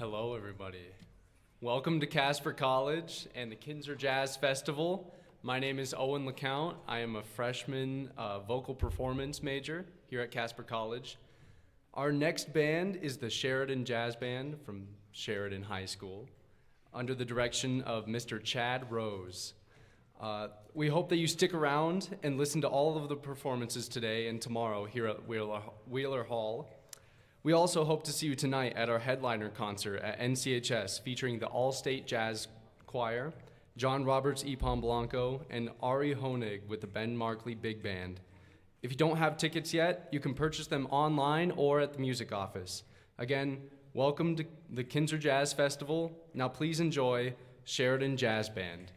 Hello, everybody. Welcome to Casper College and the Kinser Jazz Festival. My name is Owen LeCount. I am a freshman vocal performance major here at Casper College. Our next band is the Sheridan Jazz Band from Sheridan High School, under the direction of Mr. Chad Rose. We hope that you stick around and listen to all of the performances today and tomorrow here at Wheeler Hall. We also hope to see you tonight at our headliner concert at NCHS featuring the All-State Jazz Choir, John Roberts E. Blanco, and Ari Honig with the Ben Markley Big Band. If you don't have tickets yet, you can purchase them online or at the music office. Again, welcome to the Kinser Jazz Festival. Now please enjoy Sheridan Jazz Band.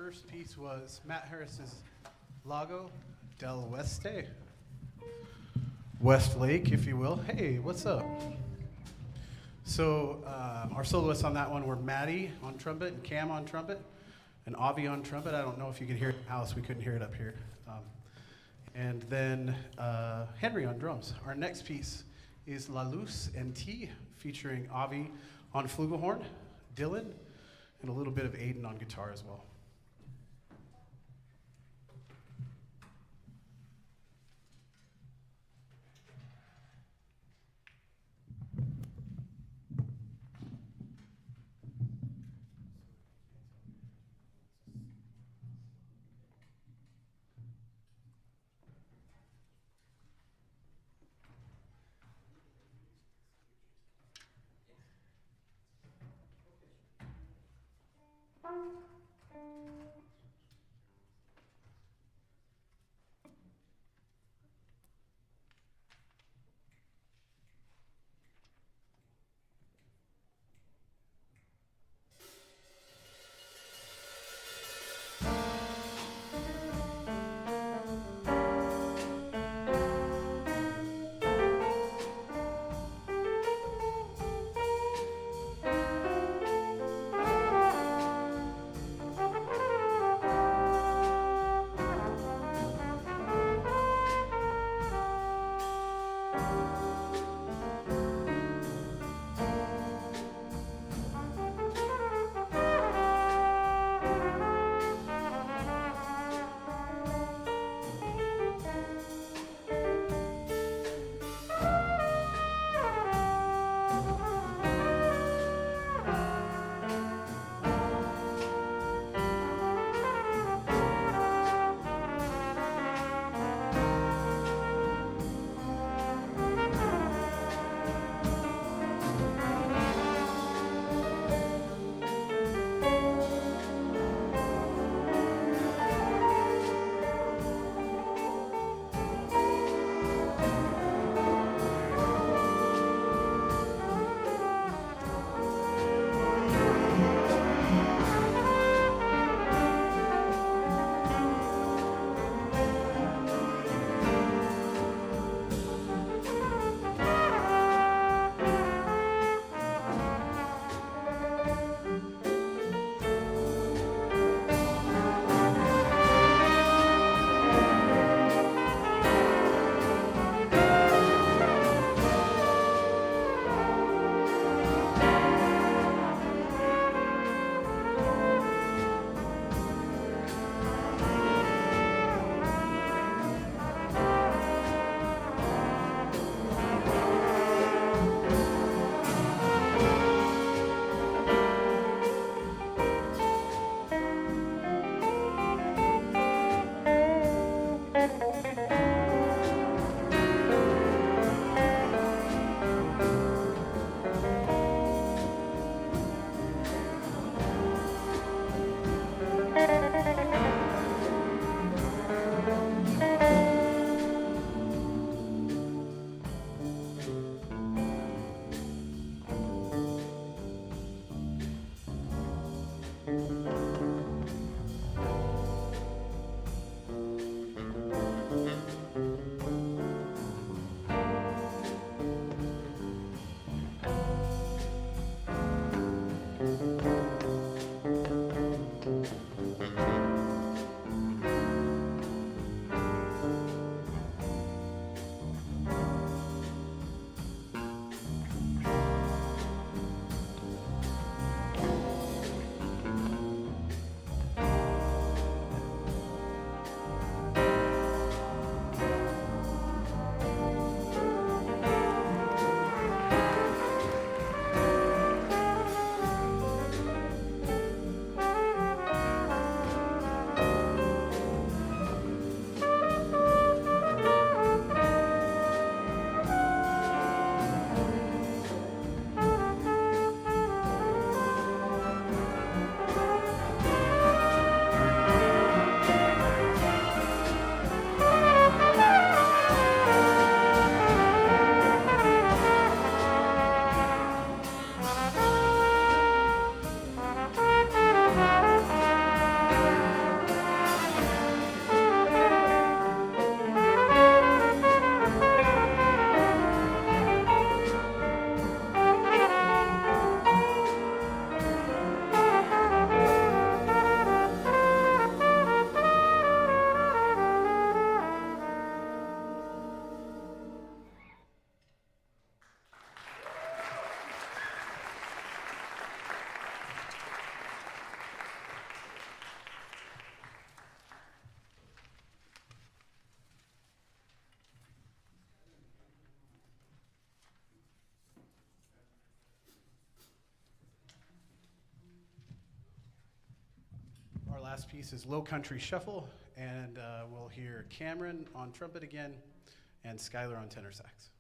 first piece was Matt Harris's Lago del Oeste. West Lake, if you will. Hey, what's up? So our soloists on that one were Maddie on trumpet and Cam on trumpet and Avi on trumpet. I don't know if you can hear it in the house. We couldn't hear it up here. And then Henry on drums. Our next piece is La Luz en Ti, featuring Avi on flugelhorn, Dylan, and a little bit of Aiden on guitar as well. piece is Low Country Shuffle, and we'll hear Cameron on trumpet again and Skylar on tenor sax.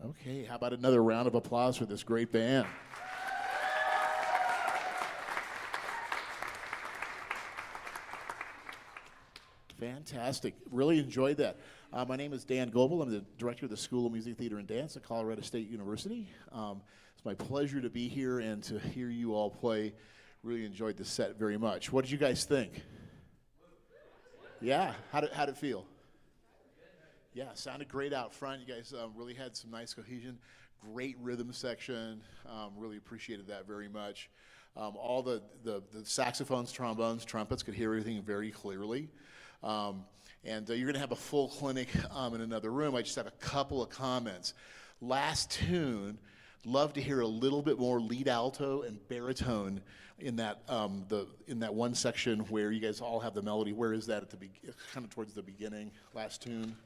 Okay, how about another round of applause for this great band? Fantastic. Really enjoyed that. My name is Dan Goebel. I'm the director of the School of Music, Theater, and Dance at Colorado State University. It's my pleasure to be here and to hear you all play. Really enjoyed the set very much. What did you guys think? Yeah, how'd it feel? Yeah, sounded great out front. You guys really had some nice cohesion. Great rhythm section. Really appreciated that very much. All the saxophones, trombones, trumpets could hear everything very clearly. And you're going to have a full clinic in another room. I just have a couple of comments. Last tune, love to hear a little bit more lead alto and baritone in that in that one section where you guys all have the melody. Where is that at the kind of towards the beginning? Last tune.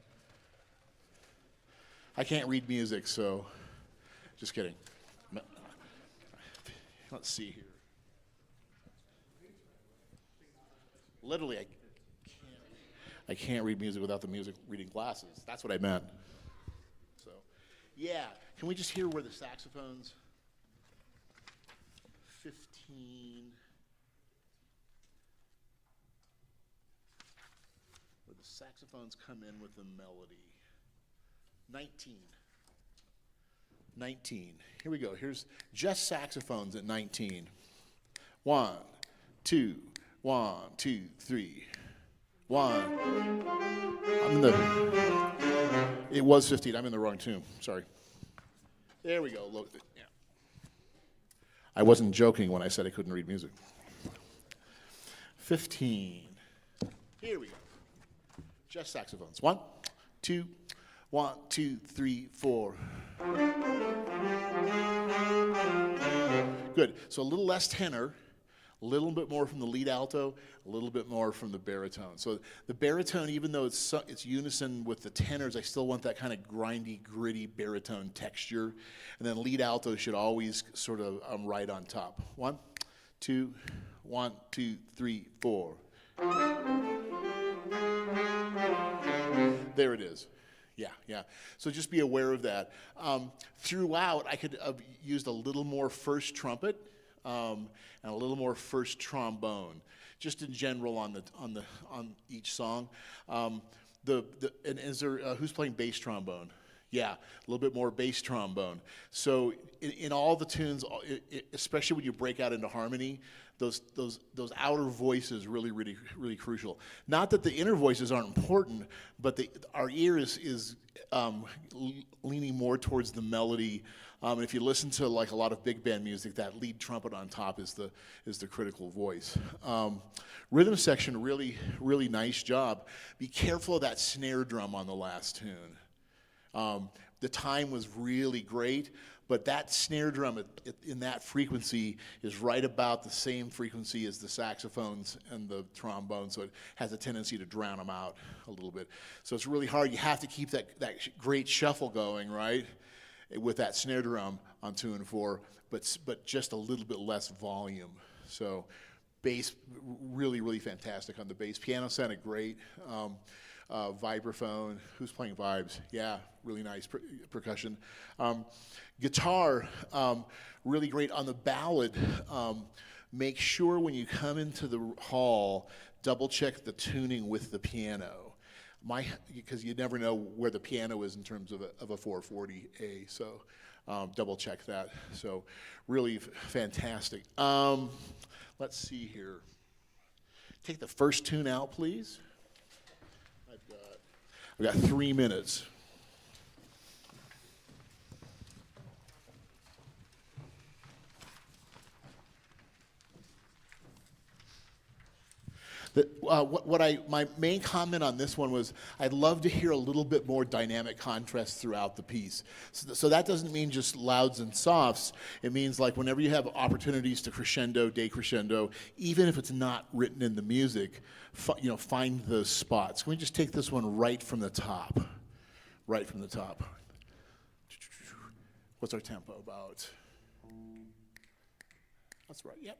I can't read music, so just kidding. Let's see here. Literally, I can't read music without the music reading glasses. That's what I meant. So, yeah. Can we just hear where the saxophones? 15. Where the saxophones come in with the melody. 19. 19. Here we go. Here's just saxophones at 19. 1, 2, 1, 2, 3. 1. It was 15. I'm in the wrong tune. Sorry. There we go. Look. Yeah. I wasn't joking when I said I couldn't read music. 15. Here we go. Just saxophones. 1, 2, 1, 2, 3, 4. Good. So a little less tenor. A little bit more from the lead alto, a little bit more from the baritone. So the baritone, even though it's unison with the tenors, I still want that kind of grindy, gritty baritone texture. And then lead alto should always sort of right on top. 1, 2, 1, 2, 3, 4. There it is. Yeah, yeah. So just be aware of that. Throughout, I could have used a little more first trumpet. And a little more first trombone, just in general on each song. And is there who's playing bass trombone? Yeah, a little bit more bass trombone. So in all the tunes, especially when you break out into harmony, those outer voices really crucial. Not that the inner voices aren't important, but our ear is leaning more towards the melody. And if you listen to like a lot of big band music, that lead trumpet on top is the critical voice. Rhythm section, really nice job. Be careful of that snare drum on the last tune. The time was really great, but that snare drum in that frequency is right about the same frequency as the saxophones and the trombone, so it has a tendency to drown them out a little bit. So it's really hard. You have to keep that great shuffle going, right? With that snare drum on 2 and 4, but just a little bit less volume. So bass, really fantastic on the bass. Piano sounded great. Vibraphone, who's playing vibes? Yeah, really nice percussion. Guitar, really great. On the ballad, make sure when you come into the hall, double check the tuning with the piano. Because you never know where the piano is in terms of a 440A, so double check that. So really fantastic. Let's see here. Take the first tune out, please. I've got 3 minutes. My main comment on this one was I'd love to hear a little bit more dynamic contrast throughout the piece. So that doesn't mean just louds and softs. It means like whenever you have opportunities to crescendo, decrescendo, even if it's not written in the music, find those spots. Can we just take this one right from the top? Right from the top. What's our tempo about? That's right, yep.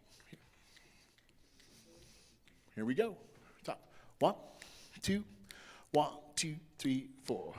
Here we go. Top. 1, 2, 1, 2, 3, 4.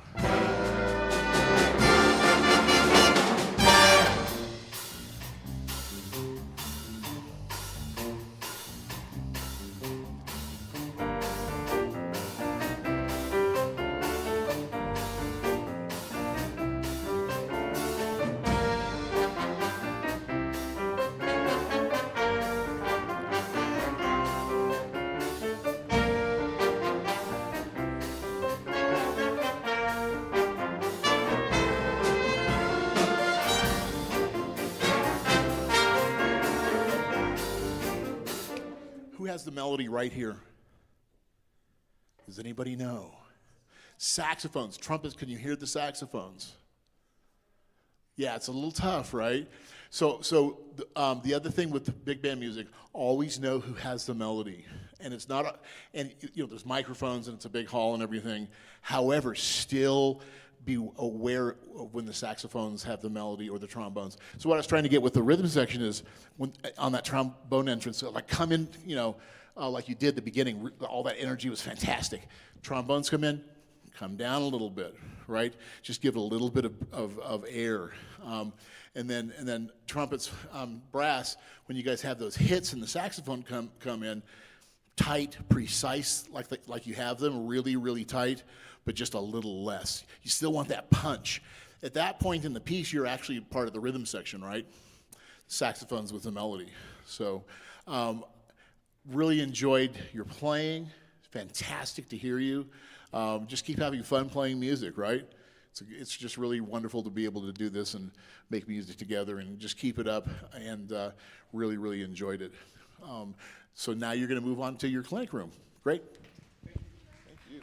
has the melody right here? Does anybody know? Saxophones, trumpets, can you hear the saxophones? Yeah, it's a little tough, right? So the other thing with the big band music, always know who has the melody. And it's not, and you know, there's microphones and it's a big hall and everything. However, still be aware of when the saxophones have the melody or the trombones. So what I was trying to get with the rhythm section is, when on that trombone entrance, so like come in, you know, like you did at the beginning, all that energy was fantastic. Trombones come in, come down a little bit, right? Just give it a little bit of air. And then trumpets, brass, when you guys have those hits and the saxophone come in, tight, precise, like you have them, really, really tight, but just a little less. You still want that punch. At that point in the piece, you're actually part of the rhythm section, right? Saxophones with the melody. So really enjoyed your playing. Fantastic to hear you. Just keep having fun playing music, right? It's just really wonderful to be able to do this and make music together, and just keep it up, and really, really enjoyed it. So now you're going to move on to your clinic room. Great. Thank you.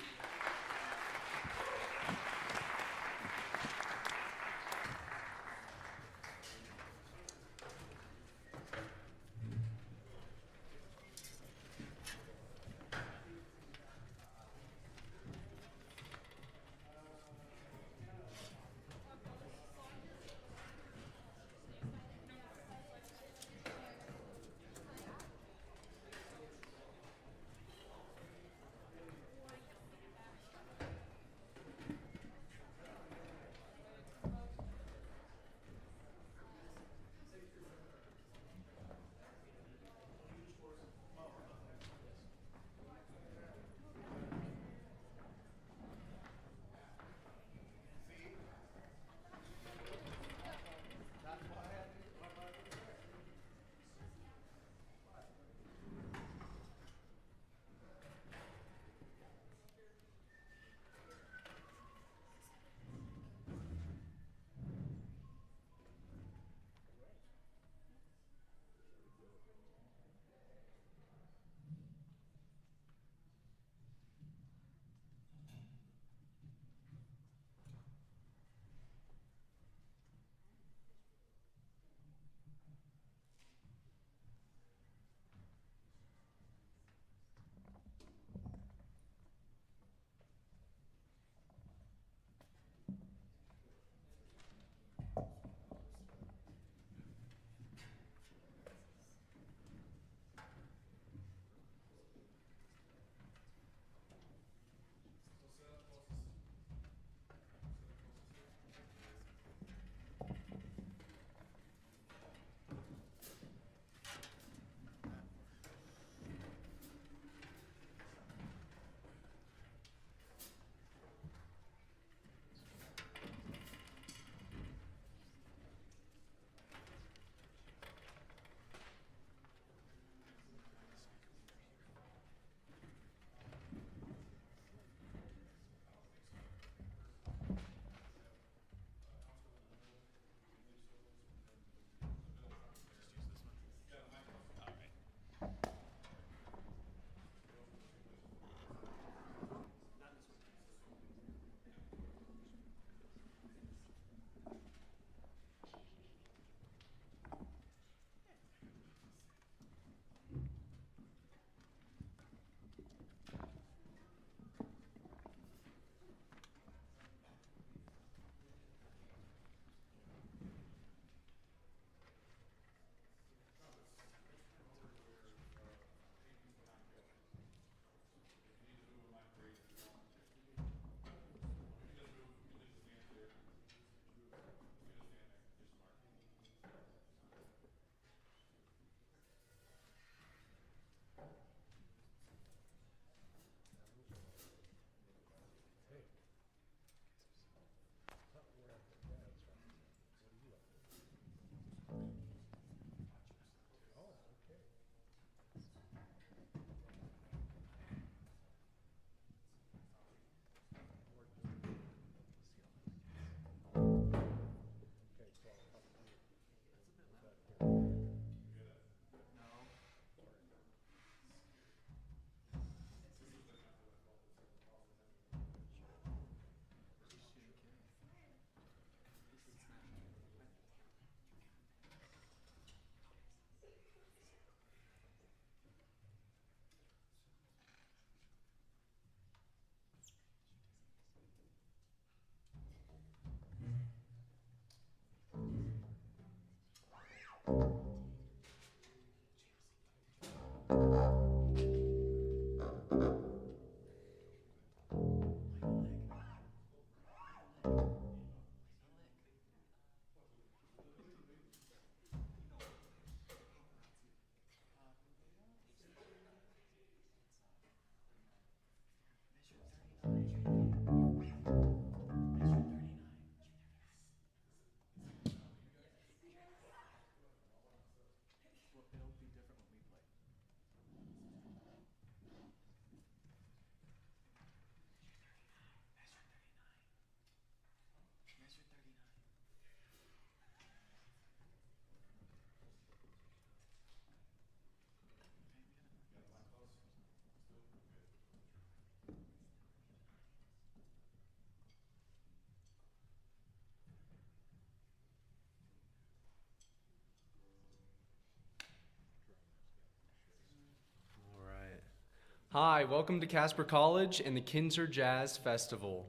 Hi, welcome to Casper College and the Kinser Jazz Festival.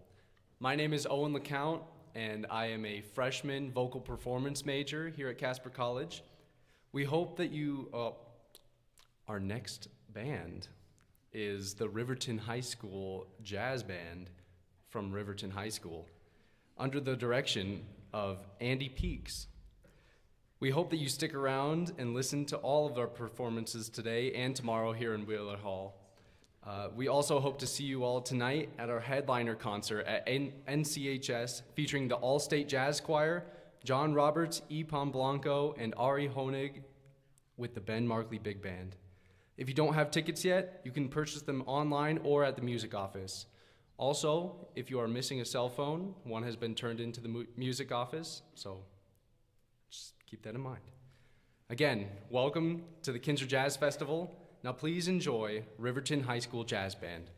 My name is Owen LeCount, and I am a freshman vocal performance major here at Casper College. We hope that our next band is the Riverton High School Jazz Band from Riverton High School, under the direction of Andy Peaks. We hope that you stick around and listen to all of our performances today and tomorrow here in Wheeler Hall. We also hope to see you all tonight at our headliner concert at NCHS, featuring the All-State Jazz Choir, John Roberts, E. Blanco, and Ari Honig with the Ben Markley Big Band. If you don't have tickets yet, you can purchase them online or at the music office. Also, if you are missing a cell phone, one has been turned into the music office, so just keep that in mind. Again, welcome to the Kinser Jazz Festival. Now please enjoy Riverton High School Jazz Band.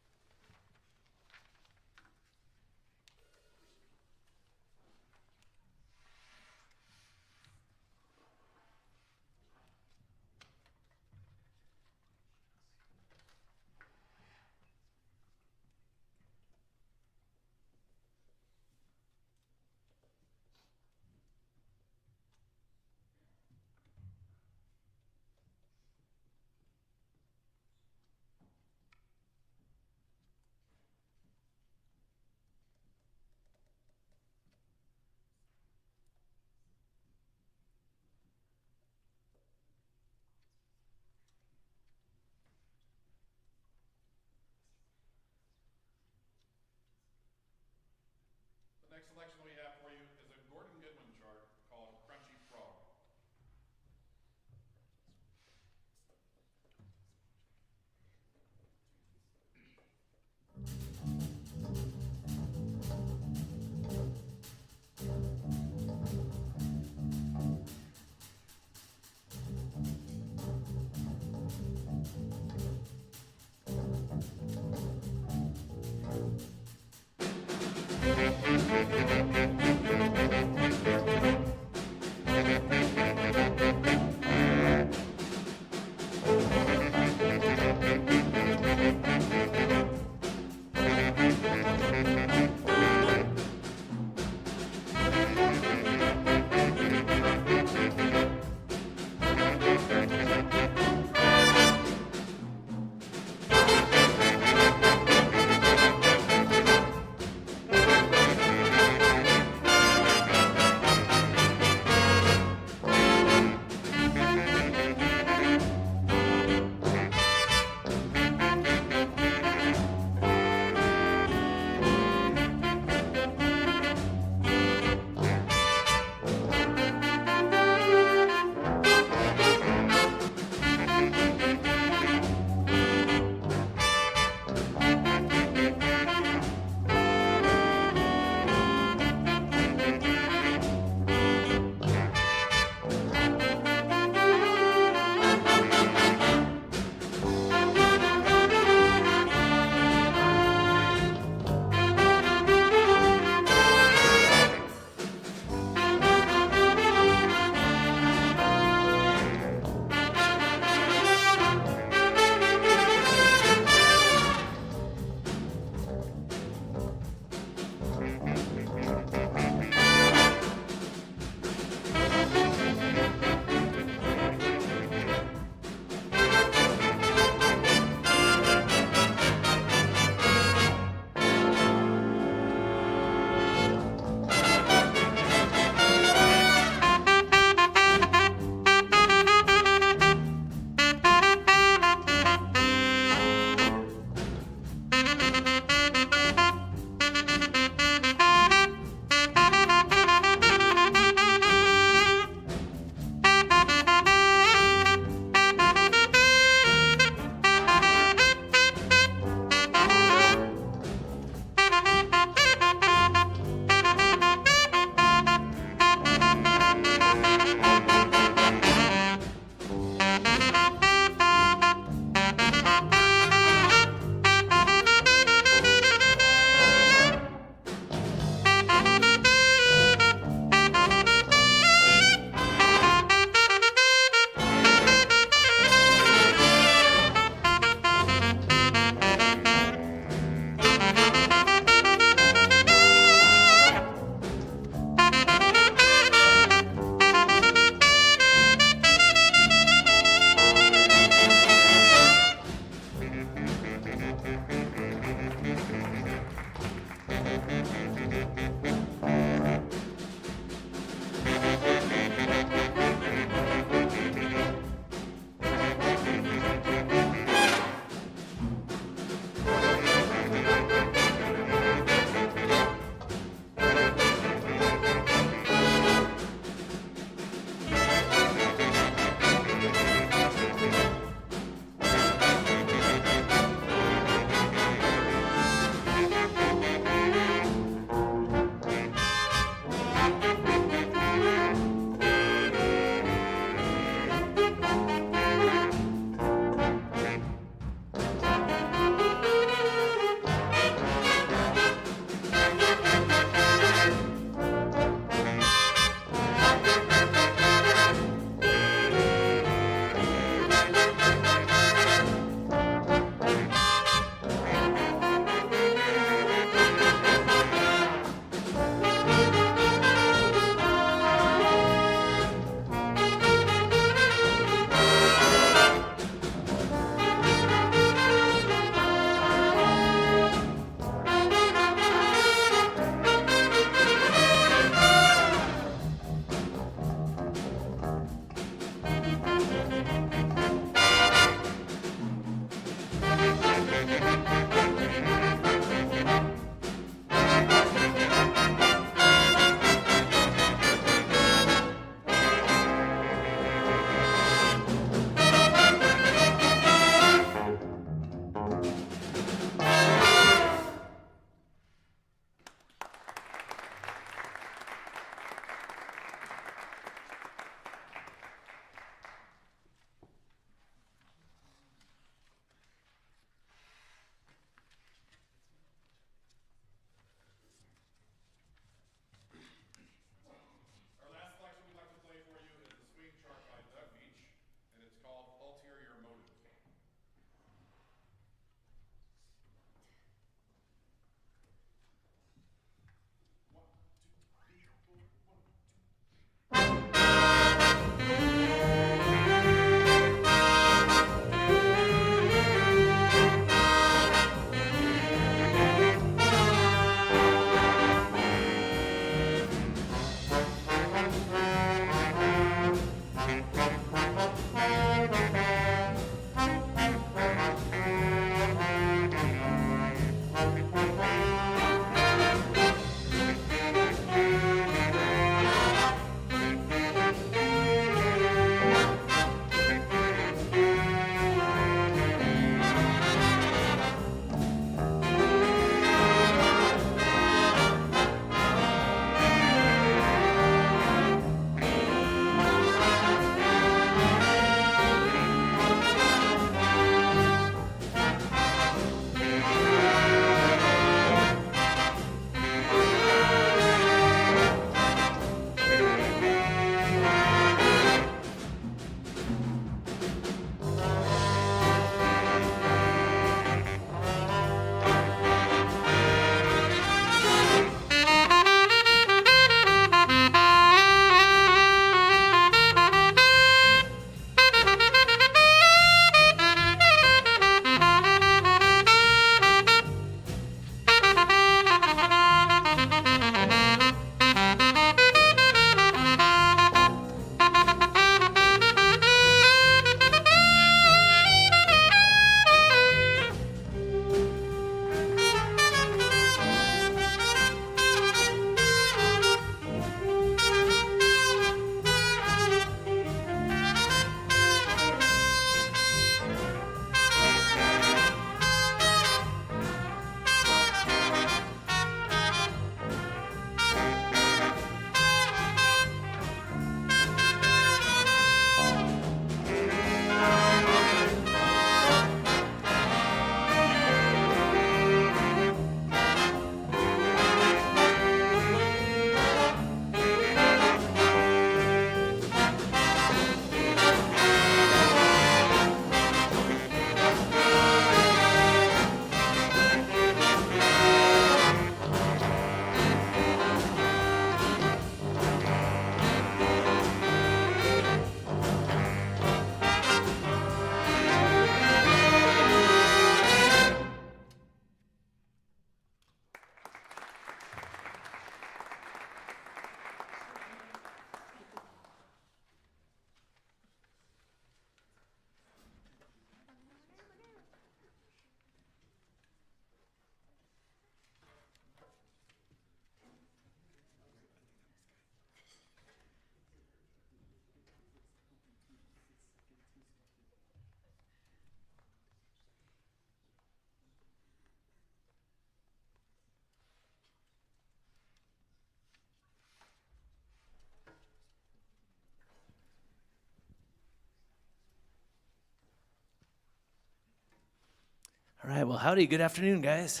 All right, well, howdy, good afternoon, guys.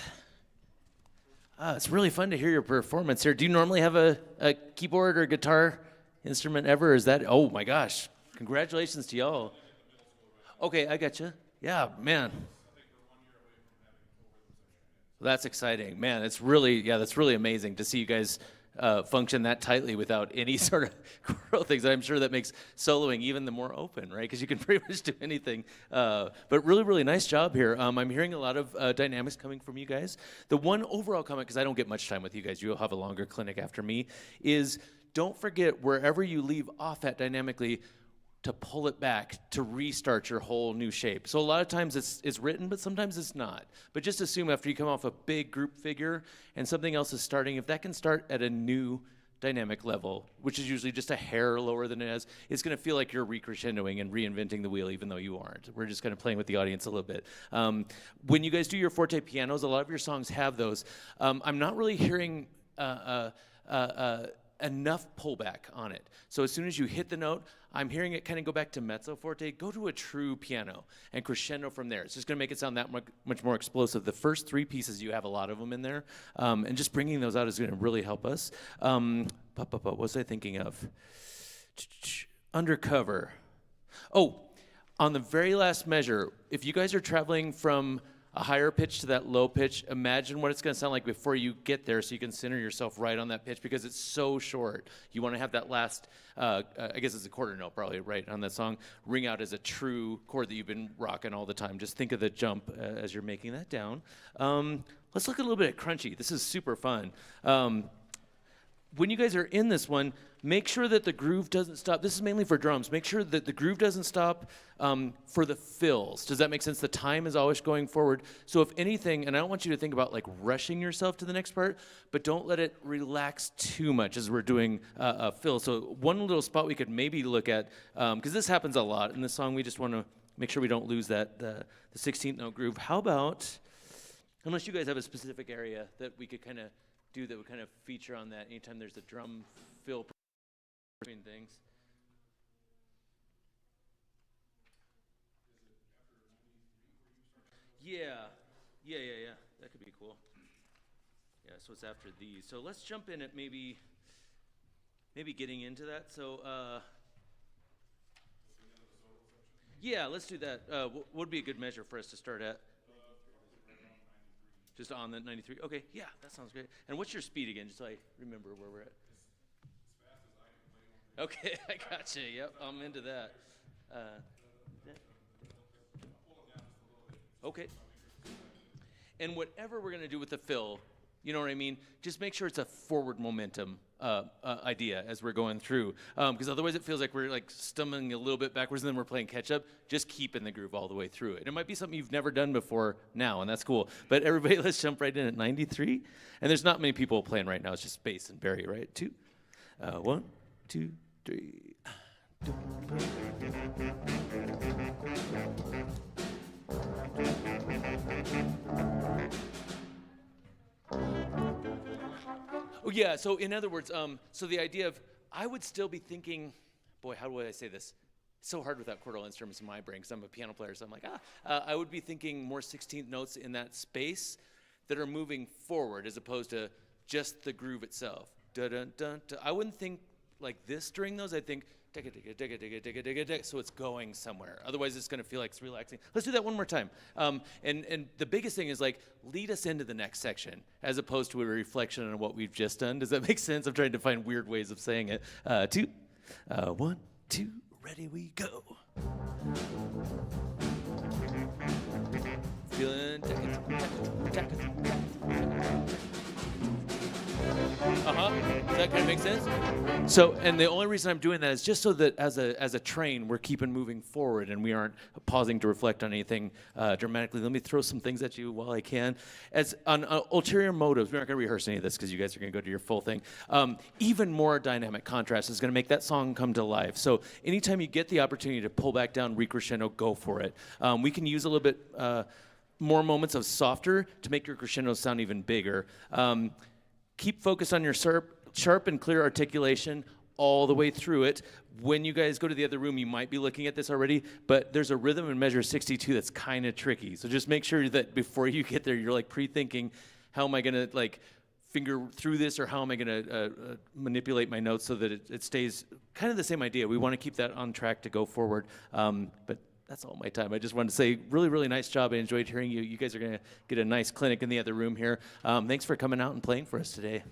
It's really fun to hear your performance here. Do you normally have a keyboard or guitar instrument ever? Is that, oh my gosh, congratulations to y'all. Okay, I got you. Yeah, man. That's exciting, man. It's really, that's really amazing to see you guys function that tightly without any sort of choral things. I'm sure that makes soloing even the more open, right? Because you can pretty much do anything. But really, really nice job here. I'm hearing a lot of dynamics coming from you guys. The one overall comment, because I don't get much time with you guys, you'll have a longer clinic after me, is don't forget wherever you leave off at dynamically, to pull it back, to restart your whole new shape. So a lot of times it's written, but sometimes it's not. But just assume after you come off a big group figure and something else is starting, if that can start at a new dynamic level, which is usually just a hair lower than it is, it's gonna feel like you're recrescendoing and reinventing the wheel even though you aren't. We're just kind of playing with the audience a little bit. When you guys do your forte pianos, a lot of your songs have those. I'm not really hearing enough pullback on it. So as soon as you hit the note, I'm hearing it kind of go back to mezzo forte, go to a true piano and crescendo from there. It's just gonna make it sound that much more explosive. The first three pieces, you have a lot of them in there. And just bringing those out is gonna really help us. What was I thinking of? Undercover. Oh, on the very last measure, if you guys are traveling from a higher pitch to that low pitch, imagine what it's going to sound like before you get there so you can center yourself right on that pitch because it's so short. You want to have that last, I guess it's a quarter note probably, right, on that song, ring out as a true chord that you've been rocking all the time. Just think of the jump as you're making that down. Let's look a little bit at crunchy. This is super fun. When you guys are in this one, make sure that the groove doesn't stop. This is mainly for drums. Make sure that the groove doesn't stop for the fills. Does that make sense? The time is always going forward. So if anything, and I don't want you to think about like rushing yourself to the next part, but don't let it relax too much as we're doing a fill. So one little spot we could maybe look at, because this happens a lot in this song, we just want to make sure we don't lose that the 16th note groove. How about, unless you guys have a specific area that we could kind of do that would kind of feature on that anytime there's a drum fill between things. Yeah. That could be cool. Yeah, so it's after these. So let's jump in at maybe getting into that. So yeah, let's do that. What would be a good measure for us to start at? Just on the 93? Okay, yeah, that sounds great. And what's your speed again, just so I remember where we're at? Okay, I gotcha. Yep, I'm into that. Okay. And whatever we're going to do with the fill, you know what I mean? Just make sure it's a forward momentum idea as we're going through. Because otherwise it feels like we're like stumbling a little bit backwards and then we're playing catch up. Just keep in the groove all the way through it. It might be something you've never done before now, and that's cool. But everybody, let's jump right in at 93. And there's not many people playing right now. It's just Basin and Barry, right? 2, 1, 2, 3. Oh yeah, so in other words, so the idea of, I would still be thinking, boy, how would I say this? It's so hard without chordal instruments in my brain because I'm a piano player, so I'm like, I would be thinking more 16th notes in that space that are moving forward as opposed to just the groove itself. Dun-dun-dun-dun. I wouldn't think like this during those. I'd think, so it's going somewhere. Otherwise, it's going to feel like it's relaxing. Let's do that one more time. And the biggest thing is like lead us into the next section as opposed to a reflection on what we've just done. Does that make sense? I'm trying to find weird ways of saying it. 2, 1, 2, ready we go. Feeling. Does that kind of make sense? So, and the only reason I'm doing that is just so that as a train, we're keeping moving forward and we aren't pausing to reflect on anything dramatically. Let me throw some things at you while I can. As on ulterior motives, we're not going to rehearse any of this because you guys are going to go to your full thing. Even more dynamic contrast is going to make that song come to life. So anytime you get the opportunity to pull back down, recrescendo, go for it. We can use a little bit more moments of softer to make your crescendo sound even bigger. Keep focused on your sharp and clear articulation. all the way through it. When you guys go to the other room, you might be looking at this already, but there's a rhythm in measure 62 that's kind of tricky. So just make sure that before you get there, you're like pre-thinking, how am I gonna like finger through this, or how am I gonna manipulate my notes so that it stays kind of the same idea. We want to keep that on track to go forward. But that's all my time. I just wanted to say really, really nice job. I enjoyed hearing you. You guys are gonna get a nice clinic in the other room here. Thanks for coming out and playing for us today.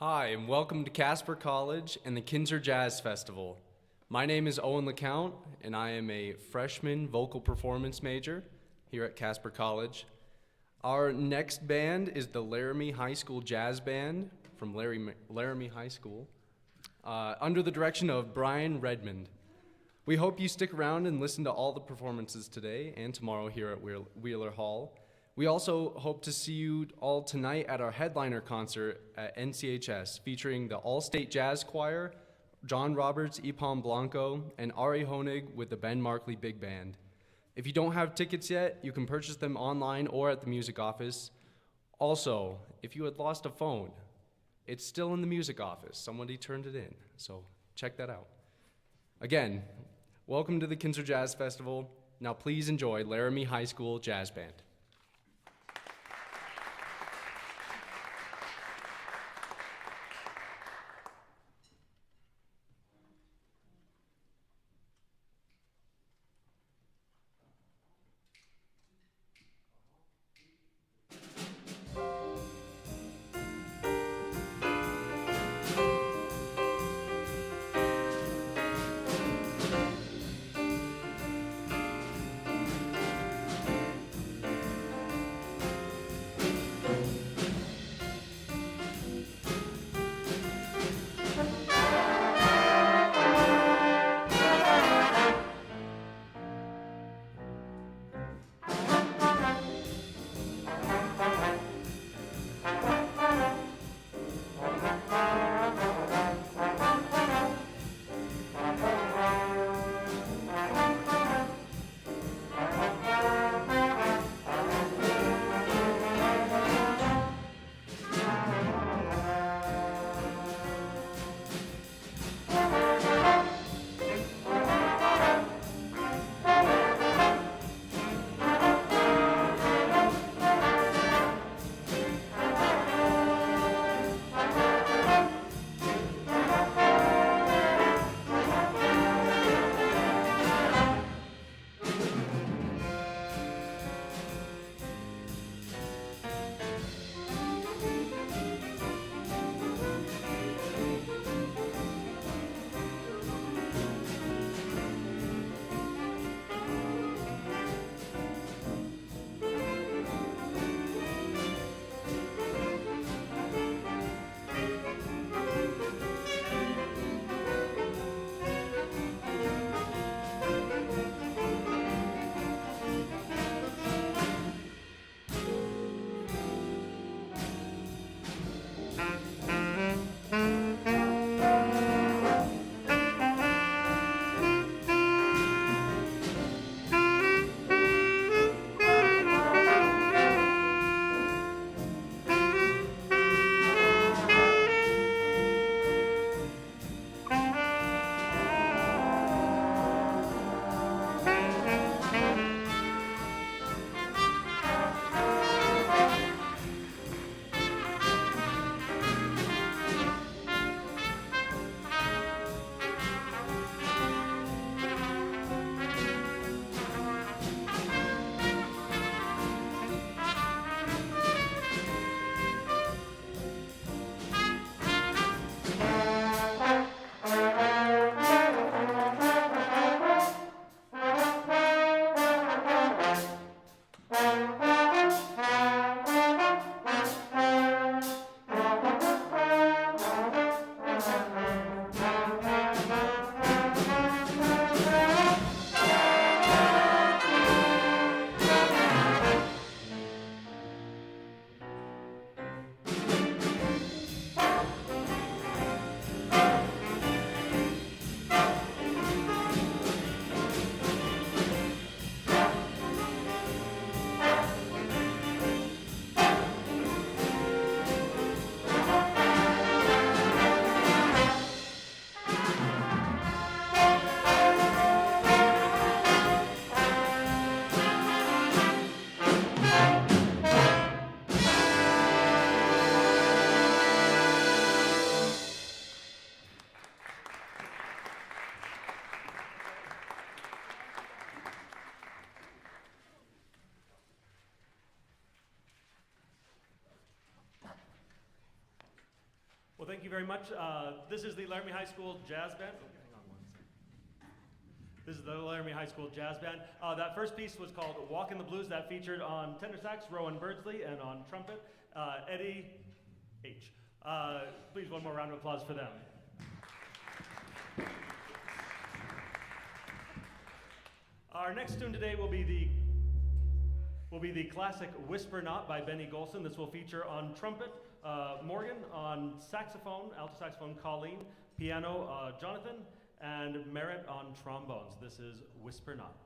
Hi, and welcome to Casper College and the Kinser Jazz Festival. My name is Owen LeCount, and I am a freshman vocal performance major here at Casper College. Our next band is the Laramie High School Jazz Band from Laramie High School, under the direction of Brian Redmond. We hope you stick around and listen to all the performances today and tomorrow here at Wheeler Hall. We also hope to see you all tonight at our headliner concert at NCHS, featuring the All-State Jazz Choir, John Roberts, Ipon Blanco, and Ari Honig with the Ben Markley Big Band. If you don't have tickets yet, you can purchase them online or at the music office. Also, if you had lost a phone, it's still in the music office. Somebody turned it in, so check that out. Again, welcome to the Kinser Jazz Festival. Now please enjoy Laramie High School Jazz Band.
Well, thank you very much. This is the Laramie High School Jazz Band. Oh, hang on one second. This is the Laramie High School Jazz Band. That first piece was called Walk in the Blues. That featured on tenor sax, Rowan Birdsley, and on trumpet, Eddie H. Please, one more round of applause for them. Our next tune today will be the classic Whisper Not by Benny Golson. This will feature on trumpet, Morgan, on saxophone, alto saxophone, Colleen, piano, Jonathan, and Merritt on trombones. This is Whisper Not.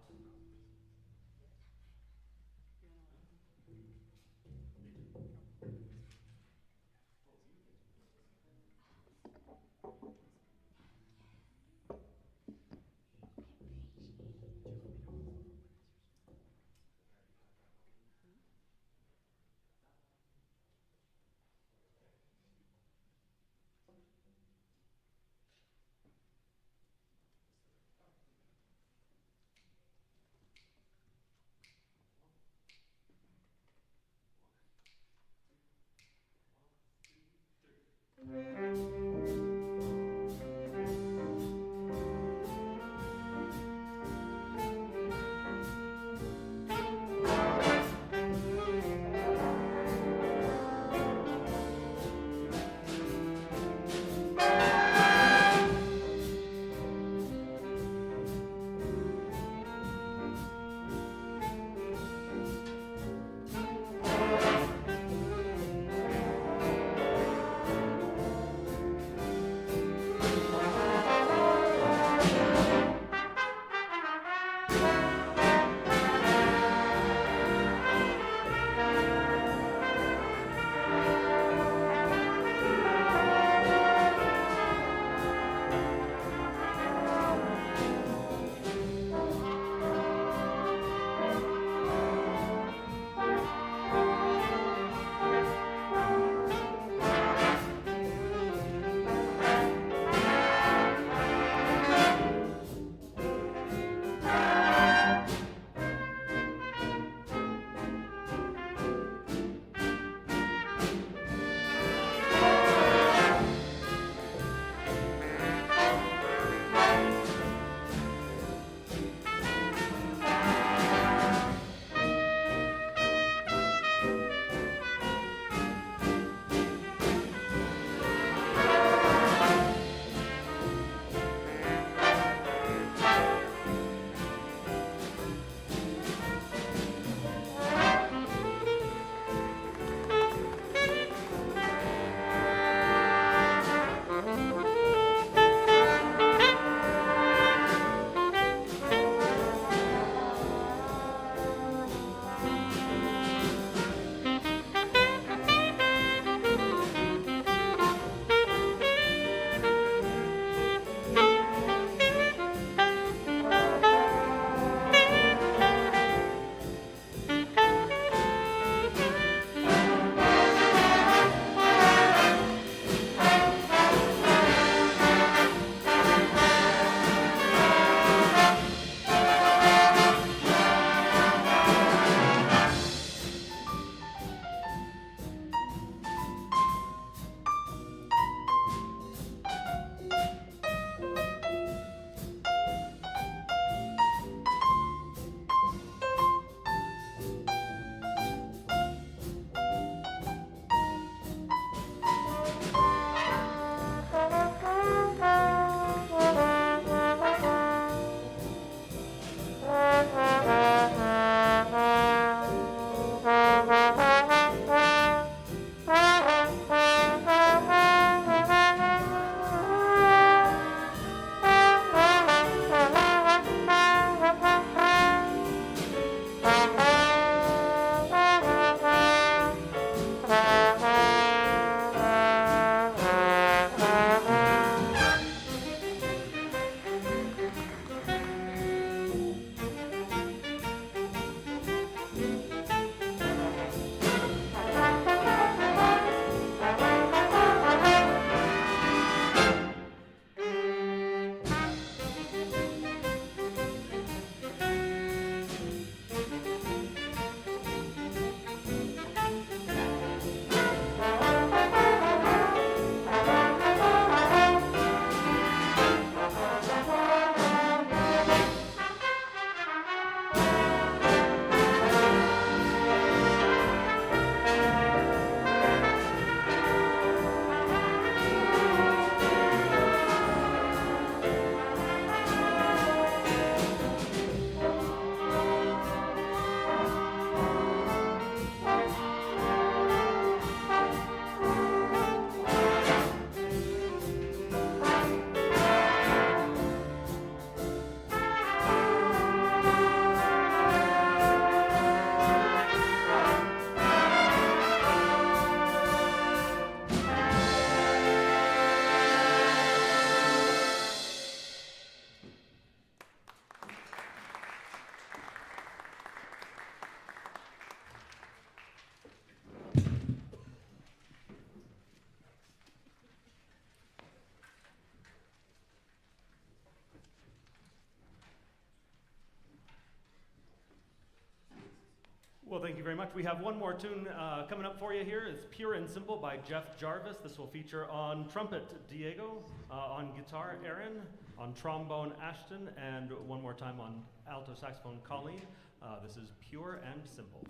Well, thank you very much. We have one more tune coming up for you here. It's Pure and Simple by Jeff Jarvis. This will feature on trumpet Diego, on guitar Aaron, on trombone Ashton, and one more time on alto saxophone Colleen. This is Pure and Simple.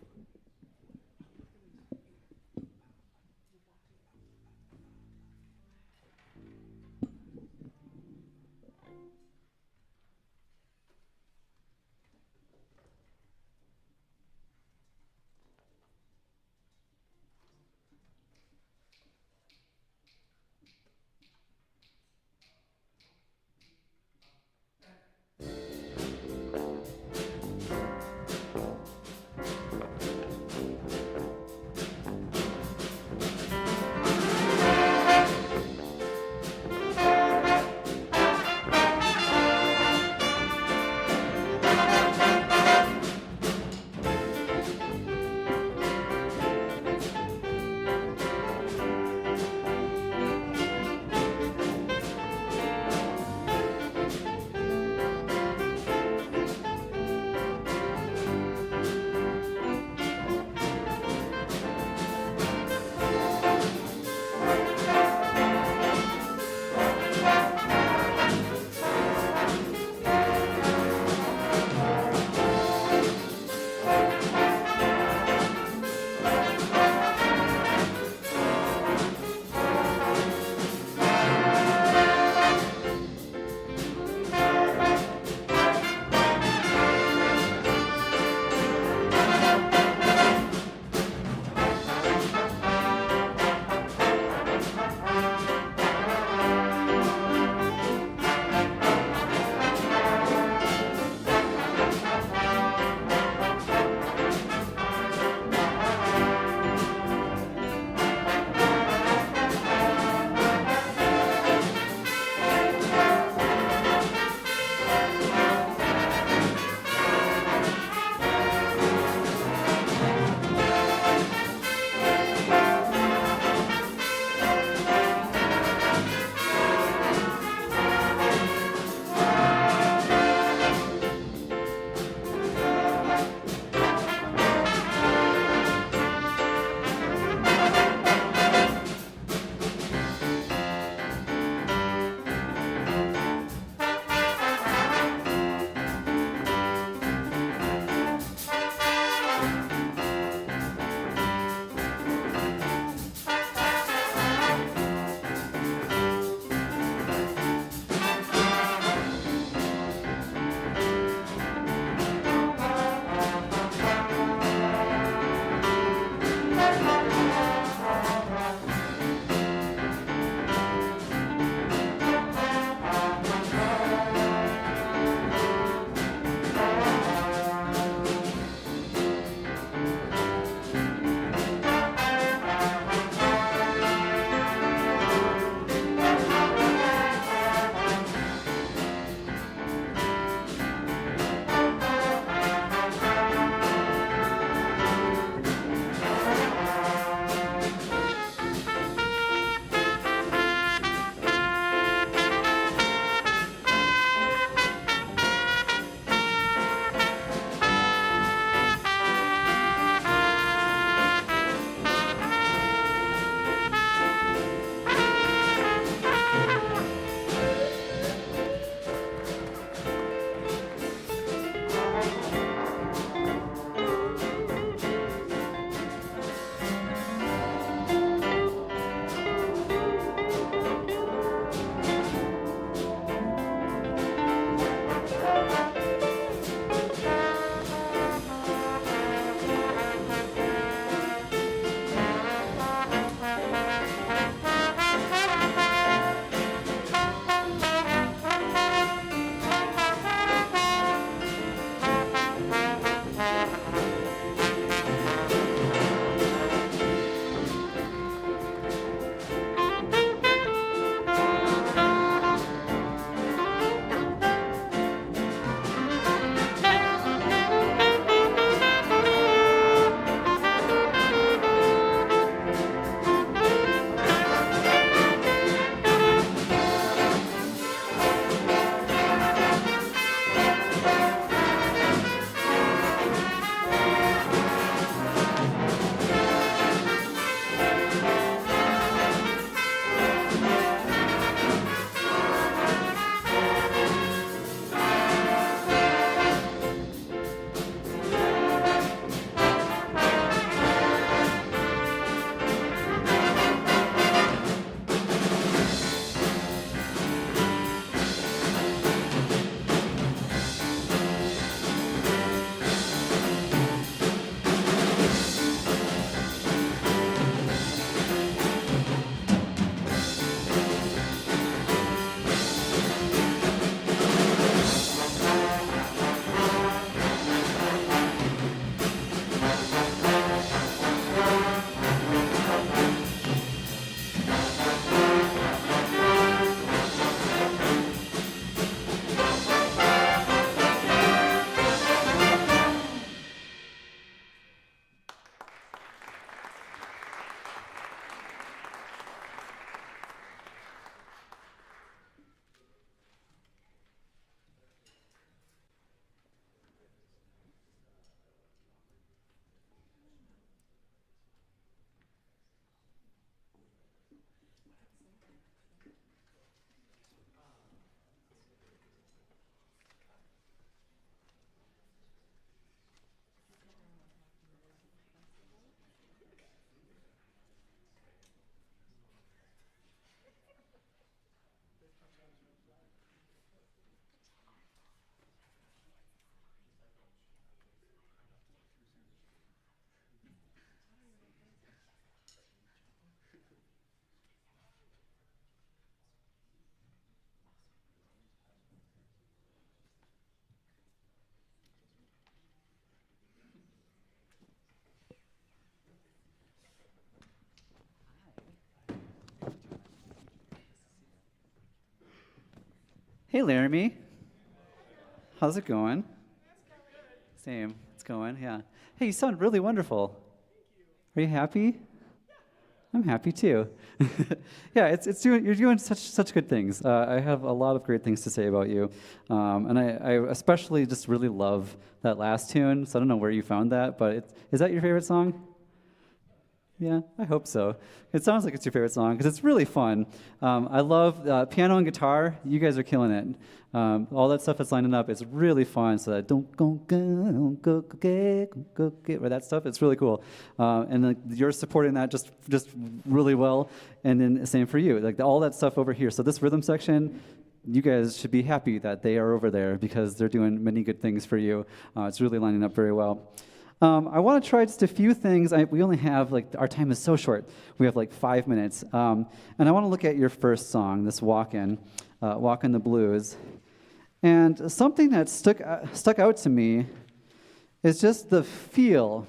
Hey, Laramie. How's it going? Same. It's going, yeah. Hey, you sound really wonderful. Are you happy? I'm happy too. Yeah, it's doing. You're doing such good things. I have a lot of great things to say about you, and I especially just really love that last tune. So I don't know where you found that, but is that your favorite song? Yeah, I hope so. It sounds like it's your favorite song because it's really fun. I love piano and guitar. You guys are killing it. All that stuff that's lining up is really fun. So that don't go get that stuff. It's really cool. And you're supporting that just really well. And then same for you. Like all that stuff over here. So this rhythm section, you guys should be happy that they are over there because they're doing many good things for you. It's really lining up very well. I want to try just a few things. We only have, our time is so short. We have 5 minutes. And I want to look at your first song, this Walkin' the Blues. And something that stuck out to me is just the feel.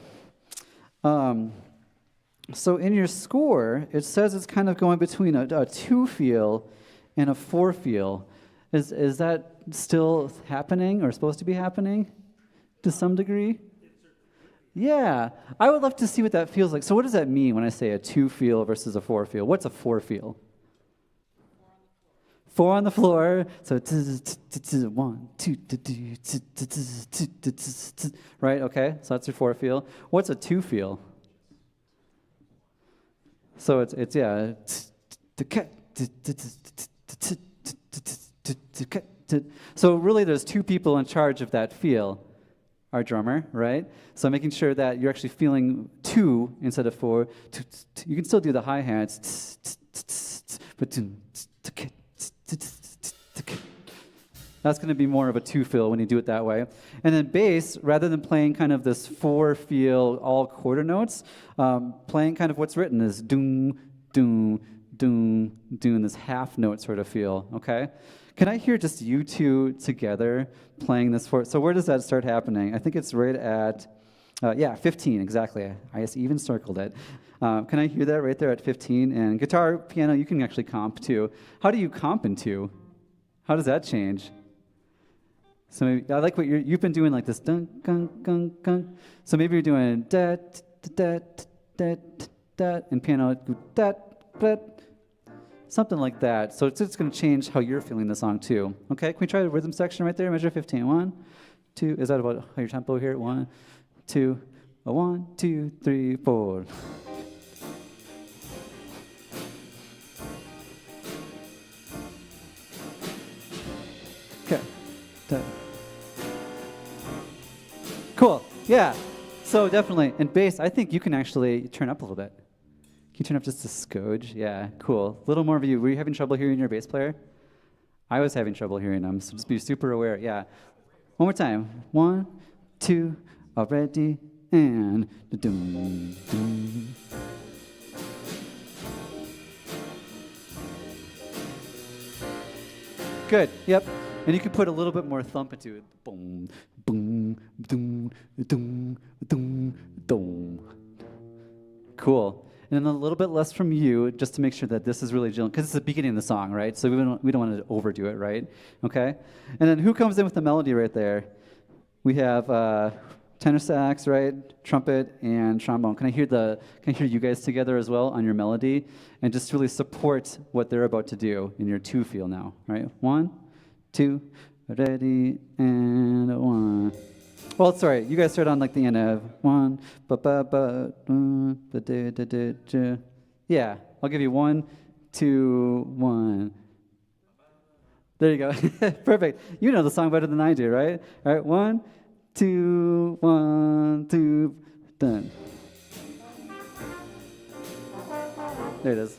So in your score, it says it's kind of going between a 2 feel and a 4 feel. Is that still happening or supposed to be happening to some degree? Yeah, I would love to see what that feels like. So what does that mean when I say a 2 feel versus a 4 feel? What's a 4 feel? 4 on the floor. So 1, 2, right? Okay, so that's your 4 feel. What's a 2 feel? So it's yeah. So really, there's 2 people in charge of that feel. Our drummer, right? So making sure that you're actually feeling 2 instead of 4. You can still do the hi-hats, but that's going to be more of a 2 feel when you do it that way. And then bass, rather than playing kind of this 4 feel all quarter notes, playing kind of what's written is doom, doom, doom, doom, this half note sort of feel, okay? Can I hear just you two together playing this for? So where does that start happening? I think it's right at, 15, exactly. I just even circled it. Can I hear that right there at 15? And guitar, piano, you can actually comp too. How do you comp in 2? How does that change? So maybe, I like what you've been doing, like this dun, gun, gun, gun. So maybe you're doing da, da, da, da, da, and piano, da, da, something like that. So it's just going to change how you're feeling the song too. Okay, can we try the rhythm section right there? Measure 15. 1, 2. Is that about your tempo here? 1, 2. 1, 2, 3, 4. Okay. Cool. Yeah. So definitely. And bass, I think you can actually turn up a little bit. Can you turn up just a skoge? Yeah, cool. A little more of you. Were you having trouble hearing your bass player? I was having trouble hearing them, so just be super aware. Yeah. One more time. 1, 2, already, and da-dum, dum. Good. Yep. And you can put a little bit more thump into it. Boom, boom, doom, doom, doom, doom. Cool. And then a little bit less from you, just to make sure that this is really because it's the beginning of the song, right? So we don't want to overdo it, right? Okay. And then who comes in with the melody right there? We have tenor sax, right? Trumpet and trombone. Can I hear you guys together as well on your melody, and just really support what they're about to do in your 2 feel now, right? 1, 2, ready, and 1. Well, sorry, you guys start on the end of 1, ba ba ba, da da da da da. Yeah, I'll give you 1, 2, 1. There you go. Perfect. You know the song better than I do, right? All right, 1, 2, 1, 2, done. There it is.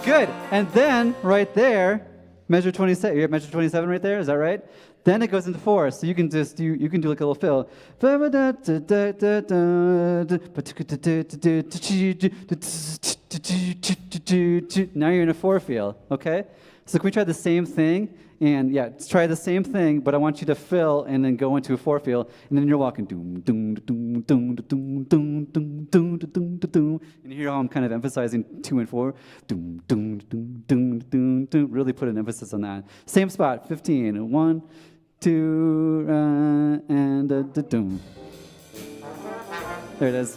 Good. And then right there, measure 27. You have measure 27 right there. Is that right? Then it goes into 4. So you can just do a little fill. Now you're in a 4 feel. Okay. So can we try the same thing? And yeah, let's try the same thing, but I want you to fill and then go into a 4/feel, and then you're walking doom doom doom doom doom doom doom doom doom doom, and you hear how I'm kind of emphasizing 2 and 4, doom doom doom doom doom doom. Really put an emphasis on that. Same spot, 15, 1, 2, and doom. There it is.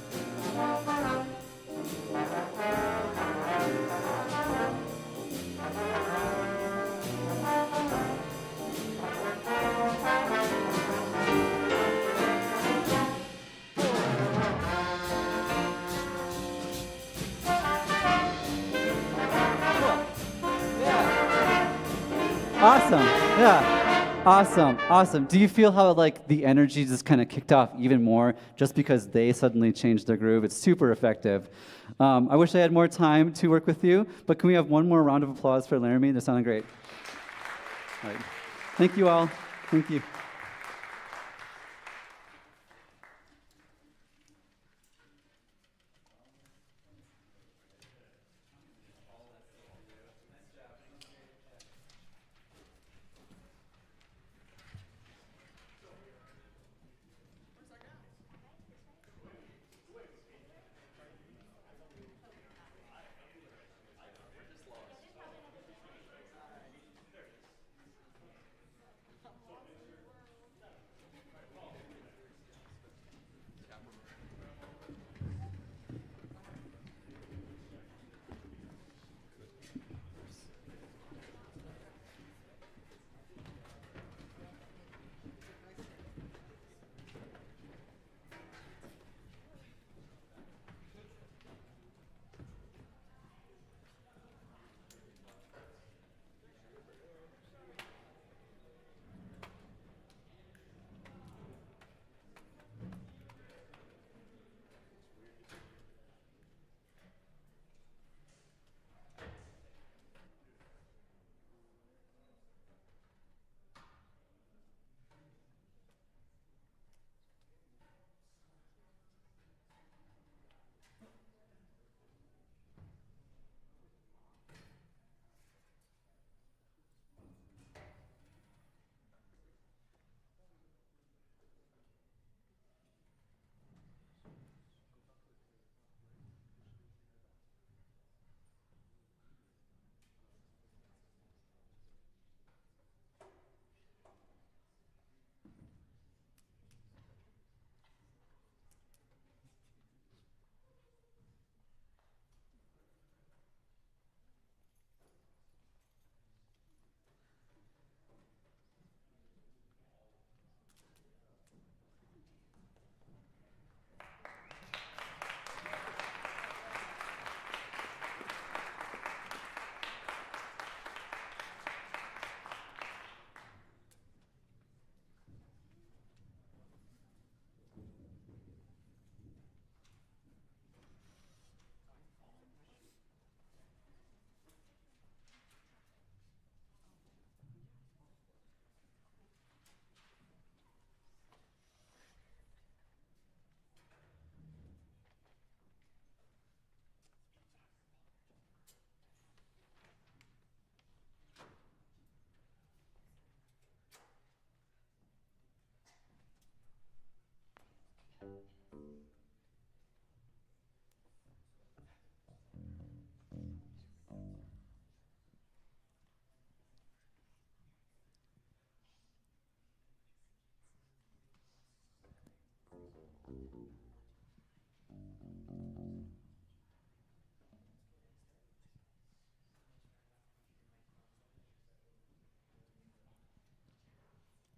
Awesome. Yeah. Awesome. Awesome. Do you feel how like the energy just kind of kicked off even more just because they suddenly changed their groove? It's super effective. I wish I had more time to work with you, but can we have one more round of applause for Laramie? They're sounding great. All right. Thank you all. Thank you.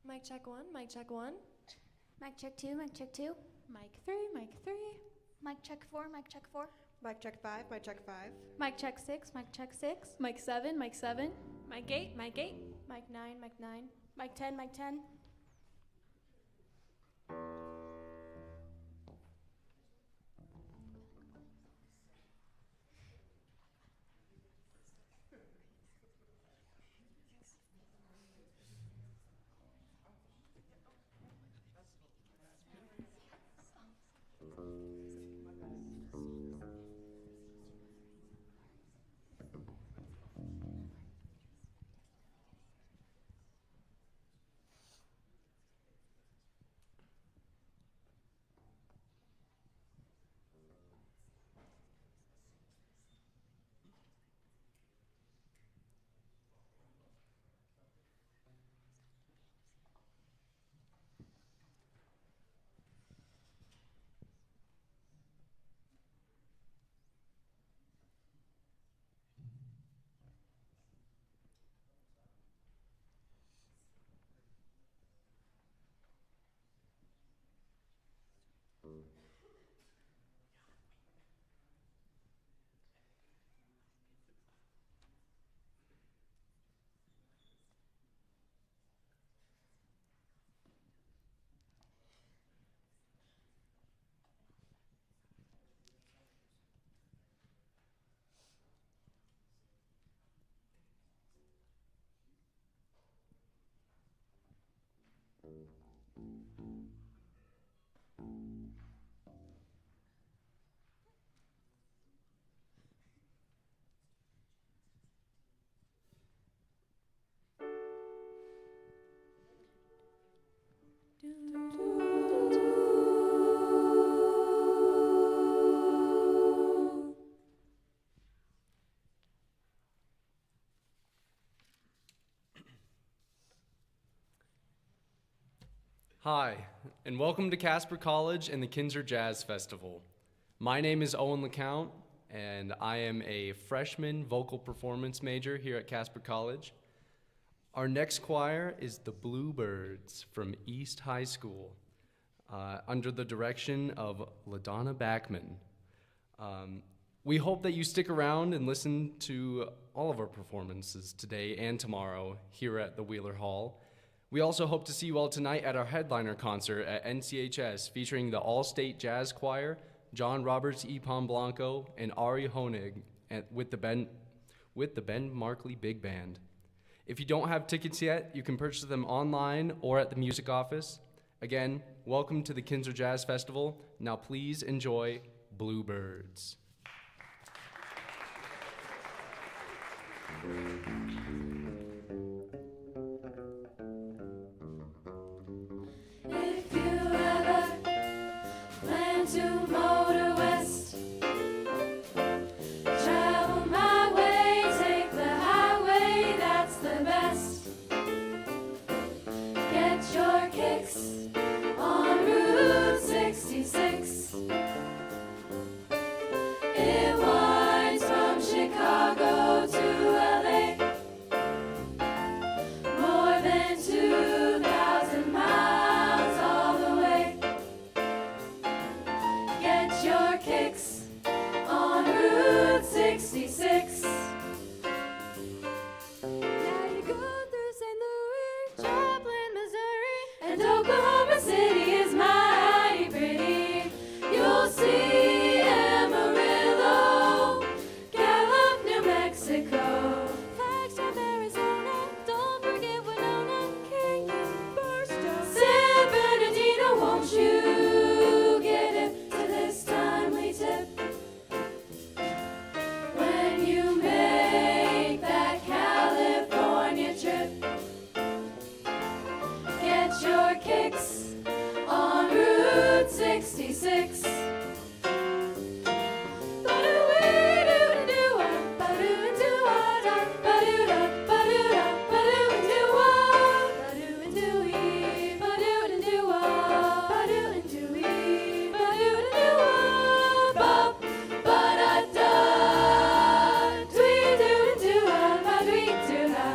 Mic check 1, mic check 1.
Mic check 2, mic check 2.
Mic 3, mic 3.
Mic check 4, mic check 4.
Mic check 5, mic check 5.
Mic check 6, mic check 6.
Mic 7, mic 7.
Mic 8, mic 8.
Mic 9, mic 9. Mic 10, mic 10.
Hi, and welcome to Casper College and the Kinser Jazz Festival. My name is Owen LeCount, and I am a freshman vocal performance major here at Casper College. Our next choir is the Bluebirds from East High School, under the direction of LaDonna Backman. We hope that you stick around and listen to all of our performances today and tomorrow here at the Wheeler Hall. We also hope to see you all tonight at our headliner concert at NCHS featuring the All-State Jazz Choir, John Roberts E. Blanco, and Ari Honig with the Ben Markley Big Band. If you don't have tickets yet, you can purchase them online or at the music office. Again, welcome to the Kinser Jazz Festival. Now please enjoy Bluebirds.
If you ever plan to motor west, travel my way, take the highway, that's the best. Get your kicks on Route 66. It winds from Chicago to LA. More than 2,000 miles all the way. Get your kicks on Route 66. Now you go through St. Louis, Joplin, Missouri, and Oklahoma City is mighty pretty. You'll see Amarillo, Gallup, New Mexico, Flagstaff, Arizona, don't forget Winona, Canyon, Barstow, San Bernardino. Won't you get hip to this timely tip? When you make that California trip, get your kicks on Route 66.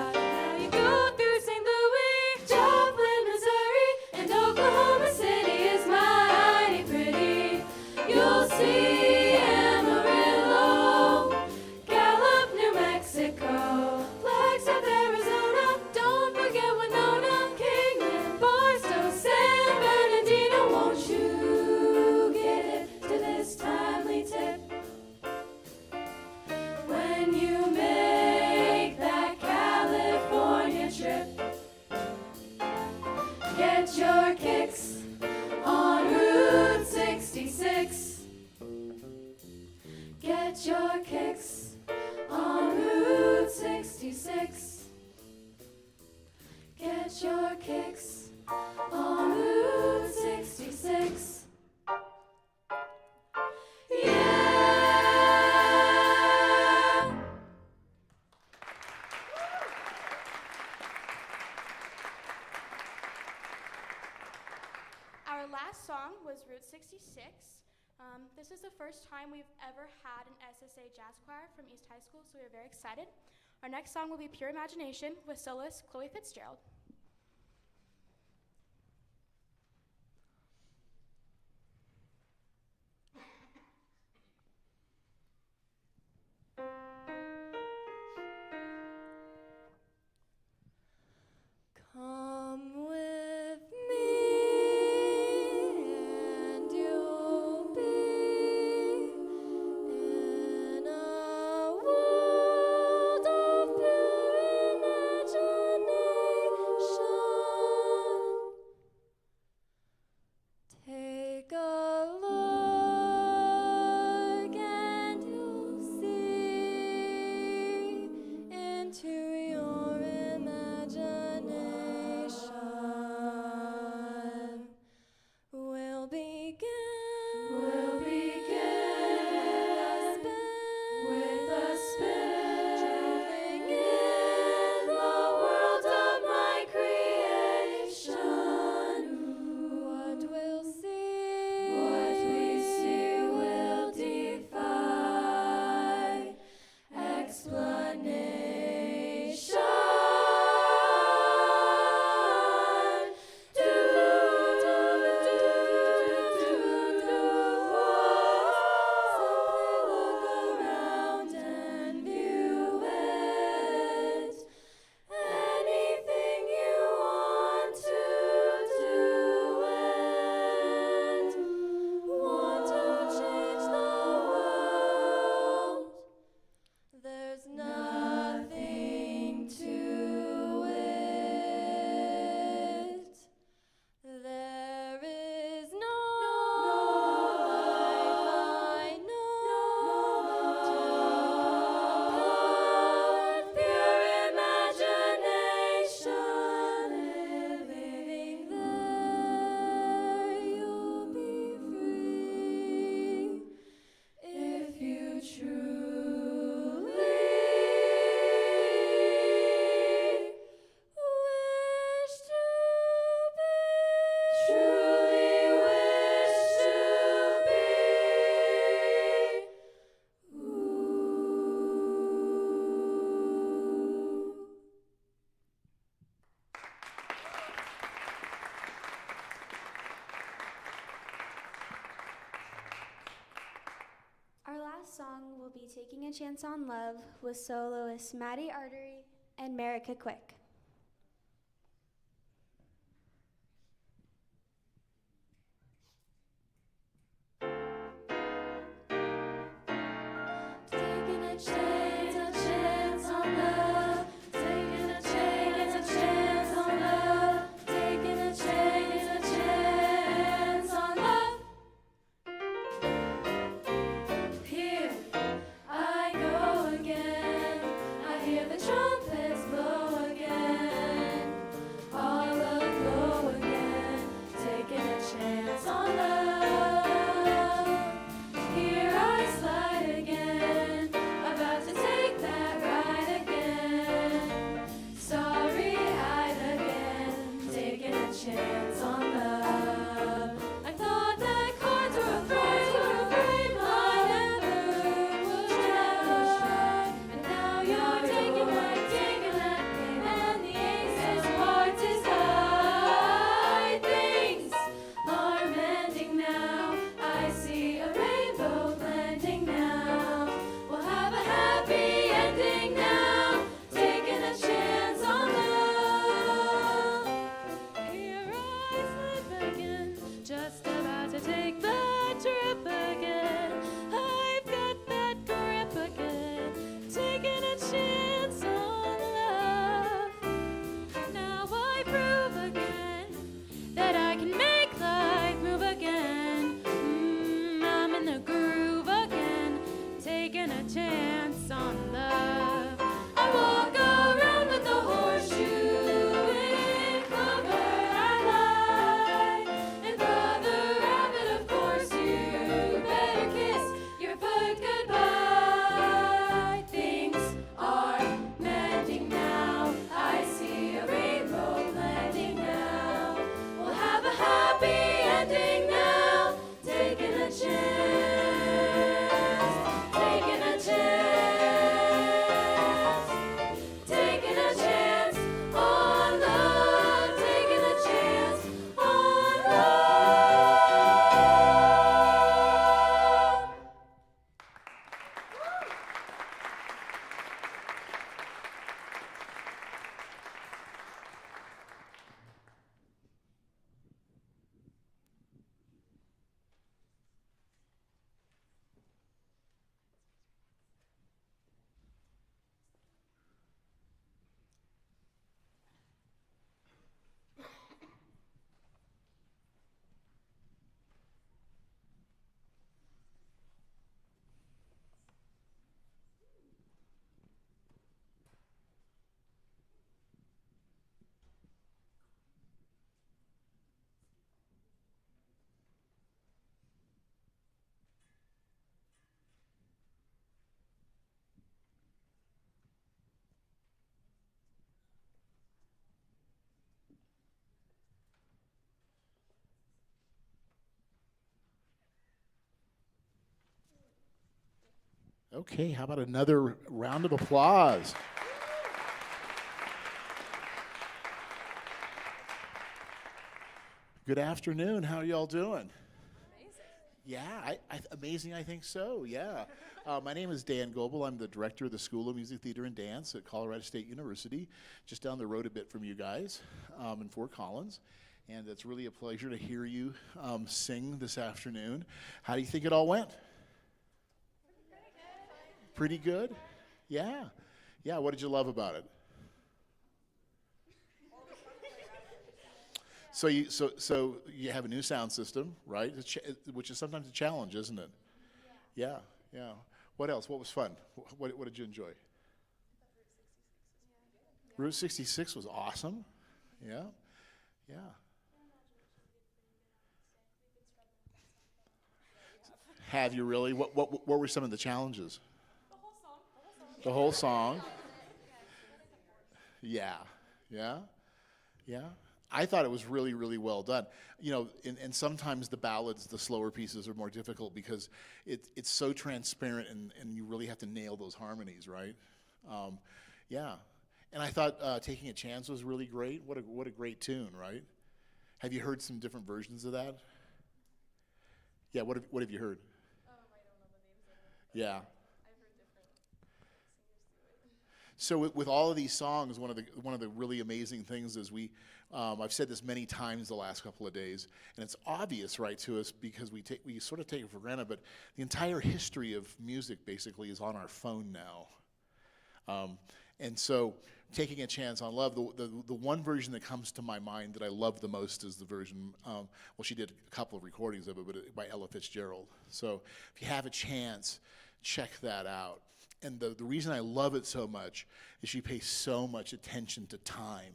Now you go through St. Louis, Joplin, Missouri, and Oklahoma City is mighty pretty. You'll see Amarillo, Gallup, New Mexico, Flagstaff, Arizona, don't forget Winona, Kingman, Barstow, San Bernardino. Won't you get it to this timely tip? When you make that California trip, get your kicks on Route 66. Get your kicks on Route 66. Get your kicks on Route 66. Yeah!
Our last song was Route 66. This is the first time we've ever had an SSA jazz choir from East High School, so we are very excited. Our next song will be Pure Imagination with soloist Chloe Fitzgerald.
Come with me and you'll be in a world of pure imagination. Our last song will be Taking a Chance on Love with soloists Maddie Artery and Marika Quick. Taking a chance on love, taking a chance on love, taking a chance on love. Here I go again, I hear the trumpets blow again, all aglow again, taking a chance on love. Here I slide again, about to take that ride again, starry-eyed again, taking a chance on love. I thought that cards were afraid, I never would try, and now you're taking that game, and the aces heart is high. Things are mending now, I see a rainbow blending now. We'll have a happy ending now, taking a chance on love. Here I slip again, just about to take that trip again. I've got that grip again, taking a chance on love. Now I prove again that I can make life move again. I'm in the groove again, taking a chance on love. I walk around with a horseshoe in clover I lie. And Brother Rabbit, of course, you better kiss your foot goodbye. Things are mending now, I see a rainbow blending now. We'll have a happy ending now, taking a chance, taking a chance, taking a chance on love, taking a chance on love.
Okay, how about another round of applause? Good afternoon. How are y'all doing? Yeah, amazing. I think so. Yeah. My name is Dan Goebel. I'm the director of the School of Music, Theater, and Dance at Colorado State University, just down the road a bit from you guys in Fort Collins. And it's really a pleasure to hear you sing this afternoon. How do you think it all went? Pretty good? Yeah. Yeah, what did you love about it? So you have a new sound system, right? Which is sometimes a challenge, isn't it? Yeah, yeah. What else? What was fun? What did you enjoy? Route 66 was awesome. Yeah, yeah. Have you really? What were some of the challenges? The whole song. Yeah, yeah, yeah. I thought it was really, really well done. You know, and sometimes the ballads, the slower pieces are more difficult because it's so transparent and you really have to nail those harmonies, right? Yeah. And I thought Taking a Chance was really great. What a great tune, right? Have you heard some different versions of that? Yeah, what have you heard? Yeah. So with all of these songs, one of the really amazing things is I've said this many times the last couple of days, and it's obvious, right, to us because we sort of take it for granted, but the entire history of music basically is on our phone now. And so taking a chance on love, the one version that comes to my mind that I love the most is the version, well, she did a couple of recordings of it, but by Ella Fitzgerald. So if you have a chance, check that out. And the reason I love it so much is she pays so much attention to time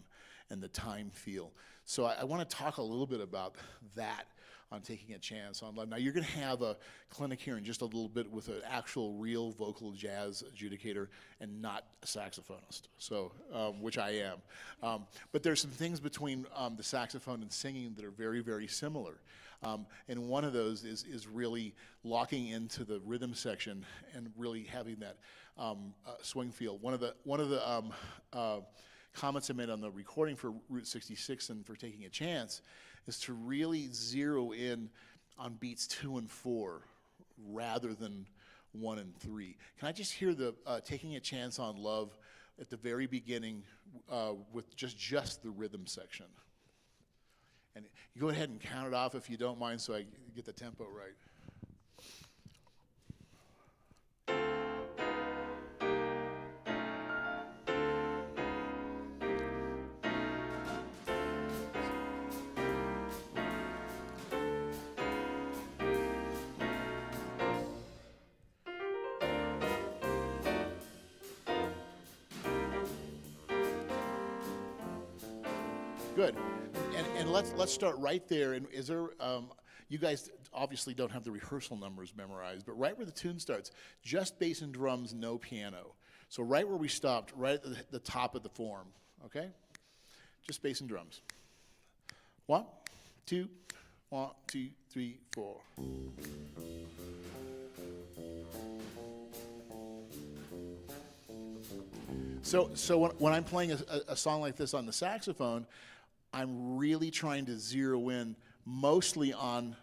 and the time feel. So I want to talk a little bit about that on taking a chance on love. Now you're going to have a clinic here in just a little bit with an actual real vocal jazz adjudicator and not a saxophonist, so which I am. But there's some things between the saxophone and singing that are very, very similar. And one of those is really locking into the rhythm section and really having that swing feel. One of the comments I made on the recording for Route 66 and for taking a chance is to really zero in on beats 2 and 4 rather than 1 and 3. Can I just hear the taking a chance on love at the very beginning with just the rhythm section? And you go ahead and count it off if you don't mind so I get the tempo right. Good. And let's start right there. And is there, you guys obviously don't have the rehearsal numbers memorized, but right where the tune starts, just bass and drums, no piano. So right where we stopped, right at the top of the form, okay? Just bass and drums. 1, 2, 1, 2, 3, 4. So when I'm playing a song like this on the saxophone, I'm really trying to zero in mostly on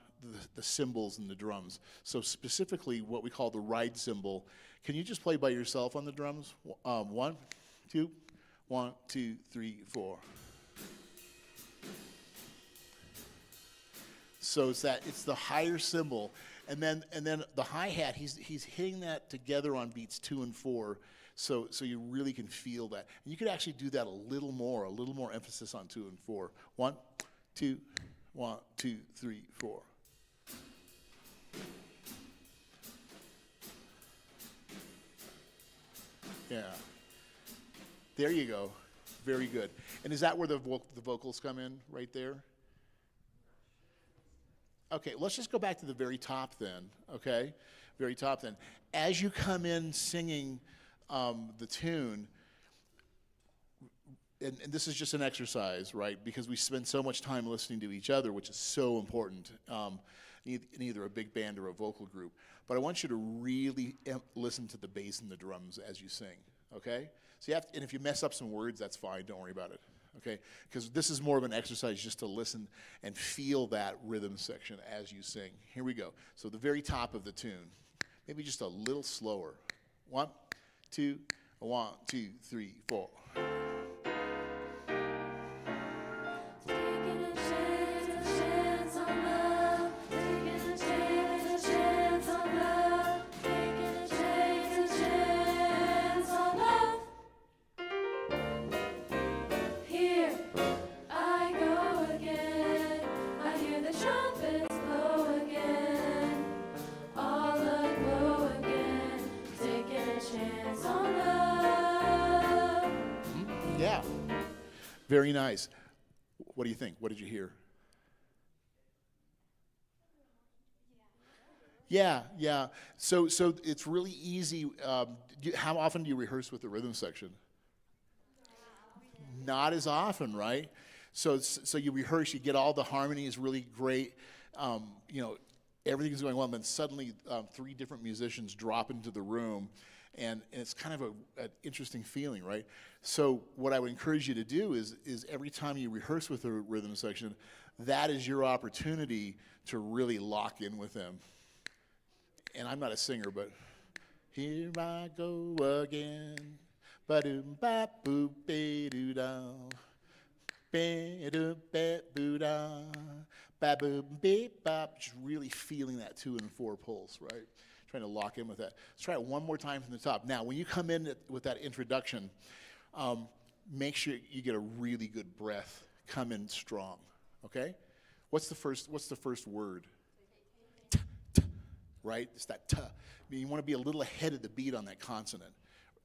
the cymbals and the drums. So specifically what we call the ride cymbal. Can you just play by yourself on the drums? 1, 2, 1, 2, 3, 4. So it's the higher cymbal, and then the hi-hat. He's hitting that together on beats 2 and 4. So you really can feel that. And you could actually do that a little more emphasis on 2 and 4. 1, 2, 1, 2, 3, 4. Yeah. There you go. Very good. And is that where the vocals come in, right there? Okay, let's just go back to the very top then, okay? Very top then. As you come in singing the tune, and this is just an exercise, right? Because we spend so much time listening to each other, which is so important in either a big band or a vocal group. But I want you to really listen to the bass and the drums as you sing, okay? So and if you mess up some words, that's fine. Don't worry about it, okay? Because this is more of an exercise just to listen and feel that rhythm section as you sing. Here we go. So the very top of the tune, maybe just a little slower. 1, 2, 1, 2, 3, 4. Yeah, very nice. What do you think? What did you hear? Yeah. So it's really easy. How often do you rehearse with the rhythm section? Not as often, right? So you rehearse, you get all the harmonies really great. Everything's going well, and then suddenly 3 different musicians drop into the room, and it's kind of an interesting feeling, right? So what I would encourage you to do is every time you rehearse with the rhythm section, that is your opportunity to really lock in with them. And I'm not a singer, but Here I go again. Ba-doom, ba-boop, be-doo-da. Ba-doom, ba-boo-da. Ba-boom, beep-bop. Just really feeling that 2 and 4 pulse, right? Trying to lock in with that. Let's try it one more time from the top. Now, when you come in with that introduction, make sure you get a really good breath. Come in strong, okay? What's the first word? T, t, right? It's that t. I mean, you want to be a little ahead of the beat on that consonant.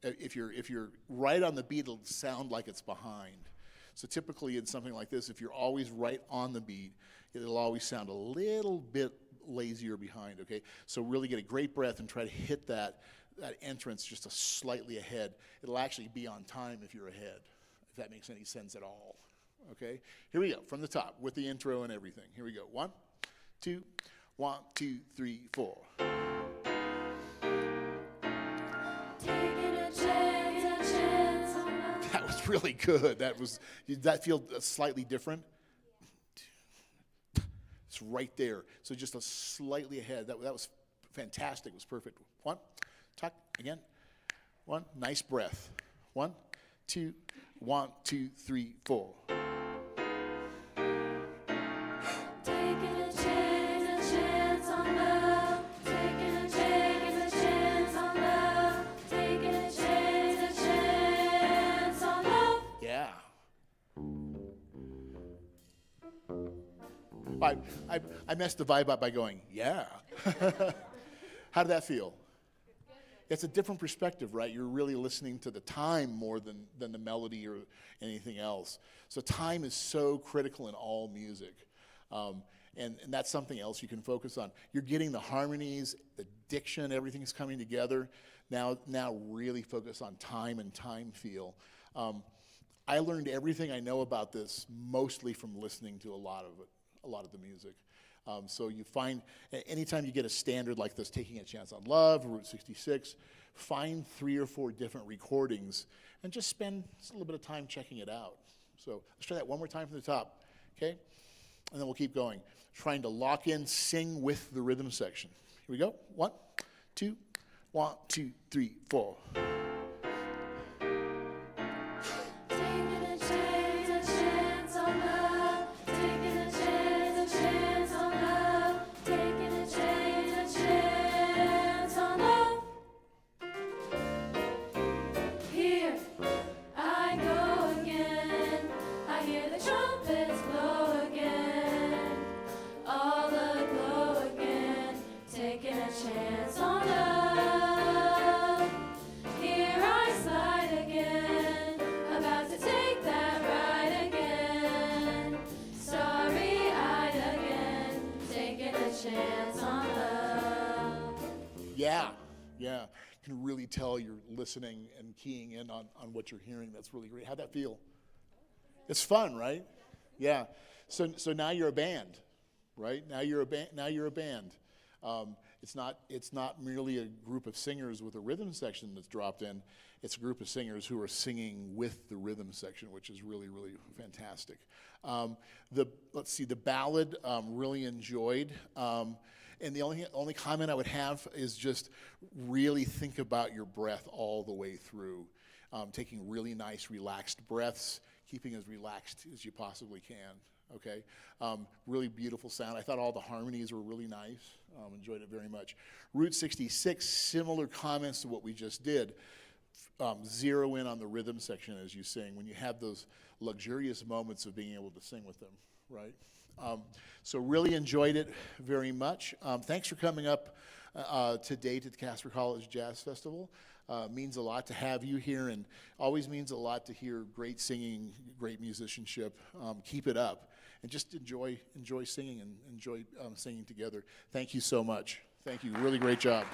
If you're right on the beat, it'll sound like it's behind. So typically in something like this, if you're always right on the beat, it'll always sound a little bit lazier behind, okay? So really get a great breath and try to hit that entrance just a slightly ahead. It'll actually be on time if you're ahead, if that makes any sense at all, okay? Here we go, from the top, with the intro and everything. Here we go, 1, 2, 1, 2, 3, 4. That was really good. That feel slightly different? It's right there. So just a slightly ahead. That was fantastic. It was perfect. 1, tuck again. 1, nice breath. 1, 2, 1, 2, 3, 4. I messed the vibe up by going, yeah. How did that feel? It's a different perspective, right? You're really listening to the time more than the melody or anything else. So time is so critical in all music. And that's something else you can focus on. You're getting the harmonies, the diction, everything's coming together. Now really focus on time and time feel. I learned everything I know about this mostly from listening to a lot of the music. So you find, anytime you get a standard like this, Taking a Chance on Love, Route 66, find 3 or 4 different recordings and just spend a little bit of time checking it out. So let's try that one more time from the top, okay? And then we'll keep going. Trying to lock in, sing with the rhythm section. Here we go. 1, 2, 1, 2, 3, 4. Yeah, you can really tell you're listening and keying in on what you're hearing. That's really great. How'd that feel? It's fun, right? Yeah. So now you're a band, right? Now you're a band. It's not merely a group of singers with a rhythm section that's dropped in. It's a group of singers who are singing with the rhythm section, which is really, really fantastic. The ballad, really enjoyed. And the only comment I would have is just really think about your breath all the way through. Taking really nice, relaxed breaths, keeping as relaxed as you possibly can, okay? Really beautiful sound. I thought all the harmonies were really nice. Enjoyed it very much. Route 66, similar comments to what we just did. Zero in on the rhythm section as you sing, when you have those luxurious moments of being able to sing with them, right? So really enjoyed it very much. Thanks for coming up today to the Casper College Jazz Festival. Means a lot to have you here, and always means a lot to hear great singing, great musicianship. Keep it up, and just enjoy singing and enjoy singing together. Thank you so much. Thank you. Really great job.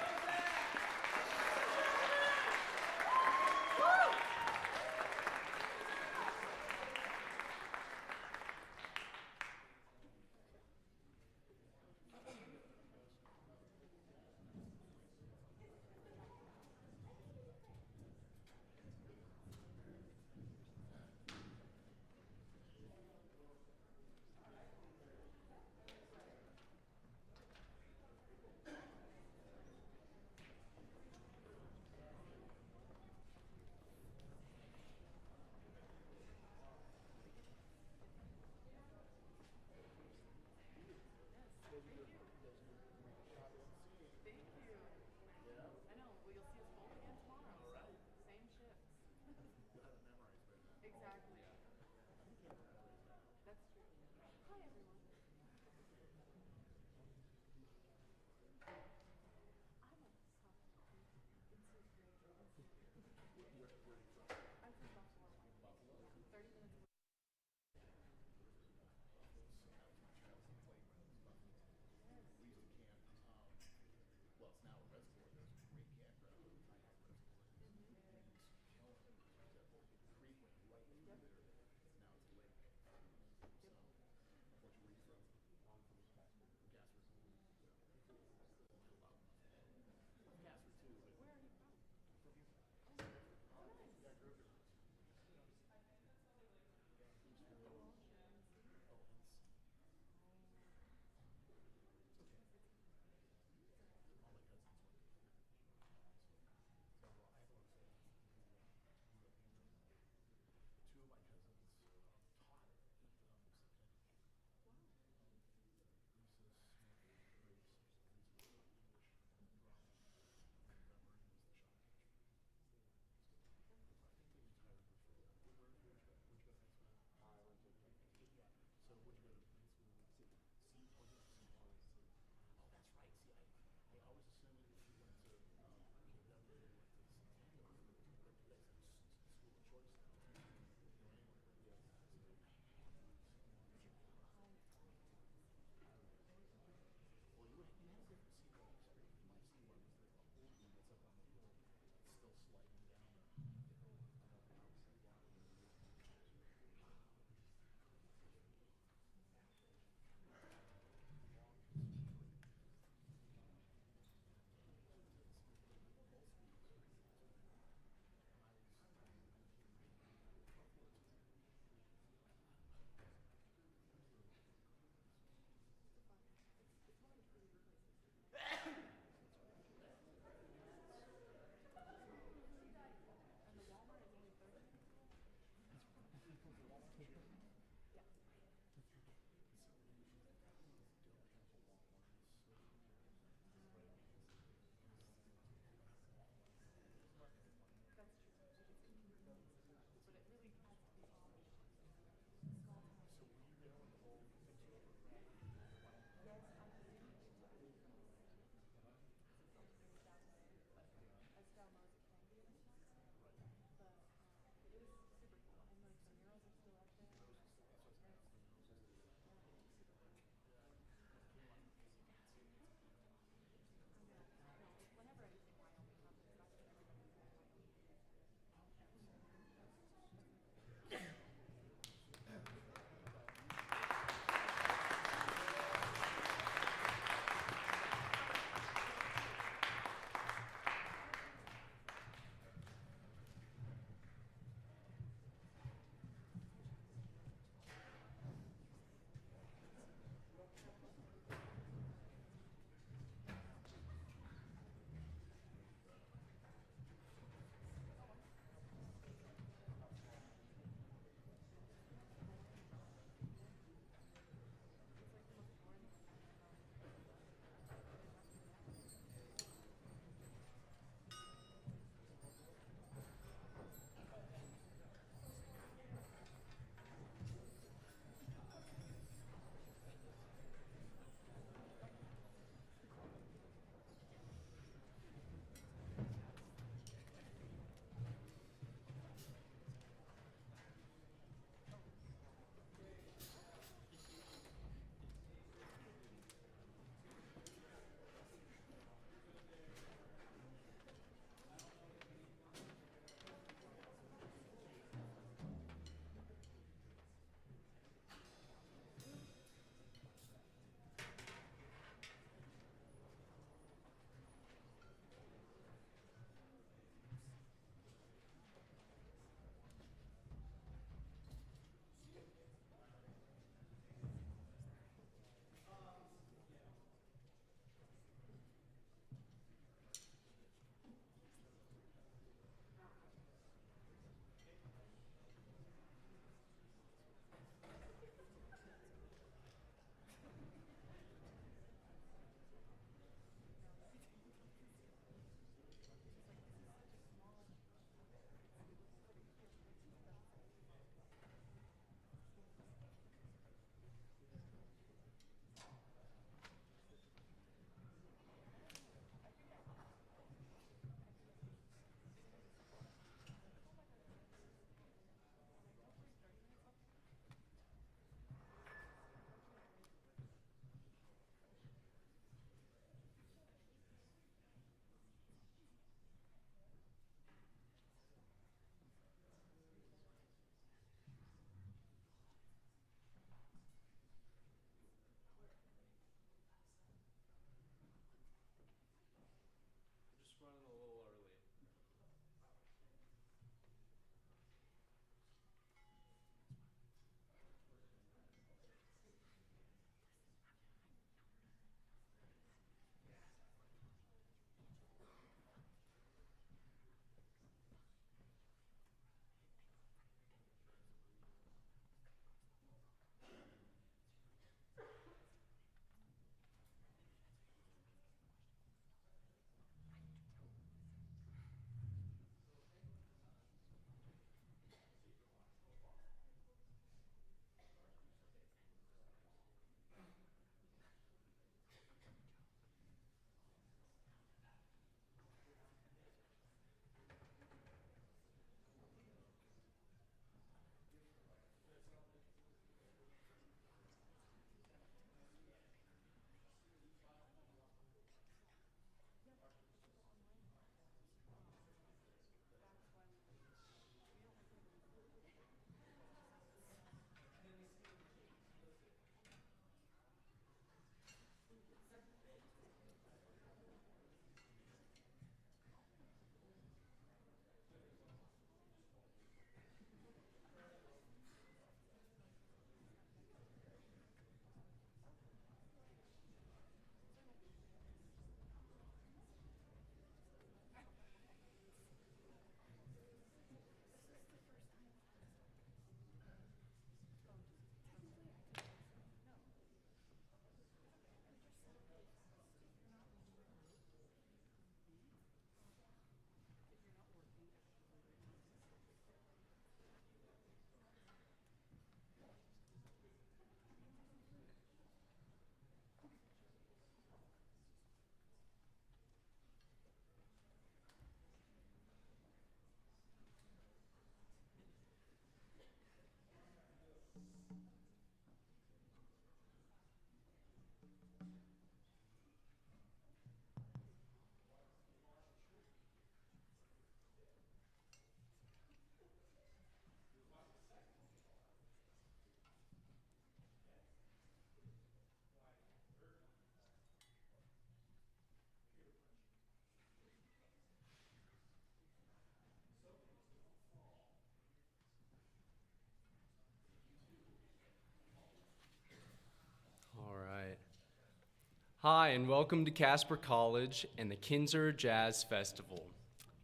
Hi, and welcome to Casper College and the Kinser Jazz Festival.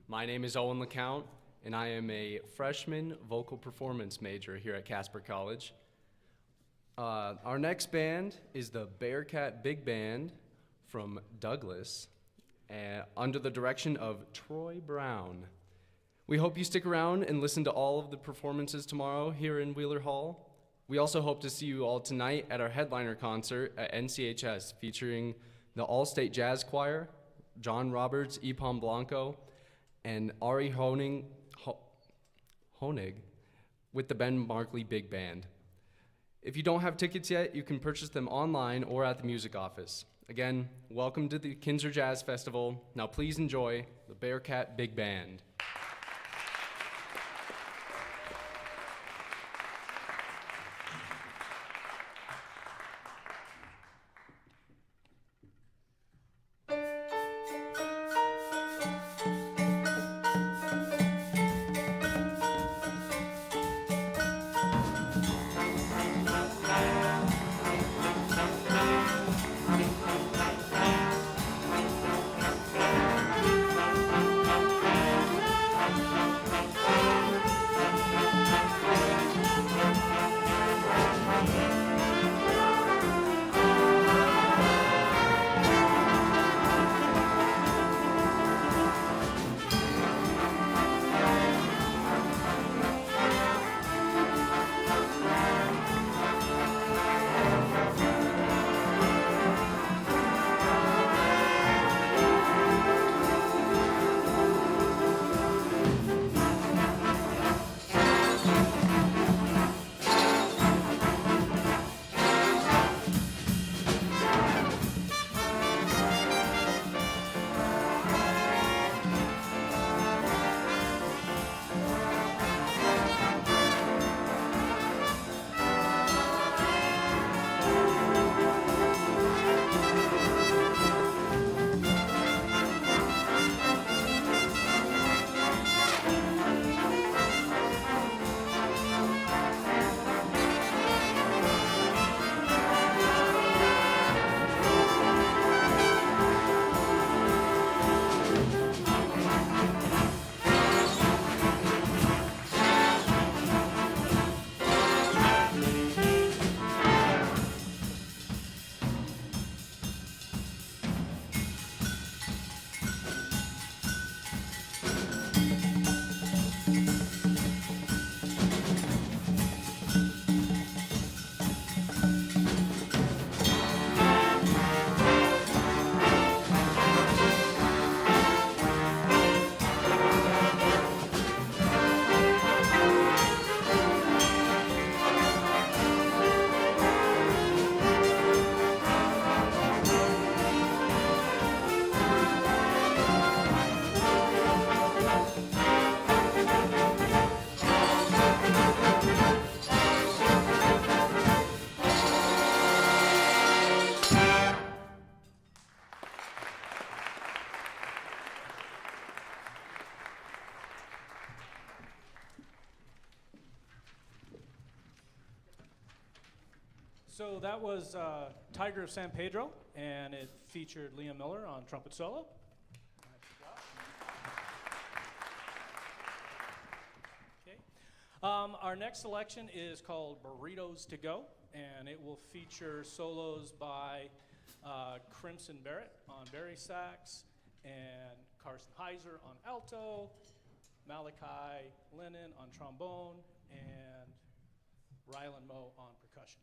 My name is Owen LeCount, and I am a freshman vocal performance major here at Casper College. Our next band is the Bearcat Big Band from Douglas, under the direction of Troy Brown. We hope you stick around and listen to all of the performances tomorrow here in Wheeler Hall. We also hope to see you all tonight at our headliner concert at NCHS featuring the All-State Jazz Choir, John Roberts, Epon Blanco, and Ari Honig with the Ben Markley Big Band. If you don't have tickets yet, you can purchase them online or at the music office. Again, welcome to the Kinser Jazz Festival. Now please enjoy the Bearcat Big Band.
So that was Tiger of San Pedro, and it featured Liam Miller on trumpet solo. Okay. Our next selection is called Burritos to Go, and it will feature solos by Crimson Barrett on bari sax, and Carson Heiser on alto, Malachi Lennon on trombone, and Rylan Moe on percussion.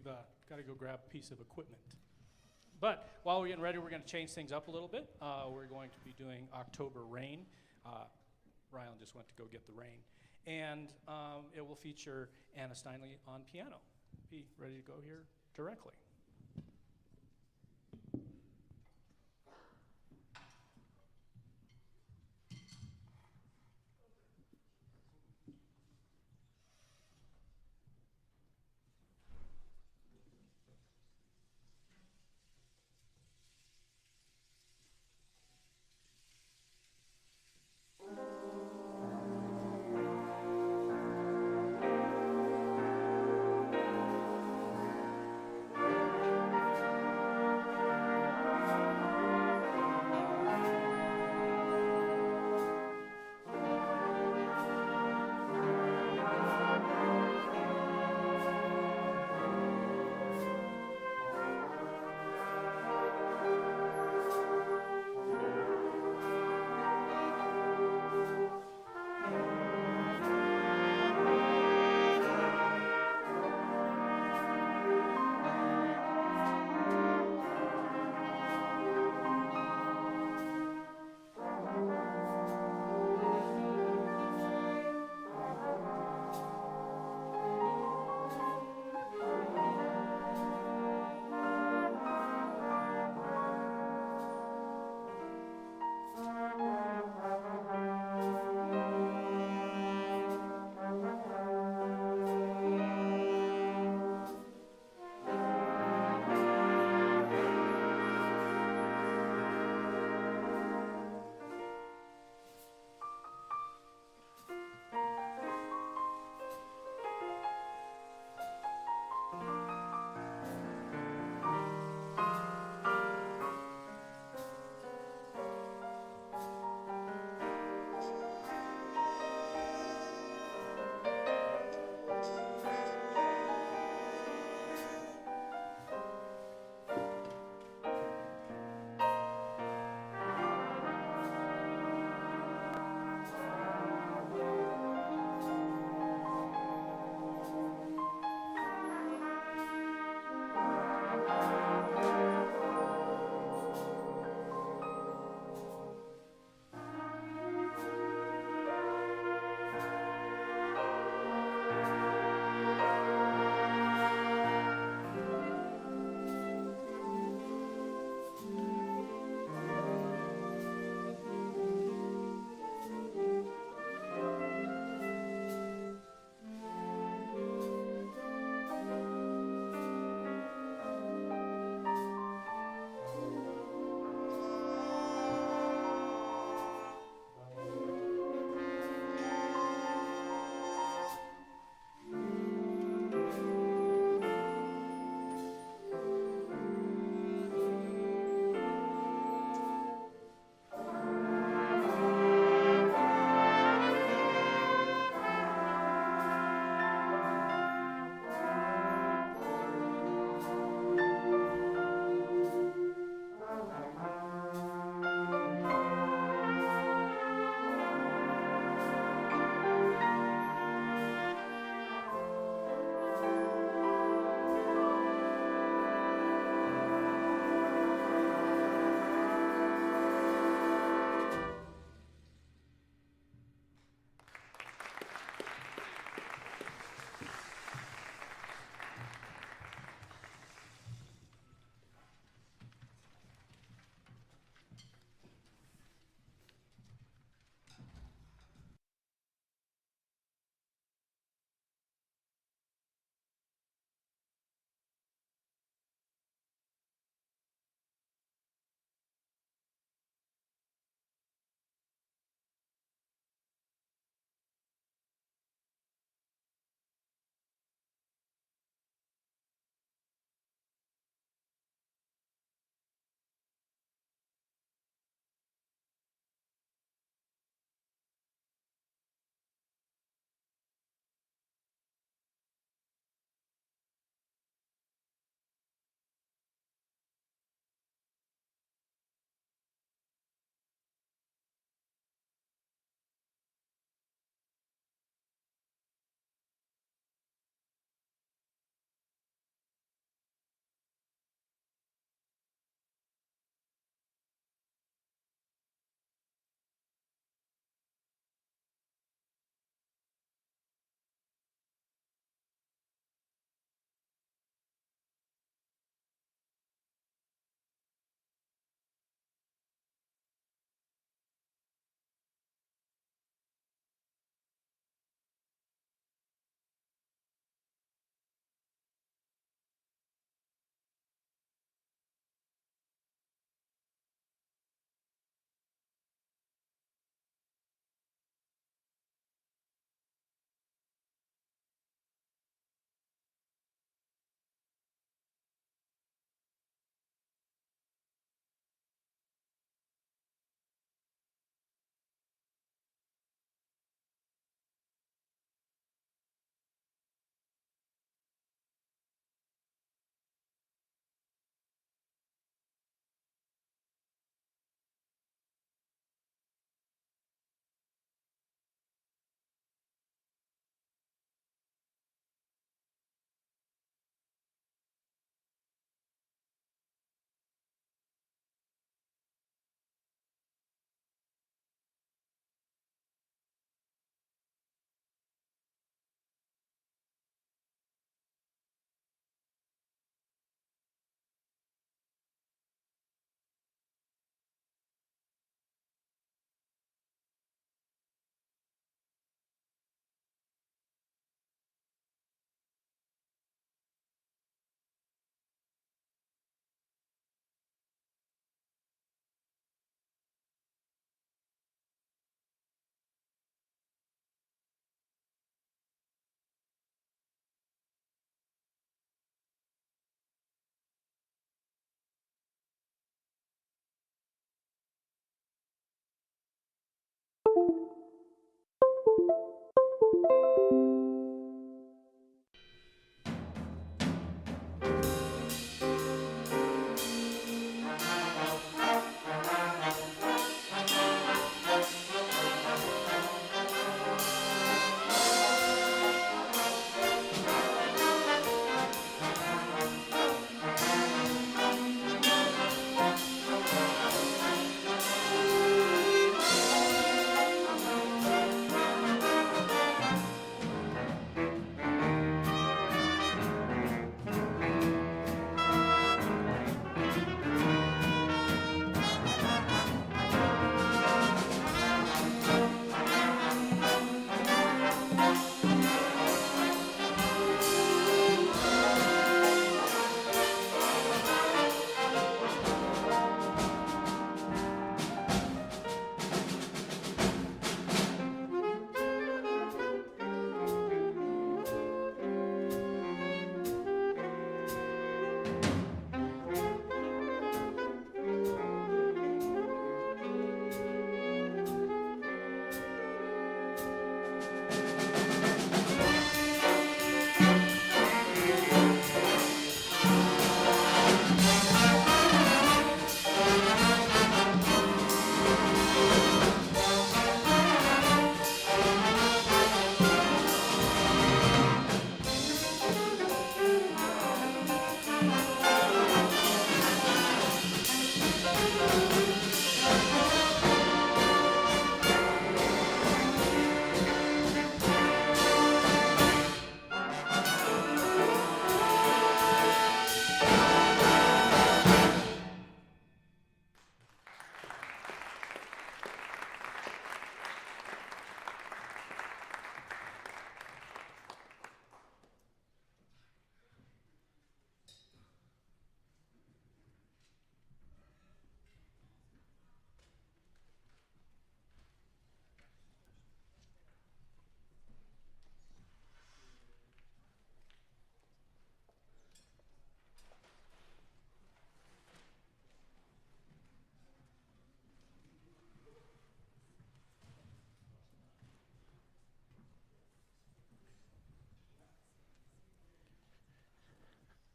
we've got to go grab a piece of equipment. But while we're getting ready, we're going to change things up a little bit. We're going to be doing October Rain. Ryan just went to go get the rain. And it will feature Anna Steinley on piano. Be ready to go here directly.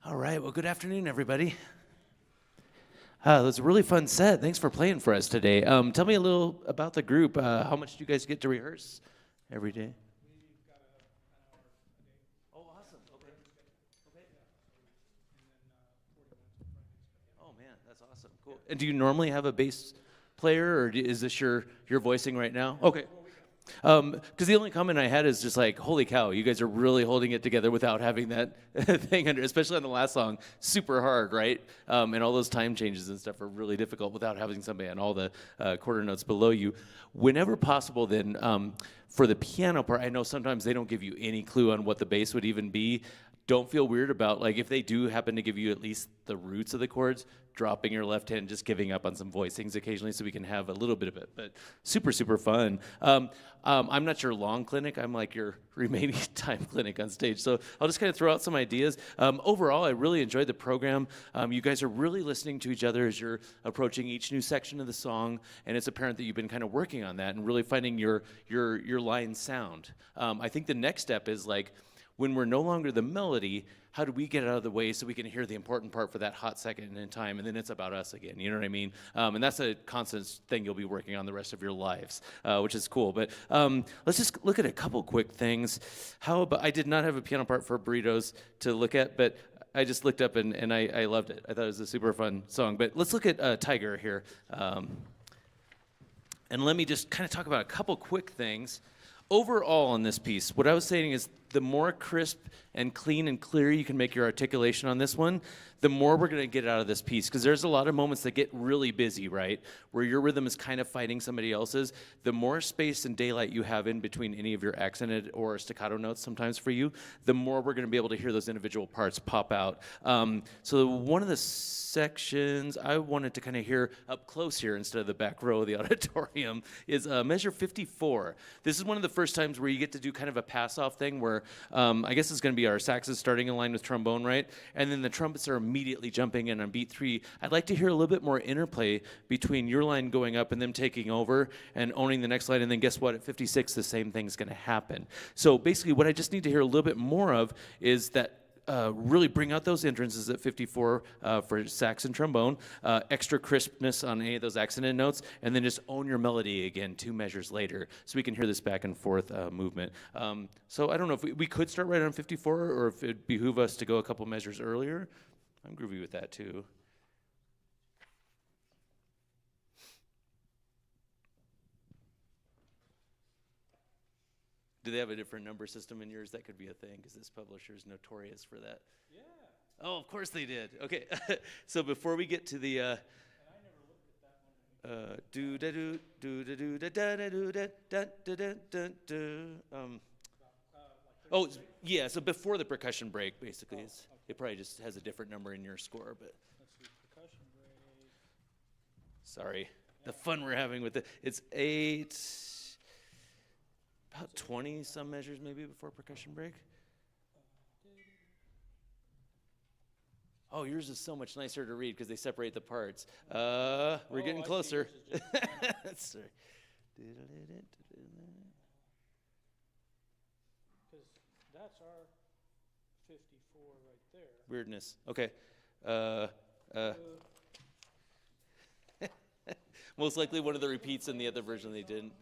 All right, well, good afternoon, everybody. It was a really fun set. Thanks for playing for us today. Tell me a little about the group. How much do you guys get to rehearse every day? Oh, awesome. Okay. Oh, man, that's awesome. Cool. And do you normally have a bass player, or is this your voicing right now? Okay. Because the only comment I had is just like, holy cow, you guys are really holding it together without having that thing under, especially on the last song, super hard, right? And all those time changes and stuff are really difficult without having somebody on all the quarter notes below you. Whenever possible, then, for the piano part, I know sometimes they don't give you any clue on what the bass would even be. Don't feel weird about, like, if they do happen to give you at least the roots of the chords, dropping your left hand, just giving up on some voicings occasionally so we can have a little bit of it, but super, super fun. I'm not your long clinic. I'm like your remaining time clinic on stage. So I'll just kind of throw out some ideas. Overall, I really enjoyed the program. You guys are really listening to each other as you're approaching each new section of the song, and it's apparent that you've been kind of working on that and really finding your line sound. I think the next step is like, when we're no longer the melody, how do we get out of the way so we can hear the important part for that hot second in time, and then it's about us again, you know what I mean? And that's a constant thing you'll be working on the rest of your lives, which is cool. But let's just look at a couple quick things. How about, I did not have a piano part for Burritos to look at, but I just looked up and I loved it. I thought it was a super fun song. But let's look at Tiger here. And let me just kind of talk about a couple quick things. Overall on this piece, what I was saying is the more crisp and clean and clear you can make your articulation on this one, the more we're going to get out of this piece. Because there's a lot of moments that get really busy, right? Where your rhythm is kind of fighting somebody else's. The more space and daylight you have in between any of your accented or staccato notes sometimes for you, the more we're going to be able to hear those individual parts pop out. So one of the sections I wanted to kind of hear up close here instead of the back row of the auditorium is measure 54. This is one of the first times where you get to do kind of a pass-off thing where I guess it's going to be our saxes starting in line with trombone, right? And then the trumpets are immediately jumping in on beat 3. I'd like to hear a little bit more interplay between your line going up and them taking over and owning the next line, and then guess what? At 56, the same thing's going to happen. So basically what I just need to hear a little bit more of is that really bring out those entrances at 54 for sax and trombone, extra crispness on any of those accented notes, and then just own your melody again 2 measures later so we can hear this back and forth movement. So I don't know if we could start right on 54 or if it'd behoove us to go a couple measures earlier. I'm groovy with that too. Do they have a different number system in yours? That could be a thing, because this publisher is notorious for that. Yeah. Oh, of course they did. Okay. So before we get to the do da do do da do da da da do da da da da da da. Oh yeah. So before the percussion break, basically, it probably just has a different number in your score. But
Let's see, percussion break.
Sorry, the fun we're having with it. It's 8. About 20 some measures maybe before percussion break. Oh, yours is so much nicer to read because they separate the parts. We're getting closer. Sorry.
Because that's our 54 right there.
Weirdness. Okay. Most likely one of the repeats in the other version they didn't.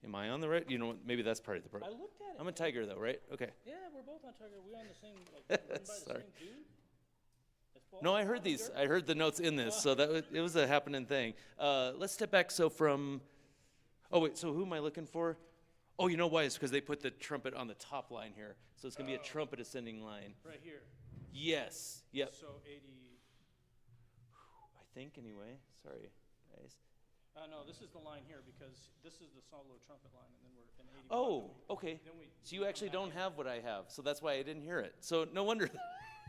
Am I on the right? You know what? Maybe that's part of the part.
I looked at it.
I'm a tiger, though, right? Okay.
Yeah, we're both on Tiger. We're on the same, like, run by the
Sorry.
same dude?
No, I heard these. I heard the notes in this, so it was a happening thing. Let's step back. So from, oh wait, so who am I looking for? Oh, you know why? It's because they put the trumpet on the top line here, so it's gonna be a trumpet ascending line.
Right here.
Yes. Yep.
So 80.
I think anyway. Sorry, guys.
No, this is the line here because this is the solo trumpet line, and then we're in 81.
Oh, okay. So you actually don't have what I have, so that's why I didn't hear it. So no wonder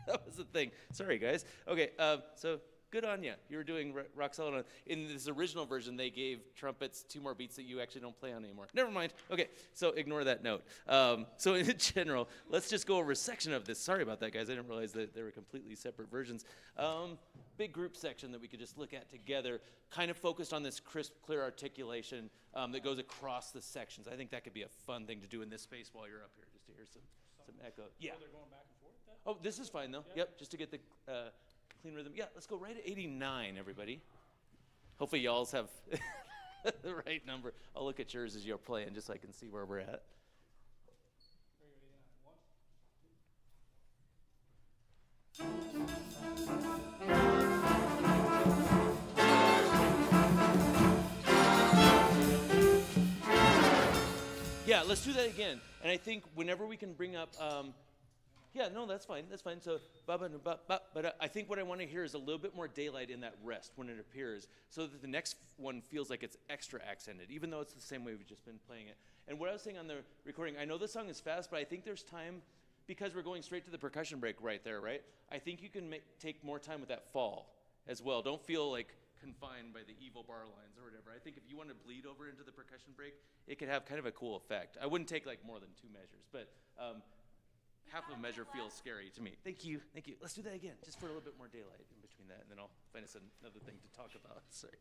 that was the thing. Sorry, guys. Okay, so Good on you. You were doing rock solid on. In this original version, they gave trumpets 2 more beats that you actually don't play on anymore. Never mind. Okay, so ignore that note. So in general, let's just go over a section of this. Sorry about that, guys. I didn't realize that they were completely separate versions. Big group section that we could just look at together, kind of focused on this crisp, clear articulation that goes across the sections. I think that could be a fun thing to do in this space while you're up here, just to hear some echo. Yeah.
So they're going back and forth then?
Oh, this is fine, though. Yep, just to get the clean rhythm. Yeah, let's go right at 89, everybody. Hopefully y'all's have the right number. I'll look at yours as you're playing, just so I can see where we're at. Yeah, let's do that again. And I think whenever we can bring up, yeah, no, that's fine. That's fine. So, but I think what I want to hear is a little bit more daylight in that rest when it appears, so that the next one feels like it's extra accented, even though it's the same way we've just been playing it. And what I was saying on the recording, I know the song is fast, but I think there's time, because we're going straight to the percussion break right there, right? I think you can take more time with that fall as well. Don't feel like confined by the evil bar lines or whatever. I think if you want to bleed over into the percussion break, it could have kind of a cool effect. I wouldn't take like more than 2 measures, but half of a measure feels scary to me. Thank you, thank you. Let's do that again, just for a little bit more daylight in between that, and then I'll find us another thing to talk about. Sorry.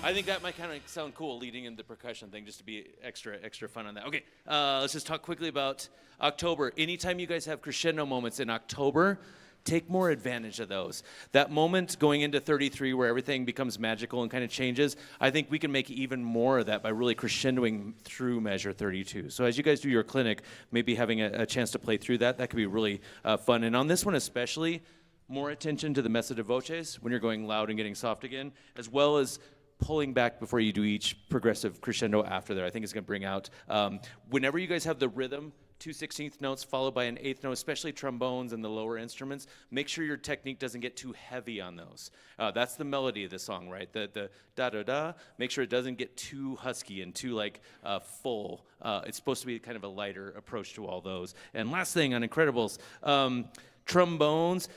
I think that might kind of sound cool leading into the percussion thing, just to be extra fun on that. Okay, let's just talk quickly about October. Anytime you guys have crescendo moments in October, take more advantage of those. That moment going into 33 where everything becomes magical and kind of changes, I think we can make even more of that by really crescendoing through measure 32. So as you guys do your clinic, maybe having a chance to play through that could be really fun. And on this one especially, more attention to the messa de voces when you're going loud and getting soft again, as well as pulling back before you do each progressive crescendo after there. I think it's going to bring out, whenever you guys have the rhythm, 2 16th notes followed by an 8th note, especially trombones and the lower instruments, make sure your technique doesn't get too heavy on those. That's the melody of the song, right? The da-da-da, make sure it doesn't get too husky and too like full. It's supposed to be kind of a lighter approach to all those. And last thing on Incredibles, trombones,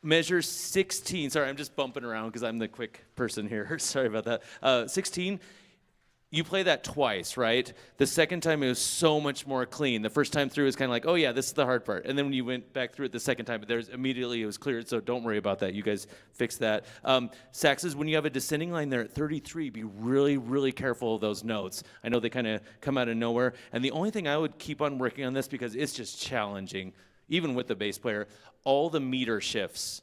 measure 16, sorry, I'm just bumping around because I'm the quick person here. Sorry about that. 16, you play that twice, right? The second time it was so much more clean. The first time through is kind of like, oh yeah, this is the hard part. And then when you went back through it the second time, immediately it was cleared, so don't worry about that. You guys fix that. Saxes, when you have a descending line there at 33, be really, really careful of those notes. I know they kind of come out of nowhere. And the only thing I would keep on working on this, because it's just challenging, even with the bass player, all the meter shifts.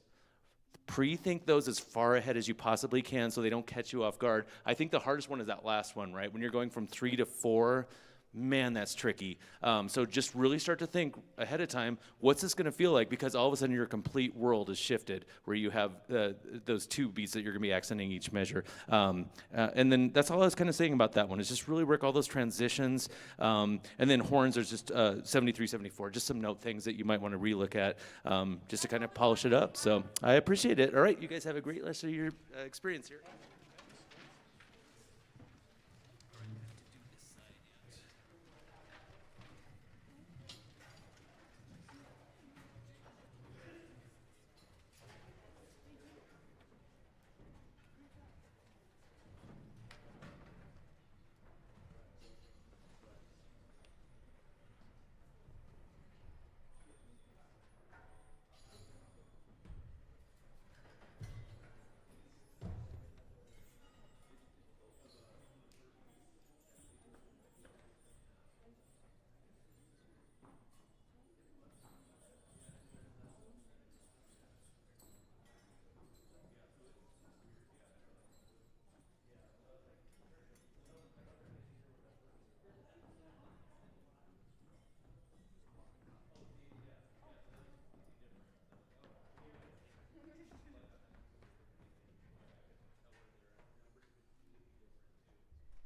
Pre-think those as far ahead as you possibly can so they don't catch you off guard. I think the hardest one is that last one, right? When you're going from 3 to 4, man, that's tricky. So just really start to think ahead of time, what's this going to feel like? Because all of a sudden your complete world is shifted where you have those 2 beats that you're going to be accenting each measure. And then that's all I was kind of saying about that one, is just really work all those transitions. And then horns, there's just 73, 74, just some note things that you might want to relook at just to kind of polish it up. So I appreciate it. All right, you guys have a great rest of your experience here.